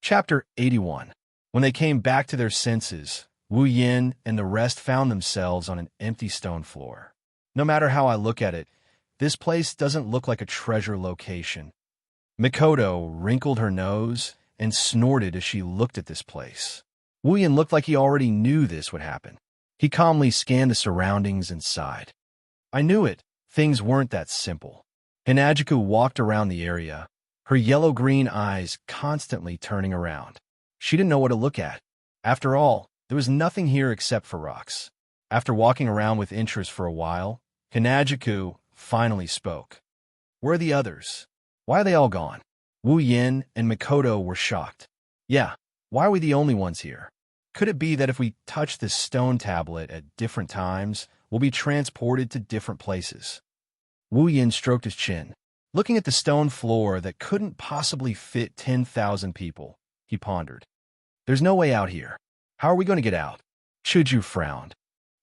Chapter 81. When they came back to their senses, Wu Yin and the rest found themselves on an empty stone floor. No matter how I look at it, this place doesn't look like a treasure location. Mikoto wrinkled her nose and snorted as she looked at this place. Wu Yin looked like he already knew this would happen. He calmly scanned the surroundings and sighed. I knew it. Things weren't that simple. Hinajiku walked around the area, her yellow-green eyes constantly turning around. She didn't know what to look at. After all, there was nothing here except for rocks. After walking around with interest for a while, Hinajiku finally spoke. Where are the others? Why are they all gone? Wu Yin and Mikoto were shocked. Yeah, why are we the only ones here? Could it be that if we touch this stone tablet at different times, we'll be transported to different places? Wu Yin stroked his chin. Looking at the stone floor that couldn't possibly fit 10,000 people, he pondered. There's no way out here. How are we going to get out? Chuju frowned.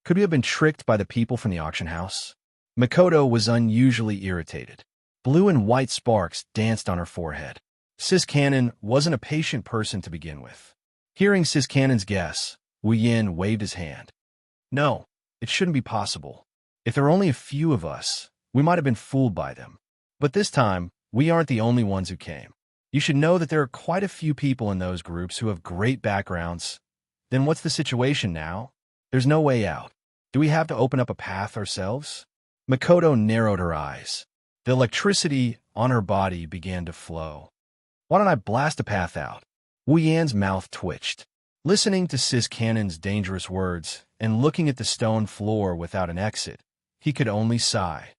Could we have been tricked by the people from the auction house? Mikoto was unusually irritated. Blue and white sparks danced on her forehead. Sis Cannon wasn't a patient person to begin with. Hearing Sis Cannon's guess, Wu Yin waved his hand. No, it shouldn't be possible. If there are only a few of us, we might have been fooled by them. But this time, we aren't the only ones who came. You should know that there are quite a few people in those groups who have great backgrounds. Then what's the situation now? There's no way out. Do we have to open up a path ourselves? Mikoto narrowed her eyes. The electricity on her body began to flow. Why don't I blast a path out? Wu Yan's mouth twitched. Listening to Sis Cannon's dangerous words and looking at the stone floor without an exit, he could only sigh.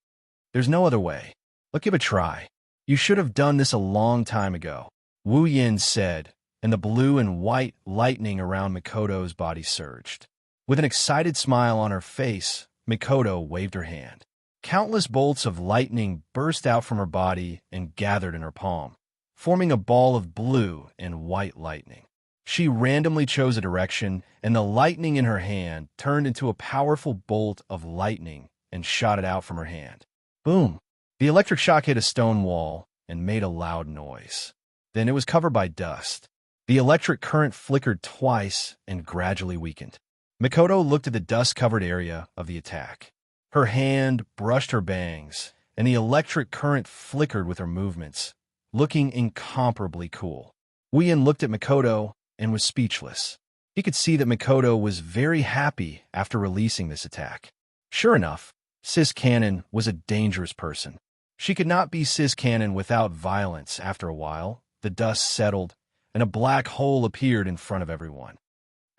There's no other way. Let's give it a try. You should have done this a long time ago, Wu Yin said, and the blue and white lightning around Mikoto's body surged. With an excited smile on her face, Mikoto waved her hand. Countless bolts of lightning burst out from her body and gathered in her palm, forming a ball of blue and white lightning. She randomly chose a direction, and the lightning in her hand turned into a powerful bolt of lightning and shot it out from her hand. Boom! The electric shock hit a stone wall and made a loud noise. Then it was covered by dust. The electric current flickered twice and gradually weakened. Mikoto looked at the dust-covered area of the attack. Her hand brushed her bangs, and the electric current flickered with her movements, looking incomparably cool. Wu Yin looked at Mikoto and was speechless. He could see that Mikoto was very happy after releasing this attack. Sure enough, Sis Cannon was a dangerous person. She could not be Sis Cannon without violence. After a while, the dust settled, and a black hole appeared in front of everyone.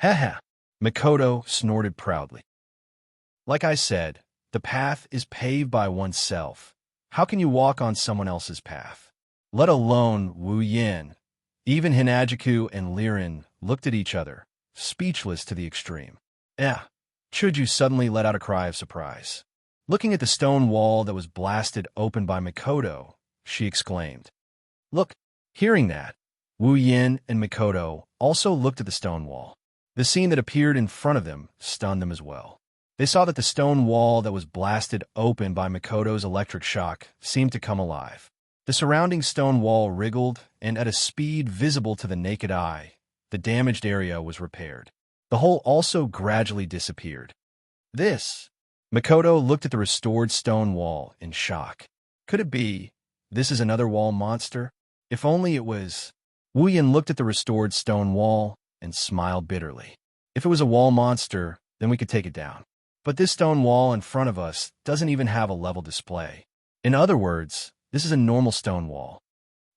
Ha! Mikoto snorted proudly. Like I said, the path is paved by oneself. How can you walk on someone else's path? Let alone Wu Yin. Even Hinajiku and Liren looked at each other, speechless to the extreme. Chuju suddenly let out a cry of surprise. Looking at the stone wall that was blasted open by Mikoto, she exclaimed, Look! Hearing that, Wu Yin and Mikoto also looked at the stone wall. The scene that appeared in front of them stunned them as well. They saw that the stone wall that was blasted open by Mikoto's electric shock seemed to come alive. The surrounding stone wall wriggled, and at a speed visible to the naked eye, the damaged area was repaired. The hole also gradually disappeared. Mikoto looked at the restored stone wall in shock. Could it be, this is another wall monster? If only it was. Wu Yin looked at the restored stone wall and smiled bitterly. If it was a wall monster, then we could take it down. But this stone wall in front of us doesn't even have a level display. In other words, this is a normal stone wall.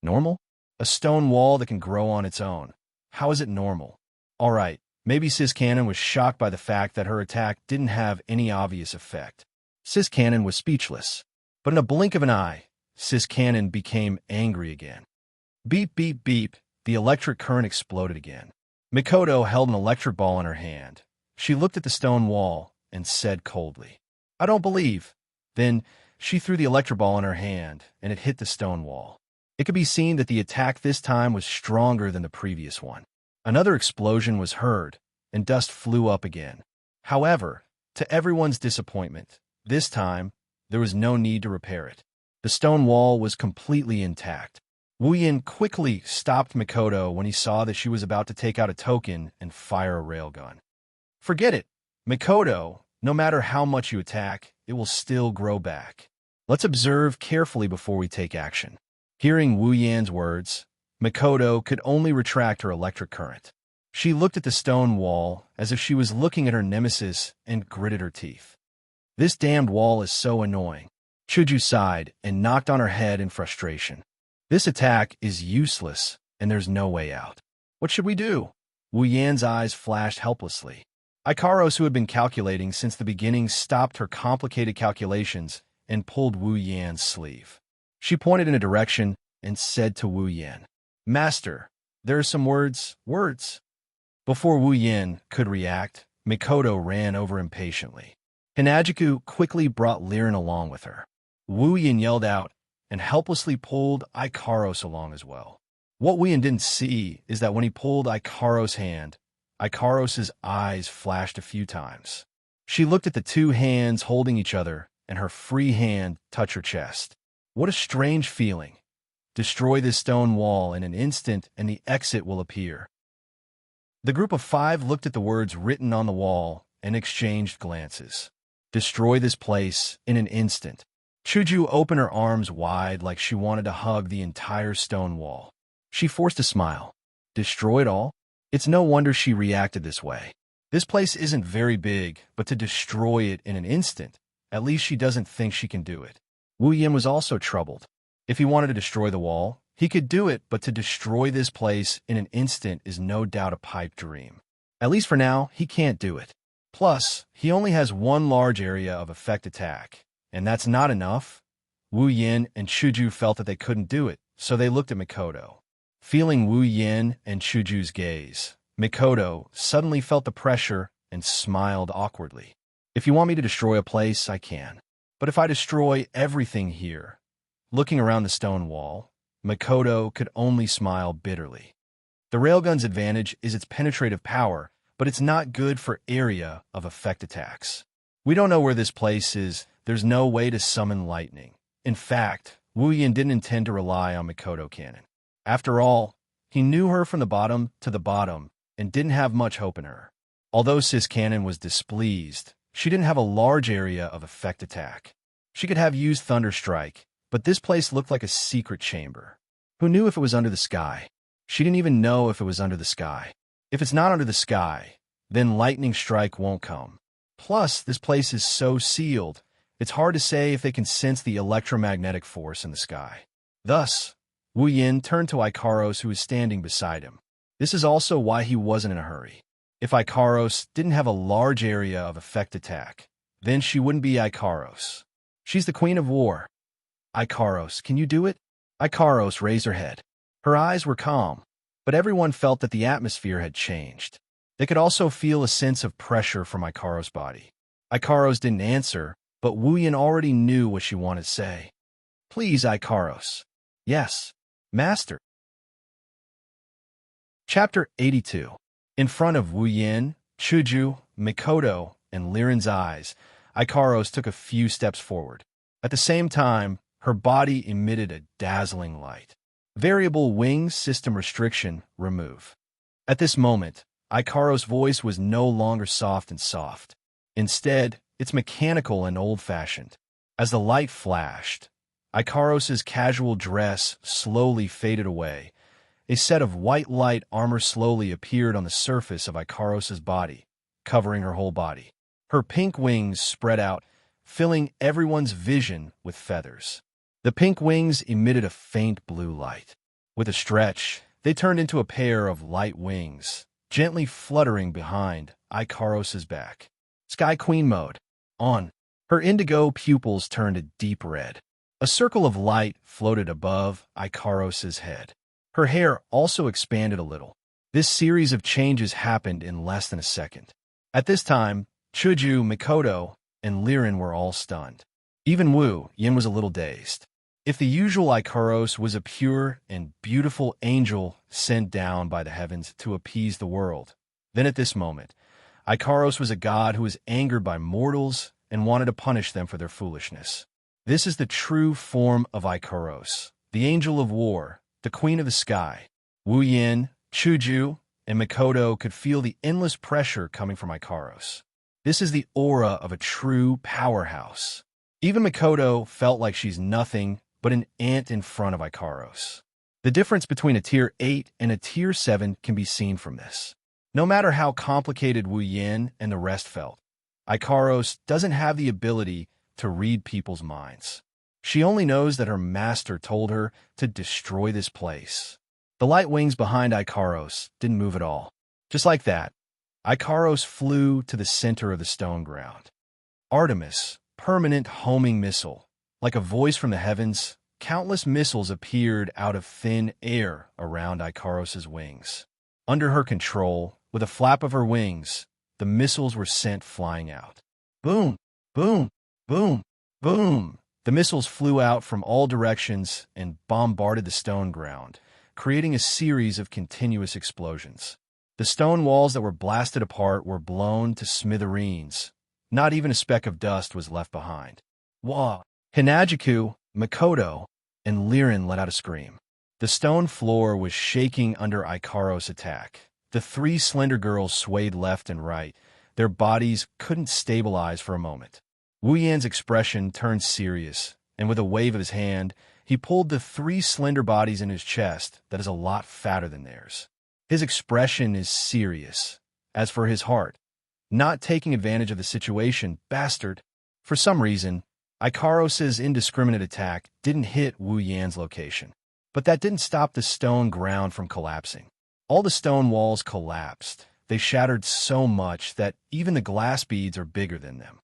Normal? A stone wall that can grow on its own. How is it normal? All right. Maybe Sis Cannon was shocked by the fact that her attack didn't have any obvious effect. Sis Cannon was speechless. But in a blink of an eye, Sis Cannon became angry again. Beep, beep, beep, the electric current exploded again. Mikoto held an electric ball in her hand. She looked at the stone wall and said coldly, I don't believe. Then she threw the electric ball in her hand, and it hit the stone wall. It could be seen that the attack this time was stronger than the previous one. Another explosion was heard, and dust flew up again. However, to everyone's disappointment, this time, there was no need to repair it. The stone wall was completely intact. Wu Yin quickly stopped Mikoto when he saw that she was about to take out a token and fire a railgun. Forget it, Mikoto. No matter how much you attack, it will still grow back. Let's observe carefully before we take action. Hearing Wu Yan's words, Mikoto could only retract her electric current. She looked at the stone wall as if she was looking at her nemesis and gritted her teeth. This damned wall is so annoying. Chuju sighed and knocked on her head in frustration. This attack is useless, and there's no way out. What should we do? Wu Yan's eyes flashed helplessly. Ikaros, who had been calculating since the beginning, stopped her complicated calculations and pulled Wu Yan's sleeve. She pointed in a direction and said to Wu Yan, "Master, there are some words. Before Wu Yan could react, Mikoto ran over impatiently. Hinajiku quickly brought Liren along with her. Wu Yan yelled out and helplessly pulled Ikaros along as well. What Wu Yan didn't see is that when he pulled Ikaros' hand, Ikaros' eyes flashed a few times. She looked at the two hands holding each other, and her free hand touched her chest. What a strange feeling. Destroy this stone wall in an instant and the exit will appear. The group of 5 looked at the words written on the wall and exchanged glances. Destroy this place in an instant. Chuju opened her arms wide like she wanted to hug the entire stone wall. She forced a smile. Destroy it all? It's no wonder she reacted this way. This place isn't very big, but to destroy it in an instant, at least she doesn't think she can do it. Wu Yan was also troubled. If he wanted to destroy the wall, he could do it, but to destroy this place in an instant is no doubt a pipe dream. At least for now, he can't do it. Plus, he only has one large area of effect attack, and that's not enough. Wu Yan and Chuju felt that they couldn't do it, so they looked at Mikoto. Feeling Wu Yan and Chuju's gaze, Mikoto suddenly felt the pressure and smiled awkwardly. If you want me to destroy a place, I can. But if I destroy everything here, looking around the stone wall, Mikoto could only smile bitterly. The railgun's advantage is its penetrative power, but it's not good for area of effect attacks. We don't know where this place is. There's no way to summon lightning. In fact, Wu Yan didn't intend to rely on Mikoto cannon. After all, he knew her from the bottom to the bottom and didn't have much hope in her. Although Sis Cannon was displeased, she didn't have a large area of effect attack. She could have used Thunder Strike, but this place looked like a secret chamber. Who knew if it was under the sky? She didn't even know if it was under the sky. If it's not under the sky, then Lightning Strike won't come. Plus, this place is so sealed, it's hard to say if they can sense the electromagnetic force in the sky. Thus, Wu Yan turned to Ikaros, who was standing beside him. This is also why he wasn't in a hurry. If Ikaros didn't have a large area of effect attack, then she wouldn't be Ikaros. She's the Queen of War. Ikaros, can you do it? Ikaros raised her head. Her eyes were calm, but everyone felt that the atmosphere had changed. They could also feel a sense of pressure from Ikaros' body. Ikaros didn't answer, but Wu Yan already knew what she wanted to say. Please, Ikaros. Yes, Master. Chapter 82. In front of Wu Yan, Chuju, Mikoto, and Liren's eyes, Ikaros took a few steps forward. At the same time, her body emitted a dazzling light. Variable wings system restriction remove. At this moment, Ikaros' voice was no longer soft and soft. Instead, it's mechanical and old-fashioned. As the light flashed, Ikaros' casual dress slowly faded away. A set of white light armor slowly appeared on the surface of Ikaros' body, covering her whole body. Her pink wings spread out, filling everyone's vision with feathers. The pink wings emitted a faint blue light. With a stretch, they turned into a pair of light wings, gently fluttering behind Ikaros' back. Sky Queen mode. On. Her indigo pupils turned a deep red. A circle of light floated above Ikaros' head. Her hair also expanded a little. This series of changes happened in less than a second. At this time, Chuju, Mikoto, and Liren were all stunned. Even Wu Yan was a little dazed. If the usual Ikaros was a pure and beautiful angel sent down by the heavens to appease the world, then at this moment, Ikaros was a god who was angered by mortals and wanted to punish them for their foolishness. This is the true form of Ikaros, the angel of war, the queen of the sky. Wu Yin, Chuju, and Mikoto could feel the endless pressure coming from Ikaros. This is the aura of a true powerhouse. Even Mikoto felt like she's nothing but an ant in front of Ikaros. The difference between a Tier 8 and a Tier 7 can be seen from this. No matter how complicated Wu Yin and the rest felt, Ikaros doesn't have the ability to read people's minds. She only knows that her master told her to destroy this place. The light wings behind Ikaros didn't move at all. Just like that, Ikaros flew to the center of the stone ground. Artemis, permanent homing missile. Like a voice from the heavens, countless missiles appeared out of thin air around Ikaros' wings. Under her control, with a flap of her wings, the missiles were sent flying out. Boom, boom, boom, boom. The missiles flew out from all directions and bombarded the stone ground, creating a series of continuous explosions. The stone walls that were blasted apart were blown to smithereens. Not even a speck of dust was left behind. Wah! Hinajiku, Mikoto, and Lirin let out a scream. The stone floor was shaking under Ikaros' attack. The three slender girls swayed left and right. Their bodies couldn't stabilize for a moment. Wu Yan's expression turned serious, and with a wave of his hand, he pulled the three slender bodies in his chest that is a lot fatter than theirs. His expression is serious. As for his heart, not taking advantage of the situation, bastard. For some reason, Ikaros' indiscriminate attack didn't hit Wu Yan's location. But that didn't stop the stone ground from collapsing. All the stone walls collapsed. They shattered so much that even the glass beads are bigger than them.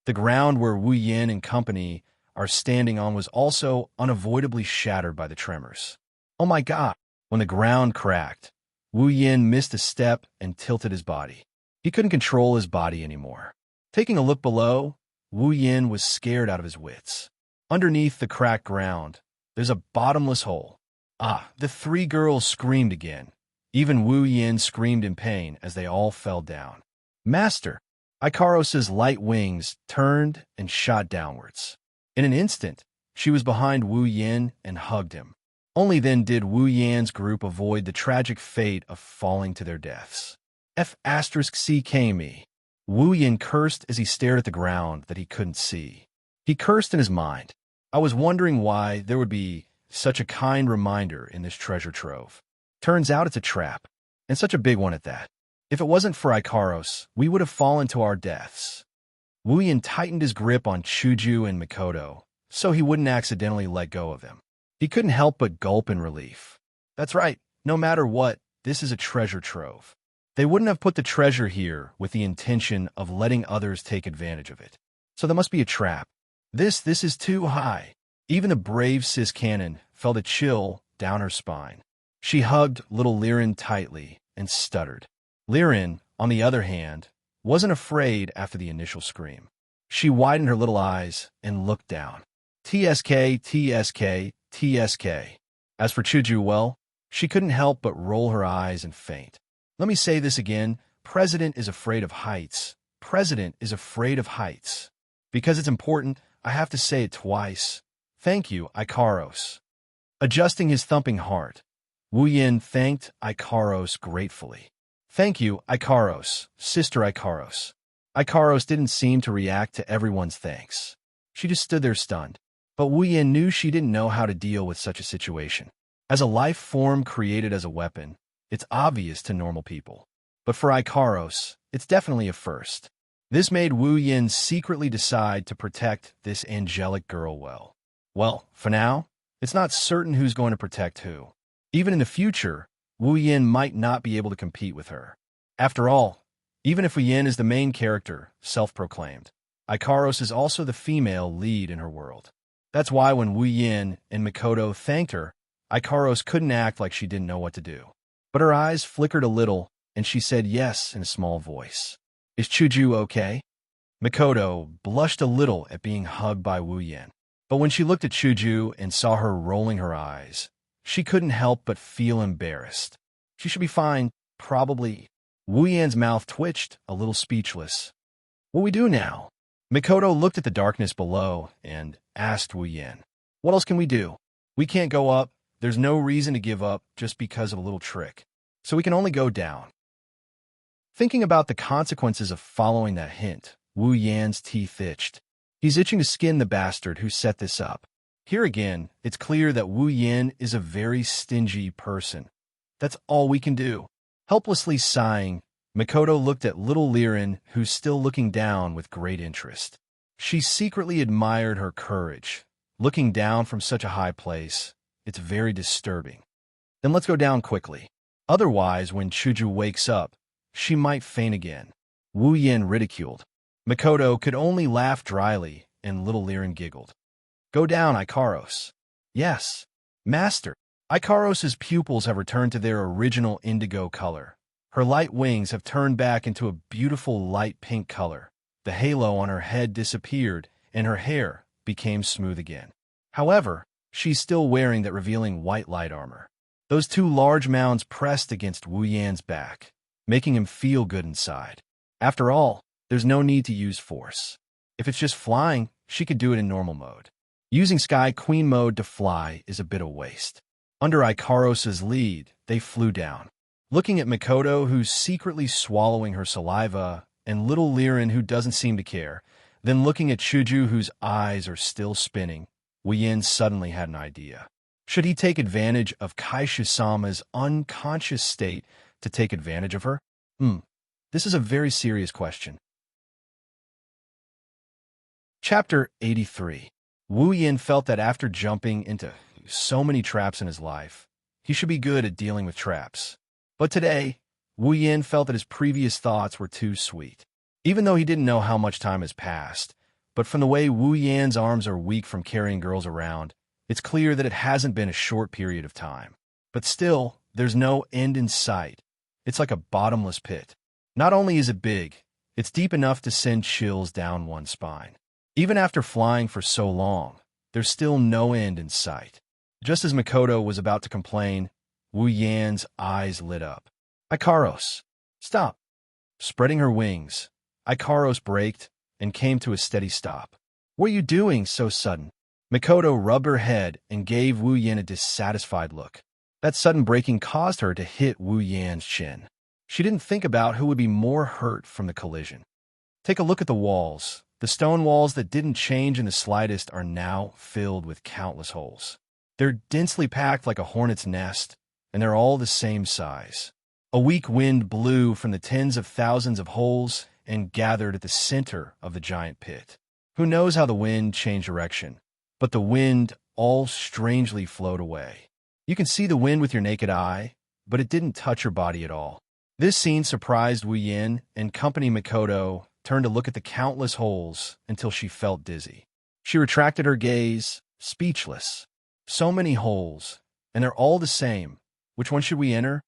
The ground where Wu Yin and company are standing on was also unavoidably shattered by the tremors. Oh my god! When the ground cracked, Wu Yin missed a step and tilted his body. He couldn't control his body anymore. Taking a look below, Wu Yin was scared out of his wits. Underneath the cracked ground, there's a bottomless hole. Ah, the three girls screamed again. Even Wu Yin screamed in pain as they all fell down. Master! Ikaros' light wings turned and shot downwards. In an instant, she was behind Wu Yin and hugged him. Only then did Wu Yan's group avoid the tragic fate of falling to their deaths. F***CKme. Wu Yin cursed as he stared at the ground that he couldn't see. He cursed in his mind. I was wondering why there would be such a kind reminder in this treasure trove. Turns out it's a trap, and such a big one at that. If it wasn't for Ikaros, we would have fallen to our deaths. Wu Yin tightened his grip on Chuju and Mikoto, so he wouldn't accidentally let go of them. He couldn't help but gulp in relief. That's right, no matter what, this is a treasure trove. They wouldn't have put the treasure here with the intention of letting others take advantage of it. So there must be a trap. This is too high. Even the brave Sis Cannon felt a chill down her spine. She hugged little Lirin tightly and stuttered. Lirin, on the other hand, wasn't afraid after the initial scream. She widened her little eyes and looked down. TSK, TSK, TSK. As for Chuju, well, she couldn't help but roll her eyes and faint. Let me say this again. President is afraid of heights. President is afraid of heights. Because it's important, I have to say it twice. Thank you, Ikaros. Adjusting his thumping heart, Wu Yin thanked Ikaros gratefully. Thank you, Ikaros, Sister Ikaros. Ikaros didn't seem to react to everyone's thanks. She just stood there stunned. But Wu Yin knew she didn't know how to deal with such a situation. As a life form created as a weapon, it's obvious to normal people. But for Ikaros, it's definitely a first. This made Wu Yin secretly decide to protect this angelic girl well. Well, for now, it's not certain who's going to protect who. Even in the future, Wu Yin might not be able to compete with her. After all, even if Wu Yin is the main character, self-proclaimed, Ikaros is also the female lead in her world. That's why when Wu Yin and Mikoto thanked her, Ikaros couldn't act like she didn't know what to do. But her eyes flickered a little, and she said yes in a small voice. Is Chuju okay? Mikoto blushed a little at being hugged by Wu Yin. But when she looked at Chuju and saw her rolling her eyes, she couldn't help but feel embarrassed. She should be fine, probably. Wu Yan's mouth twitched, a little speechless. What we do now? Mikoto looked at the darkness below and asked Wu Yin. What else can we do? We can't go up, there's no reason to give up just because of a little trick. So we can only go down. Thinking about the consequences of following that hint, Wu Yan's teeth itched. He's itching to skin the bastard who set this up. Here again, it's clear that Wu Yan is a very stingy person. That's all we can do. Helplessly sighing, Makoto looked at little Liren, who's still looking down with great interest. She secretly admired her courage. Looking down from such a high place, it's very disturbing. Then let's go down quickly. Otherwise, when Chuju wakes up, she might faint again. Wu Yan ridiculed. Makoto could only laugh dryly, and little Liren giggled. Go down, Ikaros. Yes, master. Ikaros's pupils have returned to their original indigo color. Her light wings have turned back into a beautiful light pink color. The halo on her head disappeared, and her hair became smooth again. However, she's still wearing that revealing white light armor. Those two large mounds pressed against Wu Yan's back, making him feel good inside. After all, there's no need to use force. If it's just flying, she could do it in normal mode. Using Sky Queen mode to fly is a bit of waste. Under Ikaros's lead, they flew down. Looking at Makoto, who's secretly swallowing her saliva, and little Liren, who doesn't seem to care, then looking at Chuju, whose eyes are still spinning, Wu Yan suddenly had an idea. Should he take advantage of Kaishu-sama's unconscious state to take advantage of her? This is a very serious question. Chapter 83. Wu Yan felt that after jumping into so many traps in his life, he should be good at dealing with traps. But today, Wu Yan felt that his previous thoughts were too sweet. Even though he didn't know how much time has passed, but from the way Wu Yan's arms are weak from carrying girls around, it's clear that it hasn't been a short period of time. But still, there's no end in sight. It's like a bottomless pit. Not only is it big, it's deep enough to send chills down one's spine. Even after flying for so long, there's still no end in sight. Just as Makoto was about to complain, Wu Yan's eyes lit up. Ikaros, stop. Spreading her wings, Ikaros braked and came to a steady stop. What are you doing so sudden? Makoto rubbed her head and gave Wu Yan a dissatisfied look. That sudden braking caused her to hit Wu Yan's chin. She didn't think about who would be more hurt from the collision. Take a look at the walls. The stone walls that didn't change in the slightest are now filled with countless holes. They're densely packed like a hornet's nest, and they're all the same size. A weak wind blew from the tens of thousands of holes and gathered at the center of the giant pit. Who knows how the wind changed direction, but the wind all strangely flowed away. You can see the wind with your naked eye, but it didn't touch her body at all. This scene surprised Wu Yan, and company Makoto turned to look at the countless holes until she felt dizzy. She retracted her gaze, speechless. So many holes, and they're all the same. Which one should we enter?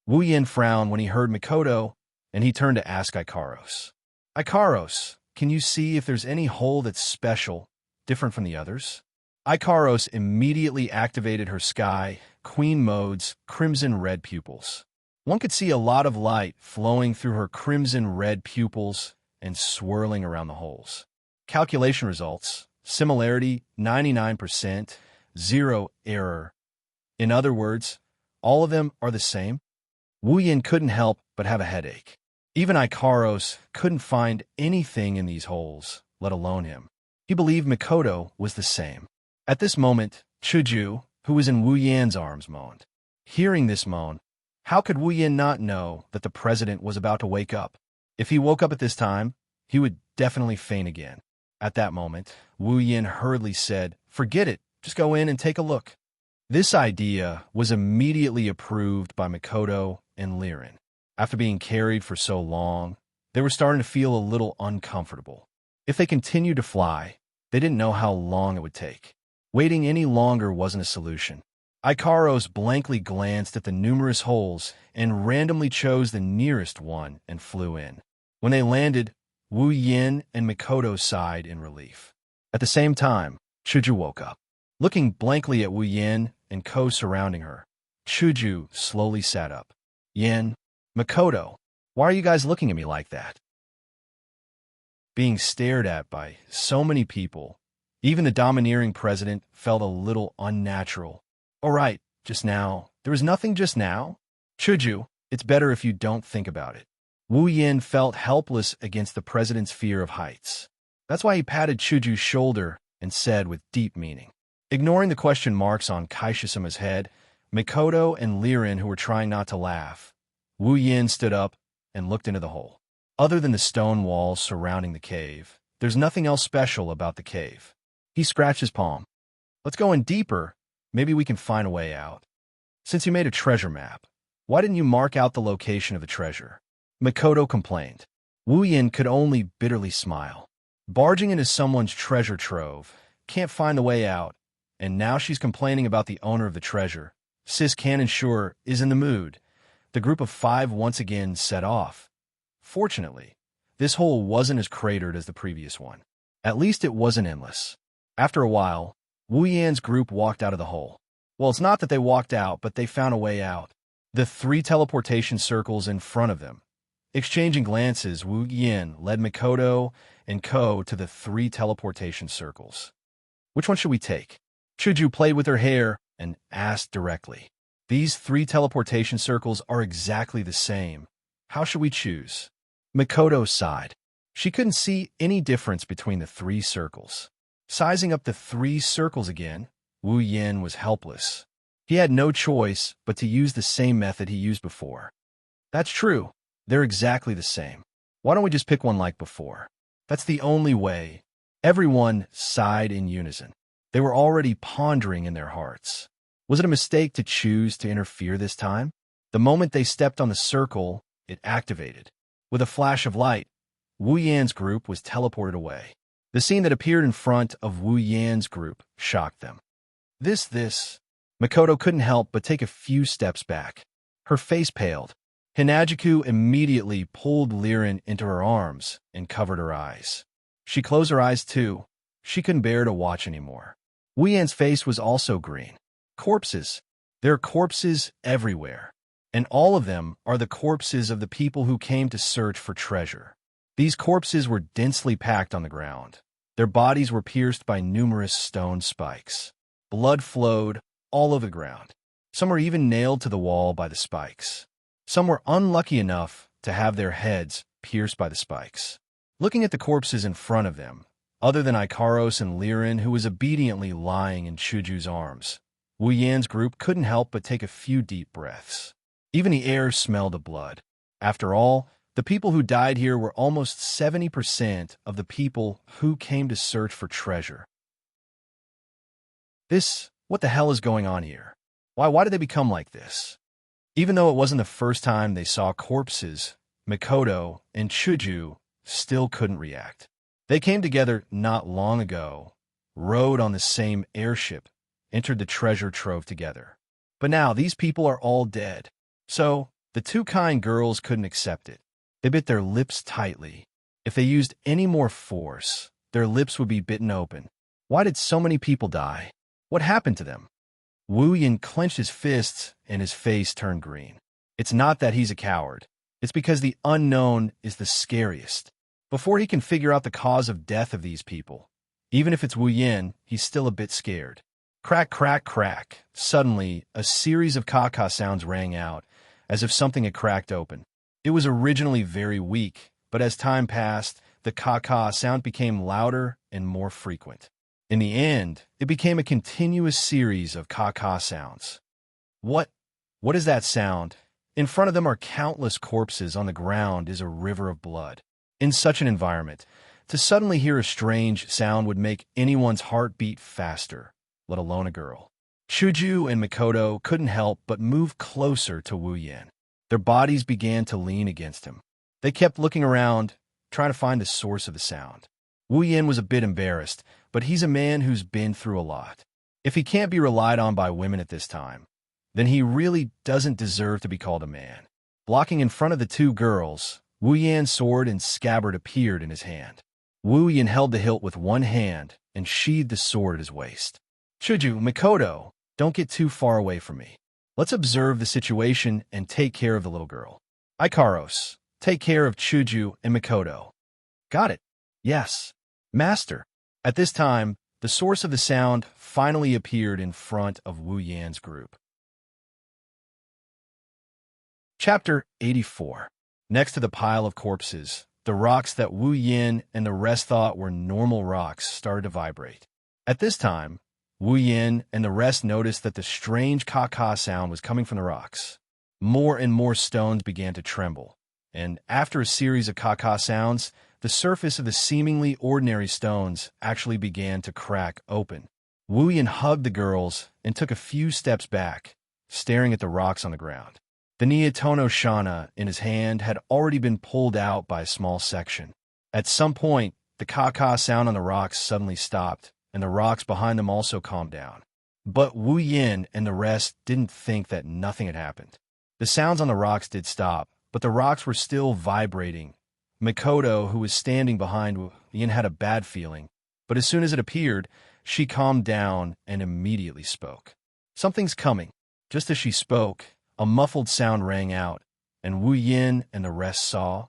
Wu Yan frowned when he heard Makoto, and he turned to ask Ikaros. Ikaros, can you see if there's any hole that's special, different from the others? Ikaros immediately activated her Sky Queen mode's crimson-red pupils. One could see a lot of light flowing through her crimson-red pupils and swirling around the holes. Calculation results, similarity 99%, 0 error. In other words, all of them are the same. Wu Yan couldn't help but have a headache. Even Ikaros couldn't find anything in these holes, let alone him. He believed Makoto was the same. At this moment, Chuju, who was in Wu Yan's arms, moaned. Hearing this moan, how could Wu Yan not know that the president was about to wake up? If he woke up at this time, he would definitely faint again. At that moment, Wu Yan hurriedly said, "Forget it, just go in and take a look." This idea was immediately approved by Makoto and Liren. After being carried for so long, they were starting to feel a little uncomfortable. If they continued to fly, they didn't know how long it would take. Waiting any longer wasn't a solution. Ikaros blankly glanced at the numerous holes and randomly chose the nearest one and flew in. When they landed, Wu Yan and Makoto sighed in relief. At the same time, Chuju woke up. Looking blankly at Wu Yan and Ko surrounding her, Chuju slowly sat up. Yan, Makoto, why are you guys looking at me like that? Being stared at by so many people, even the domineering president felt a little unnatural. All right, just now. There was nothing just now? Chuju, it's better if you don't think about it. Wu Yin felt helpless against the president's fear of heights. That's why he patted Chuju's shoulder and said with deep meaning. Ignoring the question marks on Kaishisuma's head, Mikoto and Liren, who were trying not to laugh, Wu Yin stood up and looked into the hole. Other than the stone walls surrounding the cave, there's nothing else special about the cave. He scratched his palm. Let's go in deeper. Maybe we can find a way out. Since you made a treasure map, why didn't you mark out the location of the treasure? Mikoto complained. Wu Yin could only bitterly smile. Barging into someone's treasure trove, can't find the way out, and now she's complaining about the owner of the treasure. Sis Cannon sure is in the mood. The group of 5 once again set off. Fortunately, this hole wasn't as cratered as the previous one. At least it wasn't endless. After a while, Wu Yan's group walked out of the hole. Well, it's not that they walked out, but they found a way out. The 3 teleportation circles in front of them. Exchanging glances, Wu Yan led Mikoto and Ko to the 3 teleportation circles. Which one should we take? Chuju played with her hair and asked directly. These 3 teleportation circles are exactly the same. How should we choose? Mikoto sighed. She couldn't see any difference between the 3 circles. Sizing up the 3 circles again, Wu Yin was helpless. He had no choice but to use the same method he used before. That's true. They're exactly the same. Why don't we just pick one like before? That's the only way. Everyone sighed in unison. They were already pondering in their hearts. Was it a mistake to choose to interfere this time? The moment they stepped on the circle, it activated. With a flash of light, Wu Yan's group was teleported away. The scene that appeared in front of Wu Yan's group shocked them. This. Mikoto couldn't help but take a few steps back. Her face paled. Hinajiku immediately pulled Liren into her arms and covered her eyes. She closed her eyes too. She couldn't bear to watch anymore. Wu Yan's face was also green. Corpses. There are corpses everywhere. And all of them are the corpses of the people who came to search for treasure. These corpses were densely packed on the ground. Their bodies were pierced by numerous stone spikes. Blood flowed all over the ground. Some were even nailed to the wall by the spikes. Some were unlucky enough to have their heads pierced by the spikes. Looking at the corpses in front of them, other than Ikaros and Liren, who was obediently lying in Chuju's arms, Wu Yan's group couldn't help but take a few deep breaths. Even the air smelled of blood. After all, the people who died here were almost 70% of the people who came to search for treasure. What the hell is going on here? Why did they become like this? Even though it wasn't the first time they saw corpses, Mikoto and Chuju still couldn't react. They came together not long ago, rode on the same airship, entered the treasure trove together. But now these people are all dead. So, the 2 kind girls couldn't accept it. They bit their lips tightly. If they used any more force, their lips would be bitten open. Why did so many people die? What happened to them? Wu Yin clenched his fists and his face turned green. It's not that he's a coward. It's because the unknown is the scariest. Before he can figure out the cause of death of these people, even if it's Wu Yin, he's still a bit scared. Crack, crack, crack. Suddenly, a series of caca sounds rang out, as if something had cracked open. It was originally very weak, but as time passed, the caca sound became louder and more frequent. In the end, it became a continuous series of caca sounds. What is that sound? In front of them are countless corpses. On the ground is a river of blood. In such an environment, to suddenly hear a strange sound would make anyone's heart beat faster, let alone a girl. Chuju and Mikoto couldn't help but move closer to Wu Yin. Their bodies began to lean against him. They kept looking around, trying to find the source of the sound. Wu Yin was a bit embarrassed, but he's a man who's been through a lot. If he can't be relied on by women at this time, then he really doesn't deserve to be called a man. Blocking in front of the 2 girls, Wu Yan's sword and scabbard appeared in his hand. Wu Yin held the hilt with one hand and sheathed the sword at his waist. Chuju, Mikoto, don't get too far away from me. Let's observe the situation and take care of the little girl. Ikaros, take care of Chuju and Mikoto. Got it. Yes. Master. At this time, the source of the sound finally appeared in front of Wu Yan's group. Chapter 84. Next to the pile of corpses, the rocks that Wu Yin and the rest thought were normal rocks started to vibrate. At this time, Wu Yin and the rest noticed that the strange ka-ka sound was coming from the rocks. More and more stones began to tremble, and after a series of ka-ka sounds, the surface of the seemingly ordinary stones actually began to crack open. Wu Yin hugged the girls and took a few steps back, staring at the rocks on the ground. The Nietono Shana in his hand had already been pulled out by a small section. At some point, the ka-ka sound on the rocks suddenly stopped, and the rocks behind them also calmed down. But Wu Yin and the rest didn't think that nothing had happened. The sounds on the rocks did stop, but the rocks were still vibrating. Mikoto, who was standing behind Wu Yin, had a bad feeling, but as soon as it appeared, she calmed down and immediately spoke. "Something's coming." Just as she spoke, a muffled sound rang out, and Wu Yin and the rest saw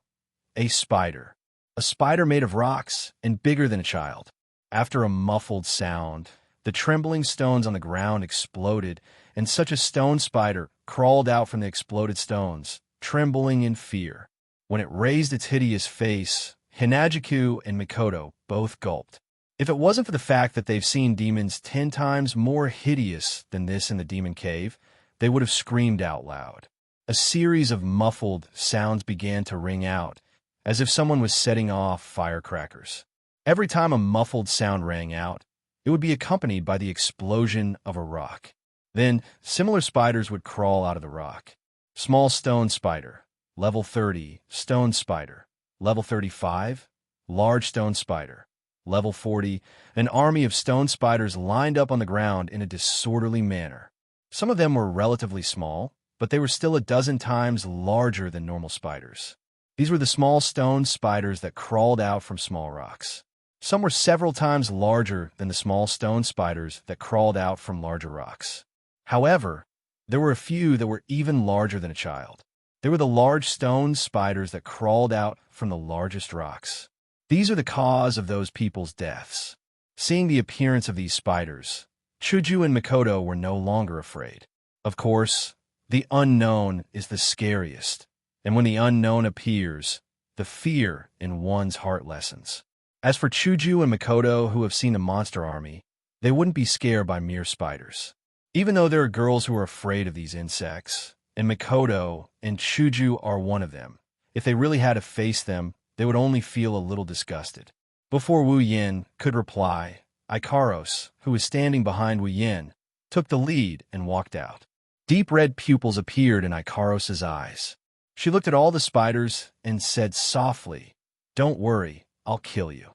a spider. A spider made of rocks and bigger than a child. After a muffled sound, the trembling stones on the ground exploded, and such a stone spider crawled out from the exploded stones, trembling in fear. When it raised its hideous face, Hinajiku and Mikoto both gulped. If it wasn't for the fact that they've seen demons 10 times more hideous than this in the demon cave, they would have screamed out loud. A series of muffled sounds began to ring out, as if someone was setting off firecrackers. Every time a muffled sound rang out, it would be accompanied by the explosion of a rock. Then, similar spiders would crawl out of the rock. Small stone spider, level 30, stone spider, level 35, large stone spider, level 40, an army of stone spiders lined up on the ground in a disorderly manner. Some of them were relatively small, but they were still a dozen times larger than normal spiders. These were the small stone spiders that crawled out from small rocks. Some were several times larger than the small stone spiders that crawled out from larger rocks. However, there were a few that were even larger than a child. They were the large stone spiders that crawled out from the largest rocks. These are the cause of those people's deaths. Seeing the appearance of these spiders, Chuju and Mikoto were no longer afraid. Of course, the unknown is the scariest, and when the unknown appears, the fear in one's heart lessens. As for Chuju and Mikoto, who have seen the monster army, they wouldn't be scared by mere spiders. Even though there are girls who are afraid of these insects, and Mikoto and Chuju are one of them, if they really had to face them, they would only feel a little disgusted. Before Wu Yin could reply, Ikaros, who was standing behind Wu Yin, took the lead and walked out. Deep red pupils appeared in Ikaros's eyes. She looked at all the spiders and said softly, "Don't worry, I'll kill you."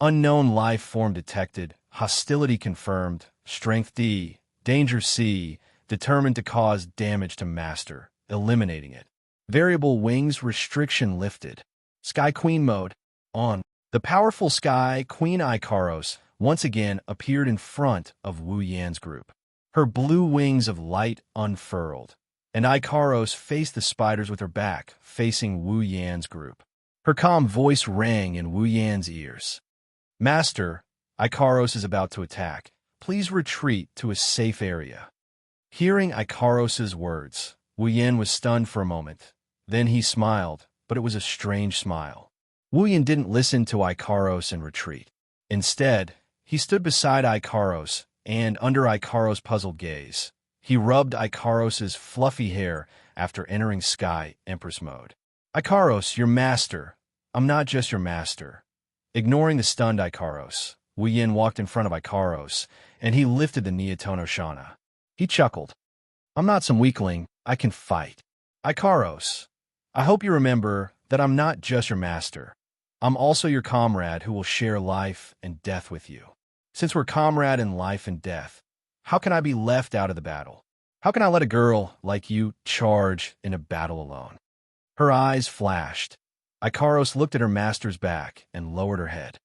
Unknown life form detected, hostility confirmed, strength D, danger C, determined to cause damage to master, eliminating it. Variable wings restriction lifted. Sky Queen mode on. The powerful Sky Queen Ikaros once again appeared in front of Wu Yan's group. Her blue wings of light unfurled, and Ikaros faced the spiders with her back, facing Wu Yan's group. Her calm voice rang in Wu Yan's ears. "Master, Ikaros is about to attack. Please retreat to a safe area." Hearing Ikaros's words, Wu Yan was stunned for a moment. Then he smiled, but it was a strange smile. Wu Yan didn't listen to Ikaros and retreat. Instead, he stood beside Ikaros, and under Ikaros' puzzled gaze, he rubbed Ikaros's fluffy hair after entering Sky Empress mode. "Ikaros, your master. I'm not just your master." Ignoring the stunned Ikaros, Wu Yin walked in front of Ikaros, and he lifted the Nietono Shana. He chuckled. "I'm not some weakling. I can fight. Ikaros, I hope you remember that I'm not just your master. I'm also your comrade who will share life and death with you. Since we're comrade in life and death, how can I be left out of the battle? How can I let a girl like you charge in a battle alone?" Her eyes flashed. Ikaros looked at her master's back and lowered her head.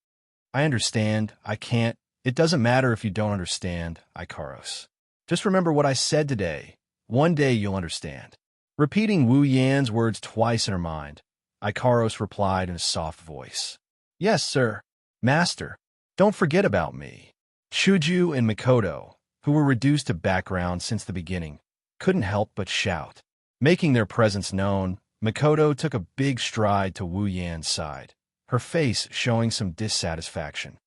"I understand. I can't. It doesn't matter if you don't understand, Ikaros. Just remember what I said today. One day you'll understand." Repeating Wu Yan's words twice in her mind, Ikaros replied in a soft voice. "Yes, sir. Master." Don't forget about me." Chuju and Mikoto, who were reduced to background since the beginning, couldn't help but shout. Making their presence known, Mikoto took a big stride to Wu Yan's side, her face showing some dissatisfaction.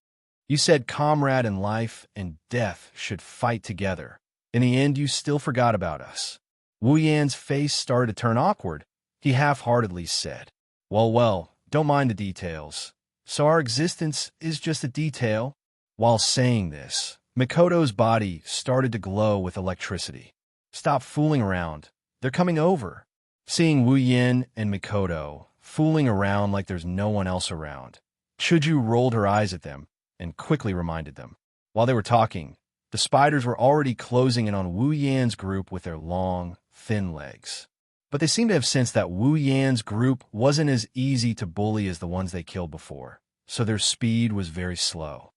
"You said comrade in life and death should fight together. In the end, you still forgot about us." Wu Yan's face started to turn awkward. He half-heartedly said, Well, don't mind the details. So our existence is just a detail?" While saying this, Mikoto's body started to glow with electricity. "Stop fooling around. They're coming over." Seeing Wu Yan and Mikoto fooling around like there's no one else around, Chuju rolled her eyes at them and quickly reminded them. While they were talking, the spiders were already closing in on Wu Yan's group with their long, thin legs. But they seemed to have sensed that Wu Yan's group wasn't as easy to bully as the ones they killed before, so their speed was very slow.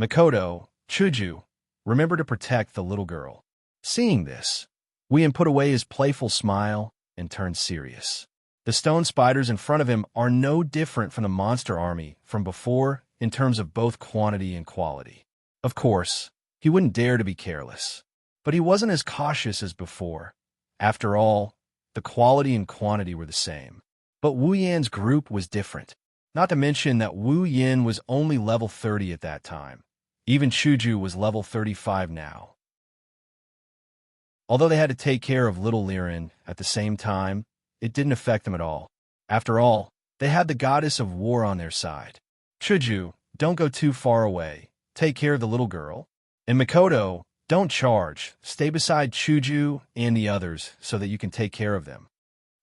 "Mikoto, Chuju, remember to protect the little girl." Seeing this, Wu Yan put away his playful smile and turned serious. The stone spiders in front of him are no different from the monster army from before in terms of both quantity and quality. Of course, he wouldn't dare to be careless, but he wasn't as cautious as before. After all, the quality and quantity were the same. But Wu Yan's group was different. Not to mention that Wu Yan was only level 30 at that time. Even Chuju was level 35 now. Although they had to take care of little Liren at the same time, it didn't affect them at all. After all, they had the goddess of war on their side. "Chuju, don't go too far away. Take care of the little girl. And Mikoto, don't charge. Stay beside Chuju and the others so that you can take care of them."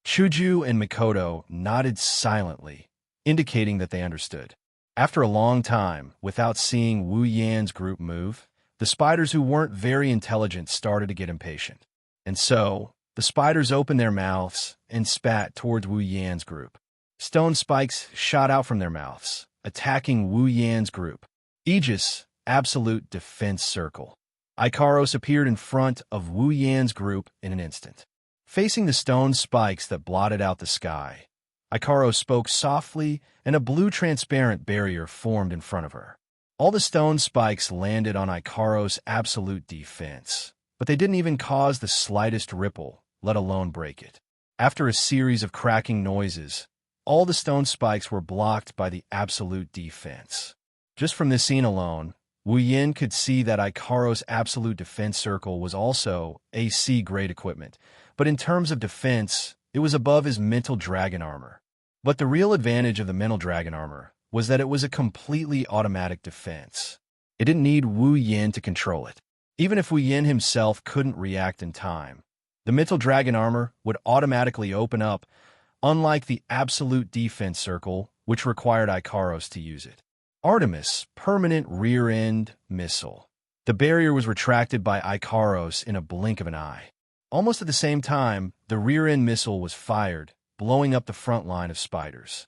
Chuju and Mikoto nodded silently, indicating that they understood. After a long time, without seeing Wu Yan's group move, the spiders who weren't very intelligent started to get impatient. And so, the spiders opened their mouths and spat towards Wu Yan's group. Stone spikes shot out from their mouths, attacking Wu Yan's group. Aegis, absolute defense circle. Ikaros appeared in front of Wu Yan's group in an instant. Facing the stone spikes that blotted out the sky, Ikaros spoke softly and a blue transparent barrier formed in front of her. All the stone spikes landed on Ikaros' absolute defense, but they didn't even cause the slightest ripple, let alone break it. After a series of cracking noises, all the stone spikes were blocked by the absolute defense. Just from this scene alone, Wu Yan could see that Ikaros' absolute defense circle was also AC-grade equipment, but in terms of defense, it was above his mental dragon armor. But the real advantage of the mental dragon armor was that it was a completely automatic defense. It didn't need Wu Yan to control it. Even if Wu Yan himself couldn't react in time, the mental dragon armor would automatically open up, unlike the absolute defense circle, which required Ikaros to use it. Artemis, permanent rear-end missile. The barrier was retracted by Ikaros in a blink of an eye. Almost at the same time, the rear-end missile was fired, blowing up the front line of spiders.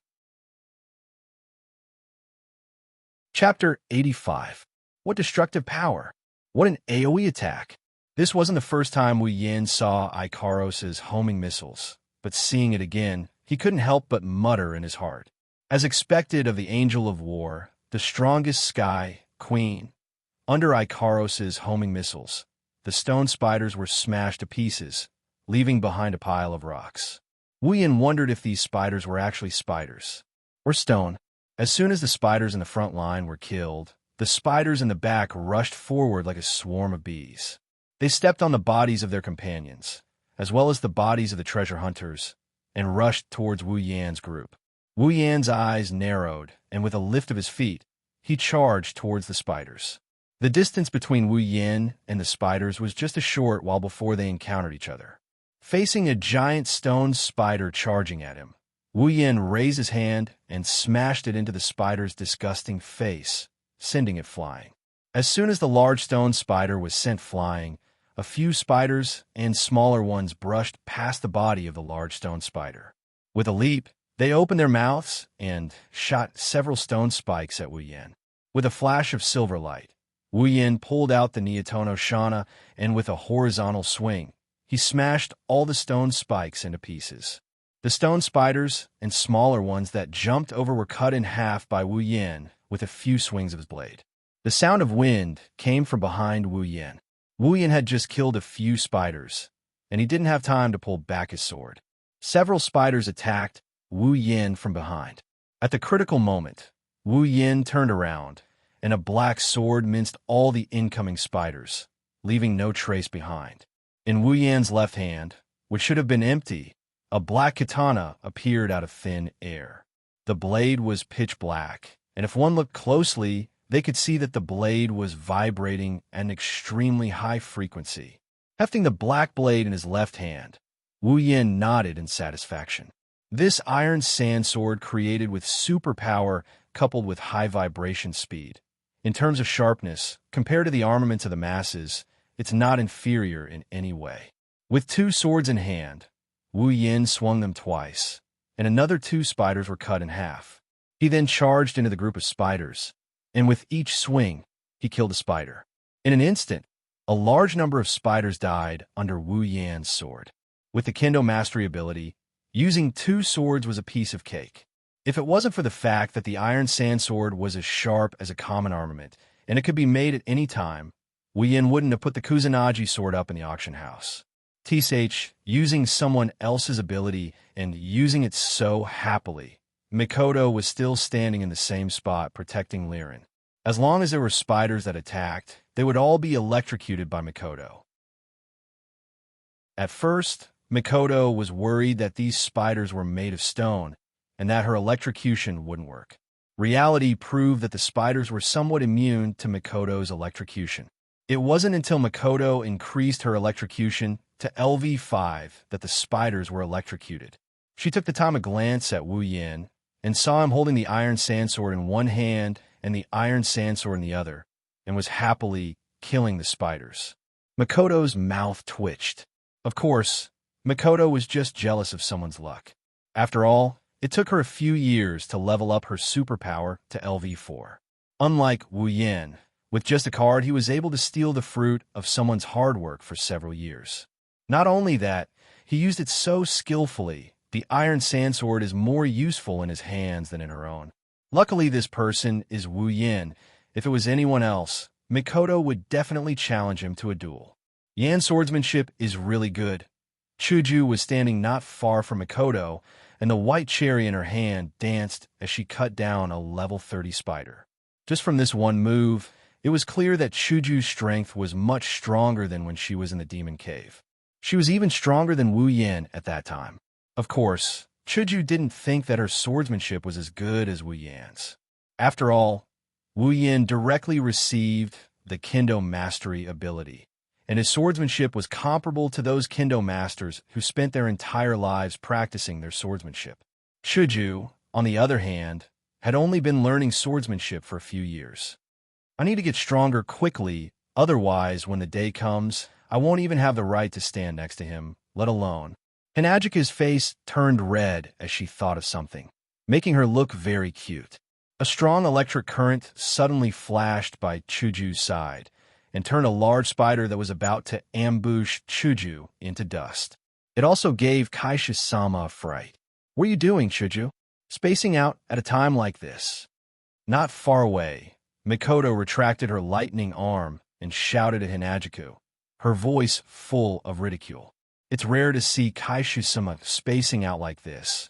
Chapter 85. What destructive power! What an AoE attack! This wasn't the first time Wu Yan saw Ikaros' homing missiles, but seeing it again, he couldn't help but mutter in his heart. As expected of the Angel of War, the strongest sky queen, under Ikaros' homing missiles, the stone spiders were smashed to pieces, leaving behind a pile of rocks. Wu Yan wondered if these spiders were actually spiders, or stone. As soon as the spiders in the front line were killed, the spiders in the back rushed forward like a swarm of bees. They stepped on the bodies of their companions, as well as the bodies of the treasure hunters, and rushed towards Wu Yan's group. Wu Yan's eyes narrowed, and with a lift of his feet, he charged towards the spiders. The distance between Wu Yan and the spiders was just a short while before they encountered each other. Facing a giant stone spider charging at him, Wu Yan raised his hand and smashed it into the spider's disgusting face, sending it flying. As soon as the large stone spider was sent flying, a few spiders and smaller ones brushed past the body of the large stone spider. With a leap, they opened their mouths and shot several stone spikes at Wu Yan. With a flash of silver light, Wu Yan pulled out the Neotono Shana, and with a horizontal swing, he smashed all the stone spikes into pieces. The stone spiders and smaller ones that jumped over were cut in half by Wu Yan with a few swings of his blade. The sound of wind came from behind Wu Yin. Wu Yin had just killed a few spiders, and he didn't have time to pull back his sword. Several spiders attacked Wu Yin from behind. At the critical moment, Wu Yin turned around, and a black sword minced all the incoming spiders, leaving no trace behind. In Wu Yin's left hand, which should have been empty, a black katana appeared out of thin air. The blade was pitch black, and if one looked closely, they could see that the blade was vibrating at an extremely high frequency. Hefting the black blade in his left hand, Wu Yin nodded in satisfaction. This iron sand sword created with superpower coupled with high vibration speed. In terms of sharpness, compared to the armaments of the masses, it's not inferior in any way. With two swords in hand, Wu Yin swung them twice, and another two spiders were cut in half. He then charged into the group of spiders, and with each swing, he killed a spider. In an instant, a large number of spiders died under Wu Yin's sword. With the Kendo Mastery ability, using two swords was a piece of cake. If it wasn't for the fact that the iron sand sword was as sharp as a common armament, and it could be made at any time, Wu Yin wouldn't have put the Kusanagi sword up in the auction house. TSH, using someone else's ability and using it so happily, Mikoto was still standing in the same spot protecting Liren. As long as there were spiders that attacked, they would all be electrocuted by Mikoto. At first, Mikoto was worried that these spiders were made of stone and that her electrocution wouldn't work. Reality proved that the spiders were somewhat immune to Mikoto's electrocution. It wasn't until Mikoto increased her electrocution to LV5 that the spiders were electrocuted. She took the time to glance at Wu Yin and saw him holding the iron sandsword in one hand and the iron sandsword in the other, and was happily killing the spiders. Mikoto's mouth twitched. Of course, Mikoto was just jealous of someone's luck. After all, it took her a few years to level up her superpower to LV4. Unlike Wu Yin, with just a card he was able to steal the fruit of someone's hard work for several years. Not only that, he used it so skillfully, the iron sandsword is more useful in his hands than in her own. Luckily, this person is Wu Yin. If it was anyone else, Mikoto would definitely challenge him to a duel. Yan's swordsmanship is really good. Chuju was standing not far from Mikoto, and the white cherry in her hand danced as she cut down a level 30 spider. Just from this one move, it was clear that Chuju's strength was much stronger than when she was in the demon cave. She was even stronger than Wu Yin at that time. Of course, Chuju didn't think that her swordsmanship was as good as Wu Yan's. After all, Wu Yin directly received the Kendo Mastery ability, and his swordsmanship was comparable to those Kendo masters who spent their entire lives practicing their swordsmanship. Chuju, on the other hand, had only been learning swordsmanship for a few years. I need to get stronger quickly, otherwise when the day comes, I won't even have the right to stand next to him, let alone. Hinagika's face turned red as she thought of something, making her look very cute. A strong electric current suddenly flashed by Chuju's side and turned a large spider that was about to ambush Chuju into dust. It also gave Kaisha-sama a fright. What are you doing, Chuju? Spacing out at a time like this? Not far away, Mikoto retracted her lightning arm and shouted at Hinagiku, her voice full of ridicule. It's rare to see Kaisha-sama spacing out like this.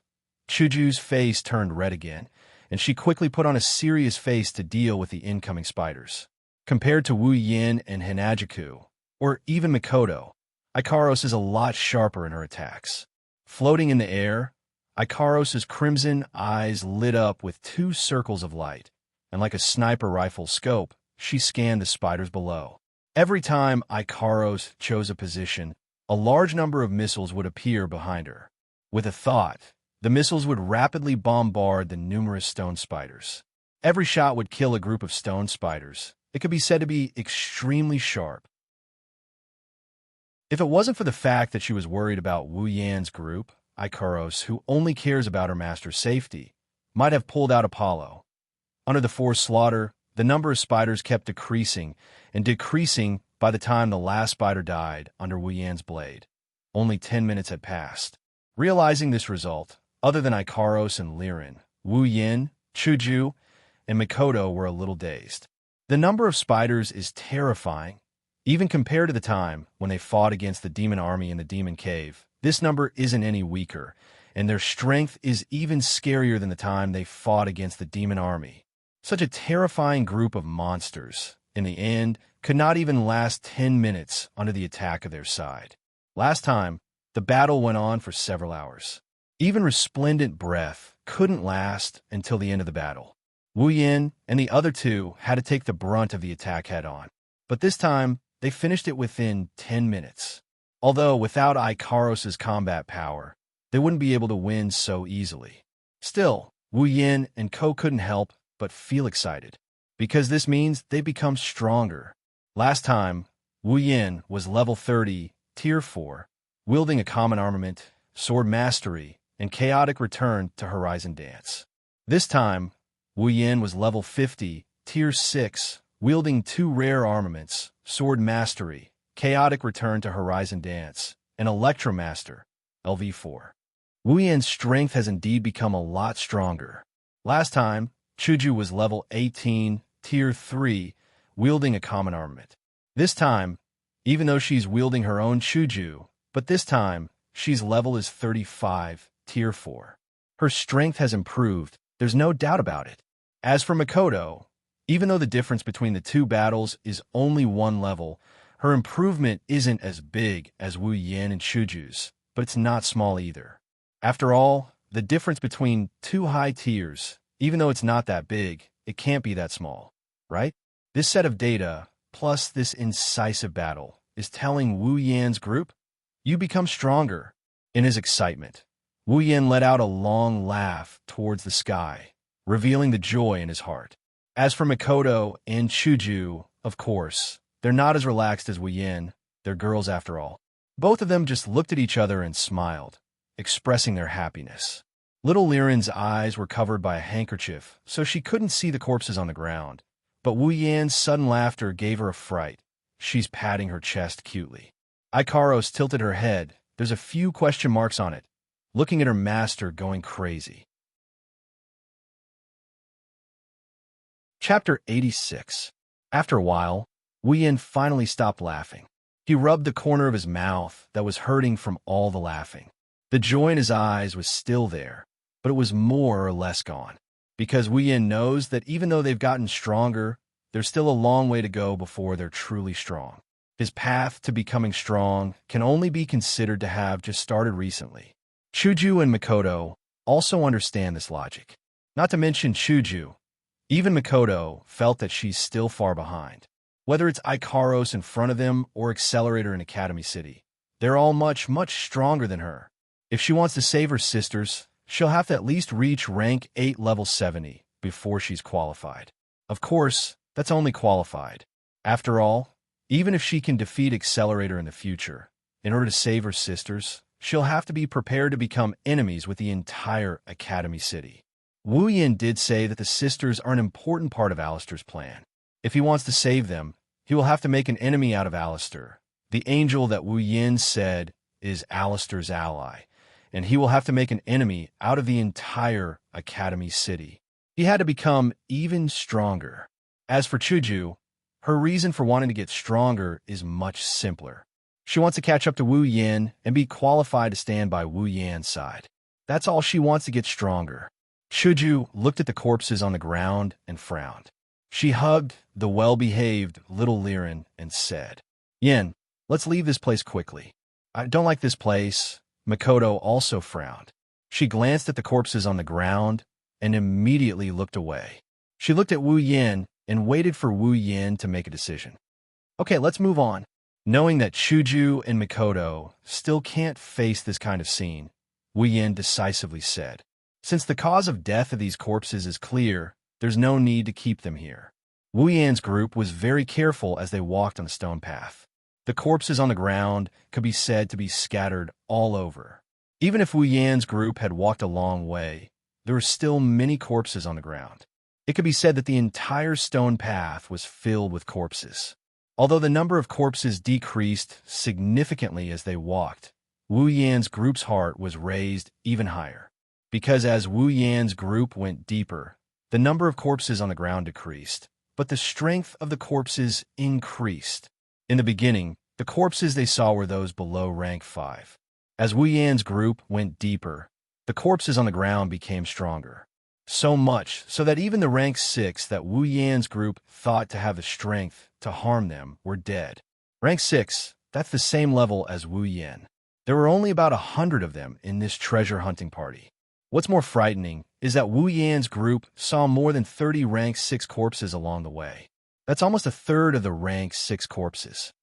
Chuju's face turned red again, and she quickly put on a serious face to deal with the incoming spiders. Compared to Wu Yin and Hinagiku, or even Mikoto, Ikaros is a lot sharper in her attacks. Floating in the air, Ikaros' crimson eyes lit up with two circles of light, and like a sniper rifle scope, she scanned the spiders below. Every time Ikaros chose a position, a large number of missiles would appear behind her. With a thought, the missiles would rapidly bombard the numerous stone spiders. Every shot would kill a group of stone spiders. It could be said to be extremely sharp. If it wasn't for the fact that she was worried about Wu Yan's group, Ikaros, who only cares about her master's safety, might have pulled out Apollo. Under the forced slaughter, the number of spiders kept decreasing and decreasing by the time the last spider died under Wu Yan's blade. Only 10 minutes had passed. Realizing this result, other than Ikaros and Liren, Wu Yin, Chuju, and Mikoto were a little dazed. The number of spiders is terrifying. Even compared to the time when they fought against the demon army in the demon cave, this number isn't any weaker, and their strength is even scarier than the time they fought against the demon army. Such a terrifying group of monsters, in the end, could not even last 10 minutes under the attack of their side. Last time, the battle went on for several hours. Even resplendent breath couldn't last until the end of the battle. Wu Yin and the other two had to take the brunt of the attack head-on. But this time, they finished it within 10 minutes. Although without Ikaros's combat power, they wouldn't be able to win so easily. Still, Wu Yin and Ko couldn't help but feel excited, because this means they become stronger. Last time, Wu Yin was level 30, tier 4, wielding a common armament, sword mastery, and chaotic return to Horizon Dance. This time, Wu Yin was level 50, tier 6, wielding 2 rare armaments, sword mastery, chaotic return to Horizon Dance, and Electromaster, LV4. Wu Yin's strength has indeed become a lot stronger. Last time, Chuju was level 18, tier 3, wielding a common armament. This time, even though she's wielding her own Chuju, but this time, she's level is 35, tier 4. Her strength has improved, there's no doubt about it. As for Makoto, even though the difference between the two battles is only 1 level, her improvement isn't as big as Wu Yin and Chuju's, but it's not small either. After all, the difference between 2 high tiers, even though it's not that big, it can't be that small, right? This set of data, plus this incisive battle, is telling Wu Yan's group, you become stronger. In his excitement, Wu Yan let out a long laugh towards the sky, revealing the joy in his heart. As for Makoto and Chuju, of course, they're not as relaxed as Wu Yan, they're girls after all. Both of them just looked at each other and smiled, expressing their happiness. Little Liren's eyes were covered by a handkerchief, so she couldn't see the corpses on the ground. But Wu Yan's sudden laughter gave her a fright. She's patting her chest cutely. Ikaros tilted her head. There's a few question marks on it, looking at her master going crazy. Chapter 86. After a while, Wu Yan finally stopped laughing. He rubbed the corner of his mouth that was hurting from all the laughing. The joy in his eyes was still there, but it was more or less gone. Because Wu Yan knows that even though they've gotten stronger, there's still a long way to go before they're truly strong. His path to becoming strong can only be considered to have just started recently. Chuju and Makoto also understand this logic. Not to mention Chuju, even Makoto felt that she's still far behind. Whether it's Ikaros in front of them or Accelerator in Academy City, they're all much, much stronger than her. If she wants to save her sisters, she'll have to at least reach rank 8 level 70 before she's qualified. Of course, that's only qualified. After all, even if she can defeat Accelerator in the future, in order to save her sisters, she'll have to be prepared to become enemies with the entire Academy City. Wu Yan did say that the sisters are an important part of Alistair's plan. If he wants to save them, he will have to make an enemy out of Alistair, the angel that Wu Yan said is Alistair's ally, and he will have to make an enemy out of the entire Academy City. He had to become even stronger. As for Chuju, her reason for wanting to get stronger is much simpler. She wants to catch up to Wu Yan and be qualified to stand by Wu Yan's side. That's all she wants to get stronger. Chuju looked at the corpses on the ground and frowned. She hugged the well-behaved little Liren and said, Yin, let's leave this place quickly. I don't like this place. Makoto also frowned. She glanced at the corpses on the ground and immediately looked away. She looked at Wu Yan and waited for Wu Yan to make a decision. Okay, let's move on. Knowing that Chuju and Makoto still can't face this kind of scene, Wu Yan decisively said, since the cause of death of these corpses is clear, there's no need to keep them here. Wu Yan's group was very careful as they walked on the stone path. The corpses on the ground could be said to be scattered all over. Even if Wu Yan's group had walked a long way, there were still many corpses on the ground. It could be said that the entire stone path was filled with corpses. Although the number of corpses decreased significantly as they walked, Wu Yan's group's heart was raised even higher. Because as Wu Yan's group went deeper, the number of corpses on the ground decreased, but the strength of the corpses increased. In the beginning, the corpses they saw were those below rank 5. As Wu Yan's group went deeper, the corpses on the ground became stronger. So much so that even the rank 6 that Wu Yan's group thought to have the strength to harm them were dead. Rank 6, that's the same level as Wu Yan. There were only about 100 of them in this treasure hunting party. What's more frightening is that Wu Yan's group saw more than 30 rank 6 corpses along the way. That's almost a third of the rank 6 corpses.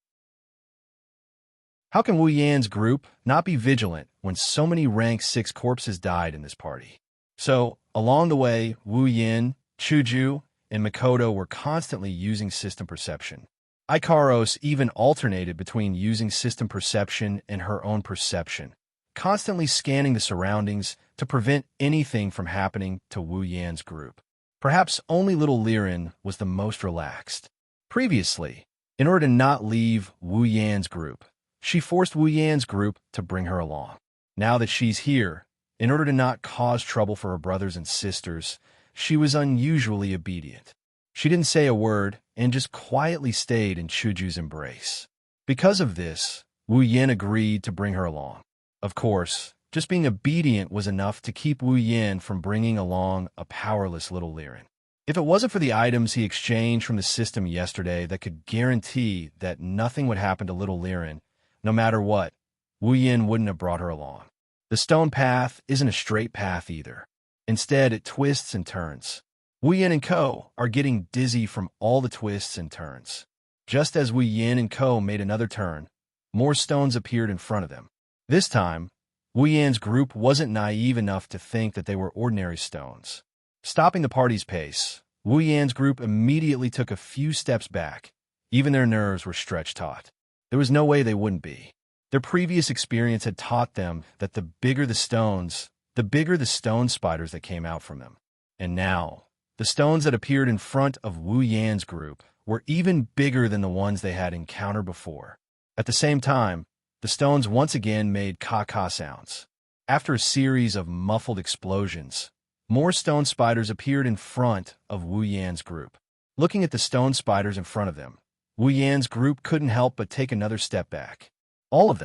How can Wu Yan's group not be vigilant when so many rank 6 corpses died in this party? So, along the way, Wu Yan, Chuju, and Makoto were constantly using system perception. Ikaros even alternated between using system perception and her own perception, constantly scanning the surroundings to prevent anything from happening to Wu Yan's group. Perhaps only little Liren was the most relaxed. Previously, in order to not leave Wu Yan's group, she forced Wu Yan's group to bring her along. Now that she's here, in order to not cause trouble for her brothers and sisters, she was unusually obedient. She didn't say a word and just quietly stayed in Chuju's embrace. Because of this, Wu Yan agreed to bring her along. Of course, just being obedient was enough to keep Wu Yan from bringing along a powerless little Liren. If it wasn't for the items he exchanged from the system yesterday that could guarantee that nothing would happen to little Liren, no matter what, Wu Yan wouldn't have brought her along. The stone path isn't a straight path either. Instead, it twists and turns. Wu Yan and Ko are getting dizzy from all the twists and turns. Just as Wu Yan and Ko made another turn, more stones appeared in front of them. This time, Wu Yan's group wasn't naive enough to think that they were ordinary stones. Stopping the party's pace, Wu Yan's group immediately took a few steps back. Even their nerves were stretched taut. There was no way they wouldn't be. Their previous experience had taught them that the bigger the stone spiders that came out from them. And now, the stones that appeared in front of Wu Yan's group were even bigger than the ones they had encountered before. At the same time, the stones once again made ka-ka sounds. After a series of muffled explosions, more stone spiders appeared in front of Wu Yan's group. Looking at the stone spiders in front of them, Wu Yan's group couldn't help but take another step back. All of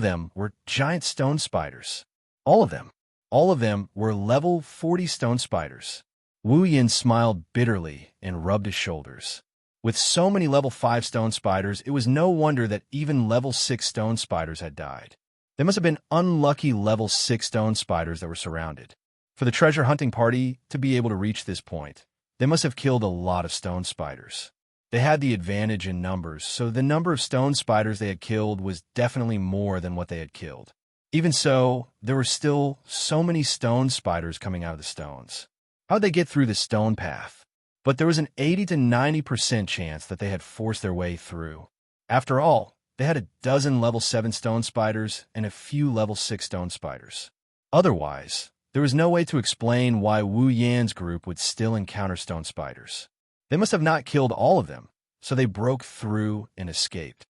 them were giant stone spiders. All of them were level 40 stone spiders. Wu Yan smiled bitterly and rubbed his shoulders. With so many level 5 stone spiders, it was no wonder that even level 6 stone spiders had died. They must have been unlucky level 6 stone spiders that were surrounded. For the treasure hunting party to be able to reach this point, they must have killed a lot of stone spiders. They had the advantage in numbers, so the number of stone spiders they had killed was definitely more than what they had killed. Even so, there were still so many stone spiders coming out of the stones. How'd they get through the stone path? But there was an 80 to 90% chance that they had forced their way through. After all, they had a dozen level 7 stone spiders and a few level 6 stone spiders. Otherwise, there was no way to explain why Wu Yan's group would still encounter stone spiders. They must have not killed all of them, so they broke through and escaped.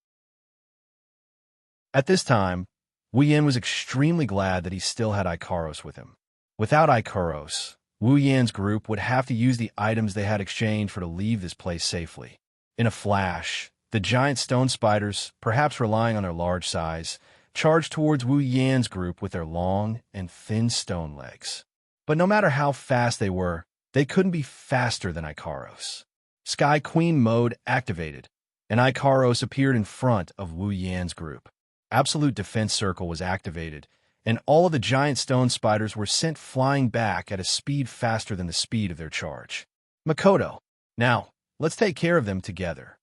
At this time, Wu Yan was extremely glad that he still had Ikaros with him. Without Ikaros, Wu Yan's group would have to use the items they had exchanged to leave this place safely. In a flash, the giant stone spiders, perhaps relying on their large size, charged towards Wu Yan's group with their long and thin stone legs. But no matter how fast they were, they couldn't be faster than Ikaros. Sky Queen mode activated, and Ikaros appeared in front of Wu Yan's group. Absolute Defense Circle was activated, and all of the giant stone spiders were sent flying back at a speed faster than the speed of their charge. Makoto, now, let's take care of them together.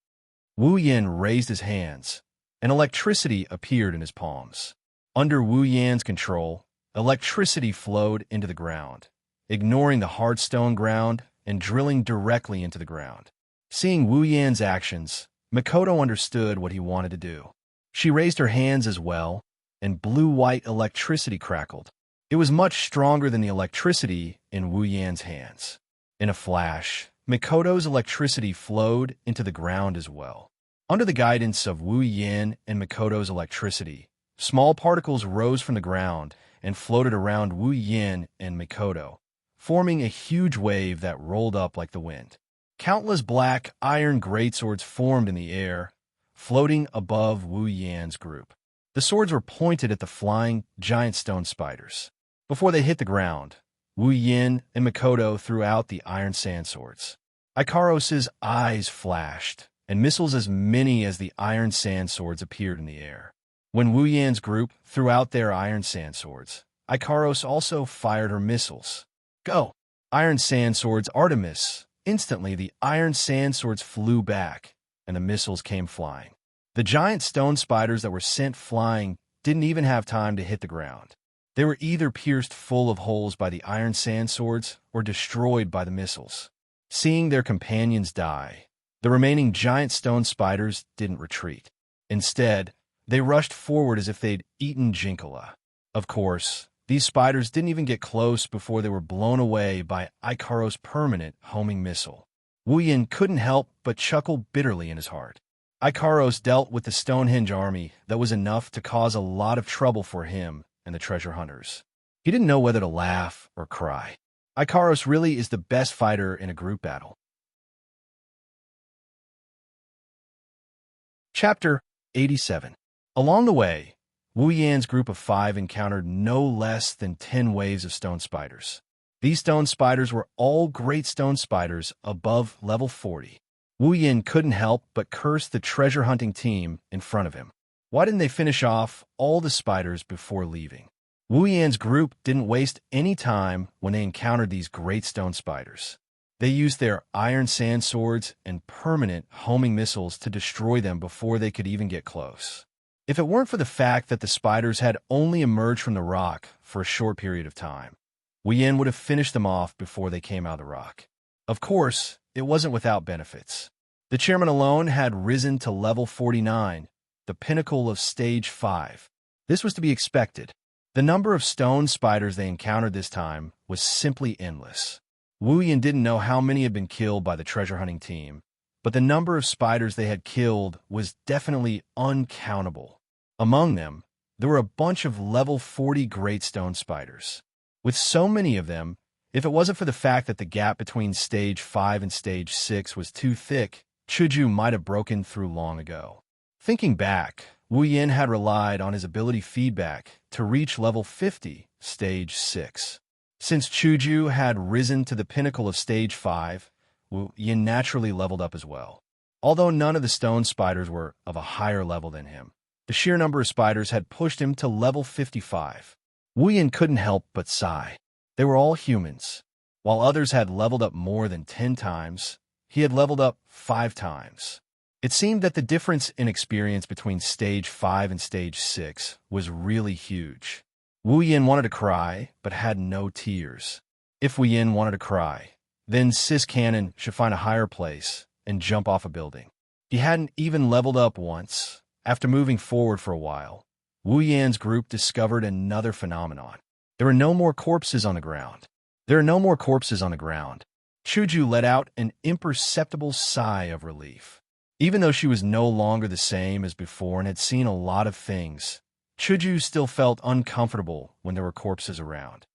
Wu Yan raised his hands, and electricity appeared in his palms. Under Wu Yan's control, electricity flowed into the ground, ignoring the hard stone ground and drilling directly into the ground. Seeing Wu Yan's actions, Makoto understood what he wanted to do. She raised her hands as well, and blue-white electricity crackled. It was much stronger than the electricity in Wu Yan's hands. In a flash, Makoto's electricity flowed into the ground as well. Under the guidance of Wu Yan and Makoto's electricity, small particles rose from the ground and floated around Wu Yan and Makoto, forming a huge wave that rolled up like the wind. Countless black iron greatswords formed in the air, floating above Wu Yan's group. The swords were pointed at the flying giant stone spiders. Before they hit the ground, Wu Yin and Makoto threw out the iron sand swords. Ikaros's eyes flashed, and missiles as many as the iron sand swords appeared in the air. When Wu Yan's group threw out their iron sand swords, Ikaros also fired her missiles. Go! Iron sand swords Artemis! Instantly, the iron sand swords flew back, and the missiles came flying. The giant stone spiders that were sent flying didn't even have time to hit the ground. They were either pierced full of holes by the iron sand swords or destroyed by the missiles. Seeing their companions die, the remaining giant stone spiders didn't retreat. Instead, they rushed forward as if they'd eaten Jinkala. Of course, these spiders didn't even get close before they were blown away by Ikaros' permanent homing missile. Wu Yin couldn't help but chuckle bitterly in his heart. Ikaros dealt with the Stonehenge army that was enough to cause a lot of trouble for him and the treasure hunters. He didn't know whether to laugh or cry. Ikaros really is the best fighter in a group battle. Chapter 87. Along the way, Wu Yan's group of 5 encountered no less than 10 waves of stone spiders. These stone spiders were all great stone spiders above level 40. Wu Yin couldn't help but curse the treasure hunting team in front of him. Why didn't they finish off all the spiders before leaving? Wu Yan's group didn't waste any time when they encountered these great stone spiders. They used their iron sand swords and permanent homing missiles to destroy them before they could even get close. If it weren't for the fact that the spiders had only emerged from the rock for a short period of time, Wu Yin would have finished them off before they came out of the rock. Of course, it wasn't without benefits. The chairman alone had risen to level 49, the pinnacle of stage 5. This was to be expected. The number of stone spiders they encountered this time was simply endless. Wu Yin didn't know how many had been killed by the treasure hunting team, but the number of spiders they had killed was definitely uncountable. Among them, there were a bunch of level 40 great stone spiders. With so many of them, if it wasn't for the fact that the gap between stage 5 and stage 6 was too thick, Chuju might have broken through long ago. Thinking back, Wu Yin had relied on his ability feedback to reach level 50, stage 6. Since Chuju had risen to the pinnacle of stage 5, Wu Yin naturally leveled up as well. Although none of the stone spiders were of a higher level than him, the sheer number of spiders had pushed him to level 55. Wu Yin couldn't help but sigh. They were all humans. While others had leveled up more than 10 times, he had leveled up 5 times. It seemed that the difference in experience between stage 5 and stage 6 was really huge. Wu Yin wanted to cry, but had no tears. If Wu Yin wanted to cry, then Sis Cannon should find a higher place and jump off a building. He hadn't even leveled up once. After moving forward for a while, Wu Yan's group discovered another phenomenon. There were no more corpses on the ground. There are no more corpses on the ground. Chuju let out an imperceptible sigh of relief. Even though she was no longer the same as before and had seen a lot of things, Chuju still felt uncomfortable when there were corpses around.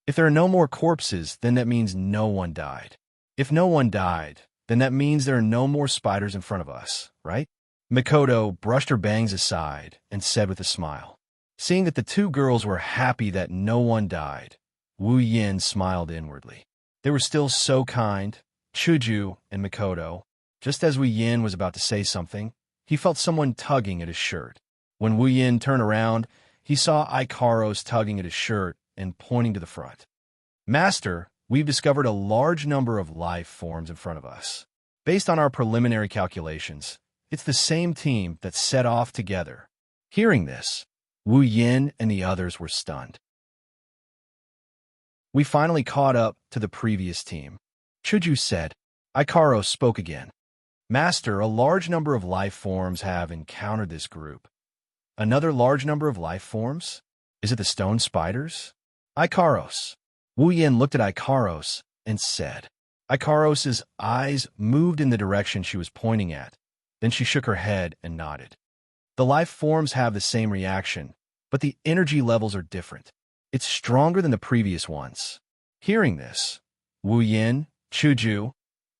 If there are no more corpses, then that means no one died. If no one died, then that means there are no more spiders in front of us, right? Makoto brushed her bangs aside and said with a smile. Seeing that the two girls were happy that no one died, Wu Yin smiled inwardly. They were still so kind, Chuju and Makoto. Just as Wu Yin was about to say something, he felt someone tugging at his shirt. When Wu Yin turned around, he saw Ikaros tugging at his shirt and pointing to the front. Master, we've discovered a large number of life forms in front of us. Based on our preliminary calculations, it's the same team that set off together. Hearing this, Wu Yin and the others were stunned. We finally caught up to the previous team, Chuju said. Ikaros spoke again. Master, a large number of life forms have encountered this group. Another large number of life forms? Is it the stone spiders? Ikaros. Wu Yin looked at Ikaros and said. Ikaros's eyes moved in the direction she was pointing at. Then she shook her head and nodded. The life forms have the same reaction, but the energy levels are different. It's stronger than the previous ones. Hearing this, Wu Yin, Chuju,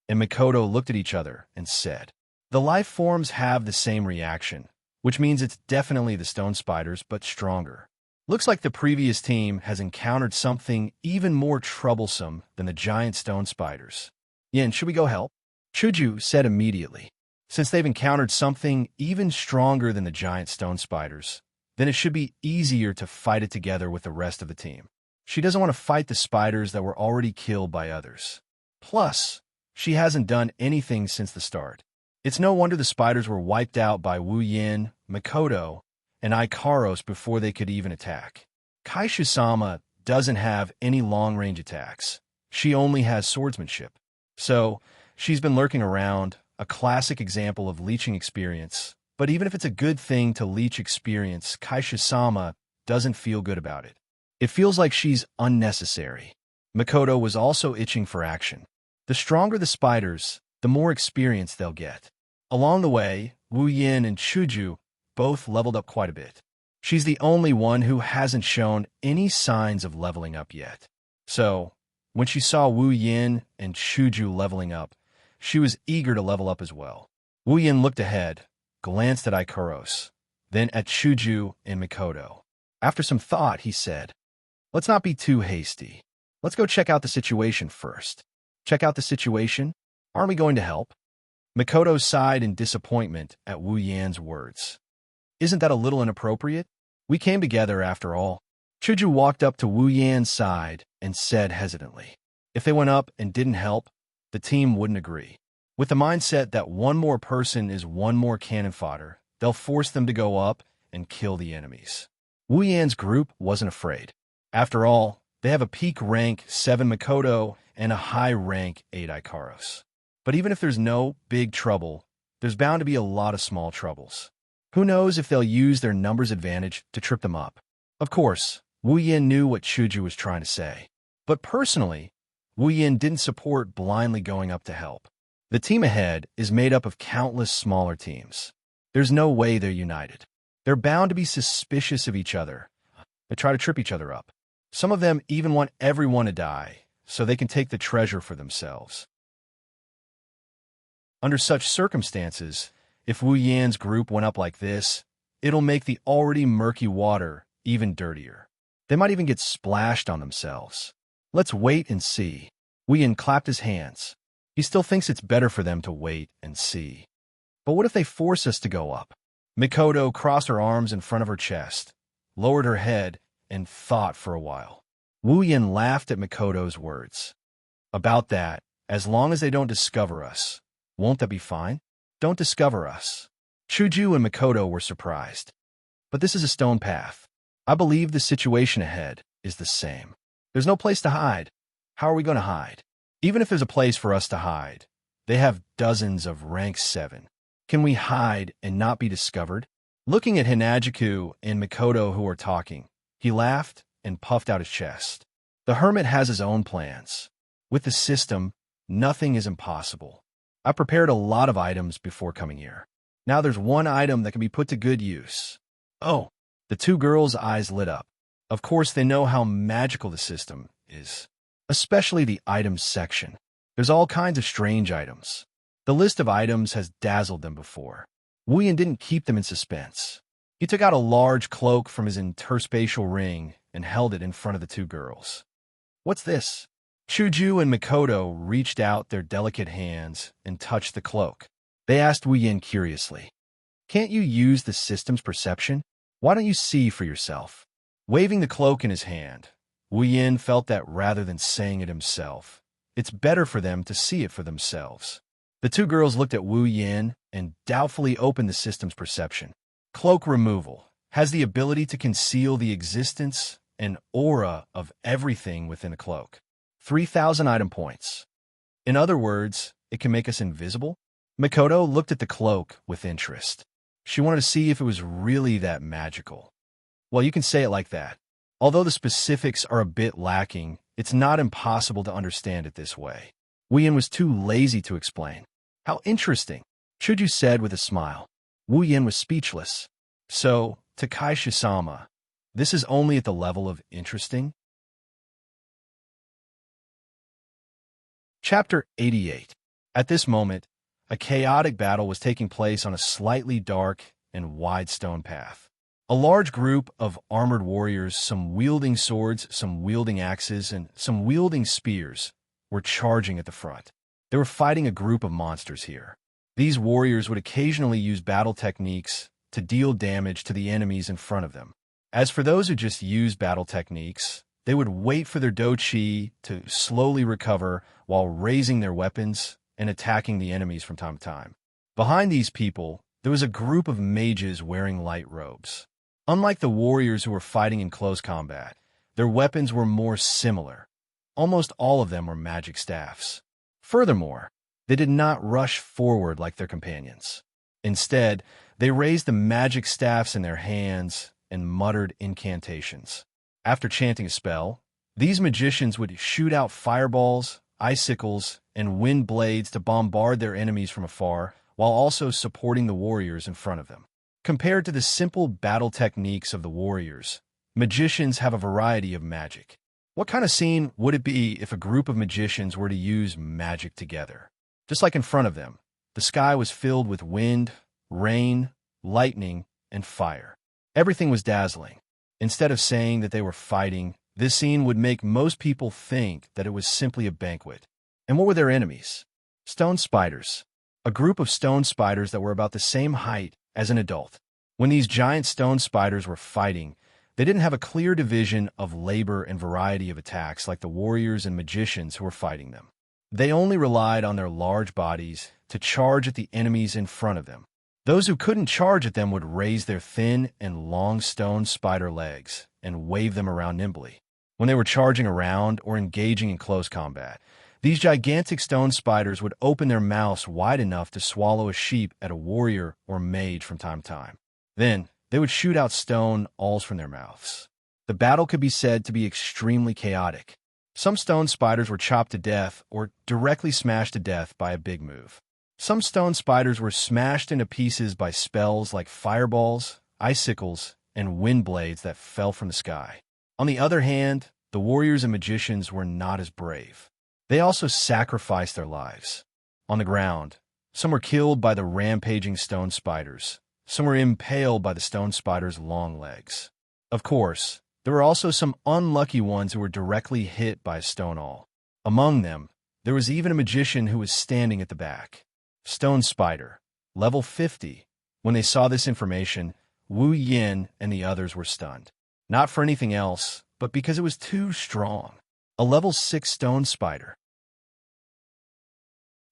and Makoto looked at each other and said, "The life forms have the same reaction, which means it's definitely the stone spiders, but stronger. Looks like the previous team has encountered something even more troublesome than the giant stone spiders. Yin, should we go help?" Chuju said immediately. Since they've encountered something even stronger than the giant stone spiders, then it should be easier to fight it together with the rest of the team. She doesn't want to fight the spiders that were already killed by others. Plus, she hasn't done anything since the start. It's no wonder the spiders were wiped out by Wu Yin, Makoto, and Ikaros before they could even attack. Kaishu-sama doesn't have any long-range attacks. She only has swordsmanship. So, she's been lurking around, a classic example of leeching experience. But even if it's a good thing to leech experience, Kaishu-sama doesn't feel good about it. It feels like she's unnecessary. Makoto was also itching for action. The stronger the spiders, the more experience they'll get. Along the way, Wu Yin and Chuju both leveled up quite a bit. She's the only one who hasn't shown any signs of leveling up yet. So, when she saw Wu Yin and Chuju leveling up, she was eager to level up as well. Wu Yin looked ahead, glanced at Ikaros, then at Chuju and Makoto. After some thought, he said, "Let's not be too hasty. Let's go check out the situation first." "Check out the situation? Aren't we going to help?" Makoto sighed in disappointment at Wu Yan's words. "Isn't that a little inappropriate? We came together after all." Chuju walked up to Wu Yan's side and said hesitantly, "If they went up and didn't help, the team wouldn't agree. With the mindset that one more person is one more cannon fodder, they'll force them to go up and kill the enemies." Wu Yan's group wasn't afraid. After all, they have a peak rank 7 Makoto and a high rank 8 Ikaros. But even if there's no big trouble, there's bound to be a lot of small troubles. Who knows if they'll use their numbers advantage to trip them up. Of course, Wu Yin knew what Chuju was trying to say. But personally, Wu Yin didn't support blindly going up to help. The team ahead is made up of countless smaller teams. There's no way they're united. They're bound to be suspicious of each other. They try to trip each other up. Some of them even want everyone to die, so they can take the treasure for themselves. Under such circumstances, if Wu Yan's group went up like this, it'll make the already murky water even dirtier. They might even get splashed on themselves. Let's wait and see. Wu Yan clapped his hands. He still thinks it's better for them to wait and see. But what if they force us to go up? Makoto crossed her arms in front of her chest, lowered her head, and thought for a while. Wu Yan laughed at Makoto's words. "About that, as long as they don't discover us, won't that be fine? Don't discover us." Chuju and Makoto were surprised. But this is a stone path. I believe the situation ahead is the same. There's no place to hide. How are we going to hide? Even if there's a place for us to hide, they have dozens of rank 7. Can we hide and not be discovered? Looking at Hinajiku and Makoto who are talking, he laughed and puffed out his chest. The hermit has his own plans. With the system, nothing is impossible. I prepared a lot of items before coming here. Now there's one item that can be put to good use. Oh, the two girls' eyes lit up. Of course, they know how magical the system is, especially the items section. There's all kinds of strange items. The list of items has dazzled them before. Wu Yan didn't keep them in suspense. He took out a large cloak from his interspatial ring and held it in front of the two girls. "What's this?" Chuju and Makoto reached out their delicate hands and touched the cloak. They asked Wu Yan curiously, "Can't you use the system's perception? Why don't you see for yourself?" Waving the cloak in his hand, Wu Yan felt that rather than saying it himself, it's better for them to see it for themselves. The two girls looked at Wu Yan and doubtfully opened the system's perception. Cloak removal has the ability to conceal the existence and aura of everything within a cloak. 3,000 item points. In other words, it can make us invisible? Makoto looked at the cloak with interest. She wanted to see if it was really that magical. Well, you can say it like that. Although the specifics are a bit lacking, it's not impossible to understand it this way. Wu Yan was too lazy to explain. "How interesting," Chuju said with a smile. Wu Yan was speechless. So, to Kaishu-sama, this is only at the level of interesting? Chapter 88. At this moment, a chaotic battle was taking place on a slightly dark and wide stone path. A large group of armored warriors, some wielding swords, some wielding axes, and some wielding spears, were charging at the front. They were fighting a group of monsters here. These warriors would occasionally use battle techniques to deal damage to the enemies in front of them. As for those who just used battle techniques, they would wait for their do-chi to slowly recover while raising their weapons and attacking the enemies from time to time. Behind these people, there was a group of mages wearing light robes. Unlike the warriors who were fighting in close combat, their weapons were more similar. Almost all of them were magic staffs. Furthermore, they did not rush forward like their companions. Instead, they raised the magic staffs in their hands and muttered incantations. After chanting a spell, these magicians would shoot out fireballs, icicles, and wind blades to bombard their enemies from afar, while also supporting the warriors in front of them. Compared to the simple battle techniques of the warriors, magicians have a variety of magic. What kind of scene would it be if a group of magicians were to use magic together? Just like in front of them, the sky was filled with wind, rain, lightning, and fire. Everything was dazzling. Instead of saying that they were fighting, this scene would make most people think that it was simply a banquet. And what were their enemies? Stone spiders. A group of stone spiders that were about the same height as an adult. When these giant stone spiders were fighting, they didn't have a clear division of labor and variety of attacks like the warriors and magicians who were fighting them. They only relied on their large bodies to charge at the enemies in front of them. Those who couldn't charge at them would raise their thin and long stone spider legs and wave them around nimbly. When they were charging around or engaging in close combat, these gigantic stone spiders would open their mouths wide enough to swallow a sheep at a warrior or mage from time to time. Then, they would shoot out stone alls from their mouths. The battle could be said to be extremely chaotic. Some stone spiders were chopped to death or directly smashed to death by a big move. Some stone spiders were smashed into pieces by spells like fireballs, icicles, and wind blades that fell from the sky. On the other hand, the warriors and magicians were not as brave. They also sacrificed their lives. On the ground, some were killed by the rampaging stone spiders. Some were impaled by the stone spiders' long legs. Of course, there were also some unlucky ones who were directly hit by a stone awl. Among them, there was even a magician who was standing at the back. Stone Spider, level 50. When they saw this information, Wu Yin and the others were stunned. Not for anything else, but because it was too strong. A level 6 stone spider.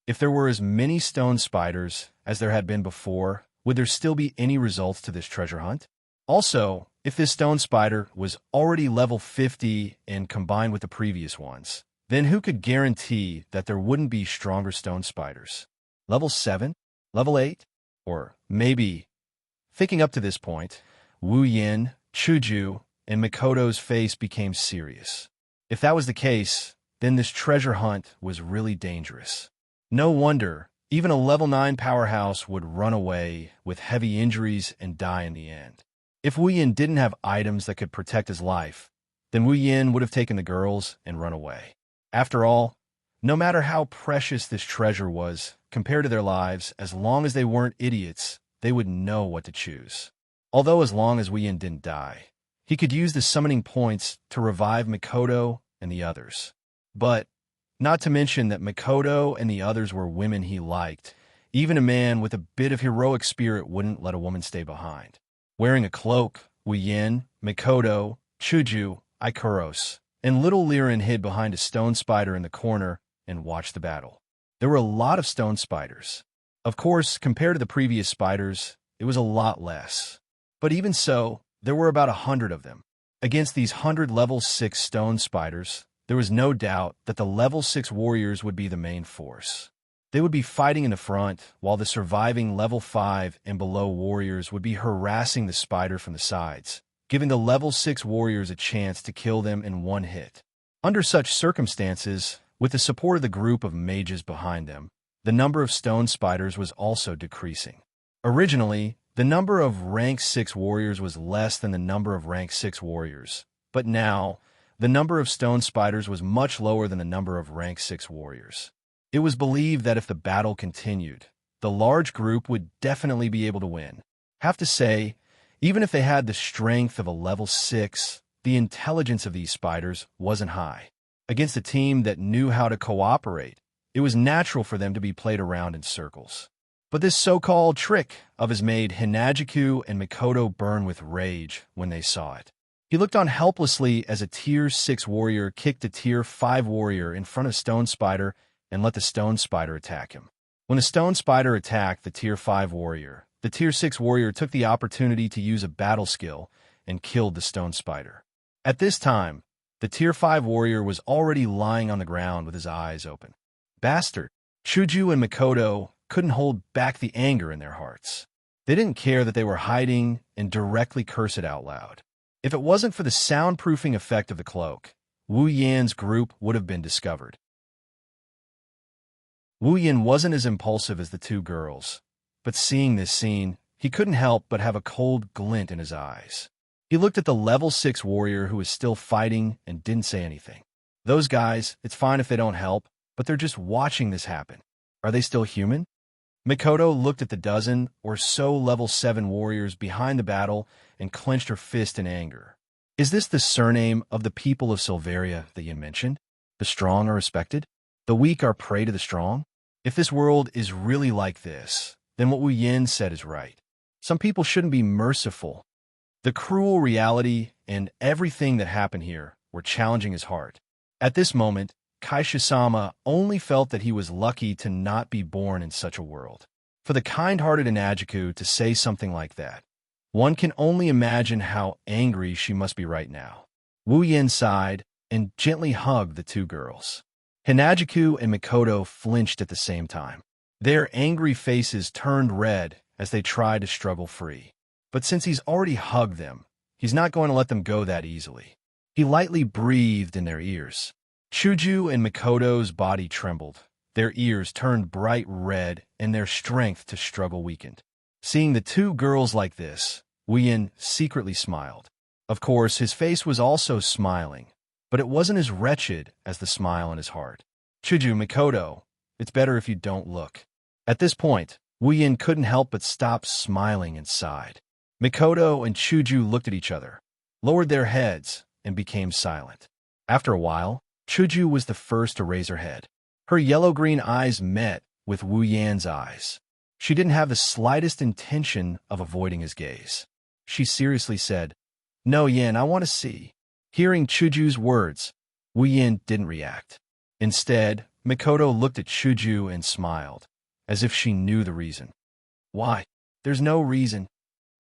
If there were as many stone spiders as there had been before, would there still be any results to this treasure hunt? Also, if this stone spider was already level 50 and combined with the previous ones, then who could guarantee that there wouldn't be stronger stone spiders? Level 7? Level 8? Or maybe, thinking up to this point, Wu Yin, Chuju, and Mikoto's face became serious. If that was the case, then this treasure hunt was really dangerous. No wonder even a level 9 powerhouse would run away with heavy injuries and die in the end. If Wu Yin didn't have items that could protect his life, then Wu Yin would have taken the girls and run away. After all, no matter how precious this treasure was compared to their lives, as long as they weren't idiots, they would know what to choose. Although as long as Wu Yin didn't die, he could use the summoning points to revive Mikoto and the others. But not to mention that Mikoto and the others were women he liked. Even a man with a bit of heroic spirit wouldn't let a woman stay behind. Wearing a cloak, Wu Yin, Mikoto, Chuju, Ikuros, and little Liren hid behind a stone spider in the corner and watched the battle. There were a lot of stone spiders. Of course, compared to the previous spiders, it was a lot less. But even so, there were about 100 of them. Against these 100 level 6 stone spiders, there was no doubt that the level 6 warriors would be the main force. They would be fighting in the front, while the surviving level 5 and below warriors would be harassing the spider from the sides, giving the level 6 warriors a chance to kill them in one hit. Under such circumstances, with the support of the group of mages behind them, the number of stone spiders was also decreasing. Originally, the number of rank 6 warriors was less than the number of rank 6 warriors, but now, the number of stone spiders was much lower than the number of rank 6 warriors. It was believed that if the battle continued, the large group would definitely be able to win. Have to say, even if they had the strength of a level 6, the intelligence of these spiders wasn't high. Against a team that knew how to cooperate, it was natural for them to be played around in circles. But this so-called trick of his made Hinajiku and Mikoto burn with rage when they saw it. He looked on helplessly as a Tier 6 warrior kicked a Tier 5 warrior in front of Stone Spider and let the Stone Spider attack him. When the Stone Spider attacked the Tier 5 warrior, the Tier 6 warrior took the opportunity to use a battle skill and killed the Stone Spider. At this time, the Tier 5 warrior was already lying on the ground with his eyes open. Bastard! Chuju and Mikoto couldn't hold back the anger in their hearts. They didn't care that they were hiding and directly curse it out loud. If it wasn't for the soundproofing effect of the cloak, Wu Yan's group would have been discovered. Wu Yan wasn't as impulsive as the two girls, but seeing this scene, he couldn't help but have a cold glint in his eyes. He looked at the level 6 warrior who was still fighting and didn't say anything. Those guys, it's fine if they don't help, but they're just watching this happen. Are they still human? Mikoto looked at the dozen or so level 7 warriors behind the battle and clenched her fist in anger. Is this the surname of the people of Silveria that Yin mentioned? The strong are respected? The weak are prey to the strong? If this world is really like this, then what Wu Yin said is right. Some people shouldn't be merciful. The cruel reality and everything that happened here were challenging his heart. At this moment, Kaisha-sama only felt that he was lucky to not be born in such a world. For the kind-hearted Inajiku to say something like that, one can only imagine how angry she must be right now. Wu Yin sighed and gently hugged the two girls. Hinajiku and Mikoto flinched at the same time. Their angry faces turned red as they tried to struggle free. But since he's already hugged them, he's not going to let them go that easily. He lightly breathed in their ears. Chuju and Mikoto's body trembled. Their ears turned bright red and their strength to struggle weakened. Seeing the two girls like this, Wu Yin secretly smiled. Of course, his face was also smiling, but it wasn't as wretched as the smile in his heart. Chuju, Mikoto, it's better if you don't look. At this point, Wu Yin couldn't help but stop smiling and sighed. Mikoto and Chuju looked at each other, lowered their heads, and became silent. After a while, Chuju was the first to raise her head. Her yellow-green eyes met with Wu Yan's eyes. She didn't have the slightest intention of avoiding his gaze. She seriously said, "No, Yan, I want to see." Hearing Chuju's words, Wu Yan didn't react. Instead, Mikoto looked at Chuju and smiled, as if she knew the reason. "Why? There's no reason."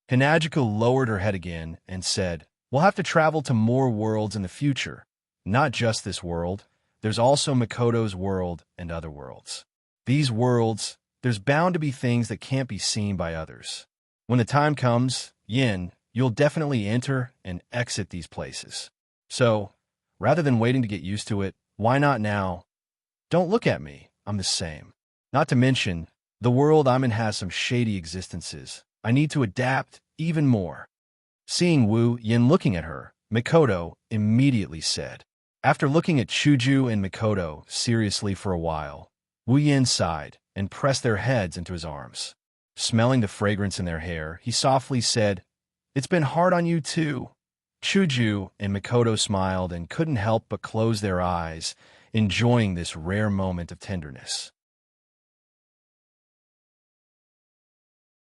Hinajiku lowered her head again and said, "We'll have to travel to more worlds in the future. Not just this world, there's also Mikoto's world and other worlds. These worlds, there's bound to be things that can't be seen by others. When the time comes, Yin, you'll definitely enter and exit these places. So, rather than waiting to get used to it, why not now? Don't look at me, I'm the same. Not to mention, the world I'm in has some shady existences. I need to adapt even more." Seeing Wu Yin looking at her, Mikoto immediately said. After looking at Chuju and Mikoto seriously for a while, Wu Yin sighed and pressed their heads into his arms. Smelling the fragrance in their hair, he softly said, "It's been hard on you too." Chuju and Mikoto smiled and couldn't help but close their eyes, enjoying this rare moment of tenderness.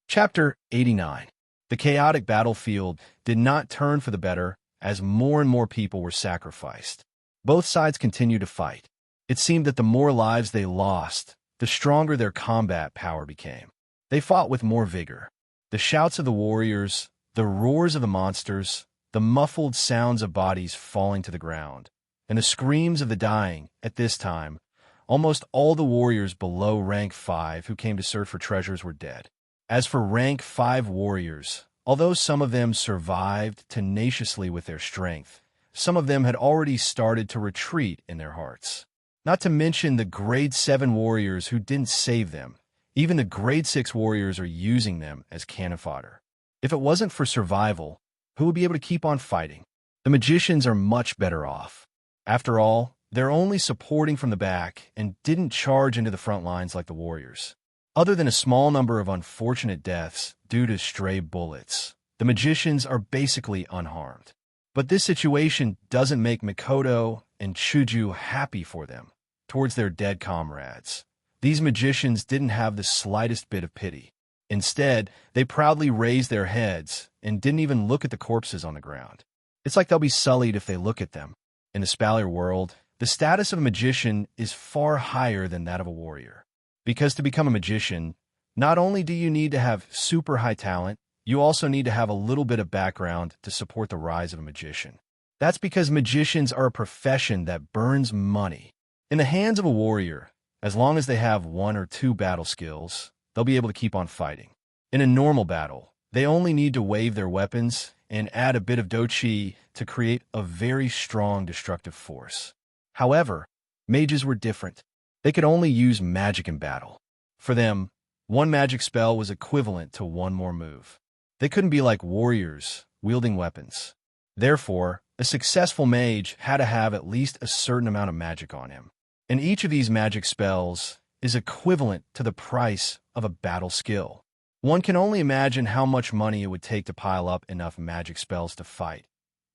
Chapter 89. The chaotic battlefield did not turn for the better as more and more people were sacrificed. Both sides continued to fight. It seemed that the more lives they lost, the stronger their combat power became. They fought with more vigor. The shouts of the warriors, the roars of the monsters, the muffled sounds of bodies falling to the ground, and the screams of the dying. At this time, almost all the warriors below rank 5 who came to search for treasures were dead. As for rank 5 warriors, although some of them survived tenaciously with their strength, some of them had already started to retreat in their hearts. Not to mention the grade 7 warriors who didn't save them. Even the grade 6 warriors are using them as cannon fodder. If it wasn't for survival, who would be able to keep on fighting? The magicians are much better off. After all, They're only supporting from the back and didn't charge into the front lines like the warriors. Other than a small number of unfortunate deaths due to stray bullets, the magicians are basically unharmed. But this situation doesn't make Mikoto and Chuju happy for them towards their dead comrades. These magicians didn't have the slightest bit of pity. Instead, they proudly raised their heads and didn't even look at the corpses on the ground. It's like they'll be sullied if they look at them. In the Spalier world, the status of a magician is far higher than that of a warrior. Because to become a magician, not only do you need to have super high talent, you also need to have a little bit of background to support the rise of a magician. That's because magicians are a profession that burns money. In the hands of a warrior, as long as they have 1 or 2 battle skills, they'll be able to keep on fighting. In a normal battle, they only need to wave their weapons and add a bit of dochi to create a very strong destructive force. However, mages were different. They could only use magic in battle. For them, 1 magic spell was equivalent to 1 more move. They couldn't be like warriors, wielding weapons. Therefore, a successful mage had to have at least a certain amount of magic on him. And each of these magic spells is equivalent to the price of a battle skill. One can only imagine how much money it would take to pile up enough magic spells to fight.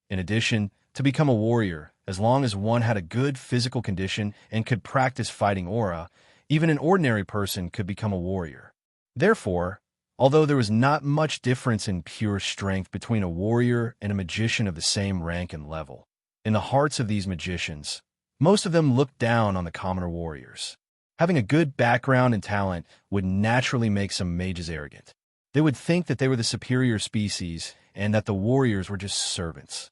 In addition, to become a warrior, as long as one had a good physical condition and could practice fighting aura, even an ordinary person could become a warrior. Therefore, although there was not much difference in pure strength between a warrior and a magician of the same rank and level, in the hearts of these magicians, most of them looked down on the commoner warriors. Having a good background and talent would naturally make some mages arrogant. They would think that they were the superior species and that the warriors were just servants.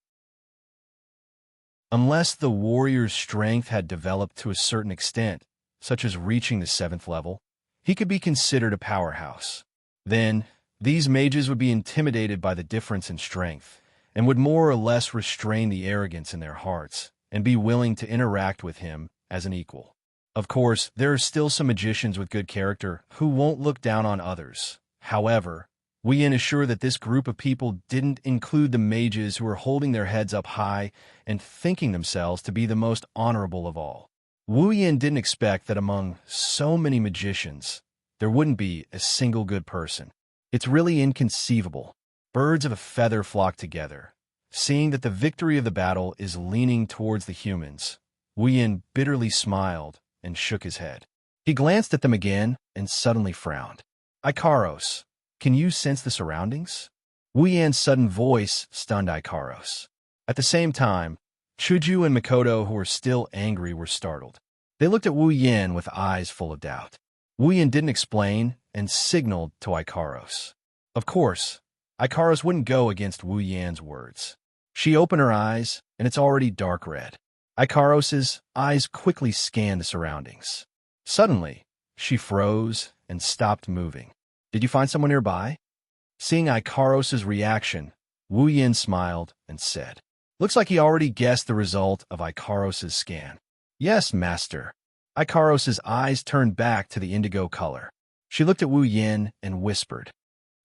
Unless the warrior's strength had developed to a certain extent, such as reaching the 7th level, he could be considered a powerhouse. Then, these mages would be intimidated by the difference in strength and would more or less restrain the arrogance in their hearts and be willing to interact with him as an equal. Of course, there are still some magicians with good character who won't look down on others. However, Wu Yin is sure that this group of people didn't include the mages who were holding their heads up high and thinking themselves to be the most honorable of all. Wu Yin didn't expect that among so many magicians, there wouldn't be a single good person. It's really inconceivable. Birds of a feather flock together. Seeing that the victory of the battle is leaning towards the humans, Wu Yin bitterly smiled and shook his head. He glanced at them again and suddenly frowned. Ikaros, can you sense the surroundings? Wu Yan's sudden voice stunned Ikaros. At the same time, Chuju and Mikoto, who were still angry, were startled. They looked at Wu Yan with eyes full of doubt. Wu Yan didn't explain and signaled to Ikaros. Of course, Ikaros wouldn't go against Wu Yan's words. She opened her eyes, and it's already dark red. Ikaros's eyes quickly scanned the surroundings. Suddenly, she froze and stopped moving. Did you find someone nearby? Seeing Ikaros's reaction, Wu Yin smiled and said, "Looks like he already guessed the result of Ikaros's scan." "Yes, master." Ikaros's eyes turned back to the indigo color. She looked at Wu Yin and whispered,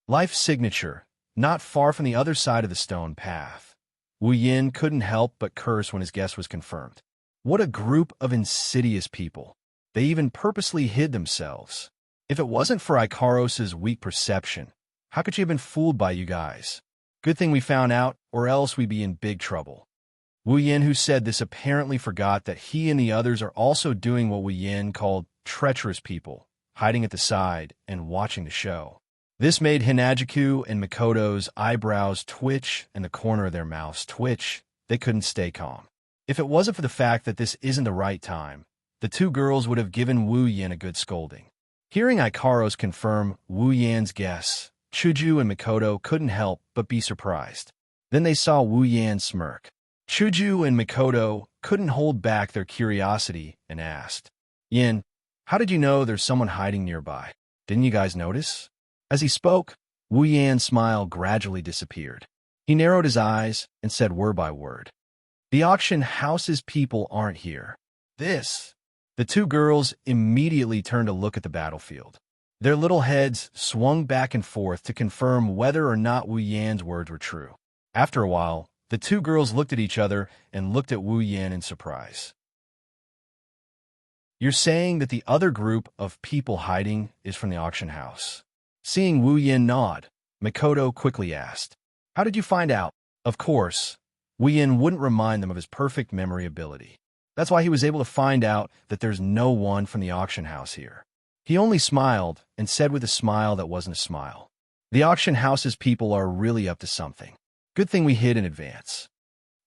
"Life signature, not far from the other side of the stone path." Wu Yin couldn't help but curse when his guess was confirmed. What a group of insidious people. They even purposely hid themselves. If it wasn't for Ikaros's weak perception, how could she have been fooled by you guys? Good thing we found out, or else we'd be in big trouble. Wu Yin, who said this, apparently forgot that he and the others are also doing what Wu Yin called treacherous people, hiding at the side and watching the show. This made Hinajiku and Mikoto's eyebrows twitch and the corner of their mouths twitch. They couldn't stay calm. If it wasn't for the fact that this isn't the right time, the 2 girls would have given Wu Yin a good scolding. Hearing Ikaros confirm Wu Yan's guess, Chuju and Mikoto couldn't help but be surprised. Then they saw Wu Yan smirk. Chuju and Mikoto couldn't hold back their curiosity and asked, "Yin, how did you know there's someone hiding nearby? Didn't you guys notice?" As he spoke, Wu Yan's smile gradually disappeared. He narrowed his eyes and said word by word, "The auction house's people aren't here." This. The 2 girls immediately turned to look at the battlefield. Their little heads swung back and forth to confirm whether or not Wu Yan's words were true. After a while, the 2 girls looked at each other and looked at Wu Yan in surprise. You're saying that the other group of people hiding is from the auction house. Seeing Wu Yin nod, Mikoto quickly asked, "How did you find out?" Of course, Wu Yin wouldn't remind them of his perfect memory ability. That's why he was able to find out that there's no one from the auction house here. He only smiled and said with a smile that wasn't a smile, "The auction house's people are really up to something. Good thing we hid in advance."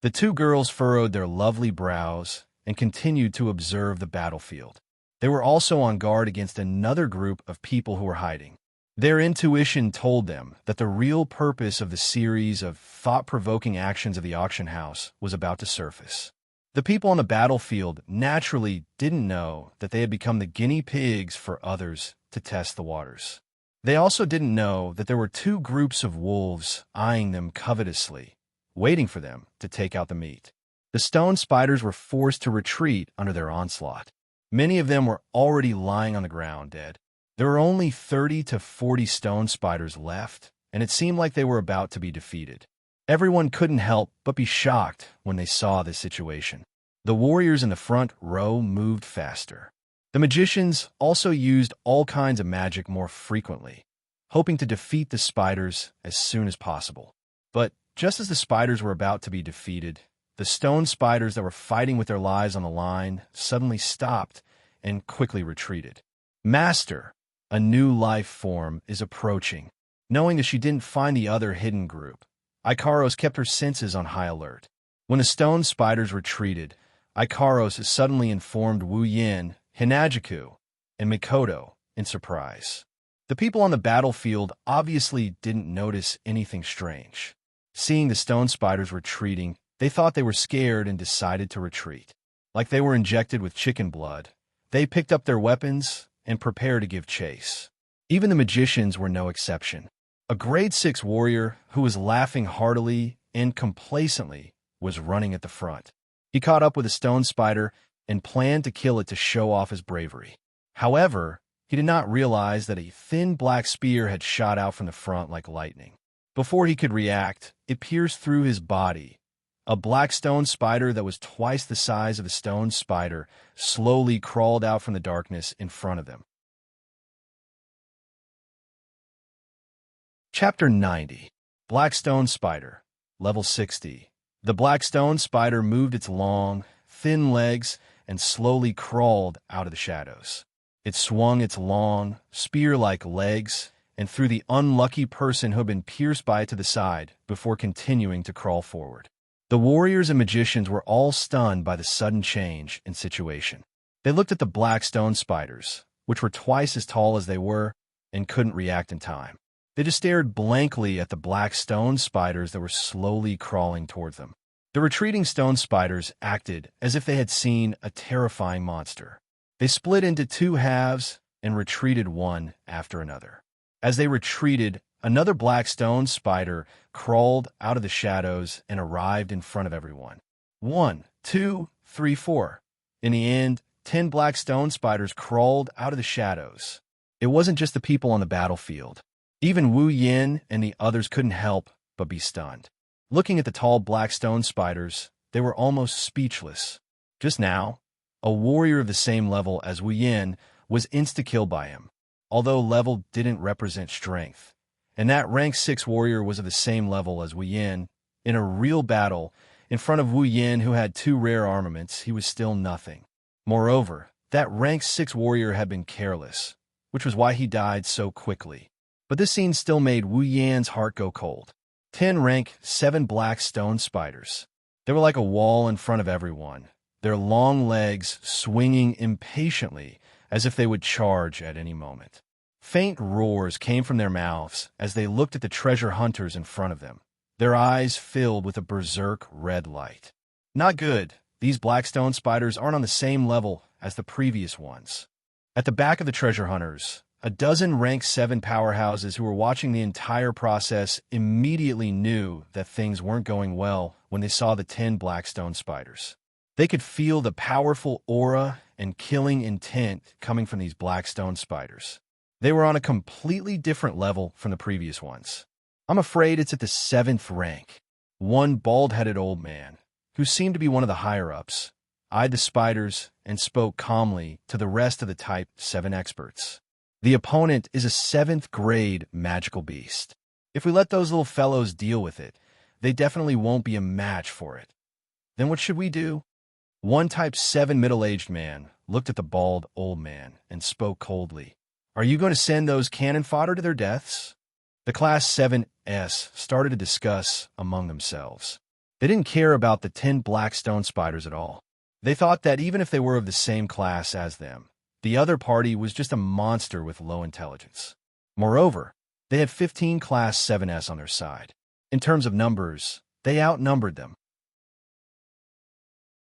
The two girls furrowed their lovely brows and continued to observe the battlefield. They were also on guard against another group of people who were hiding. Their intuition told them that the real purpose of the series of thought-provoking actions of the auction house was about to surface. The people on the battlefield naturally didn't know that they had become the guinea pigs for others to test the waters. They also didn't know that there were two groups of wolves eyeing them covetously, waiting for them to take out the meat. The stone spiders were forced to retreat under their onslaught. Many of them were already lying on the ground dead. There were only 30 to 40 stone spiders left, and it seemed like they were about to be defeated. Everyone couldn't help but be shocked when they saw this situation. The warriors in the front row moved faster. The magicians also used all kinds of magic more frequently, hoping to defeat the spiders as soon as possible. But just as the spiders were about to be defeated, the stone spiders that were fighting with their lives on the line suddenly stopped and quickly retreated. "Master, a new life form is approaching." Knowing that she didn't find the other hidden group, Ikaros kept her senses on high alert. When the stone spiders retreated, Ikaros suddenly informed Wu Yin, Hinajiku, and Mikoto in surprise. The people on the battlefield obviously didn't notice anything strange. Seeing the stone spiders retreating, they thought they were scared and decided to retreat. Like they were injected with chicken blood, they picked up their weapons and prepared to give chase. Even the magicians were no exception. A grade 6 warrior who was laughing heartily and complacently was running at the front. He caught up with a stone spider and planned to kill it to show off his bravery. However, he did not realize that a thin black spear had shot out from the front like lightning. Before he could react, it pierced through his body. A black stone spider that was twice the size of a stone spider slowly crawled out from the darkness in front of them. Chapter 90. Black Stone Spider, Level 60. The black stone spider moved its long, thin legs and slowly crawled out of the shadows. It swung its long, spear-like legs and threw the unlucky person who had been pierced by it to the side before continuing to crawl forward. The warriors and magicians were all stunned by the sudden change in situation. They looked at the black stone spiders, which were twice as tall as they were, and couldn't react in time. They just stared blankly at the black stone spiders that were slowly crawling towards them. The retreating stone spiders acted as if they had seen a terrifying monster. They split into two halves and retreated one after another. As they retreated, another black stone spider crawled out of the shadows and arrived in front of everyone. 1, 2, 3, 4. In the end, 10 black stone spiders crawled out of the shadows. It wasn't just the people on the battlefield. Even Wu Yin and the others couldn't help but be stunned. Looking at the tall black stone spiders, they were almost speechless. Just now, a warrior of the same level as Wu Yin was insta-killed by him, although level didn't represent strength. And that rank 6 warrior was of the same level as Wu Yin. In a real battle, in front of Wu Yin, who had 2 rare armaments, he was still nothing. Moreover, that rank 6 warrior had been careless, which was why he died so quickly. But this scene still made Wu Yan's heart go cold. 10 rank 7 black stone spiders. They were like a wall in front of everyone, their long legs swinging impatiently as if they would charge at any moment. Faint roars came from their mouths as they looked at the treasure hunters in front of them, their eyes filled with a berserk red light. Not good. These black stone spiders aren't on the same level as the previous ones. At the back of the treasure hunters, a dozen rank 7 powerhouses who were watching the entire process immediately knew that things weren't going well when they saw the 10 black stone spiders. They could feel the powerful aura and killing intent coming from these black stone spiders. They were on a completely different level from the previous ones. I'm afraid it's at the 7th rank. One bald-headed old man, who seemed to be one of the higher-ups, eyed the spiders, and spoke calmly to the rest of the Type 7 experts. The opponent is a 7th grade magical beast. If we let those little fellows deal with it, they definitely won't be a match for it. Then what should we do? One Type 7 middle-aged man looked at the bald old man and spoke coldly. Are you going to send those cannon fodder to their deaths? The Class 7s started to discuss among themselves. They didn't care about the 10 black stone spiders at all. They thought that even if they were of the same class as them, the other party was just a monster with low intelligence. Moreover, they had 15 Class 7s on their side. In terms of numbers, they outnumbered them.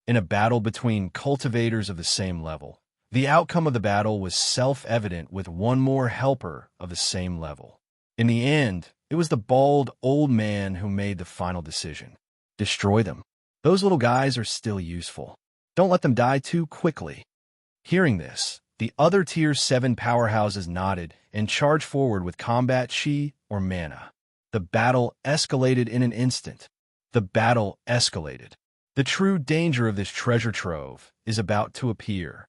In a battle between cultivators of the same level, the outcome of the battle was self-evident with one more helper of the same level. In the end, it was the bald old man who made the final decision. Destroy them. Those little guys are still useful. Don't let them die too quickly. Hearing this, the other Tier 7 powerhouses nodded and charged forward with combat chi or mana. The battle escalated in an instant. The battle escalated. The true danger of this treasure trove is about to appear.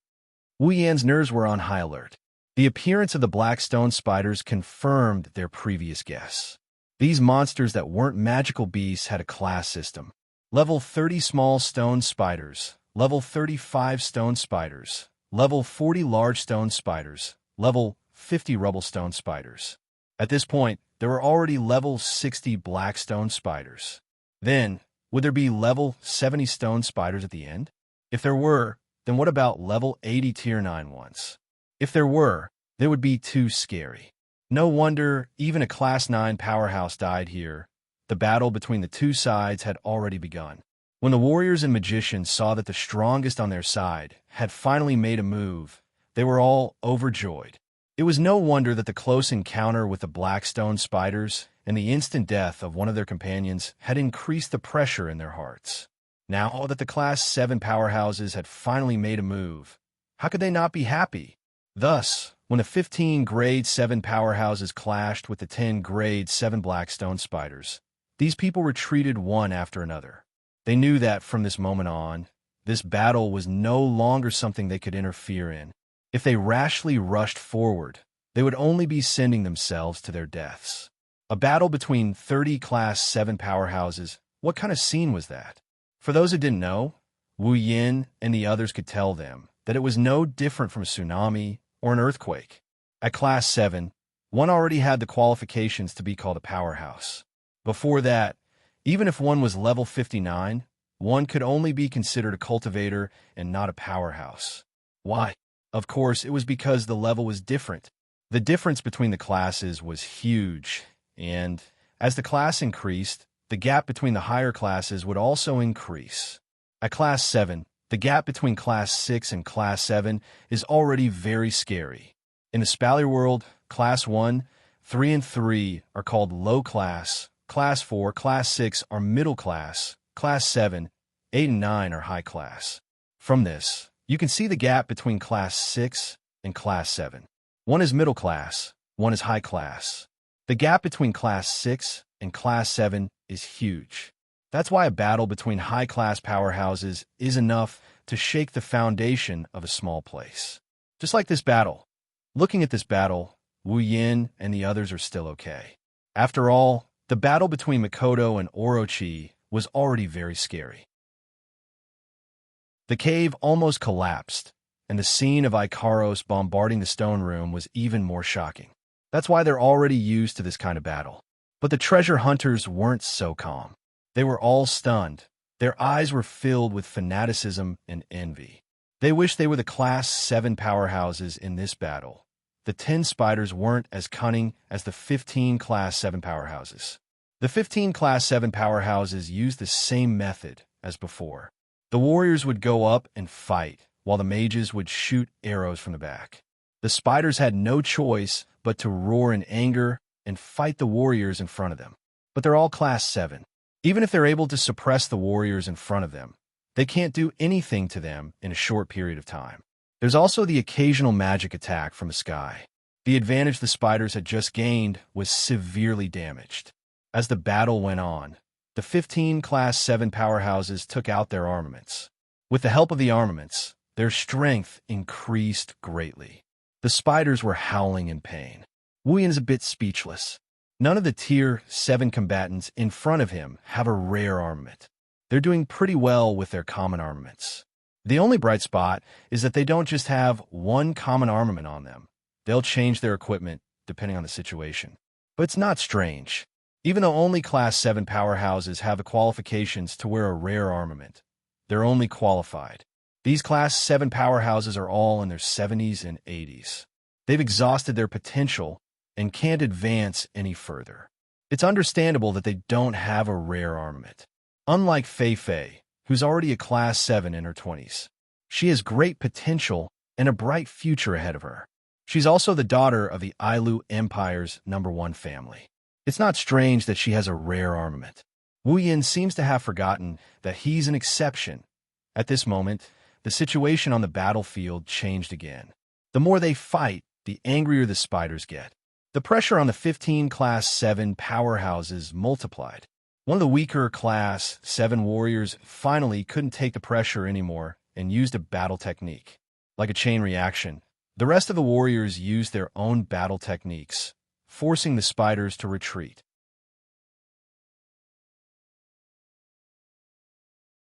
Wu Yan's nerves were on high alert. The appearance of the black stone spiders confirmed their previous guess. These monsters that weren't magical beasts had a class system. Level 30 small stone spiders, level 35 stone spiders, level 40 large stone spiders, level 50 rubble stone spiders. At this point, there were already level 60 black stone spiders. Then, would there be level 70 stone spiders at the end? If there were, then what about level 80 Tier 9 ones? If there were, they would be too scary. No wonder even a Class 9 powerhouse died here. The battle between the two sides had already begun. When the warriors and magicians saw that the strongest on their side had finally made a move, they were all overjoyed. It was no wonder that the close encounter with the black stone spiders and the instant death of one of their companions had increased the pressure in their hearts. Now that the Class 7 powerhouses had finally made a move, how could they not be happy? Thus, when the 15 Grade 7 powerhouses clashed with the 10 Grade 7 black stone spiders, these people retreated one after another. They knew that from this moment on, this battle was no longer something they could interfere in. If they rashly rushed forward, they would only be sending themselves to their deaths. A battle between 30 Class 7 powerhouses, what kind of scene was that? For those who didn't know, Wu Yin and the others could tell them that it was no different from a tsunami or an earthquake. At Class 7, one already had the qualifications to be called a powerhouse. Before that, even if one was level 59, one could only be considered a cultivator and not a powerhouse. Why? Of course, it was because the level was different. The difference between the classes was huge, and as the class increased, the gap between the higher classes would also increase. At Class 7, the gap between Class 6 and Class 7 is already very scary. In the Spalier world, Class 1, 3, and 3 are called low class, Class 4, Class 6 are middle class, Class 7, 8, and 9 are high class. From this, you can see the gap between Class 6 and Class 7. One is middle class, one is high class. The gap between Class 6 and Class 7 is huge. That's why a battle between high-class powerhouses is enough to shake the foundation of a small place. Just like this battle. Looking at this battle, Wu Yin and the others are still okay. After all, the battle between Makoto and Orochi was already very scary. The cave almost collapsed, and the scene of Ikaros bombarding the stone room was even more shocking. That's why they're already used to this kind of battle. But the treasure hunters weren't so calm. They were all stunned. Their eyes were filled with fanaticism and envy. They wished they were the Class 7 powerhouses in this battle. The 10 spiders weren't as cunning as the 15 Class 7 powerhouses. The 15 Class 7 powerhouses used the same method as before. The warriors would go up and fight, while the mages would shoot arrows from the back. The spiders had no choice but to roar in anger and fight the warriors in front of them. But they're all Class 7. Even if they're able to suppress the warriors in front of them, they can't do anything to them in a short period of time. There's also the occasional magic attack from the sky. The advantage the spiders had just gained was severely damaged. As the battle went on, the 15 Class 7 powerhouses took out their armaments. With the help of the armaments, their strength increased greatly. The spiders were howling in pain. Wu Yin is a bit speechless. None of the Tier 7 combatants in front of him have a rare armament. They're doing pretty well with their common armaments. The only bright spot is that they don't just have one common armament on them. They'll change their equipment depending on the situation. But it's not strange. Even though only Class 7 powerhouses have the qualifications to wear a rare armament, they're only qualified. These Class 7 powerhouses are all in their 70s and 80s. They've exhausted their potential and can't advance any further. It's understandable that they don't have a rare armament. Unlike Fei Fei, who's already a Class 7 in her 20s. She has great potential and a bright future ahead of her. She's also the daughter of the Ailu Empire's #1 family. It's not strange that she has a rare armament. Wu Yin seems to have forgotten that he's an exception. At this moment, the situation on the battlefield changed again. The more they fight, the angrier the spiders get. The pressure on the 15 Class 7 powerhouses multiplied. One of the weaker Class 7 warriors finally couldn't take the pressure anymore and used a battle technique. Like a chain reaction, the rest of the warriors used their own battle techniques, forcing the spiders to retreat.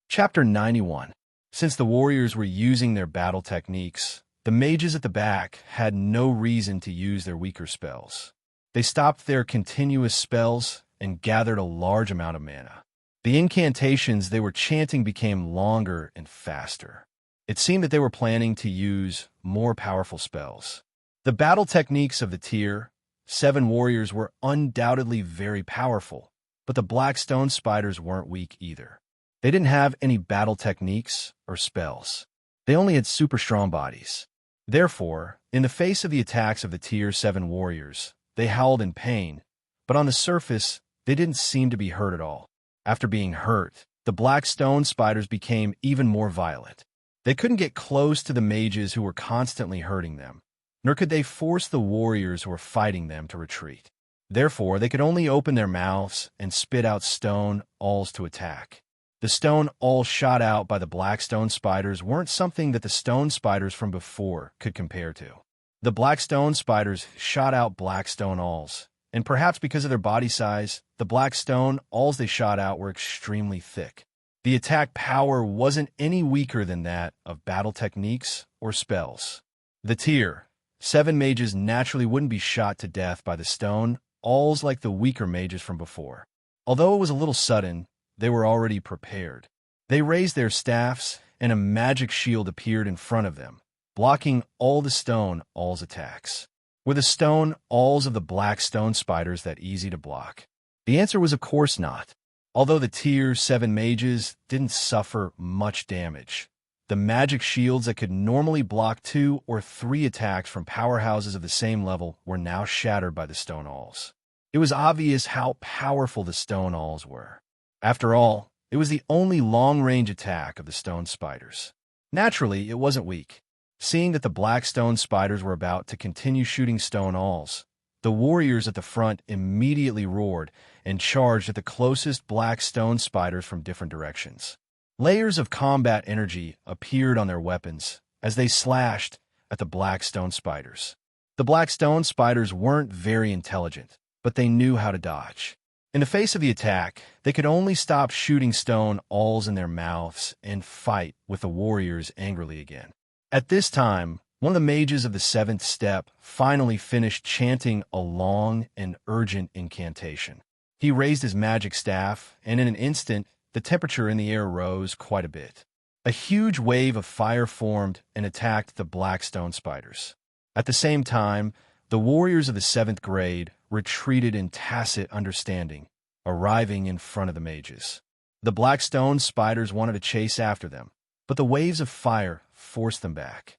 Chapter 91. Since the warriors were using their battle techniques, the mages at the back had no reason to use their weaker spells. They stopped their continuous spells and gathered a large amount of mana. The incantations they were chanting became longer and faster. It seemed that they were planning to use more powerful spells. The battle techniques of the Tier 7 warriors were undoubtedly very powerful, but the black stone spiders weren't weak either. They didn't have any battle techniques or spells. They only had super strong bodies. Therefore, in the face of the attacks of the Tier 7 warriors, they howled in pain, but on the surface, they didn't seem to be hurt at all. After being hurt, the black stone spiders became even more violent. They couldn't get close to the mages who were constantly hurting them, nor could they force the warriors who were fighting them to retreat. Therefore, they could only open their mouths and spit out stone alls to attack. The stone alls shot out by the black stone spiders weren't something that the stone spiders from before could compare to. The black stone spiders shot out black stone alls, and perhaps because of their body size, the black stone alls they shot out were extremely thick. The attack power wasn't any weaker than that of battle techniques or spells. The Tier 7 mages naturally wouldn't be shot to death by the stone alls like the weaker mages from before. Although it was a little sudden, they were already prepared. They raised their staffs, and a magic shield appeared in front of them, blocking all the stone alls attacks. Were the stone alls of the black stone spiders that easy to block? The answer was of course not. Although the Tier 7 mages didn't suffer much damage, the magic shields that could normally block 2 or 3 attacks from powerhouses of the same level were now shattered by the stone alls. It was obvious how powerful the stone alls were. After all, it was the only long-range attack of the stone spiders. Naturally, it wasn't weak. Seeing that the black stone spiders were about to continue shooting stone alls, the warriors at the front immediately roared and charged at the closest black stone spiders from different directions. Layers of combat energy appeared on their weapons as they slashed at the black stone spiders. The black stone spiders weren't very intelligent, but they knew how to dodge. In the face of the attack, they could only stop shooting stone alls in their mouths and fight with the warriors angrily again. At this time, one of the mages of the 7th step finally finished chanting a long and urgent incantation. He raised his magic staff, and in an instant, the temperature in the air rose quite a bit. A huge wave of fire formed and attacked the black stone spiders. At the same time, the warriors of the 7th grade retreated in tacit understanding, arriving in front of the mages. The black stone spiders wanted to chase after them, but the waves of fire forced them back.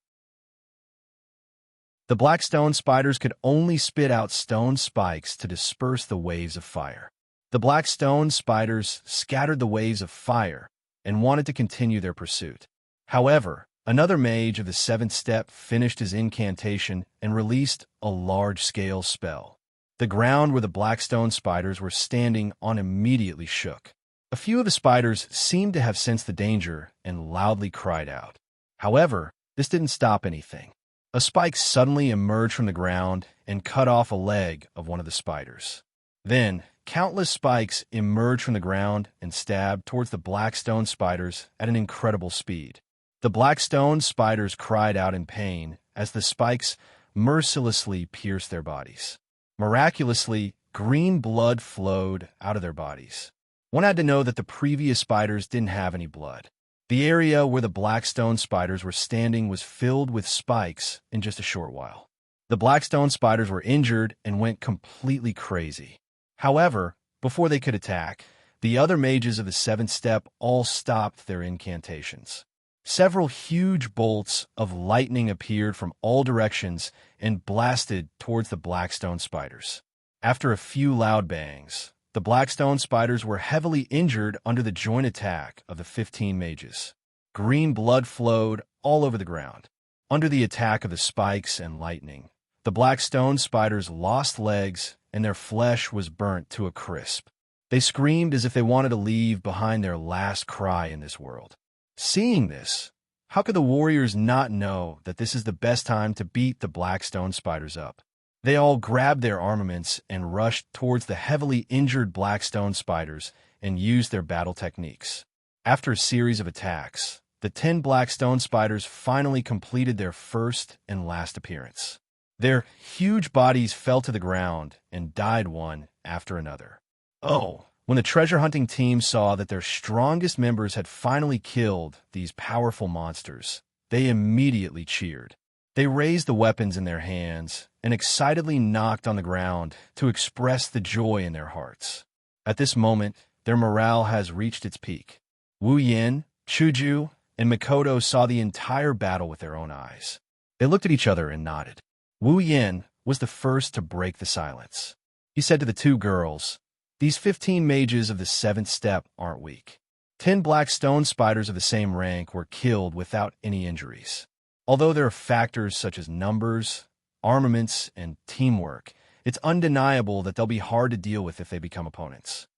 The black stone spiders could only spit out stone spikes to disperse the waves of fire. The black stone spiders scattered the waves of fire and wanted to continue their pursuit. However, another mage of the 7th step finished his incantation and released a large-scale spell. The ground where the black stone spiders were standing on immediately shook. A few of the spiders seemed to have sensed the danger and loudly cried out. However, this didn't stop anything. A spike suddenly emerged from the ground and cut off a leg of one of the spiders. Then, countless spikes emerged from the ground and stabbed towards the black stone spiders at an incredible speed. The black stone spiders cried out in pain as the spikes mercilessly pierced their bodies. Miraculously, green blood flowed out of their bodies. One had to know that the previous spiders didn't have any blood. The area where the black stone spiders were standing was filled with spikes in just a short while. The black stone spiders were injured and went completely crazy. However, before they could attack, the other mages of the seventh step all stopped their incantations. Several huge bolts of lightning appeared from all directions and blasted towards the black stone spiders. After a few loud bangs, the black stone spiders were heavily injured under the joint attack of the 15 mages. Green blood flowed all over the ground. Under the attack of the spikes and lightning, the black stone spiders lost legs and their flesh was burnt to a crisp. They screamed as if they wanted to leave behind their last cry in this world. Seeing this, how could the warriors not know that this is the best time to beat the black stone spiders up? They all grabbed their armaments and rushed towards the heavily injured black stone spiders and used their battle techniques. After a series of attacks, the 10 black stone spiders finally completed their first and last appearance. Their huge bodies fell to the ground and died one after another. Oh, when the treasure hunting team saw that their strongest members had finally killed these powerful monsters, they immediately cheered. They raised the weapons in their hands and excitedly knocked on the ground to express the joy in their hearts. At this moment, their morale has reached its peak. Wu Yin, Chuju, and Mikoto saw the entire battle with their own eyes. They looked at each other and nodded. Wu Yin was the first to break the silence. He said to the two girls, "These 15 mages of the seventh step aren't weak. 10 black stone spiders of the same rank were killed without any injuries. Although there are factors such as numbers, armaments, and teamwork, it's undeniable that they'll be hard to deal with if they become opponents."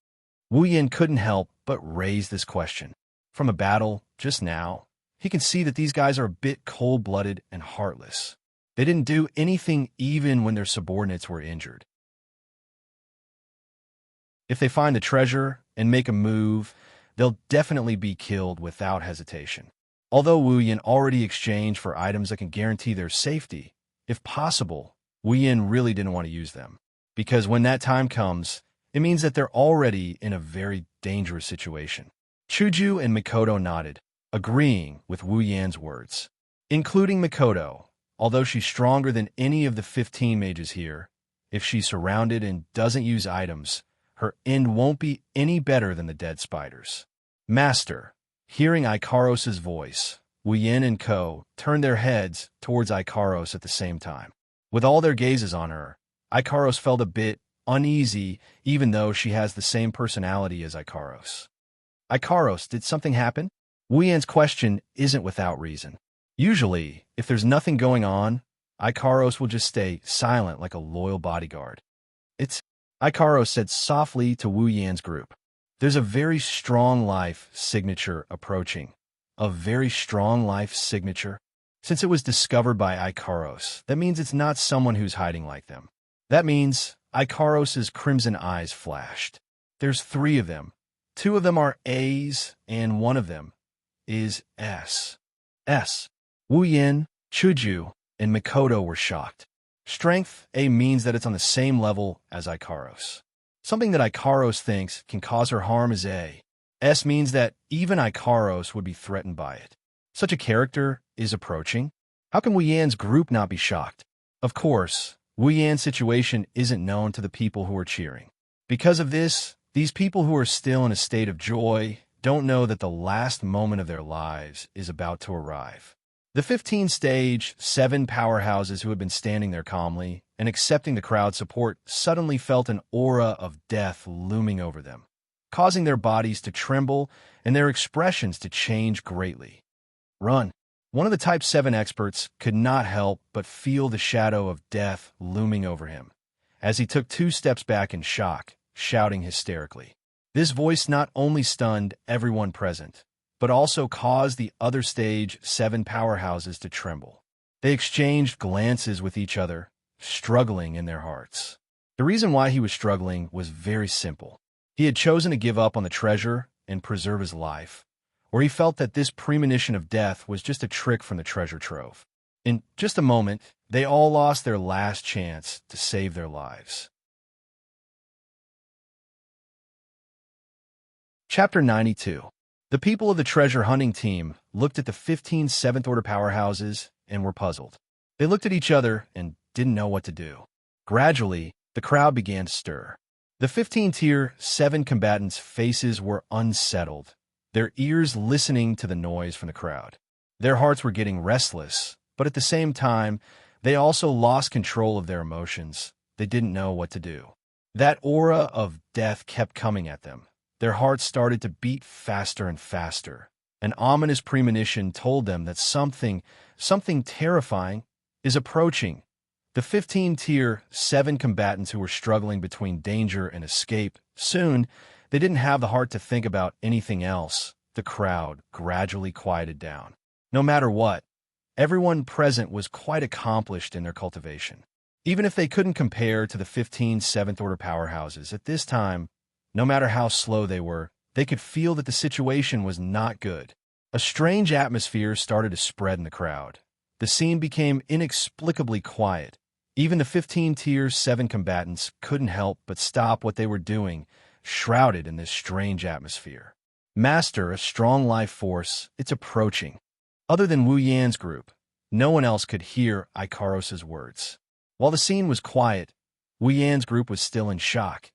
Wu Yin couldn't help but raise this question. From a battle, just now, he can see that these guys are a bit cold-blooded and heartless. They didn't do anything even when their subordinates were injured. If they find the treasure and make a move, they'll definitely be killed without hesitation. Although Wu Yin already exchanged for items that can guarantee their safety, if possible, Wu Yin really didn't want to use them. Because when that time comes, it means that they're already in a very dangerous situation. Chuju and Mikoto nodded, agreeing with Wu Yin's words. Including Mikoto, although she's stronger than any of the 15 mages here, if she's surrounded and doesn't use items, her end won't be any better than the dead spiders. Master, hearing Ikaros' voice, Wu Yin and Ko turned their heads towards Ikaros at the same time. With all their gazes on her, Ikaros felt a bit uneasy even though she has the same personality as Ikaros. Ikaros, did something happen? Wu Yin's question isn't without reason. Usually, if there's nothing going on, Ikaros will just stay silent like a loyal bodyguard. Ikaros said softly to Wu Yin's group. There's a very strong life signature approaching. A very strong life signature? Since it was discovered by Ikaros, that means it's not someone who's hiding like them. That means Ikaros' crimson eyes flashed. There's 3 of them. 2 of them are A's, and 1 of them is S. S. Wu Yin, Chuju, and Mikoto were shocked. Strength A means that it's on the same level as Ikaros. Something that Ikaros thinks can cause her harm is A. S means that even Ikaros would be threatened by it. Such a character is approaching. How can Wu Yan's group not be shocked? Of course, Wu Yan's situation isn't known to the people who are cheering. Because of this, these people who are still in a state of joy don't know that the last moment of their lives is about to arrive. The 15-stage, 7 powerhouses who had been standing there calmly and accepting the crowd's support suddenly felt an aura of death looming over them, causing their bodies to tremble and their expressions to change greatly. Run. One of the Type 7 experts could not help but feel the shadow of death looming over him, as he took 2 steps back in shock, shouting hysterically. This voice not only stunned everyone present, but also caused the other stage 7 powerhouses to tremble. They exchanged glances with each other, struggling in their hearts. The reason why he was struggling was very simple. He had chosen to give up on the treasure and preserve his life, or he felt that this premonition of death was just a trick from the treasure trove. In just a moment, they all lost their last chance to save their lives. Chapter 92. The people of the treasure hunting team looked at the 15 7th Order powerhouses and were puzzled. They looked at each other and didn't know what to do. Gradually, the crowd began to stir. The 15-tier 7 combatants' faces were unsettled, their ears listening to the noise from the crowd. Their hearts were getting restless, but at the same time, they also lost control of their emotions. They didn't know what to do. That aura of death kept coming at them. Their hearts started to beat faster and faster. An ominous premonition told them that something terrifying is approaching. The 15-tier 7 combatants who were struggling between danger and escape, soon, they didn't have the heart to think about anything else. The crowd gradually quieted down. No matter what, everyone present was quite accomplished in their cultivation. Even if they couldn't compare to the 15 7th Order powerhouses at this time, no matter how slow they were, they could feel that the situation was not good. A strange atmosphere started to spread in the crowd. The scene became inexplicably quiet. Even the 15-tier 7 combatants couldn't help but stop what they were doing, shrouded in this strange atmosphere. Master, a strong life force, it's approaching. Other than Wu Yan's group, no one else could hear Ikaros's words. While the scene was quiet, Wu Yan's group was still in shock.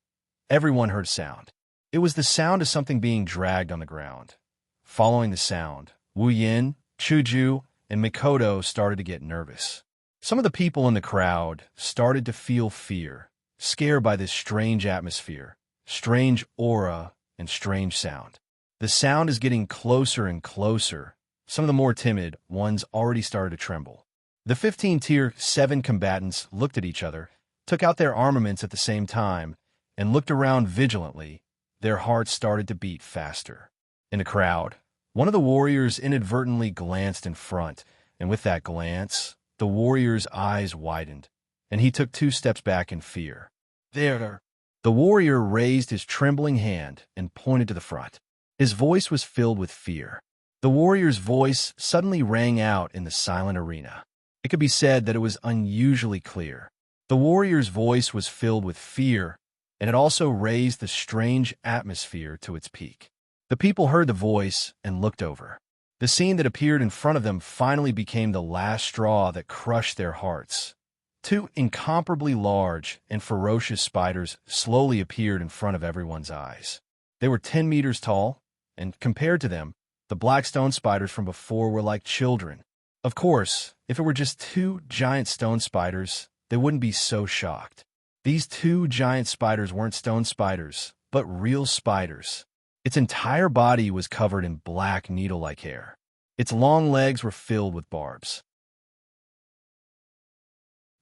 Everyone heard sound. It was the sound of something being dragged on the ground. Following the sound, Wu Yan, Chuju, and Mikoto started to get nervous. Some of the people in the crowd started to feel fear, scared by this strange atmosphere, strange aura, and strange sound. The sound is getting closer and closer. Some of the more timid ones already started to tremble. The 15-tier 7 combatants looked at each other, took out their armaments at the same time, and looked around vigilantly. Their hearts started to beat faster. In the crowd, one of the warriors inadvertently glanced in front, and with that glance, the warrior's eyes widened, and he took 2 steps back in fear. There! The warrior raised his trembling hand and pointed to the front. His voice was filled with fear. The warrior's voice suddenly rang out in the silent arena. It could be said that it was unusually clear. The warrior's voice was filled with fear, and it also raised the strange atmosphere to its peak. The people heard the voice and looked over. The scene that appeared in front of them finally became the last straw that crushed their hearts. 2 incomparably large and ferocious spiders slowly appeared in front of everyone's eyes. They were 10 meters tall, and compared to them, the black stone spiders from before were like children. Of course, if it were just 2 giant stone spiders, they wouldn't be so shocked. These 2 giant spiders weren't stone spiders, but real spiders. Its entire body was covered in black needle-like hair. Its long legs were filled with barbs.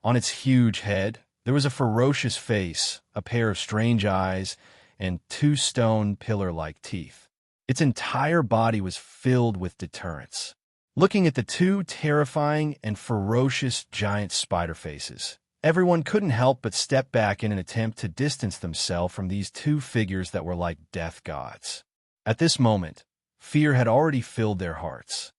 On its huge head, there was a ferocious face, a pair of strange eyes, and 2 stone pillar-like teeth. Its entire body was filled with deterrence. Looking at the 2 terrifying and ferocious giant spider faces, everyone couldn't help but step back in an attempt to distance themselves from these 2 figures that were like death gods. At this moment, fear had already filled their hearts.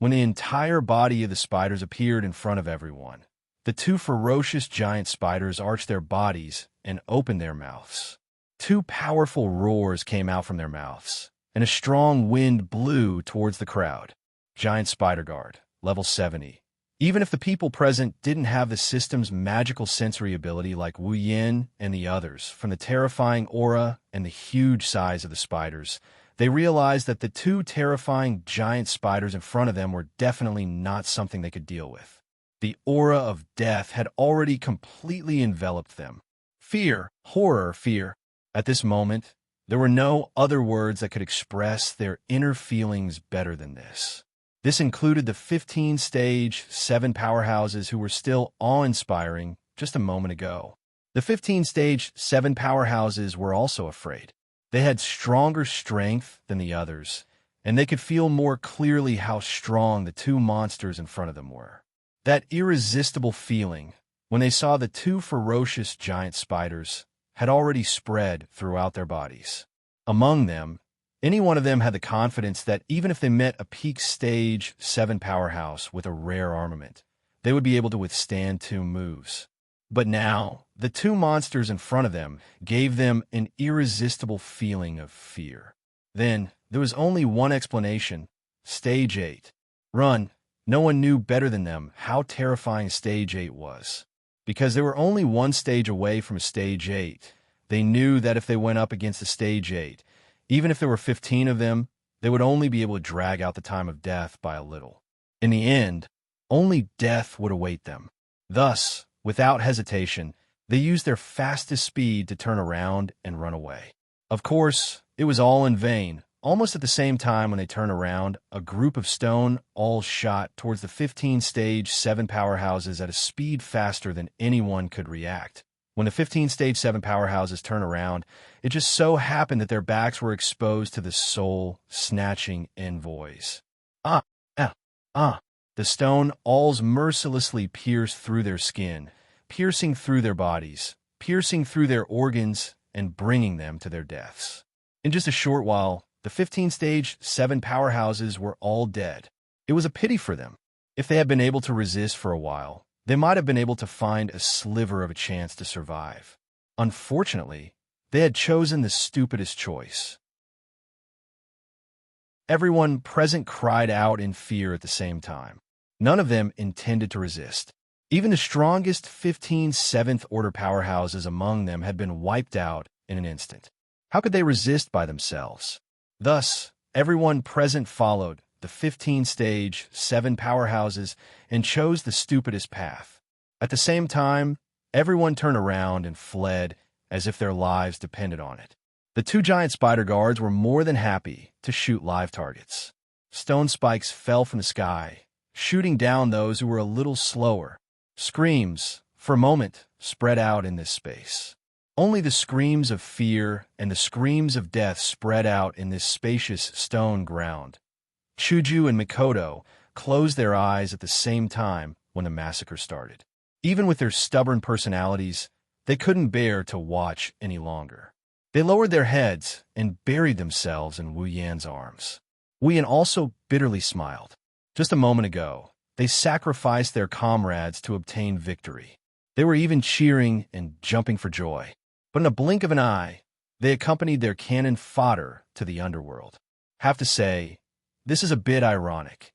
When the entire body of the spiders appeared in front of everyone. The 2 ferocious giant spiders arched their bodies and opened their mouths. 2 powerful roars came out from their mouths, and a strong wind blew towards the crowd. Giant Spider Guard, level 70. Even if the people present didn't have the system's magical sensory ability like Wu Yan and the others, from the terrifying aura and the huge size of the spiders, they realized that the 2 terrifying giant spiders in front of them were definitely not something they could deal with. The aura of death had already completely enveloped them. Fear, horror, fear. At this moment, there were no other words that could express their inner feelings better than this. This included the 15-stage 7 powerhouses who were still awe-inspiring just a moment ago. The 15-stage 7 powerhouses were also afraid. They had stronger strength than the others, and they could feel more clearly how strong the two monsters in front of them were. That irresistible feeling, when they saw the two ferocious giant spiders, had already spread throughout their bodies. Among them, any one of them had the confidence that even if they met a peak stage 7 powerhouse with a rare armament, they would be able to withstand 2 moves. But now, the two monsters in front of them gave them an irresistible feeling of fear. Then, there was only one explanation: Stage 8. Run. No one knew better than them how terrifying Stage 8 was. Because they were only one stage away from a Stage 8, they knew that if they went up against a Stage 8, even if there were 15 of them, they would only be able to drag out the time of death by a little. In the end, only death would await them. Thus, without hesitation, they used their fastest speed to turn around and run away. Of course, it was all in vain. Almost at the same time when they turned around, a group of stone all shot towards the 15 stage 7 powerhouses at a speed faster than anyone could react. When the 15 stage 7 powerhouses turned around, it just so happened that their backs were exposed to the soul-snatching envoys. The stone alls mercilessly pierced through their skin, piercing through their bodies, piercing through their organs, and bringing them to their deaths. In just a short while, the 15 stage 7 powerhouses were all dead. It was a pity for them. If they had been able to resist for a while, they might have been able to find a sliver of a chance to survive. Unfortunately, they had chosen the stupidest choice. Everyone present cried out in fear at the same time. None of them intended to resist. Even the strongest 15 7th order powerhouses among them had been wiped out in an instant. How could they resist by themselves? Thus, everyone present followed the 15 stage 7 powerhouses and chose the stupidest path. At the same time, everyone turned around and fled as if their lives depended on it. The two giant spider guards were more than happy to shoot live targets. Stone spikes fell from the sky, shooting down those who were a little slower. Screams, for a moment, spread out in this space. Only the screams of fear and the screams of death spread out in this spacious stone ground. Chuju and Mikoto closed their eyes at the same time when the massacre started. Even with their stubborn personalities, they couldn't bear to watch any longer. They lowered their heads and buried themselves in Wu Yan's arms. Wu Yan also bitterly smiled. Just a moment ago, they sacrificed their comrades to obtain victory. They were even cheering and jumping for joy. But in a blink of an eye, they accompanied their cannon fodder to the underworld. Have to say, this is a bit ironic.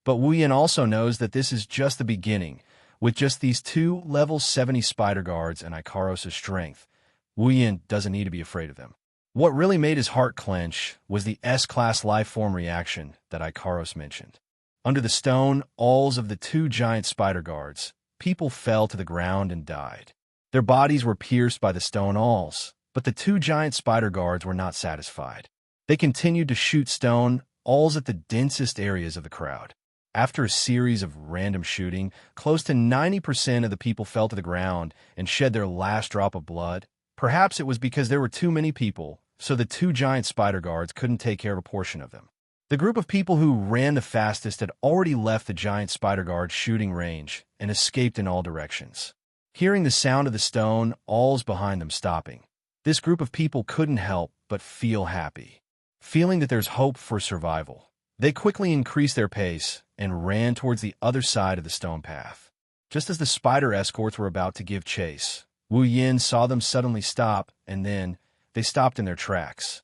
But Wu Yan also knows that this is just the beginning. With just these 2 level 70 spider guards and Ikaros' strength, Wu Yan doesn't need to be afraid of them. What really made his heart clench was the S-class lifeform reaction that Ikaros mentioned. Under the stone alls of the 2 giant spider guards, people fell to the ground and died. Their bodies were pierced by the stone alls, but the 2 giant spider guards were not satisfied. They continued to shoot stone alls at the densest areas of the crowd. After a series of random shooting, close to 90% of the people fell to the ground and shed their last drop of blood. Perhaps it was because there were too many people, so the 2 giant spider guards couldn't take care of a portion of them. The group of people who ran the fastest had already left the giant spider guard's shooting range and escaped in all directions. Hearing the sound of the stone alls behind them stopping, this group of people couldn't help but feel happy. Feeling that there's hope for survival, they quickly increased their pace and ran towards the other side of the stone path. Just as the spider escorts were about to give chase, Wu Yan saw them suddenly stop, and then they stopped in their tracks.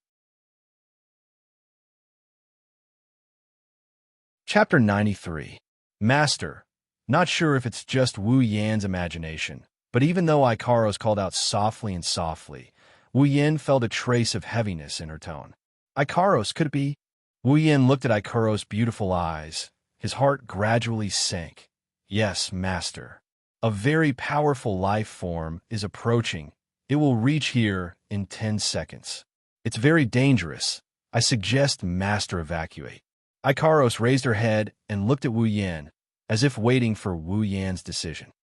Chapter 93. Master. Not sure if it's just Wu Yan's imagination, but even though Ikaros called out softly and softly, Wu Yan felt a trace of heaviness in her tone. Ikaros, could it be? Wu Yan looked at Ikaros' beautiful eyes. His heart gradually sank. Yes, Master. A very powerful life form is approaching. It will reach here in 10 seconds. It's very dangerous. I suggest Master evacuate. Ikaros raised her head and looked at Wu Yan, as if waiting for Wu Yan's decision.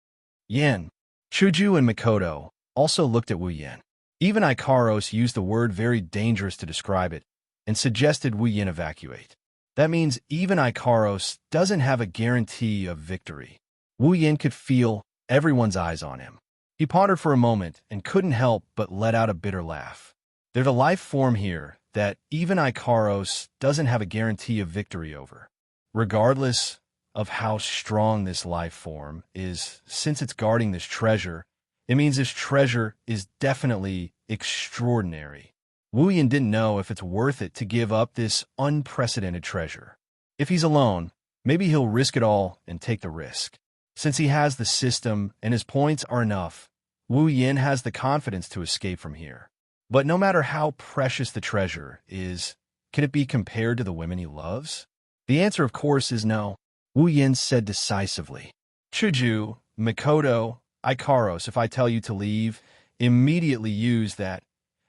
Yan, Chuju and Mikoto also looked at Wu Yan. Even Ikaros used the word very dangerous to describe it and suggested Wu Yin evacuate. That means even Ikaros doesn't have a guarantee of victory. Wu Yin could feel everyone's eyes on him. He pondered for a moment and couldn't help but let out a bitter laugh. There's a life form here that even Ikaros doesn't have a guarantee of victory over. Regardless of how strong this life form is, since it's guarding this treasure, it means this treasure is definitely extraordinary. Wu Yin didn't know if it's worth it to give up this unprecedented treasure. If he's alone, maybe he'll risk it all and take the risk. Since he has the system and his points are enough, Wu Yin has the confidence to escape from here. But no matter how precious the treasure is, can it be compared to the women he loves? The answer, of course, is no. Wu Yin said decisively. Chuju, Mikoto, Ikaros, if I tell you to leave, immediately use that,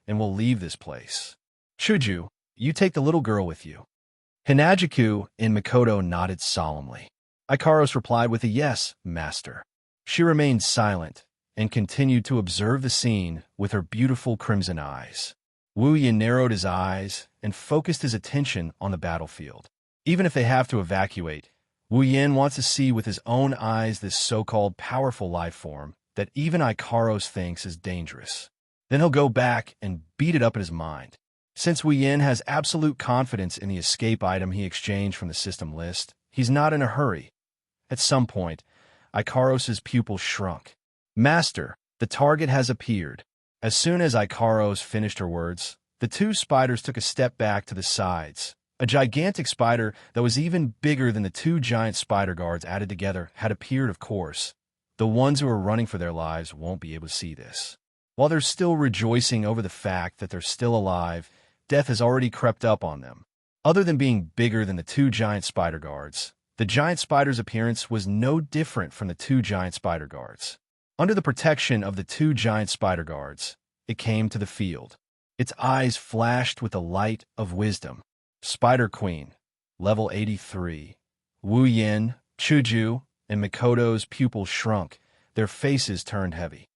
and we'll leave this place. Chuju, you take the little girl with you. Hinajiku and Mikoto nodded solemnly. Ikaros replied with a yes, master. She remained silent and continued to observe the scene with her beautiful crimson eyes. Wu Yin narrowed his eyes and focused his attention on the battlefield. Even if they have to evacuate, Wu Yin wants to see with his own eyes this so-called powerful life form that even Ikaros thinks is dangerous. Then he'll go back and beat it up in his mind. Since Wu Yin has absolute confidence in the escape item he exchanged from the system list, he's not in a hurry. At some point, Ikaros' pupil shrunk. Master, the target has appeared. As soon as Ikaros finished her words, the two spiders took a step back to the sides. A gigantic spider that was even bigger than the two giant spider guards added together had appeared, of course. The ones who are running for their lives won't be able to see this. While they're still rejoicing over the fact that they're still alive, death has already crept up on them. Other than being bigger than the two giant spider guards, the giant spider's appearance was no different from the two giant spider guards. Under the protection of the two giant spider guards, it came to the field. Its eyes flashed with the light of wisdom. Spider Queen, level 83. Wu Yin, Chuju, and Mikoto's pupils shrunk. Their faces turned heavy.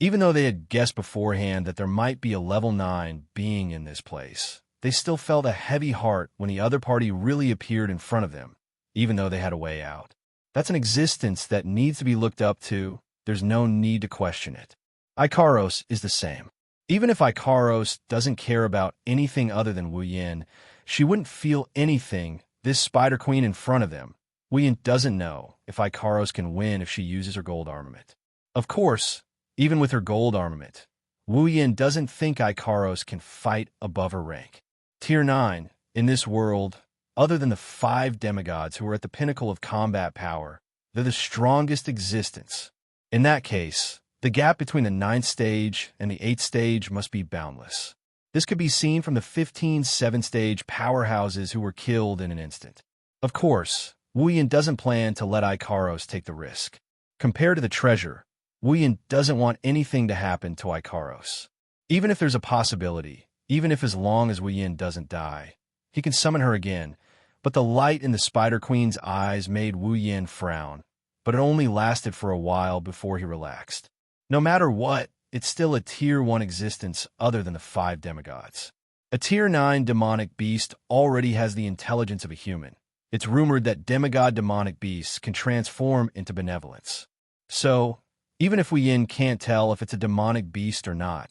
Even though they had guessed beforehand that there might be a level 9 being in this place, they still felt a heavy heart when the other party really appeared in front of them, even though they had a way out. That's an existence that needs to be looked up to. There's no need to question it. Ikaros is the same. Even if Ikaros doesn't care about anything other than Wu Yin, she wouldn't feel anything, this Spider Queen in front of them. Wu Yin doesn't know if Ikaros can win if she uses her gold armament. Of course, even with her gold armament, Wu Yin doesn't think Ikaros can fight above her rank. Tier 9, in this world, other than the 5 demigods who are at the pinnacle of combat power, they're the strongest existence. In that case, the gap between the 9th stage and the 8th stage must be boundless. This could be seen from the 15 7th-stage powerhouses who were killed in an instant. Of course, Wu Yin doesn't plan to let Ikaros take the risk. Compared to the treasure, Wu Yin doesn't want anything to happen to Ikaros. Even if there's a possibility, even if as long as Wu Yin doesn't die, he can summon her again, but the light in the Spider Queen's eyes made Wu Yin frown, but it only lasted for a while before he relaxed. No matter what, it's still a Tier 1 existence other than the 5 demigods. A Tier 9 demonic beast already has the intelligence of a human. It's rumored that demigod demonic beasts can transform into benevolence. So, even if Wu Yin can't tell if it's a demonic beast or not,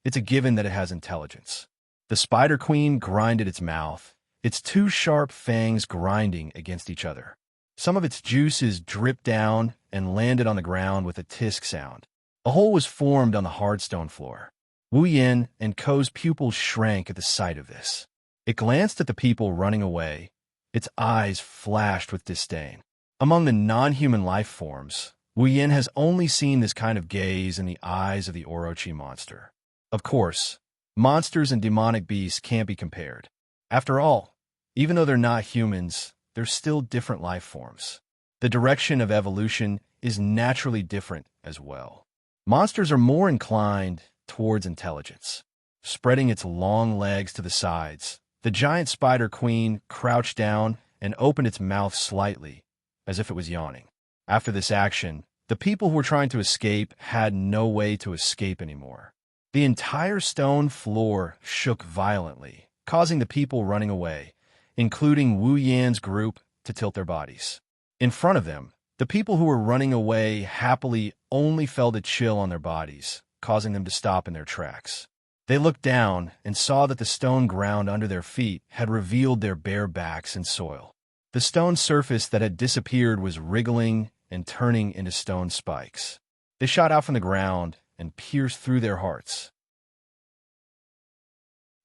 it's a given that it has intelligence. The Spider Queen grinded its mouth, its 2 sharp fangs grinding against each other. Some of its juices dripped down and landed on the ground with a tisk sound. A hole was formed on the hard stone floor. Wu Yin and Ko's pupils shrank at the sight of this. It glanced at the people running away. Its eyes flashed with disdain. Among the non-human life forms, Wu Yin has only seen this kind of gaze in the eyes of the Orochi monster. Of course, monsters and demonic beasts can't be compared. After all, even though they're not humans, they're still different life forms. The direction of evolution is naturally different as well. Monsters are more inclined towards intelligence. Spreading its long legs to the sides, the giant Spider Queen crouched down and opened its mouth slightly, as if it was yawning. After this action, The people who were trying to escape had no way to escape anymore. The entire stone floor shook violently, causing the people running away, including Wu Yan's group, to tilt their bodies. In front of them, the people who were running away happily only felt a chill on their bodies, causing them to stop in their tracks. They looked down and saw that the stone ground under their feet had revealed their bare backs and soil. The stone surface that had disappeared was wriggling and turning into stone spikes. They shot out from the ground and pierced through their hearts.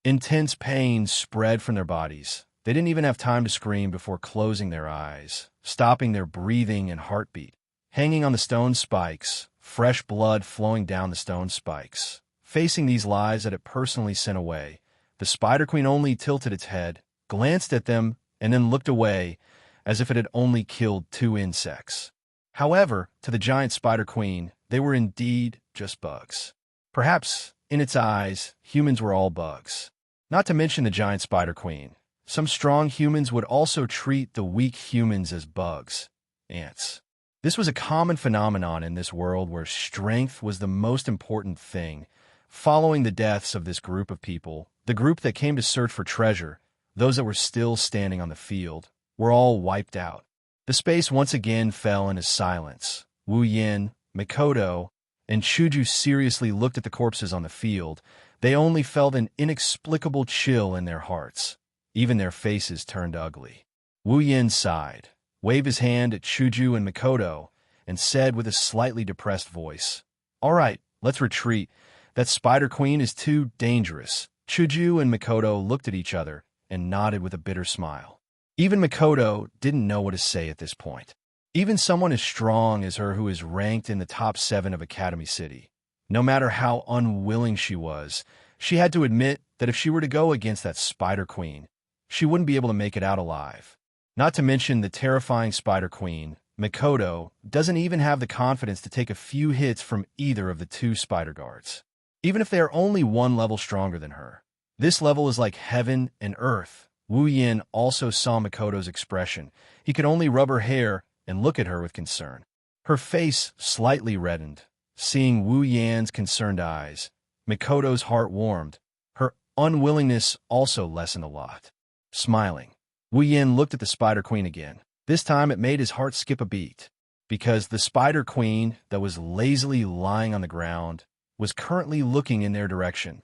Intense pain spread from their bodies. They didn't even have time to scream before closing their eyes, stopping their breathing and heartbeat. Hanging on the stone spikes, fresh blood flowing down the stone spikes. Facing these lies that it personally sent away, the Spider Queen only tilted its head, glanced at them, and then looked away as if it had only killed 2 insects. However, to the giant Spider Queen, they were indeed just bugs. Perhaps, in its eyes, humans were all bugs. Not to mention the giant Spider Queen. Some strong humans would also treat the weak humans as bugs, ants. This was a common phenomenon in this world where strength was the most important thing. Following the deaths of this group of people, the group that came to search for treasure, those that were still standing on the field, were all wiped out. The space once again fell into silence. Wu Yin, Mikoto, and Chuju seriously looked at the corpses on the field. They only felt an inexplicable chill in their hearts. Even their faces turned ugly. Wu Yin sighed, waved his hand at Chuju and Mikoto, and said with a slightly depressed voice, "All right, let's retreat. That Spider Queen is too dangerous." Chuju and Mikoto looked at each other and nodded with a bitter smile. Even Mikoto didn't know what to say at this point. Even someone as strong as her who is ranked in the top 7 of Academy City, no matter how unwilling she was, she had to admit that if she were to go against that Spider Queen, she wouldn't be able to make it out alive. Not to mention the terrifying Spider Queen, Mikoto doesn't even have the confidence to take a few hits from either of the 2 spider guards. Even if they are only 1 level stronger than her. This level is like heaven and earth. Wu Yin also saw Mikoto's expression. He could only rub her hair and look at her with concern. Her face slightly reddened. Seeing Wu Yan's concerned eyes, Mikoto's heart warmed. Her unwillingness also lessened a lot. Smiling, Wu Yin looked at the Spider Queen again. This time it made his heart skip a beat, because the Spider Queen that was lazily lying on the ground was currently looking in their direction.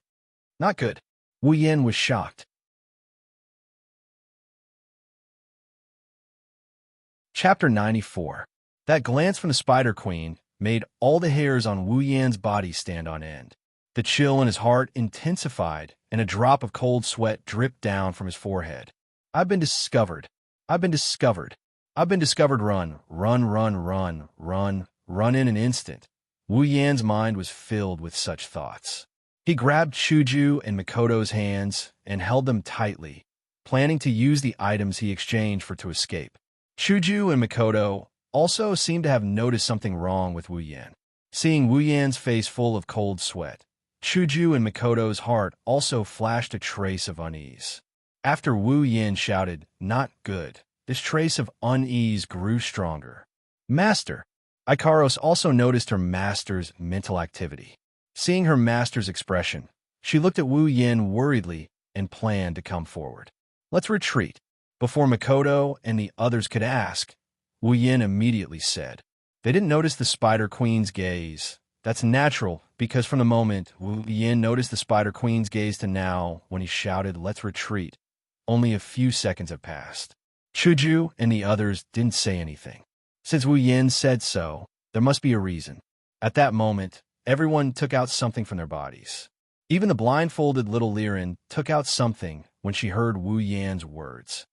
Not good. Wu Yin was shocked. Chapter 94. That glance from the Spider Queen made all the hairs on Wu Yan's body stand on end. The chill in his heart intensified, and a drop of cold sweat dripped down from his forehead. "I've been discovered. I've been discovered. I've been discovered. Run, run, run, run, run, run in an instant." Wu Yan's mind was filled with such thoughts. He grabbed Chuju and Mikoto's hands and held them tightly, planning to use the items he exchanged to escape. Chuju and Mikoto also seemed to have noticed something wrong with Wu Yan. Seeing Wu Yan's face full of cold sweat, Chuju and Mikoto's heart also flashed a trace of unease. After Wu Yan shouted, "Not good," this trace of unease grew stronger. "Master!" Ikaros also noticed her master's mental activity. Seeing her master's expression, she looked at Wu Yan worriedly and planned to come forward. "Let's retreat." Before Mikoto and the others could ask, Wu Yan immediately said. They didn't notice the Spider Queen's gaze. That's natural, because from the moment Wu Yan noticed the Spider Queen's gaze to now, when he shouted, "Let's retreat," only a few seconds have passed. Chuju and the others didn't say anything. Since Wu Yan said so, there must be a reason. At that moment, everyone took out something from their bodies. Even the blindfolded little Liren took out something when she heard Wu Yan's words.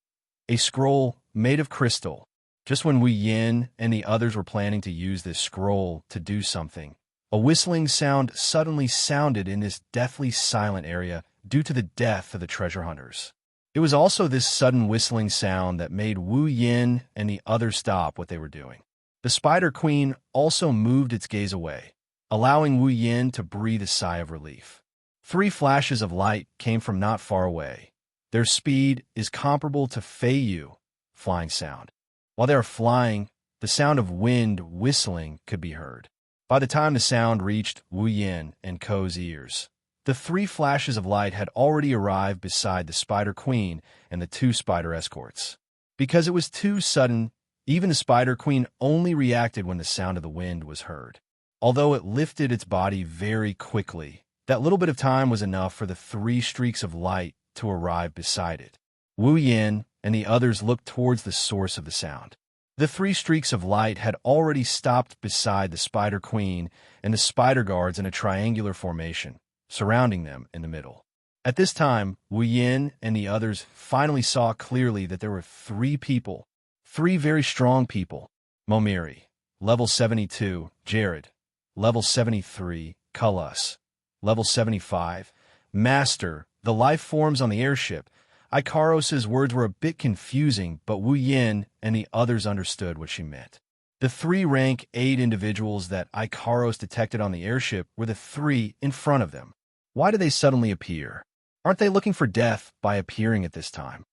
A scroll made of crystal. Just when Wu Yan and the others were planning to use this scroll to do something, a whistling sound suddenly sounded in this deathly silent area due to the death of the treasure hunters. It was also this sudden whistling sound that made Wu Yan and the others stop what they were doing. The Spider Queen also moved its gaze away, allowing Wu Yan to breathe a sigh of relief. 3 flashes of light came from not far away. Their speed is comparable to Fei Yu, flying sound. While they are flying, the sound of wind whistling could be heard. By the time the sound reached Wu Yin and Ko's ears, the 3 flashes of light had already arrived beside the Spider Queen and the 2 spider escorts. Because it was too sudden, even the Spider Queen only reacted when the sound of the wind was heard. Although it lifted its body very quickly, that little bit of time was enough for the 3 streaks of light to arrive beside it. Wu Yin and the others looked towards the source of the sound. The 3 streaks of light had already stopped beside the Spider Queen and the spider guards in a triangular formation, surrounding them in the middle. At this time, Wu Yin and the others finally saw clearly that there were 3 people, 3 very strong people. Momiri, level 72, Jared, level 73, Cullis, level 75, Master, the life forms on the airship. Ikaros's words were a bit confusing, but Wu Yin and the others understood what she meant. The 3 rank 8 individuals that Ikaros detected on the airship were the 3 in front of them. Why did they suddenly appear? Aren't they looking for death by appearing at this time?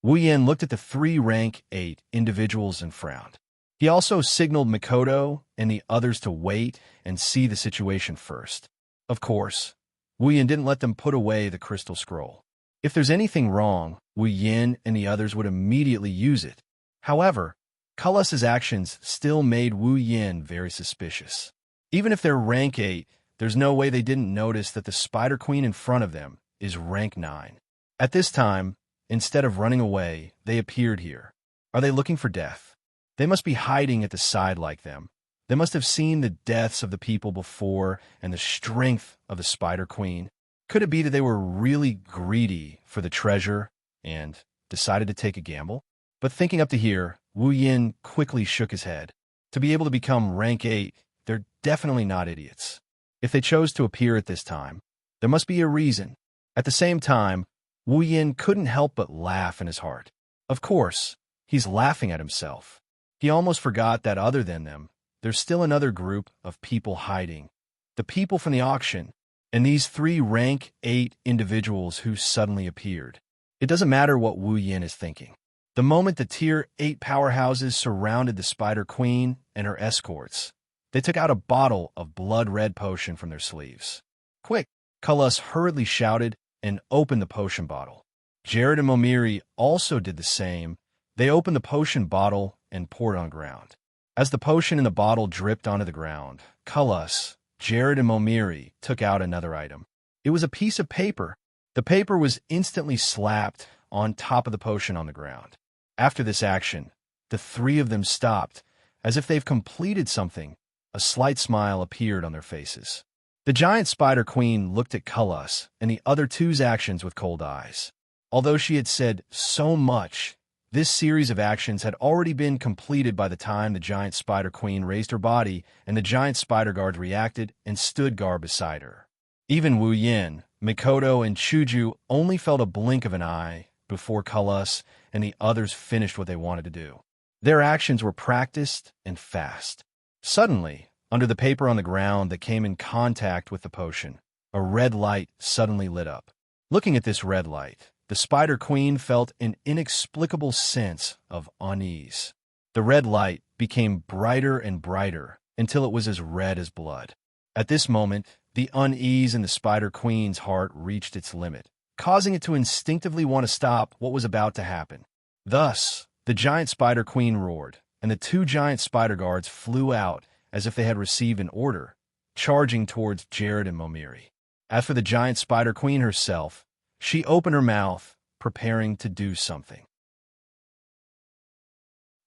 Wu Yin looked at the 3 rank 8 individuals and frowned. He also signaled Mikoto and the others to wait and see the situation first. Of course, Wu Yin didn't let them put away the crystal scroll. If there's anything wrong, Wu Yin and the others would immediately use it. However, Cullis's actions still made Wu Yin very suspicious. Even if they're rank 8, there's no way they didn't notice that the Spider Queen in front of them is rank 9. At this time, instead of running away, they appeared here. Are they looking for death? They must be hiding at the side like them. They must have seen the deaths of the people before and the strength of the Spider Queen. Could it be that they were really greedy for the treasure and decided to take a gamble? But thinking up to here, Wu Yin quickly shook his head. To be able to become rank 8, they're definitely not idiots. If they chose to appear at this time, there must be a reason. At the same time, Wu Yin couldn't help but laugh in his heart. Of course, he's laughing at himself. He almost forgot that other than them, there's still another group of people hiding. The people from the auction, and these 3 rank 8 individuals who suddenly appeared. It doesn't matter what Wu Yin is thinking. The moment the Tier 8 powerhouses surrounded the Spider Queen and her escorts, they took out a bottle of blood-red potion from their sleeves. Quick! Cullis hurriedly shouted and opened the potion bottle. Jared and Momiri also did the same. They opened the potion bottle and poured on the ground. As the potion in the bottle dripped onto the ground, Cullis, Jared, and Momiri took out another item. It was a piece of paper. The paper was instantly slapped on top of the potion on the ground. After this action, the 3 of them stopped, as if they've completed something. A slight smile appeared on their faces. The giant Spider Queen looked at Cullis and the other 2's actions with cold eyes. Although she had said so much, this series of actions had already been completed by the time the giant Spider Queen raised her body and the giant spider guard reacted and stood guard beside her. Even Wu Yin, Mikoto, and Chuju only felt a blink of an eye before Cullis and the others finished what they wanted to do. Their actions were practiced and fast. Suddenly, under the paper on the ground that came in contact with the potion, a red light suddenly lit up. Looking at this red light, the Spider Queen felt an inexplicable sense of unease. The red light became brighter and brighter until it was as red as blood. At this moment, the unease in the Spider Queen's heart reached its limit, causing it to instinctively want to stop what was about to happen. Thus, the giant Spider Queen roared, and the 2 giant spider guards flew out as if they had received an order, charging towards Jared and Momiri. As for the giant Spider Queen herself, she opened her mouth, preparing to do something.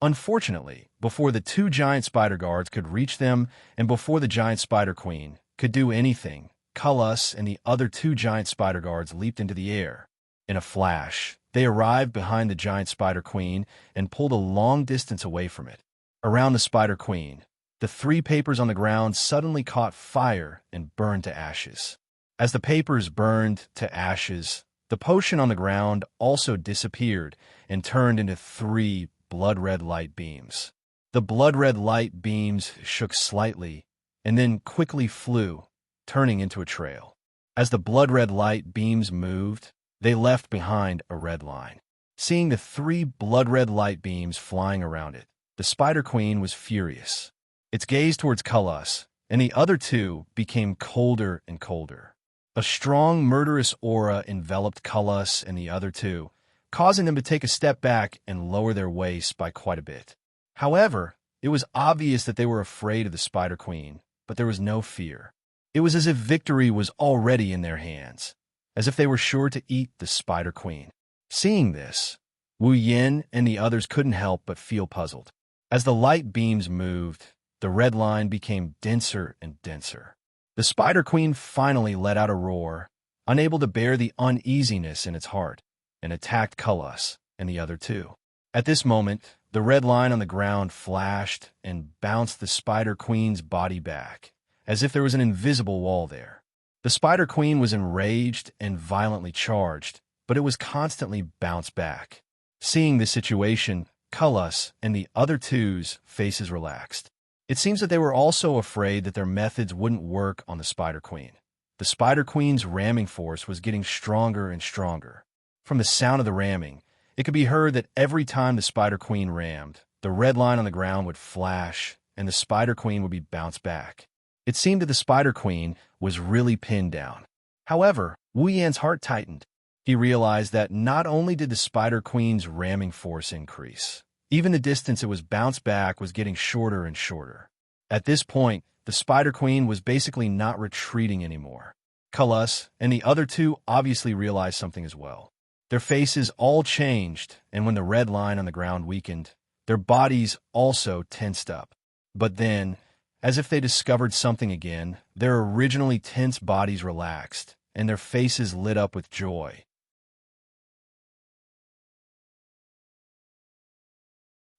Unfortunately, before the 2 giant spider guards could reach them and before the giant Spider Queen could do anything, Cullis and the other 2 giant spider guards leaped into the air. In a flash, they arrived behind the giant Spider Queen and pulled a long distance away from it. Around the Spider Queen, the 3 papers on the ground suddenly caught fire and burned to ashes. As the papers burned to ashes, the potion on the ground also disappeared and turned into 3 blood-red light beams. The blood-red light beams shook slightly and then quickly flew, turning into a trail. As the blood-red light beams moved, they left behind a red line. Seeing the 3 blood-red light beams flying around it, the Spider Queen was furious. Its gaze towards Cullis and the other 2 became colder and colder. A strong, murderous aura enveloped Cullis and the other 2, causing them to take a step back and lower their waists by quite a bit. However, it was obvious that they were afraid of the Spider Queen, but there was no fear. It was as if victory was already in their hands, as if they were sure to eat the Spider Queen. Seeing this, Wu Yin and the others couldn't help but feel puzzled. As the light beams moved, the red line became denser and denser. The Spider Queen finally let out a roar, unable to bear the uneasiness in its heart, and attacked Cullis and the other 2. At this moment, the red line on the ground flashed and bounced the Spider Queen's body back, as if there was an invisible wall there. The Spider Queen was enraged and violently charged, but it was constantly bounced back. Seeing this situation, Cullis and the other 2's faces relaxed. It seems that they were also afraid that their methods wouldn't work on the Spider Queen. The Spider Queen's ramming force was getting stronger and stronger. From the sound of the ramming, it could be heard that every time the Spider Queen rammed, the red line on the ground would flash and the Spider Queen would be bounced back. It seemed that the Spider Queen was really pinned down. However, Wu Yan's heart tightened. He realized that not only did the Spider Queen's ramming force increase, even the distance it was bounced back was getting shorter and shorter. At this point, the Spider Queen was basically not retreating anymore. Cullis and the other 2 obviously realized something as well. Their faces all changed, and when the red line on the ground weakened, their bodies also tensed up. But then, as if they discovered something again, their originally tense bodies relaxed, and their faces lit up with joy.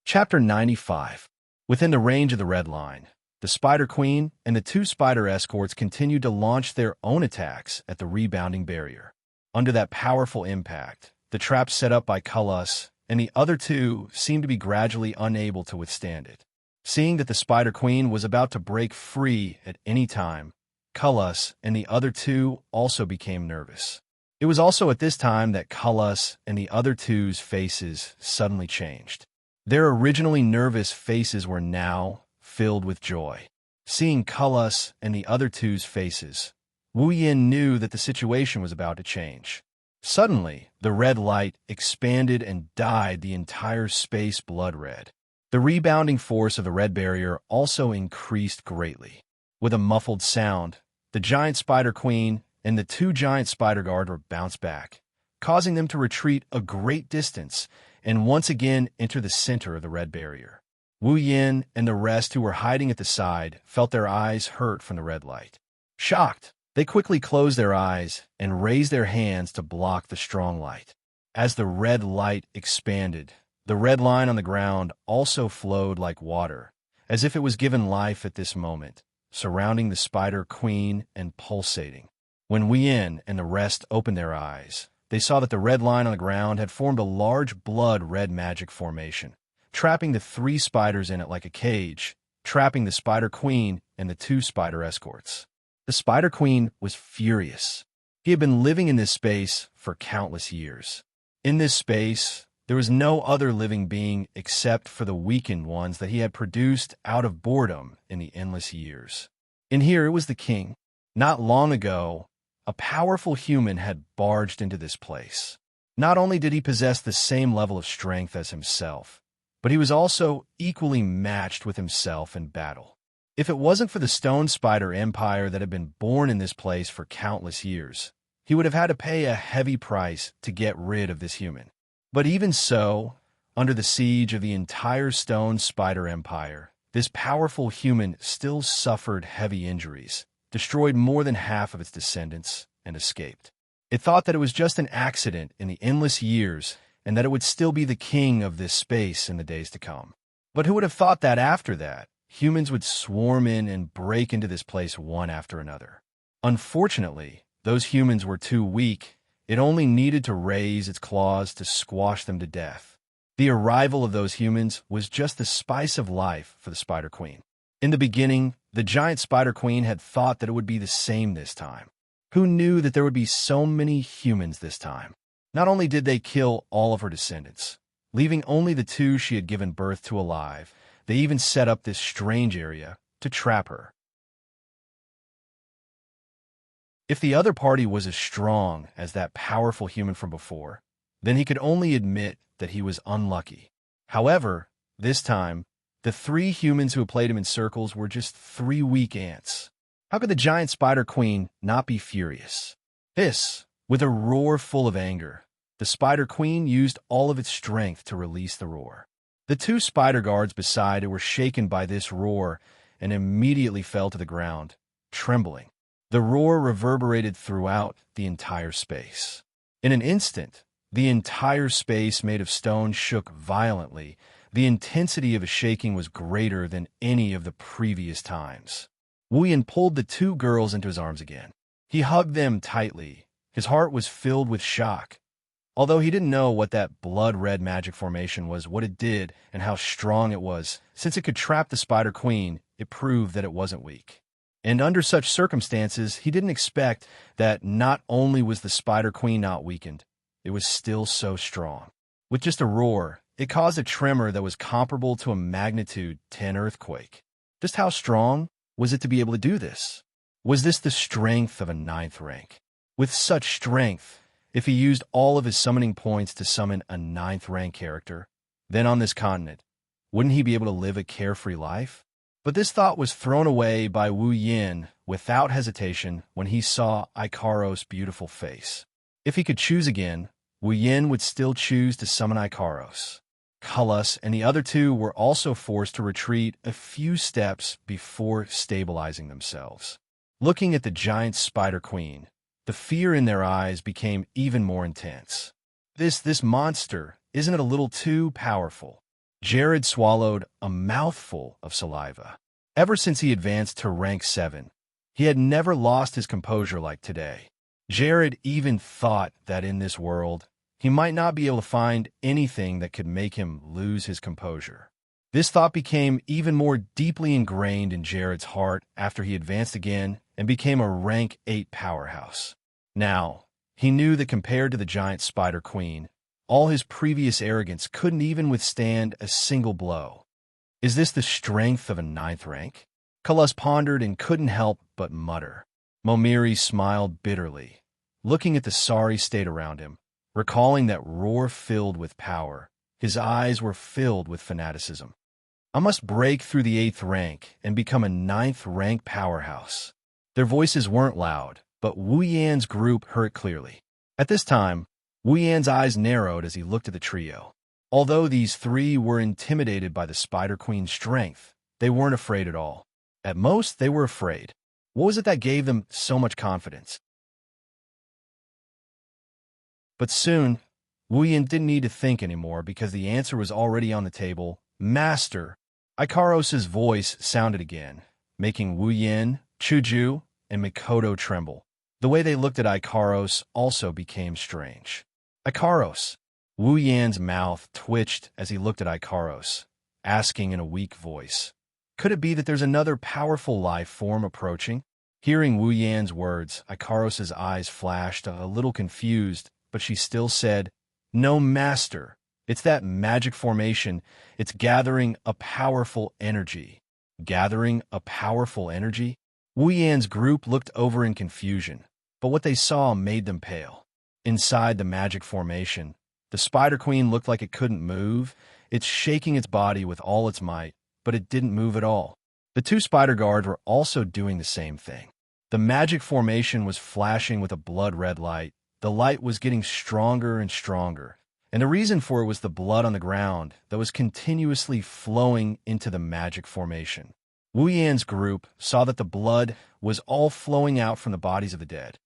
Chapter 95. Within the range of the red line, the Spider Queen and the 2 spider escorts continued to launch their own attacks at the rebounding barrier. Under that powerful impact, the trap set up by Cullis and the other 2 seemed to be gradually unable to withstand it. Seeing that the Spider Queen was about to break free at any time, Cullis and the other 2 also became nervous. It was also at this time that Cullis and the other 2's faces suddenly changed. Their originally nervous faces were now filled with joy. Seeing Cullis and the other 2's faces, Wu Yin knew that the situation was about to change. Suddenly, the red light expanded and dyed the entire space blood red. The rebounding force of the red barrier also increased greatly. With a muffled sound, the giant Spider Queen and the 2 giant Spider Guard were bounced back, causing them to retreat a great distance and once again enter the center of the red barrier. Wu Yin and the rest who were hiding at the side felt their eyes hurt from the red light. Shocked, they quickly closed their eyes and raised their hands to block the strong light. As the red light expanded, the red line on the ground also flowed like water, as if it was given life at this moment, surrounding the Spider Queen and pulsating. When Wu Yin and the rest opened their eyes, they saw that the red line on the ground had formed a large blood-red magic formation, trapping the 3 spiders in it like a cage, trapping the Spider Queen and the 2 spider escorts. The Spider Queen was furious. He had been living in this space for countless years. In this space, there was no other living being except for the weakened ones that he had produced out of boredom in the endless years. And here it was the king. Not long ago, a powerful human had barged into this place. Not only did he possess the same level of strength as himself, but he was also equally matched with himself in battle. If it wasn't for the Stone Spider Empire that had been born in this place for countless years, he would have had to pay a heavy price to get rid of this human. But even so, under the siege of the entire Stone Spider Empire, this powerful human still suffered heavy injuries, destroyed more than half of its descendants, and escaped. It thought that it was just an accident in the endless years and that it would still be the king of this space in the days to come. But who would have thought that after that, humans would swarm in and break into this place one after another? Unfortunately, those humans were too weak. It only needed to raise its claws to squash them to death. The arrival of those humans was just the spice of life for the Spider Queen. In the beginning, the giant Spider Queen had thought that it would be the same this time. Who knew that there would be so many humans this time? Not only did they kill all of her descendants, leaving only the two she had given birth to alive, they even set up this strange area to trap her. If the other party was as strong as that powerful human from before, then he could only admit that he was unlucky. However, this time, the three humans who had played him in circles were just three weak ants. How could the giant spider queen not be furious? With a roar full of anger, the spider queen used all of its strength to release the roar. The two spider guards beside it were shaken by this roar and immediately fell to the ground, trembling. The roar reverberated throughout the entire space. In an instant, the entire space made of stone shook violently. The intensity of a shaking was greater than any of the previous times. Wu Yin pulled the two girls into his arms again. He hugged them tightly. His heart was filled with shock. Although he didn't know what that blood-red magic formation was, what it did, and how strong it was, since it could trap the Spider Queen, it proved that it wasn't weak. And under such circumstances, he didn't expect that not only was the Spider Queen not weakened, it was still so strong. With just a roar, it caused a tremor that was comparable to a magnitude 10 earthquake. Just how strong was it to be able to do this? Was this the strength of a 9th rank? With such strength, if he used all of his summoning points to summon a 9th rank character, then on this continent, wouldn't he be able to live a carefree life? But this thought was thrown away by Wu Yin without hesitation when he saw Ikaros' beautiful face. If he could choose again, Wu Yin would still choose to summon Ikaros. Cullis and the other two were also forced to retreat a few steps before stabilizing themselves. Looking at the giant Spider Queen, the fear in their eyes became even more intense. This monster, isn't it a little too powerful? Jared swallowed a mouthful of saliva. Ever since he advanced to rank 7, he had never lost his composure like today. Jared even thought that in this world, he might not be able to find anything that could make him lose his composure. This thought became even more deeply ingrained in Jared's heart after he advanced again and became a rank 8 powerhouse. Now, he knew that compared to the giant Spider Queen, all his previous arrogance couldn't even withstand a single blow. Is this the strength of a 9th rank? Cullis pondered and couldn't help but mutter. Momiri smiled bitterly, looking at the sorry state around him, recalling that roar filled with power. His eyes were filled with fanaticism. I must break through the 8th rank and become a 9th rank powerhouse. Their voices weren't loud, but Wu Yan's group heard clearly. At this time, Wu Yan's eyes narrowed as he looked at the trio. Although these three were intimidated by the Spider Queen's strength, they weren't afraid at all. At most, they were afraid. What was it that gave them so much confidence? But soon, Wu Yan didn't need to think anymore because the answer was already on the table. Master! Ikaros' voice sounded again, making Wu Yan, Chuju, and Mikoto tremble. The way they looked at Ikaros also became strange. Ikaros! Wu Yan's mouth twitched as he looked at Ikaros, asking in a weak voice, could it be that there's another powerful life form approaching? Hearing Wu Yan's words, Ikaros' eyes flashed, a little confused, but she still said, No, Master. It's that magic formation. It's gathering a powerful energy. Gathering a powerful energy? Wu Yan's group looked over in confusion, but what they saw made them pale. Inside the magic formation, the Spider Queen looked like it couldn't move. It's shaking its body with all its might, but it didn't move at all. The two spider guards were also doing the same thing. The magic formation was flashing with a blood-red light. The light was getting stronger and stronger, and the reason for it was the blood on the ground that was continuously flowing into the magic formation. Wu Yan's group saw that the blood was all flowing out from the bodies of the dead.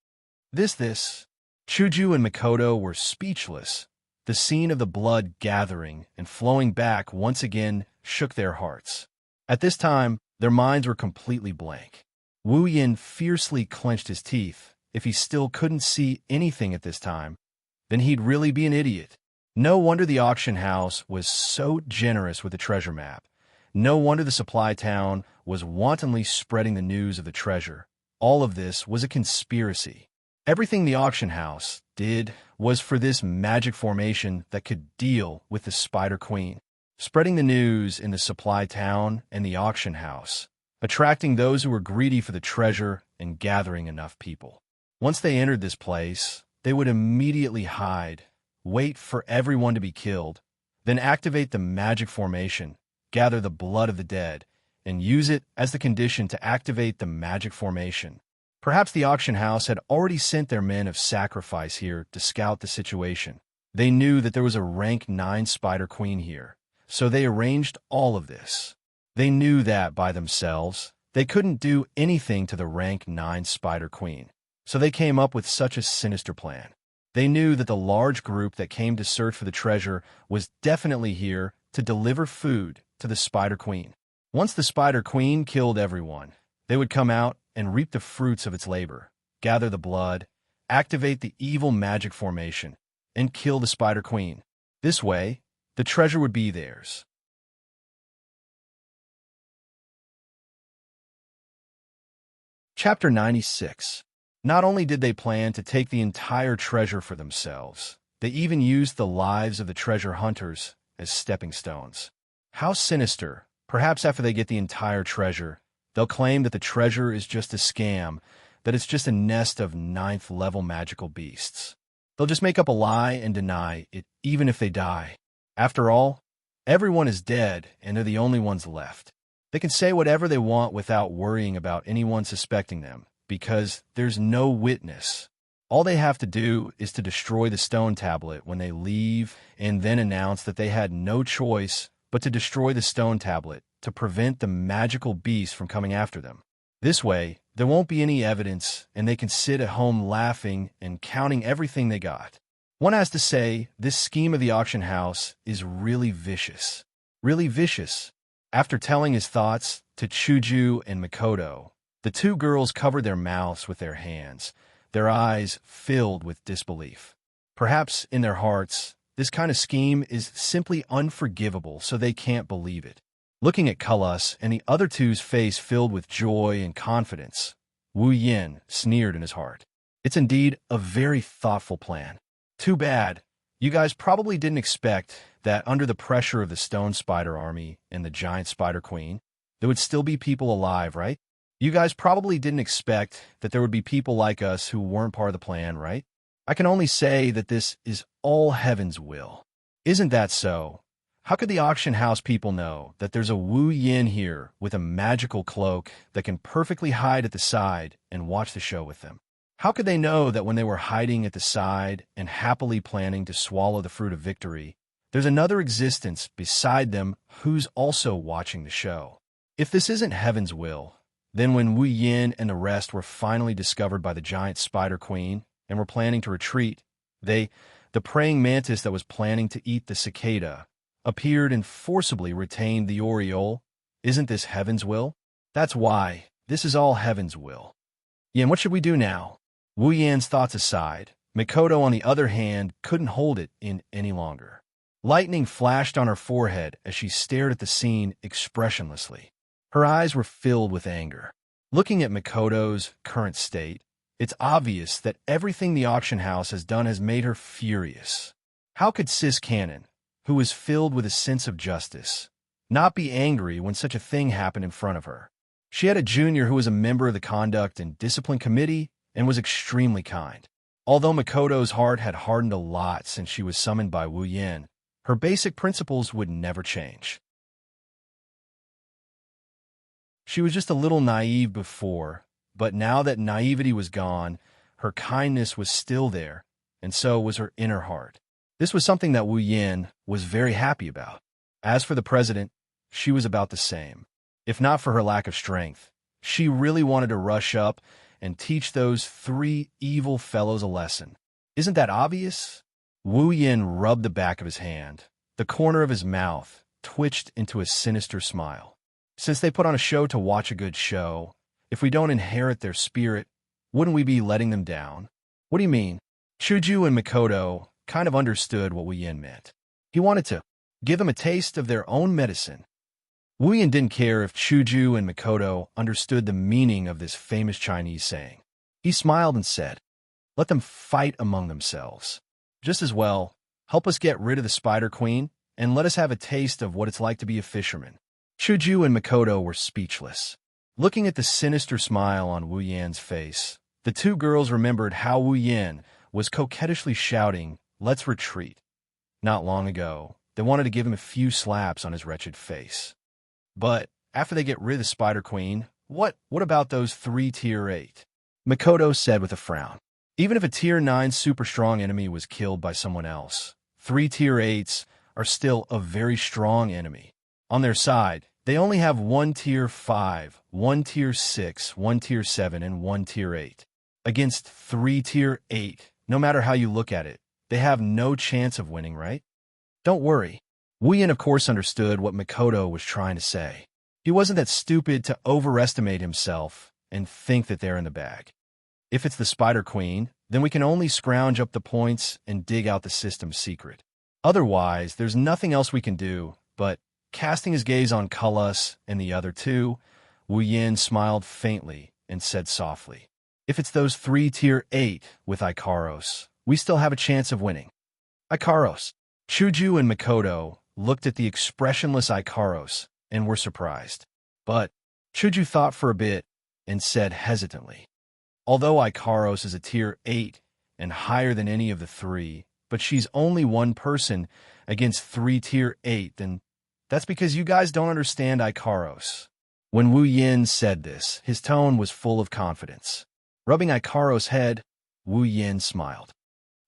Chuju and Mikoto were speechless. The scene of the blood gathering and flowing back once again shook their hearts. At this time, their minds were completely blank. Wu Yan fiercely clenched his teeth. If he still couldn't see anything at this time, then he'd really be an idiot. No wonder the auction house was so generous with the treasure map. No wonder the supply town was wantonly spreading the news of the treasure. All of this was a conspiracy. Everything the auction house did was for this magic formation that could deal with the Spider Queen, spreading the news in the supply town and the auction house, attracting those who were greedy for the treasure and gathering enough people. Once they entered this place, they would immediately hide, wait for everyone to be killed, then activate the magic formation, gather the blood of the dead, and use it as the condition to activate the magic formation. Perhaps the auction house had already sent their men of sacrifice here to scout the situation. They knew that there was a rank 9 Spider Queen here, so they arranged all of this. They knew that by themselves, they couldn't do anything to the rank 9 Spider Queen, so they came up with such a sinister plan. They knew that the large group that came to search for the treasure was definitely here to deliver food to the Spider Queen. Once the Spider Queen killed everyone, they would come out and reap the fruits of its labor, gather the blood, activate the evil magic formation, and kill the Spider Queen. This way, the treasure would be theirs. Chapter 96. Not only did they plan to take the entire treasure for themselves, they even used the lives of the treasure hunters as stepping stones. How sinister! Perhaps after they get the entire treasure, they'll claim that the treasure is just a scam, that it's just a nest of 9th-level magical beasts. They'll just make up a lie and deny it, even if they die. After all, everyone is dead, and they're the only ones left. They can say whatever they want without worrying about anyone suspecting them, because there's no witness. All they have to do is to destroy the stone tablet when they leave and then announce that they had no choice but to destroy the stone tablet to prevent the magical beast from coming after them. This way, there won't be any evidence, and they can sit at home laughing and counting everything they got. One has to say, this scheme of the auction house is really vicious. Really vicious. After telling his thoughts to Chuju and Mikoto, the two girls covered their mouths with their hands, their eyes filled with disbelief. Perhaps in their hearts, this kind of scheme is simply unforgivable, so they can't believe it. Looking at Cullis and the other two's face filled with joy and confidence, Wu Yin sneered in his heart. It's indeed a very thoughtful plan. Too bad. You guys probably didn't expect that under the pressure of the Stone Spider Army and the Giant Spider Queen, there would still be people alive, right? You guys probably didn't expect that there would be people like us who weren't part of the plan, right? I can only say that this is all heaven's will. Isn't that so? How could the auction house people know that there's a Wu Yin here with a magical cloak that can perfectly hide at the side and watch the show with them? How could they know that when they were hiding at the side and happily planning to swallow the fruit of victory, there's another existence beside them who's also watching the show? If this isn't heaven's will, then when Wu Yin and the rest were finally discovered by the Giant Spider Queen and were planning to retreat, the praying mantis that was planning to eat the cicada, appeared and forcibly retained the aureole. Isn't this heaven's will? That's why. This is all heaven's will. Yin, what should we do now? Wu Yan's thoughts aside, Mikoto, on the other hand, couldn't hold it in any longer. Lightning flashed on her forehead as she stared at the scene expressionlessly. Her eyes were filled with anger. Looking at Mikoto's current state, it's obvious that everything the auction house has done has made her furious. How could Sis Cannon, who was filled with a sense of justice, not be angry when such a thing happened in front of her? She had a junior who was a member of the Conduct and Discipline Committee and was extremely kind. Although Mikoto's heart had hardened a lot since she was summoned by Wu Yin, her basic principles would never change. She was just a little naive before, but now that naivety was gone, her kindness was still there, and so was her inner heart. This was something that Wu Yin was very happy about. As for the president, she was about the same. If not for her lack of strength, she really wanted to rush up and teach those 3 evil fellows a lesson. Isn't that obvious? Wu Yin rubbed the back of his hand. The corner of his mouth twitched into a sinister smile. Since they put on a show to watch a good show, if we don't inherit their spirit, wouldn't we be letting them down? What do you mean? Chuju and Mikoto kind of understood what Wu Yin meant. He wanted to give them a taste of their own medicine. Wu Yin didn't care if Chuju and Mikoto understood the meaning of this famous Chinese saying. He smiled and said, "Let them fight among themselves. Just as well, help us get rid of the Spider Queen, and let us have a taste of what it's like to be a fisherman. Chuju and Makoto were speechless. Looking at the sinister smile on Wu Yan's face, the two girls remembered how Wu Yan was coquettishly shouting, "Let's retreat." Not long ago, they wanted to give him a few slaps on his wretched face. But after they get rid of the Spider Queen, what about those 3 Tier 8? Makoto said with a frown. Even if a Tier 9 super strong enemy was killed by someone else, 3 Tier 8s are still a very strong enemy. On their side, they only have 1 Tier 5, 1 Tier 6, 1 Tier 7, and 1 Tier 8. Against 3 Tier 8, no matter how you look at it, they have no chance of winning, right? Don't worry. Wu Yan, of course, understood what Makoto was trying to say. He wasn't that stupid to overestimate himself and think that they're in the bag. If it's the Spider Queen, then we can only scrounge up the points and dig out the system's secret. Otherwise, there's nothing else we can do, but casting his gaze on Cullis and the other two, Wu Yan smiled faintly and said softly, "If it's those 3 Tier 8 with Ikaros, we still have a chance of winning." Ikaros. Chuju and Makoto looked at the expressionless Ikaros and were surprised. But Chuju thought for a bit and said hesitantly, "Although Ikaros is a Tier 8 and higher than any of the 3, but she's only one person against 3 Tier 8, then that's because you guys don't understand Ikaros." When Wu Yan said this, his tone was full of confidence. Rubbing Ikaros' head, Wu Yan smiled.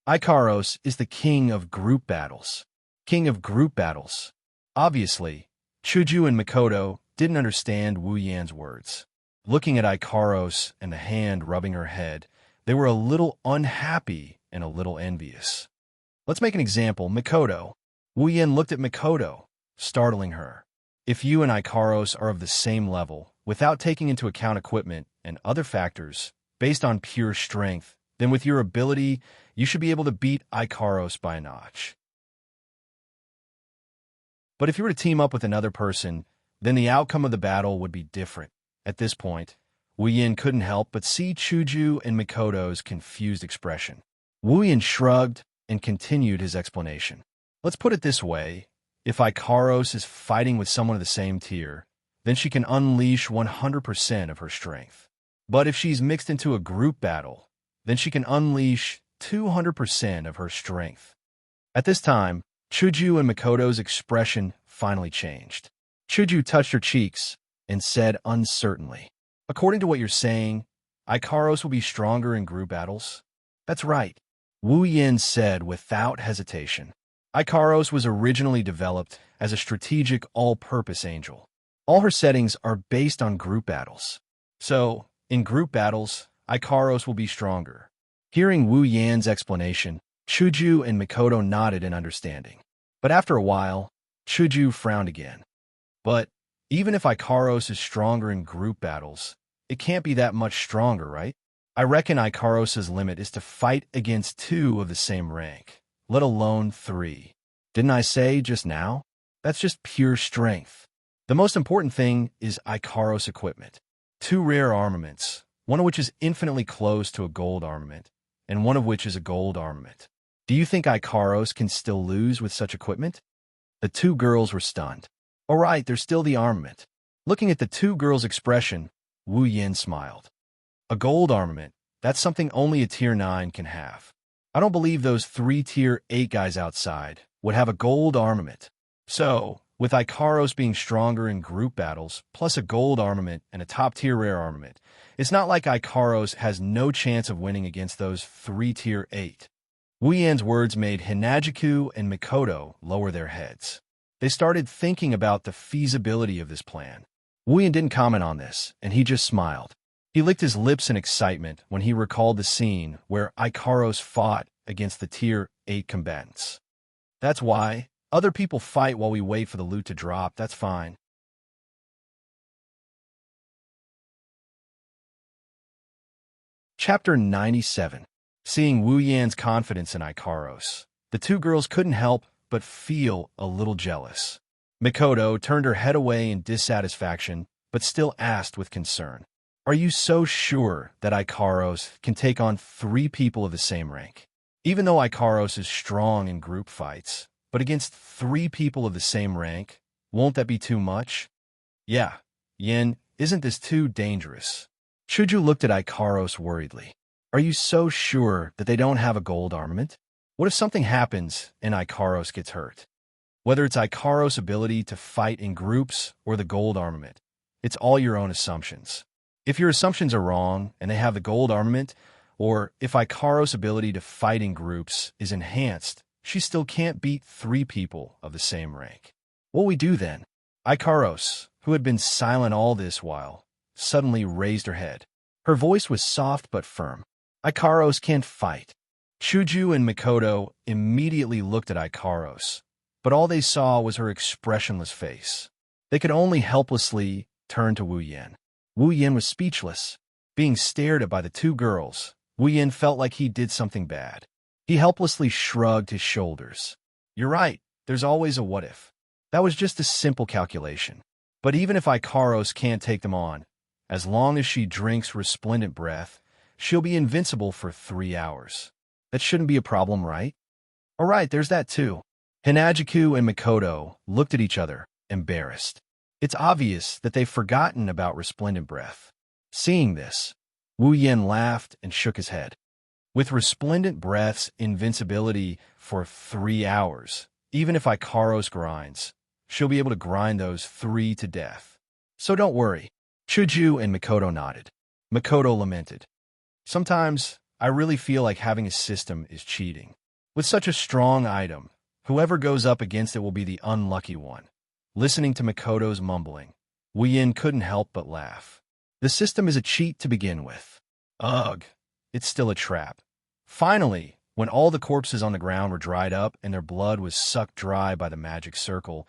Ikaros is the king of group battles. King of group battles. Obviously, Chuju and Makoto didn't understand Wu Yan's words. Looking at Ikaros and the hand rubbing her head, they were a little unhappy and a little envious. Let's make an example. Makoto. Wu Yan looked at Makoto, startling her. If you and Ikaros are of the same level, without taking into account equipment and other factors, based on pure strength, then with your ability, you should be able to beat Ikaros by a notch. But if you were to team up with another person, then the outcome of the battle would be different. At this point, Wu Yan couldn't help but see Chuju and Makoto's confused expression. Wu Yan shrugged and continued his explanation. Let's put it this way. If Ikaros is fighting with someone of the same tier, then she can unleash 100% of her strength. But if she's mixed into a group battle, then she can unleash 200% of her strength. At this time, Chuju and Makoto's expression finally changed. Chuju touched her cheeks and said uncertainly, "According to what you're saying, Ikaros will be stronger in group battles?" "That's right," Wu Yan said without hesitation. Ikaros was originally developed as a strategic all-purpose angel. All her settings are based on group battles. So, in group battles, Ikaros will be stronger. Hearing Wu Yan's explanation, Chuju and Makoto nodded in understanding. But after a while, Chuju frowned again. "But even if Ikaros is stronger in group battles, it can't be that much stronger, right? I reckon Ikaros' limit is to fight against 2 of the same rank, let alone 3. Didn't I say just now? That's just pure strength. The most important thing is Ikaros equipment. 2 rare armaments, one of which is infinitely close to a gold armament, and one of which is a gold armament. Do you think Ikaros can still lose with such equipment?" The 2 girls were stunned. "All right, there's still the armament." Looking at the 2 girls' expression, Wu Yan smiled. "A gold armament, that's something only a Tier 9 can have. I don't believe those 3 Tier 8 guys outside would have a gold armament. So, with Ikaros being stronger in group battles, plus a gold armament and a top-tier rare armament, it's not like Ikaros has no chance of winning against those 3 Tier 8. Wu Yan's words made Hinajiku and Makoto lower their heads. They started thinking about the feasibility of this plan. Wu Yan didn't comment on this, and he just smiled. He licked his lips in excitement when he recalled the scene where Ikaros fought against the Tier 8 combatants. "That's why. Other people fight while we wait for the loot to drop. That's fine." Chapter 97. Seeing Wu Yan's confidence in Ikaros, the 2 girls couldn't help but feel a little jealous. Makoto turned her head away in dissatisfaction, but still asked with concern, "Are you so sure that Ikaros can take on 3 people of the same rank?" Even though Ikaros is strong in group fights, but against 3 people of the same rank, won't that be too much? Yeah, Yin, isn't this too dangerous? Chuju looked at Ikaros worriedly. Are you so sure that they don't have a gold armament? What if something happens and Ikaros gets hurt? Whether it's Ikaros' ability to fight in groups or the gold armament, it's all your own assumptions. If your assumptions are wrong and they have the gold armament, or if Ikaros' ability to fight in groups is enhanced, she still can't beat 3 people of the same rank. What'll we do then? Ikaros, who had been silent all this while, suddenly raised her head. Her voice was soft but firm. Ikaros can't fight. Chuju and Mikoto immediately looked at Ikaros, but all they saw was her expressionless face. They could only helplessly turn to Wu Yin. Wu Yin was speechless. Being stared at by the 2 girls, Wu Yin felt like he did something bad. He helplessly shrugged his shoulders. You're right, there's always a what if. That was just a simple calculation. But even if Ikaros can't take them on, as long as she drinks resplendent breath, she'll be invincible for 3 hours. That shouldn't be a problem, right? All right, there's that too. Hinajiku and Mikoto looked at each other, embarrassed. It's obvious that they've forgotten about resplendent breath. Seeing this, Wu Yin laughed and shook his head. With resplendent breath's invincibility for 3 hours, even if Ikaros grinds, she'll be able to grind those 3 to death. So don't worry. Chuju and Mikoto nodded. Mikoto lamented. Sometimes, I really feel like having a system is cheating. With such a strong item, whoever goes up against it will be the unlucky one. Listening to Mikoto's mumbling, Wu Yin couldn't help but laugh. The system is a cheat to begin with. Ugh, it's still a trap. Finally, when all the corpses on the ground were dried up and their blood was sucked dry by the magic circle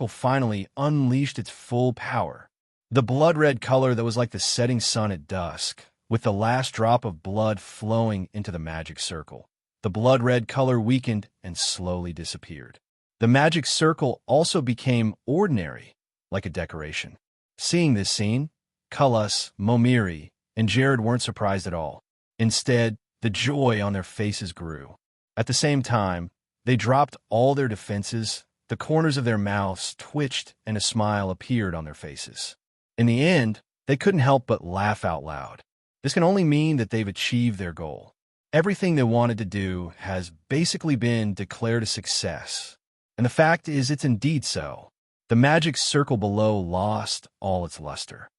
finally unleashed its full power. The blood-red color that was like the setting sun at dusk, with the last drop of blood flowing into the magic circle. The blood-red color weakened and slowly disappeared. The magic circle also became ordinary, like a decoration. Seeing this scene, Cullis, Momiri, and Jared weren't surprised at all. Instead, the joy on their faces grew. At the same time, they dropped all their defenses, the corners of their mouths twitched, and a smile appeared on their faces. In the end, they couldn't help but laugh out loud. This can only mean that they've achieved their goal. Everything they wanted to do has basically been declared a success. And the fact is, it's indeed so. The magic circle below lost all its luster.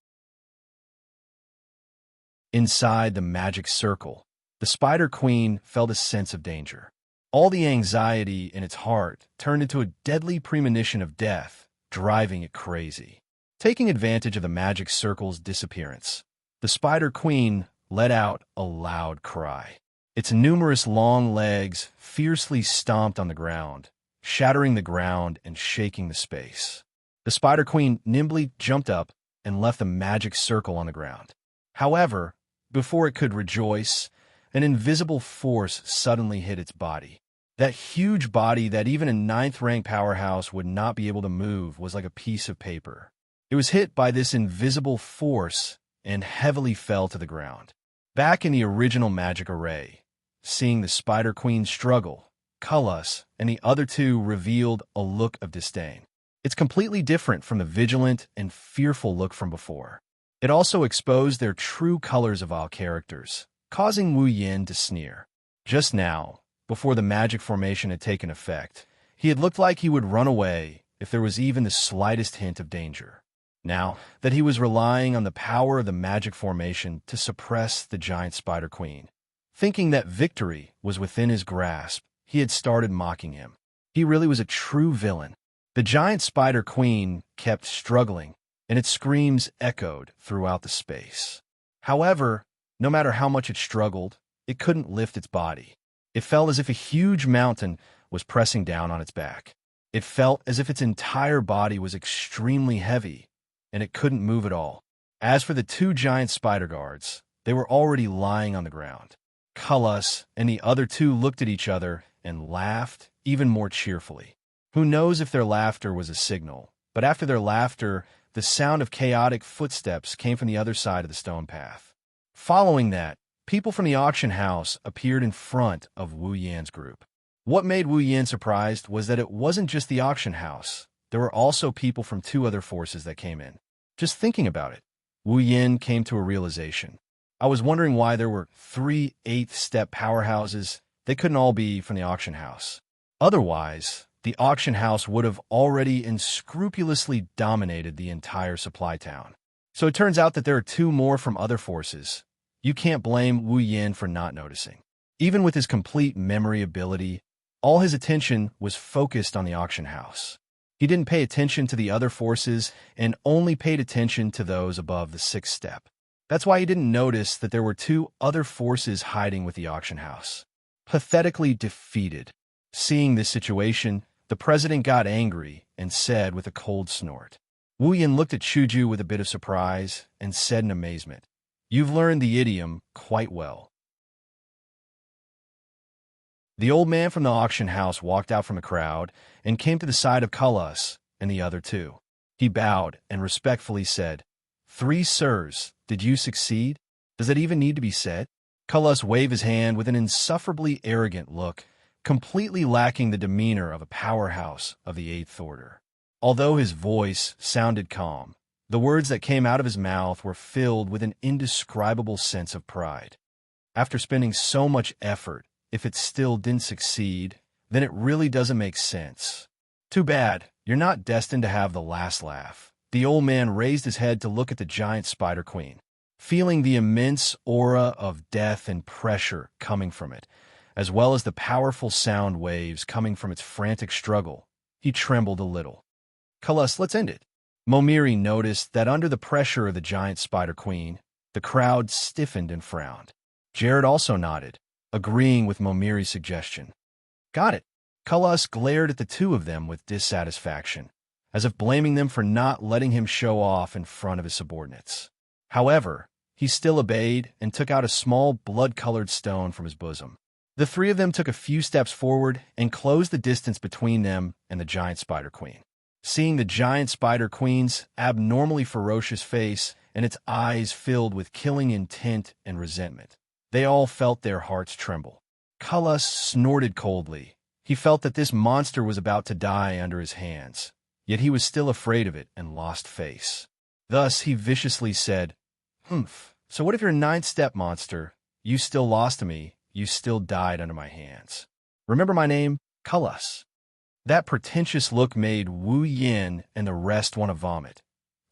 Inside the magic circle, the Spider Queen felt a sense of danger. All the anxiety in its heart turned into a deadly premonition of death, driving it crazy. Taking advantage of the magic circle's disappearance, the Spider Queen let out a loud cry. Its numerous long legs fiercely stomped on the ground, shattering the ground and shaking the space. The Spider Queen nimbly jumped up and left the magic circle on the ground. However, before it could rejoice, an invisible force suddenly hit its body. That huge body that even a 9th-rank powerhouse would not be able to move was like a piece of paper. It was hit by this invisible force and heavily fell to the ground. Back in the original magic array, seeing the Spider Queen struggle, Cullis and the other 2 revealed a look of disdain. It's completely different from the vigilant and fearful look from before. It also exposed their true colors of all characters, causing Wu Yin to sneer. Just now, before the magic formation had taken effect, he had looked like he would run away if there was even the slightest hint of danger. Now that he was relying on the power of the magic formation to suppress the giant Spider Queen, thinking that victory was within his grasp, he had started mocking him. He really was a true villain. The giant Spider Queen kept struggling, and its screams echoed throughout the space. However, no matter how much it struggled, it couldn't lift its body. It felt as if a huge mountain was pressing down on its back. It felt as if its entire body was extremely heavy, and it couldn't move at all. As for the 2 giant spider guards, they were already lying on the ground. Cullis and the other 2 looked at each other and laughed even more cheerfully. Who knows if their laughter was a signal, but after their laughter, the sound of chaotic footsteps came from the other side of the stone path. Following that, People from the auction house appeared in front of Wu Yan's group. What made Wu Yan surprised was that it wasn't just the auction house. There were also people from two other forces that came in. Just thinking about it, Wu Yan came to a realization. I was wondering why there were 3 8th-step powerhouses. They couldn't all be from the auction house. Otherwise, the auction house would have already unscrupulously dominated the entire supply town. So it turns out that there are 2 more from other forces. You can't blame Wu Yan for not noticing. Even with his complete memory ability, all his attention was focused on the auction house. He didn't pay attention to the other forces and only paid attention to those above the 6th step. That's why he didn't notice that there were 2 other forces hiding with the auction house. Pathetically defeated. Seeing this situation, the president got angry and said with a cold snort. Wu Yan looked at Chuju with a bit of surprise and said in amazement, "You've learned the idiom quite well." The old man from the auction house walked out from the crowd and came to the side of Cullis and the other 2. He bowed and respectfully said, "3 sirs, did you succeed? Does it even need to be said?" Cullis waved his hand with an insufferably arrogant look, completely lacking the demeanor of a powerhouse of the 8th order. Although his voice sounded calm, the words that came out of his mouth were filled with an indescribable sense of pride. After spending so much effort, if it still didn't succeed, then it really doesn't make sense. Too bad, you're not destined to have the last laugh. The old man raised his head to look at the giant spider queen. Feeling the immense aura of death and pressure coming from it, as well as the powerful sound waves coming from its frantic struggle, he trembled a little. "Cullis, let's end it." Momiri noticed that under the pressure of the giant spider queen, the crowd stiffened and frowned. Jared also nodded, agreeing with Momiri's suggestion. "Got it." Cullis glared at the 2 of them with dissatisfaction, as if blaming them for not letting him show off in front of his subordinates. However, he still obeyed and took out a small blood-colored stone from his bosom. The 3 of them took a few steps forward and closed the distance between them and the giant spider queen. Seeing the giant spider queen's abnormally ferocious face and its eyes filled with killing intent and resentment, they all felt their hearts tremble. Cullis snorted coldly. He felt that this monster was about to die under his hands, yet he was still afraid of it and lost face. Thus he viciously said, "Humph, so what if you're a 9th-step monster? You still lost to me, you still died under my hands. Remember my name? Cullis." That pretentious look made Wu Yan and the rest want to vomit.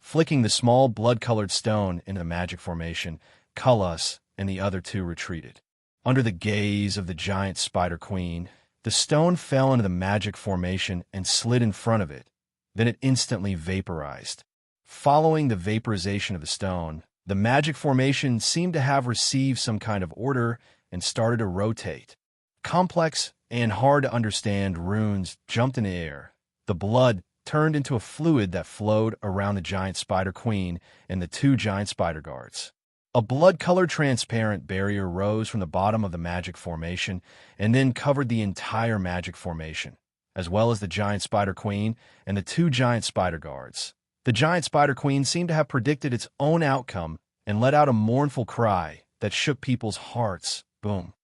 Flicking the small blood-colored stone into the magic formation, Cullis and the other 2 retreated. Under the gaze of the giant spider queen, the stone fell into the magic formation and slid in front of it. Then it instantly vaporized. Following the vaporization of the stone, the magic formation seemed to have received some kind of order and started to rotate. Complex and hard-to-understand runes jumped in the air. The blood turned into a fluid that flowed around the giant spider queen and the 2 giant spider guards. A blood-colored transparent barrier rose from the bottom of the magic formation and then covered the entire magic formation, as well as the giant spider queen and the 2 giant spider guards. The giant spider queen seemed to have predicted its own outcome and let out a mournful cry that shook people's hearts. Boom.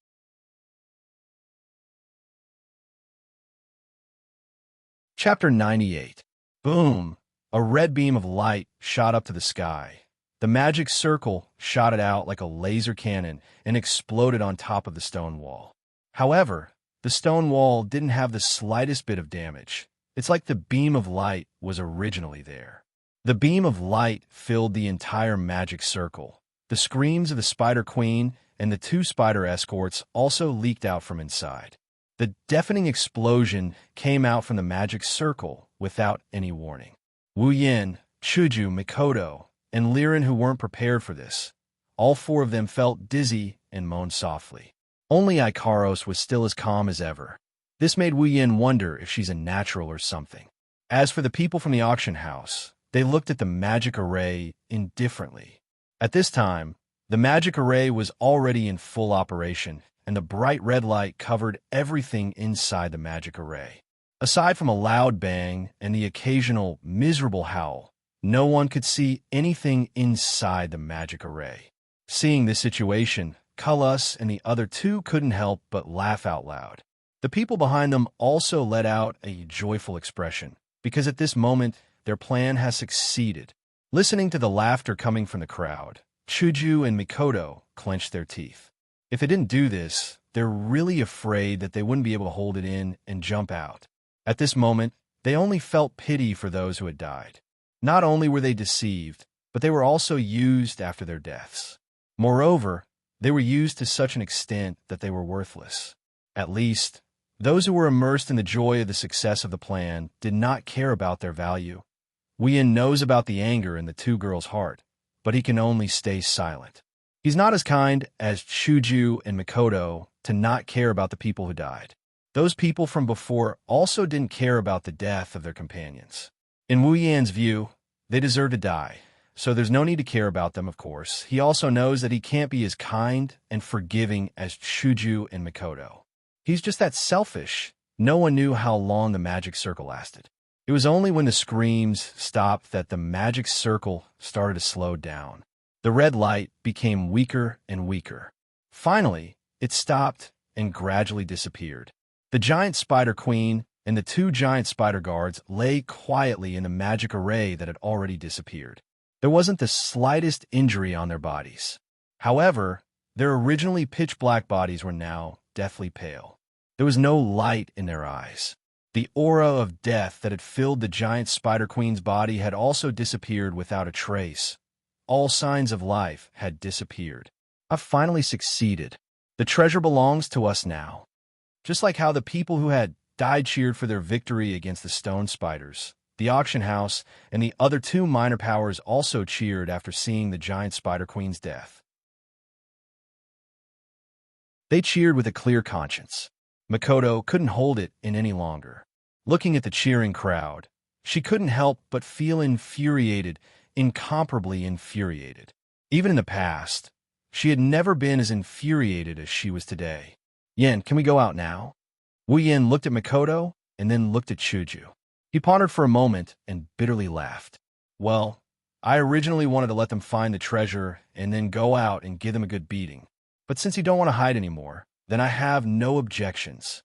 Chapter 98. Boom! A red beam of light shot up to the sky. The magic circle shot it out like a laser cannon and exploded on top of the stone wall. However, the stone wall didn't have the slightest bit of damage. It's like the beam of light was originally there. The beam of light filled the entire magic circle. The screams of the Spider Queen and the 2 spider escorts also leaked out from inside. The deafening explosion came out from the magic circle without any warning. Wu Yan, Chuju, Mikoto, and Liren, who weren't prepared for this, all 4 of them felt dizzy and moaned softly. Only Ikaros was still as calm as ever. This made Wu Yan wonder if she's a natural or something. As for the people from the auction house, they looked at the magic array indifferently. At this time, the magic array was already in full operation, and the bright red light covered everything inside the magic array. Aside from a loud bang and the occasional miserable howl, no one could see anything inside the magic array. Seeing this situation, Cullis and the other two couldn't help but laugh out loud. The people behind them also let out a joyful expression, because at this moment, their plan has succeeded. Listening to the laughter coming from the crowd, Chuju and Mikoto clenched their teeth. If they didn't do this, they're really afraid that they wouldn't be able to hold it in and jump out. At this moment, they only felt pity for those who had died. Not only were they deceived, but they were also used after their deaths. Moreover, they were used to such an extent that they were worthless. At least, those who were immersed in the joy of the success of the plan did not care about their value. Woo-yin knows about the anger in the two girls' heart, but he can only stay silent. He's not as kind as Chuju and Mikoto to not care about the people who died. Those people from before also didn't care about the death of their companions. In Woo-Yan's view, they deserve to die, so there's no need to care about them, of course. He also knows that he can't be as kind and forgiving as Chuju and Mikoto. He's just that selfish. No one knew how long the magic circle lasted. It was only when the screams stopped that the magic circle started to slow down. The red light became weaker and weaker. Finally, it stopped and gradually disappeared. The giant spider queen and the two giant spider guards lay quietly in the magic array that had already disappeared. There wasn't the slightest injury on their bodies. However, their originally pitch-black bodies were now deathly pale. There was no light in their eyes. The aura of death that had filled the giant spider queen's body had also disappeared without a trace. All signs of life had disappeared. I've finally succeeded. The treasure belongs to us now. Just like how the people who had died cheered for their victory against the stone spiders, the auction house and the other two minor powers also cheered after seeing the giant spider queen's death. They cheered with a clear conscience. Mikoto couldn't hold it in any longer. Looking at the cheering crowd, she couldn't help but feel infuriated, incomparably infuriated. Even in the past, she had never been as infuriated as she was today. Yen, can we go out now? Woo-Yin looked at Mikoto and then looked at Chuju. He pondered for a moment and bitterly laughed. Well, I originally wanted to let them find the treasure and then go out and give them a good beating. But since you don't want to hide anymore, then I have no objections.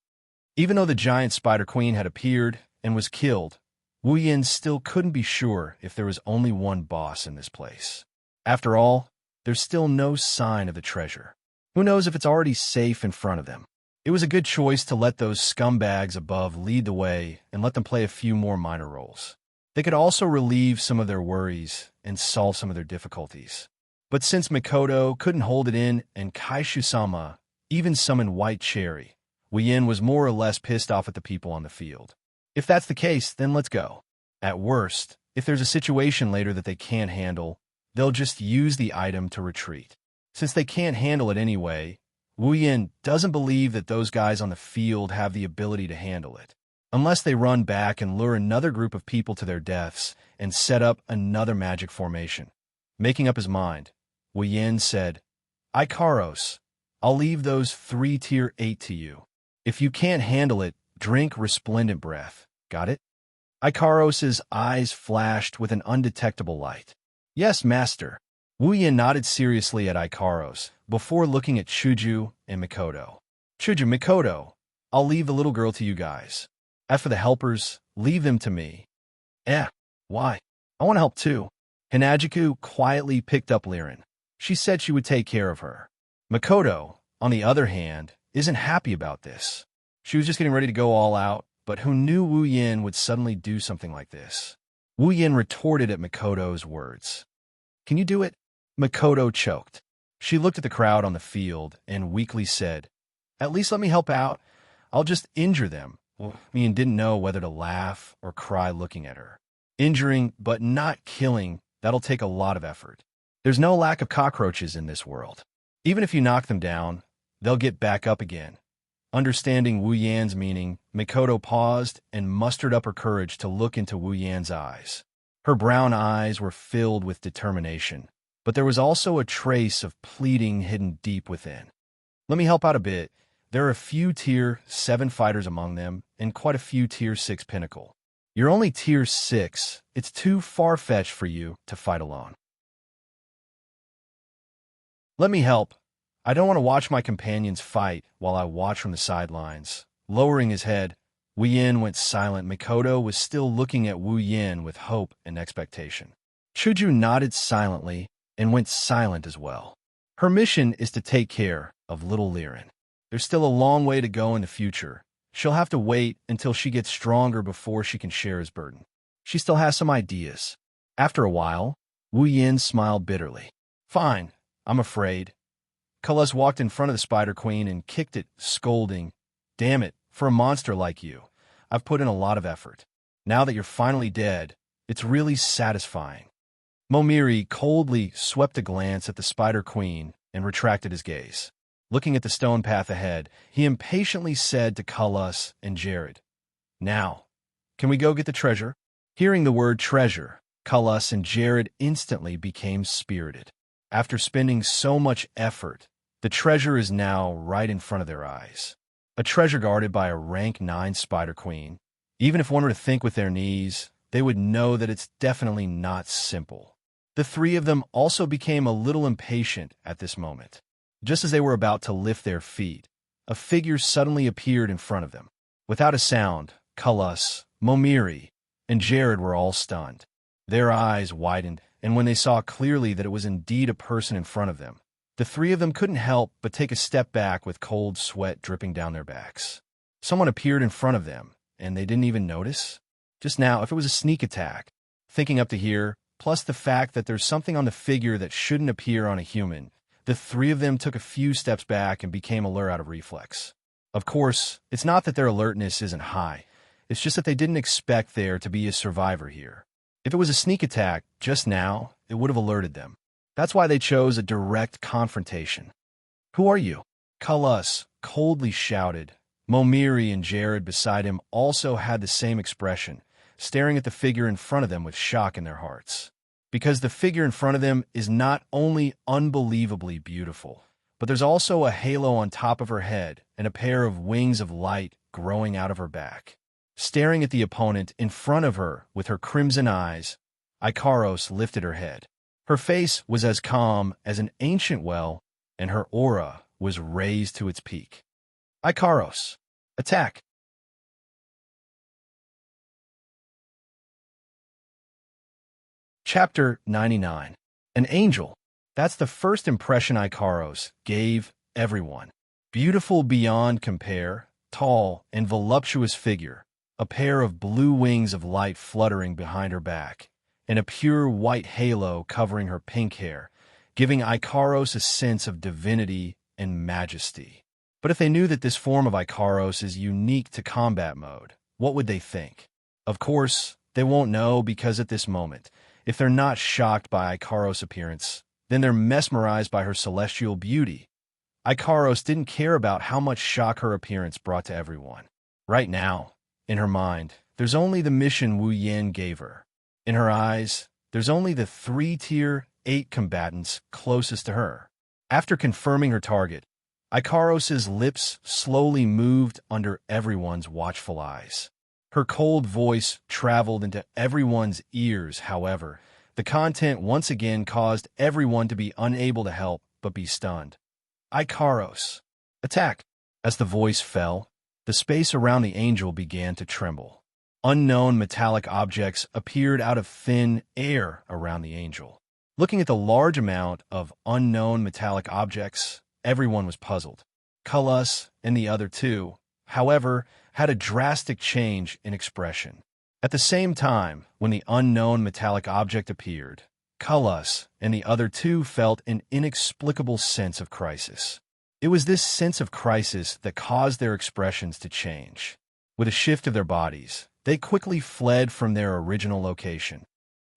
Even though the giant spider queen had appeared and was killed, Woo-Yin still couldn't be sure if there was only one boss in this place. After all, there's still no sign of the treasure. Who knows if it's already safe in front of them? It was a good choice to let those scumbags above lead the way and let them play a few more minor roles. They could also relieve some of their worries and solve some of their difficulties. But since Mikoto couldn't hold it in and Kaishu-sama even summoned White Cherry, Woo-Yin was more or less pissed off at the people on the field. If that's the case, then let's go. At worst, if there's a situation later that they can't handle, they'll just use the item to retreat. Since they can't handle it anyway, Woo-Yin doesn't believe that those guys on the field have the ability to handle it. Unless they run back and lure another group of people to their deaths and set up another magic formation. Making up his mind, Woo-Yin said, Ikaros, I'll leave those 3 tier 8 to you. If you can't handle it, drink resplendent breath. Got it? Ikaros's eyes flashed with an undetectable light. Yes, master. Woo-Yin nodded seriously at Ikaros before looking at Chuju and Mikoto. Chuju, Mikoto, I'll leave the little girl to you guys. As for the helpers, leave them to me. Why? I want to help too. Hinajiku quietly picked up Liren. She said she would take care of her. Mikoto, on the other hand, isn't happy about this. She was just getting ready to go all out, but who knew Woo-Yin would suddenly do something like this? Woo-Yin retorted at Mikoto's words. Can you do it? Mikoto choked. She looked at the crowd on the field and weakly said, At least let me help out. I'll just injure them. Woo-Yin didn't know whether to laugh or cry looking at her. Injuring, but not killing, that'll take a lot of effort. There's no lack of cockroaches in this world. Even if you knock them down, they'll get back up again. Understanding Woo-Yan's meaning, Mikoto paused and mustered up her courage to look into Woo-Yan's eyes. Her brown eyes were filled with determination, but there was also a trace of pleading hidden deep within. Let me help out a bit. There are a few tier 7 fighters among them, and quite a few tier 6 pinnacle. You're only tier 6. It's too far-fetched for you to fight alone. Let me help. I don't want to watch my companions fight while I watch from the sidelines. Lowering his head, Wu Yin went silent. Mikoto was still looking at Wu Yin with hope and expectation. Chuju nodded silently and went silent as well. Her mission is to take care of little Liren. There's still a long way to go in the future. She'll have to wait until she gets stronger before she can share his burden. She still has some ideas. After a while, Wu Yin smiled bitterly. Fine, I'm afraid. Cullis walked in front of the Spider Queen and kicked it, scolding. Damn it, for a monster like you, I've put in a lot of effort. Now that you're finally dead, it's really satisfying. Momiri coldly swept a glance at the Spider Queen and retracted his gaze. Looking at the stone path ahead, he impatiently said to Cullis and Jared, Now, can we go get the treasure? Hearing the word treasure, Cullis and Jared instantly became spirited. After spending so much effort, the treasure is now right in front of their eyes. A treasure guarded by a rank 9 Spider Queen. Even if one were to think with their knees, they would know that it's definitely not simple. The three of them also became a little impatient at this moment. Just as they were about to lift their feet, a figure suddenly appeared in front of them. Without a sound, Cullis, Momiri, and Jared were all stunned. Their eyes widened, and when they saw clearly that it was indeed a person in front of them, the three of them couldn't help but take a step back with cold sweat dripping down their backs. Someone appeared in front of them, and they didn't even notice? Just now, if it was a sneak attack, thinking up to here, plus the fact that there's something on the figure that shouldn't appear on a human, the three of them took a few steps back and became alert out of reflex. Of course, it's not that their alertness isn't high. It's just that they didn't expect there to be a survivor here. If it was a sneak attack, just now, it would have alerted them. That's why they chose a direct confrontation. Who are you? Cullis coldly shouted. Momiri and Jared beside him also had the same expression, staring at the figure in front of them with shock in their hearts. Because the figure in front of them is not only unbelievably beautiful, but there's also a halo on top of her head and a pair of wings of light growing out of her back. Staring at the opponent in front of her with her crimson eyes, Ikaros lifted her head. Her face was as calm as an ancient well, and her aura was raised to its peak. Ikaros, attack! Chapter 99. An angel. That's the first impression Ikaros gave everyone. Beautiful beyond compare, tall and voluptuous figure, a pair of blue wings of light fluttering behind her back, and a pure white halo covering her pink hair, giving Ikaros a sense of divinity and majesty. But if they knew that this form of Ikaros is unique to combat mode, what would they think? Of course, they won't know because at this moment, if they're not shocked by Ikaros' appearance, then they're mesmerized by her celestial beauty. Ikaros didn't care about how much shock her appearance brought to everyone. Right now, in her mind, there's only the mission Wu Yin gave her. In her eyes, there's only the 3-tier 8 combatants closest to her. After confirming her target, Ikaros' lips slowly moved under everyone's watchful eyes. Her cold voice traveled into everyone's ears, however. The content once again caused everyone to be unable to help but be stunned. Ikaros, attack! As the voice fell, the space around the angel began to tremble. Unknown metallic objects appeared out of thin air around the angel. Looking at the large amount of unknown metallic objects, everyone was puzzled. Cullis and the other two, however, had a drastic change in expression. At the same time, when the unknown metallic object appeared, Cullis and the other two felt an inexplicable sense of crisis. It was this sense of crisis that caused their expressions to change. With a shift of their bodies, they quickly fled from their original location.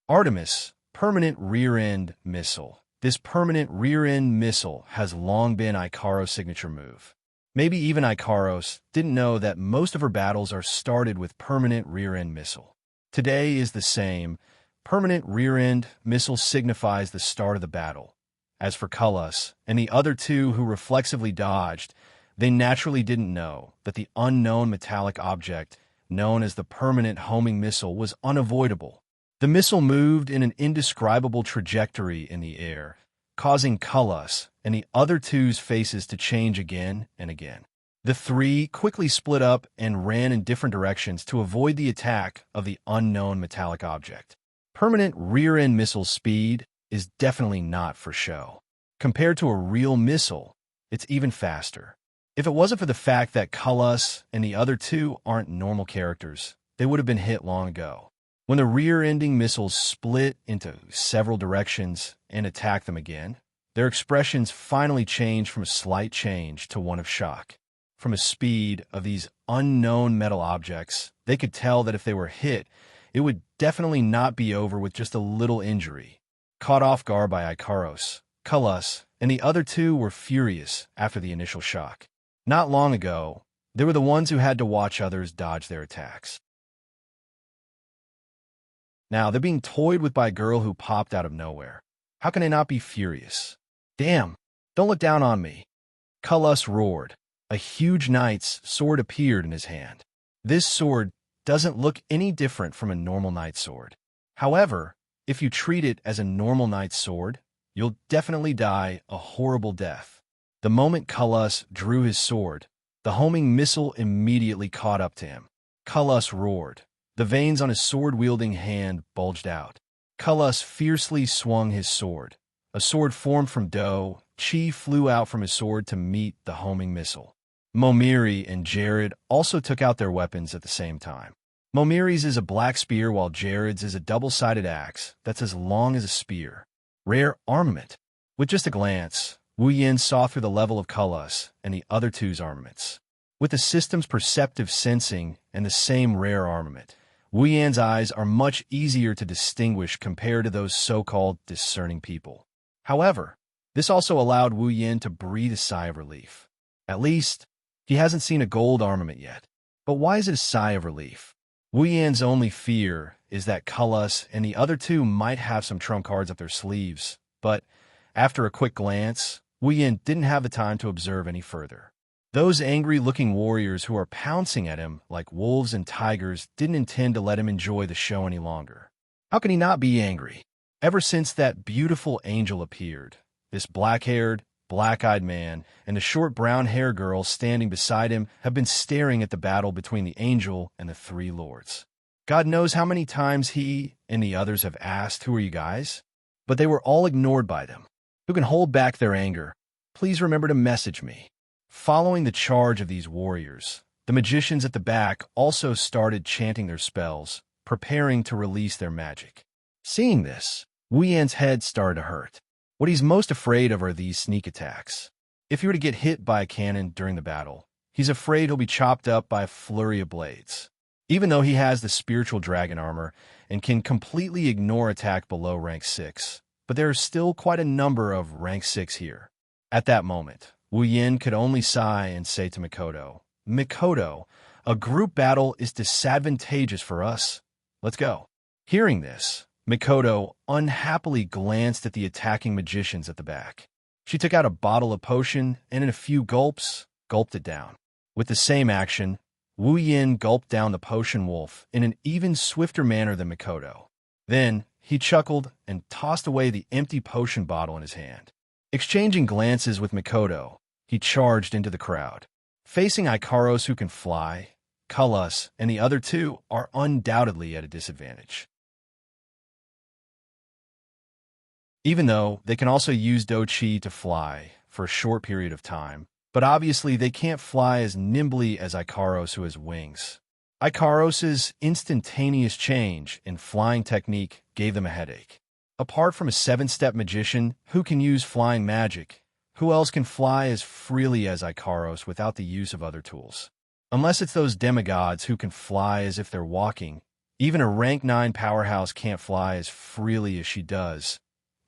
Artemis, permanent rear-end missile. This permanent rear-end missile has long been Ikaros' signature move. Maybe even Ikaros didn't know that most of her battles are started with permanent rear-end missile. Today is the same. Permanent rear-end missile signifies the start of the battle. As for Cullis and the other two who reflexively dodged, they naturally didn't know that the unknown metallic object known as the permanent homing missile was unavoidable. The missile moved in an indescribable trajectory in the air, causing Cullis and the other two's faces to change again and again. The three quickly split up and ran in different directions to avoid the attack of the unknown metallic object. Permanent rear-end missile speed is definitely not for show. Compared to a real missile, it's even faster. If it wasn't for the fact that Cullis and the other two aren't normal characters, they would have been hit long ago. When the rear-ending missiles split into several directions and attacked them again, their expressions finally changed from a slight change to one of shock. From the speed of these unknown metal objects, they could tell that if they were hit, it would definitely not be over with just a little injury. Caught off guard by Icaros, Cullis, and the other two were furious after the initial shock. Not long ago, they were the ones who had to watch others dodge their attacks. Now, they're being toyed with by a girl who popped out of nowhere. How can they not be furious? Damn, don't look down on me. Cullis roared. A huge knight's sword appeared in his hand. This sword doesn't look any different from a normal knight's sword. However, if you treat it as a normal knight's sword, you'll definitely die a horrible death. The moment Cullis drew his sword, the homing missile immediately caught up to him. Cullis roared. The veins on his sword-wielding hand bulged out. Cullis fiercely swung his sword. A sword formed from dough, chi flew out from his sword to meet the homing missile. Momiri and Jared also took out their weapons at the same time. Momiri's is a black spear while Jared's is a double-sided axe that's as long as a spear. Rare armament. With just a glance, Wu Yin saw through the level of Cullis and the other two's armaments. With the system's perceptive sensing and the same rare armament, Wu Yan's eyes are much easier to distinguish compared to those so-called discerning people. However, this also allowed Wu Yin to breathe a sigh of relief. At least, he hasn't seen a gold armament yet. But why is it a sigh of relief? Wu Yan's only fear is that Cullis and the other two might have some trump cards up their sleeves, but after a quick glance, Wu Yin didn't have the time to observe any further. Those angry-looking warriors who are pouncing at him like wolves and tigers didn't intend to let him enjoy the show any longer. How can he not be angry? Ever since that beautiful angel appeared, this black-haired, black-eyed man and the short brown-haired girl standing beside him have been staring at the battle between the angel and the three lords. God knows how many times he and the others have asked, "Who are you guys?" But they were all ignored by them. Who can hold back their anger? Please remember to message me. Following the charge of these warriors, the magicians at the back also started chanting their spells, preparing to release their magic. Seeing this, Wu Yan's head started to hurt. What he's most afraid of are these sneak attacks. If he were to get hit by a cannon during the battle, he's afraid he'll be chopped up by a flurry of blades. Even though he has the spiritual dragon armor and can completely ignore attack below rank 6, but there are still quite a number of rank 6 here. At that moment, Wu Yin could only sigh and say to Mikoto, "Mikoto, a group battle is disadvantageous for us. Let's go." Hearing this, Mikoto unhappily glanced at the attacking magicians at the back. She took out a bottle of potion and in a few gulps, gulped it down. With the same action, Wu Yin gulped down the potion wolf in an even swifter manner than Mikoto. Then, he chuckled and tossed away the empty potion bottle in his hand. Exchanging glances with Mikoto, he charged into the crowd. Facing Icaros who can fly, Cullis and the other two are undoubtedly at a disadvantage. Even though they can also use Do-Chi to fly for a short period of time, but obviously they can't fly as nimbly as Icaros who has wings. Icaros's instantaneous change in flying technique gave them a headache. Apart from a 7-step magician who can use flying magic, who else can fly as freely as Icaros without the use of other tools? Unless it's those demigods who can fly as if they're walking, even a rank 9 powerhouse can't fly as freely as she does.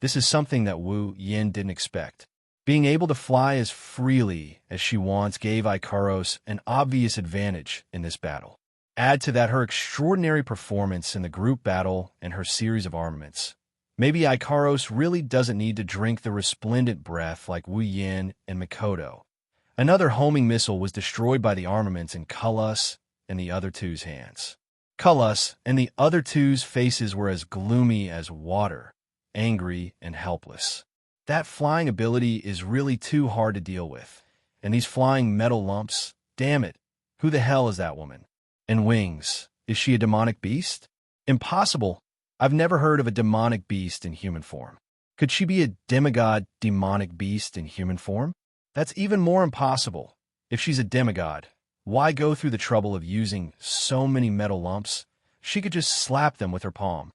This is something that Wu Yin didn't expect. Being able to fly as freely as she wants gave Icaros an obvious advantage in this battle. Add to that her extraordinary performance in the group battle and her series of armaments. Maybe Icaros really doesn't need to drink the resplendent breath like Wu Yin and Mikoto. Another homing missile was destroyed by the armaments in Cullis and the other two's hands. Cullis and the other two's faces were as gloomy as water, angry and helpless. That flying ability is really too hard to deal with. And these flying metal lumps, damn it, who the hell is that woman? And wings, is she a demonic beast? Impossible. I've never heard of a demonic beast in human form. Could she be a demigod demonic beast in human form? That's even more impossible. If she's a demigod, why go through the trouble of using so many metal lumps? She could just slap them with her palm.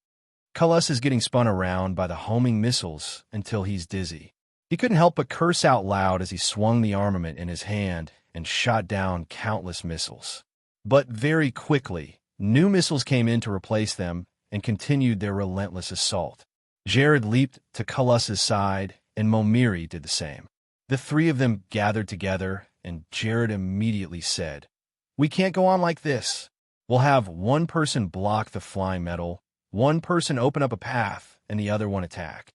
Cullis is getting spun around by the homing missiles until he's dizzy. He couldn't help but curse out loud as he swung the armament in his hand and shot down countless missiles. But very quickly, new missiles came in to replace them and continued their relentless assault. Jared leaped to Cullis's side, and Momiri did the same. The three of them gathered together, and Jared immediately said, "We can't go on like this. We'll have one person block the flying metal, one person open up a path, and the other one attack."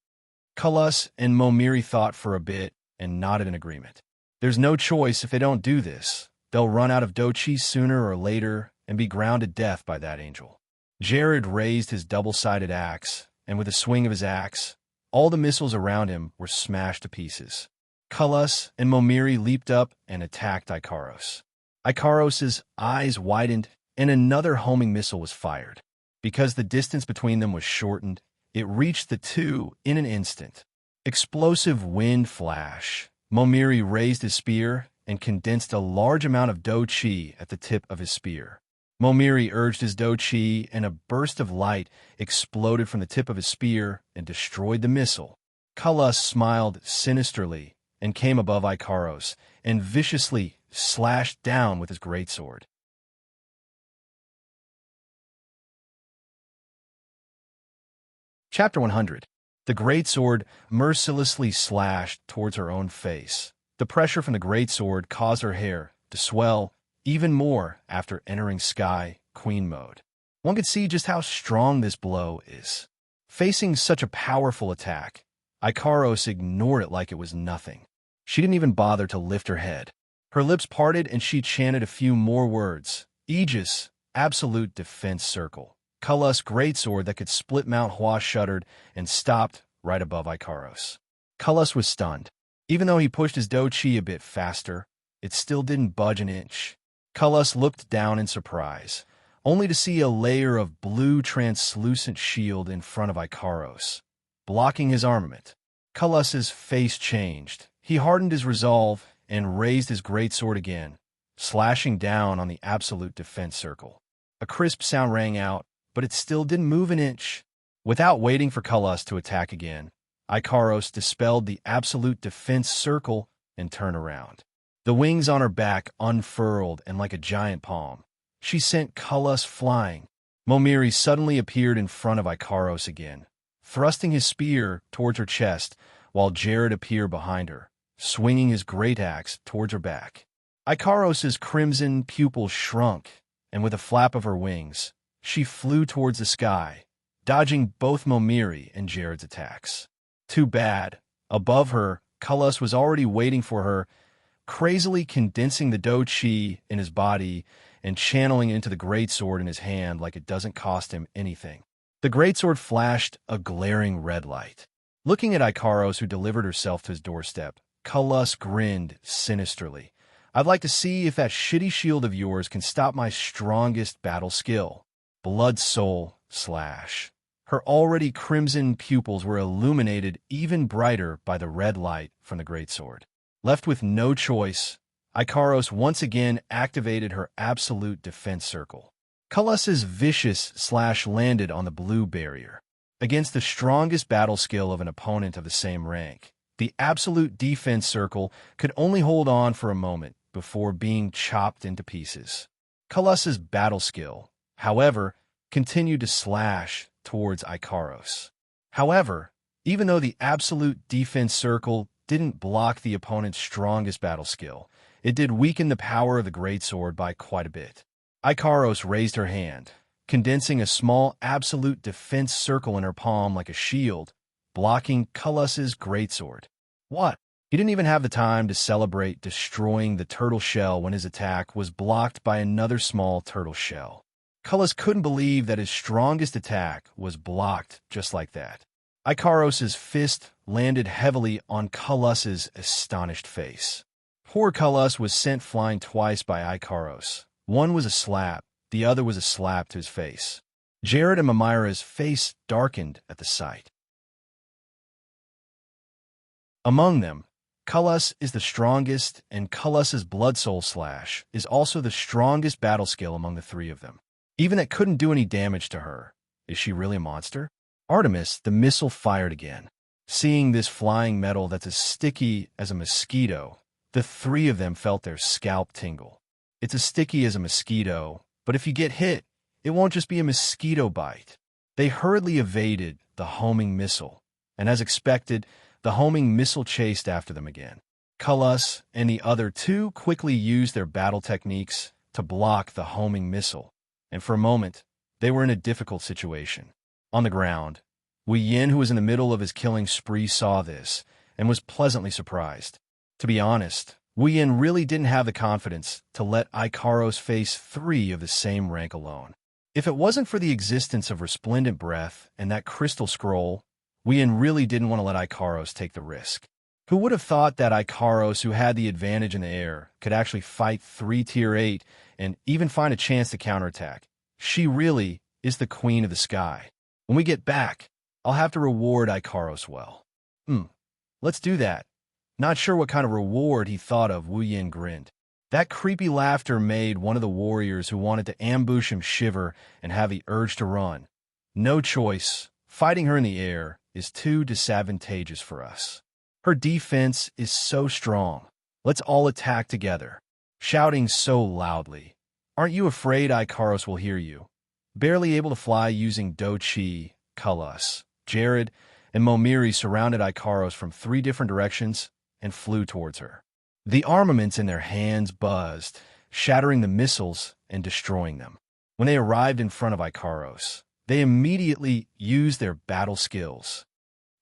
Cullis and Momiri thought for a bit and nodded in agreement. There's no choice if they don't do this. They'll run out of dochi sooner or later and be ground to death by that angel. Jared raised his double-sided axe, and with a swing of his axe, all the missiles around him were smashed to pieces. Cullis and Momiri leaped up and attacked Ikaros. Ikaros's eyes widened, and another homing missile was fired. Because the distance between them was shortened, it reached the two in an instant. Explosive wind flash. Momiri raised his spear and condensed a large amount of do-chi at the tip of his spear. Momiri urged his do-chi, and a burst of light exploded from the tip of his spear and destroyed the missile. Cullis smiled sinisterly and came above Ikaros and viciously slashed down with his greatsword. Chapter 100. The greatsword mercilessly slashed towards her own face. The pressure from the greatsword caused her hair to swell even more after entering Sky Queen mode. One could see just how strong this blow is. Facing such a powerful attack, Ikaros ignored it like it was nothing. She didn't even bother to lift her head. Her lips parted and she chanted a few more words. Aegis, absolute defense circle. Cullis' greatsword that could split Mount Hua shuddered and stopped right above Ikaros. Cullis was stunned. Even though he pushed his do-chi a bit faster, it still didn't budge an inch. Cullis looked down in surprise, only to see a layer of blue translucent shield in front of Ikaros, blocking his armament. Cullis's face changed. He hardened his resolve and raised his greatsword again, slashing down on the absolute defense circle. A crisp sound rang out, but it still didn't move an inch. Without waiting for Cullis to attack again, Ikaros dispelled the absolute defense circle and turned around. The wings on her back unfurled, and like a giant palm, she sent Cullis flying. Momiri suddenly appeared in front of Ikaros again, thrusting his spear towards her chest, while Jared appeared behind her, swinging his great axe towards her back. Ikaros's crimson pupils shrunk, and with a flap of her wings, she flew towards the sky, dodging both Momiri and Jared's attacks. Too bad. Above her, Cullis was already waiting for her, crazily condensing the do-chi in his body and channeling it into the greatsword in his hand like it doesn't cost him anything. The greatsword flashed a glaring red light. Looking at Ikaros, who delivered herself to his doorstep, Cullis grinned sinisterly. "I'd like to see if that shitty shield of yours can stop my strongest battle skill." Blood soul slash. Her already crimson pupils were illuminated even brighter by the red light from the greatsword. Left with no choice, Ikaros once again activated her absolute defense circle. Cullis's vicious slash landed on the blue barrier. Against the strongest battle skill of an opponent of the same rank, the absolute defense circle could only hold on for a moment before being chopped into pieces. Cullis's battle skill, however, continued to slash towards Ikaros. However, even though the absolute defense circle didn't block the opponent's strongest battle skill, it did weaken the power of the greatsword by quite a bit. Ikaros raised her hand, condensing a small absolute defense circle in her palm like a shield, blocking Cullis's greatsword. What? He didn't even have the time to celebrate destroying the turtle shell when his attack was blocked by another small turtle shell. Cullis couldn't believe that his strongest attack was blocked just like that. Ikaros's fist landed heavily on Kalus's astonished face. Poor Kalus was sent flying twice by Ikaros. One was a slap, the other was a slap to his face. Jared and Mamira's face darkened at the sight. Among them, Kalus is the strongest, and Kalus's Blood Soul Slash is also the strongest battle skill among the three of them. Even that couldn't do any damage to her. Is she really a monster? Artemis, the missile fired again. Seeing this flying metal that's as sticky as a mosquito, the three of them felt their scalp tingle. It's as sticky as a mosquito, but if you get hit, it won't just be a mosquito bite. They hurriedly evaded the homing missile, and as expected, the homing missile chased after them again. Kalus and the other two quickly used their battle techniques to block the homing missile, and for a moment, they were in a difficult situation. On the ground, Wu Yin, who was in the middle of his killing spree, saw this and was pleasantly surprised. To be honest, Wu Yin really didn't have the confidence to let Ikaros face three of the same rank alone. If it wasn't for the existence of Resplendent Breath and that crystal scroll, Wu Yin really didn't want to let Ikaros take the risk. Who would have thought that Ikaros, who had the advantage in the air, could actually fight 3 Tier 8 and even find a chance to counterattack? She really is the queen of the sky. When we get back, I'll have to reward Ikaros well. Let's do that. Not sure what kind of reward he thought of, Wu Yin grinned. That creepy laughter made one of the warriors who wanted to ambush him shiver and have the urge to run. No choice. Fighting her in the air is too disadvantageous for us. Her defense is so strong. Let's all attack together. Shouting so loudly. Aren't you afraid Ikaros will hear you? Barely able to fly using Do-Chi, Kalus, Jared, and Momiri surrounded Ikaros from 3 different directions and flew towards her. The armaments in their hands buzzed, shattering the missiles and destroying them. When they arrived in front of Ikaros, they immediately used their battle skills.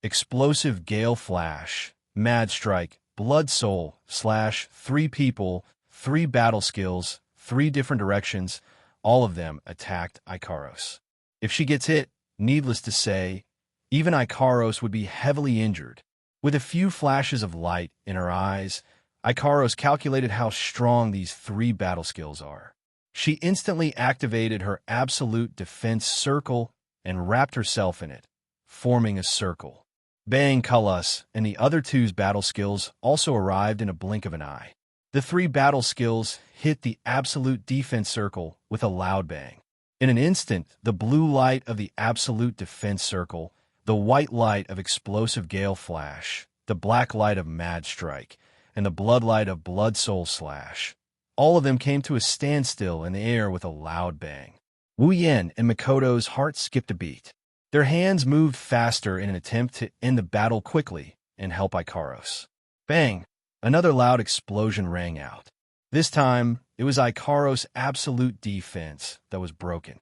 Explosive Gale Flash, Mad Strike, Blood Soul, Slash, 3 people, 3 battle skills, 3 different directions, all of them attacked Ikaros. If she gets hit, needless to say, even Ikaros would be heavily injured. With a few flashes of light in her eyes, Ikaros calculated how strong these 3 battle skills are. She instantly activated her absolute defense circle and wrapped herself in it, forming a circle. Bang Kalus and the other 2's battle skills also arrived in a blink of an eye. The 3 battle skills hit the absolute defense circle with a loud bang. In an instant, the blue light of the absolute defense circle, the white light of explosive Gale Flash, the black light of Mad Strike, and the blood light of Blood Soul Slash, all of them came to a standstill in the air with a loud bang. Wu Yin and Makoto's hearts skipped a beat. Their hands moved faster in an attempt to end the battle quickly and help Ikaros. Bang! Another loud explosion rang out. This time, it was Ikaros' absolute defense that was broken.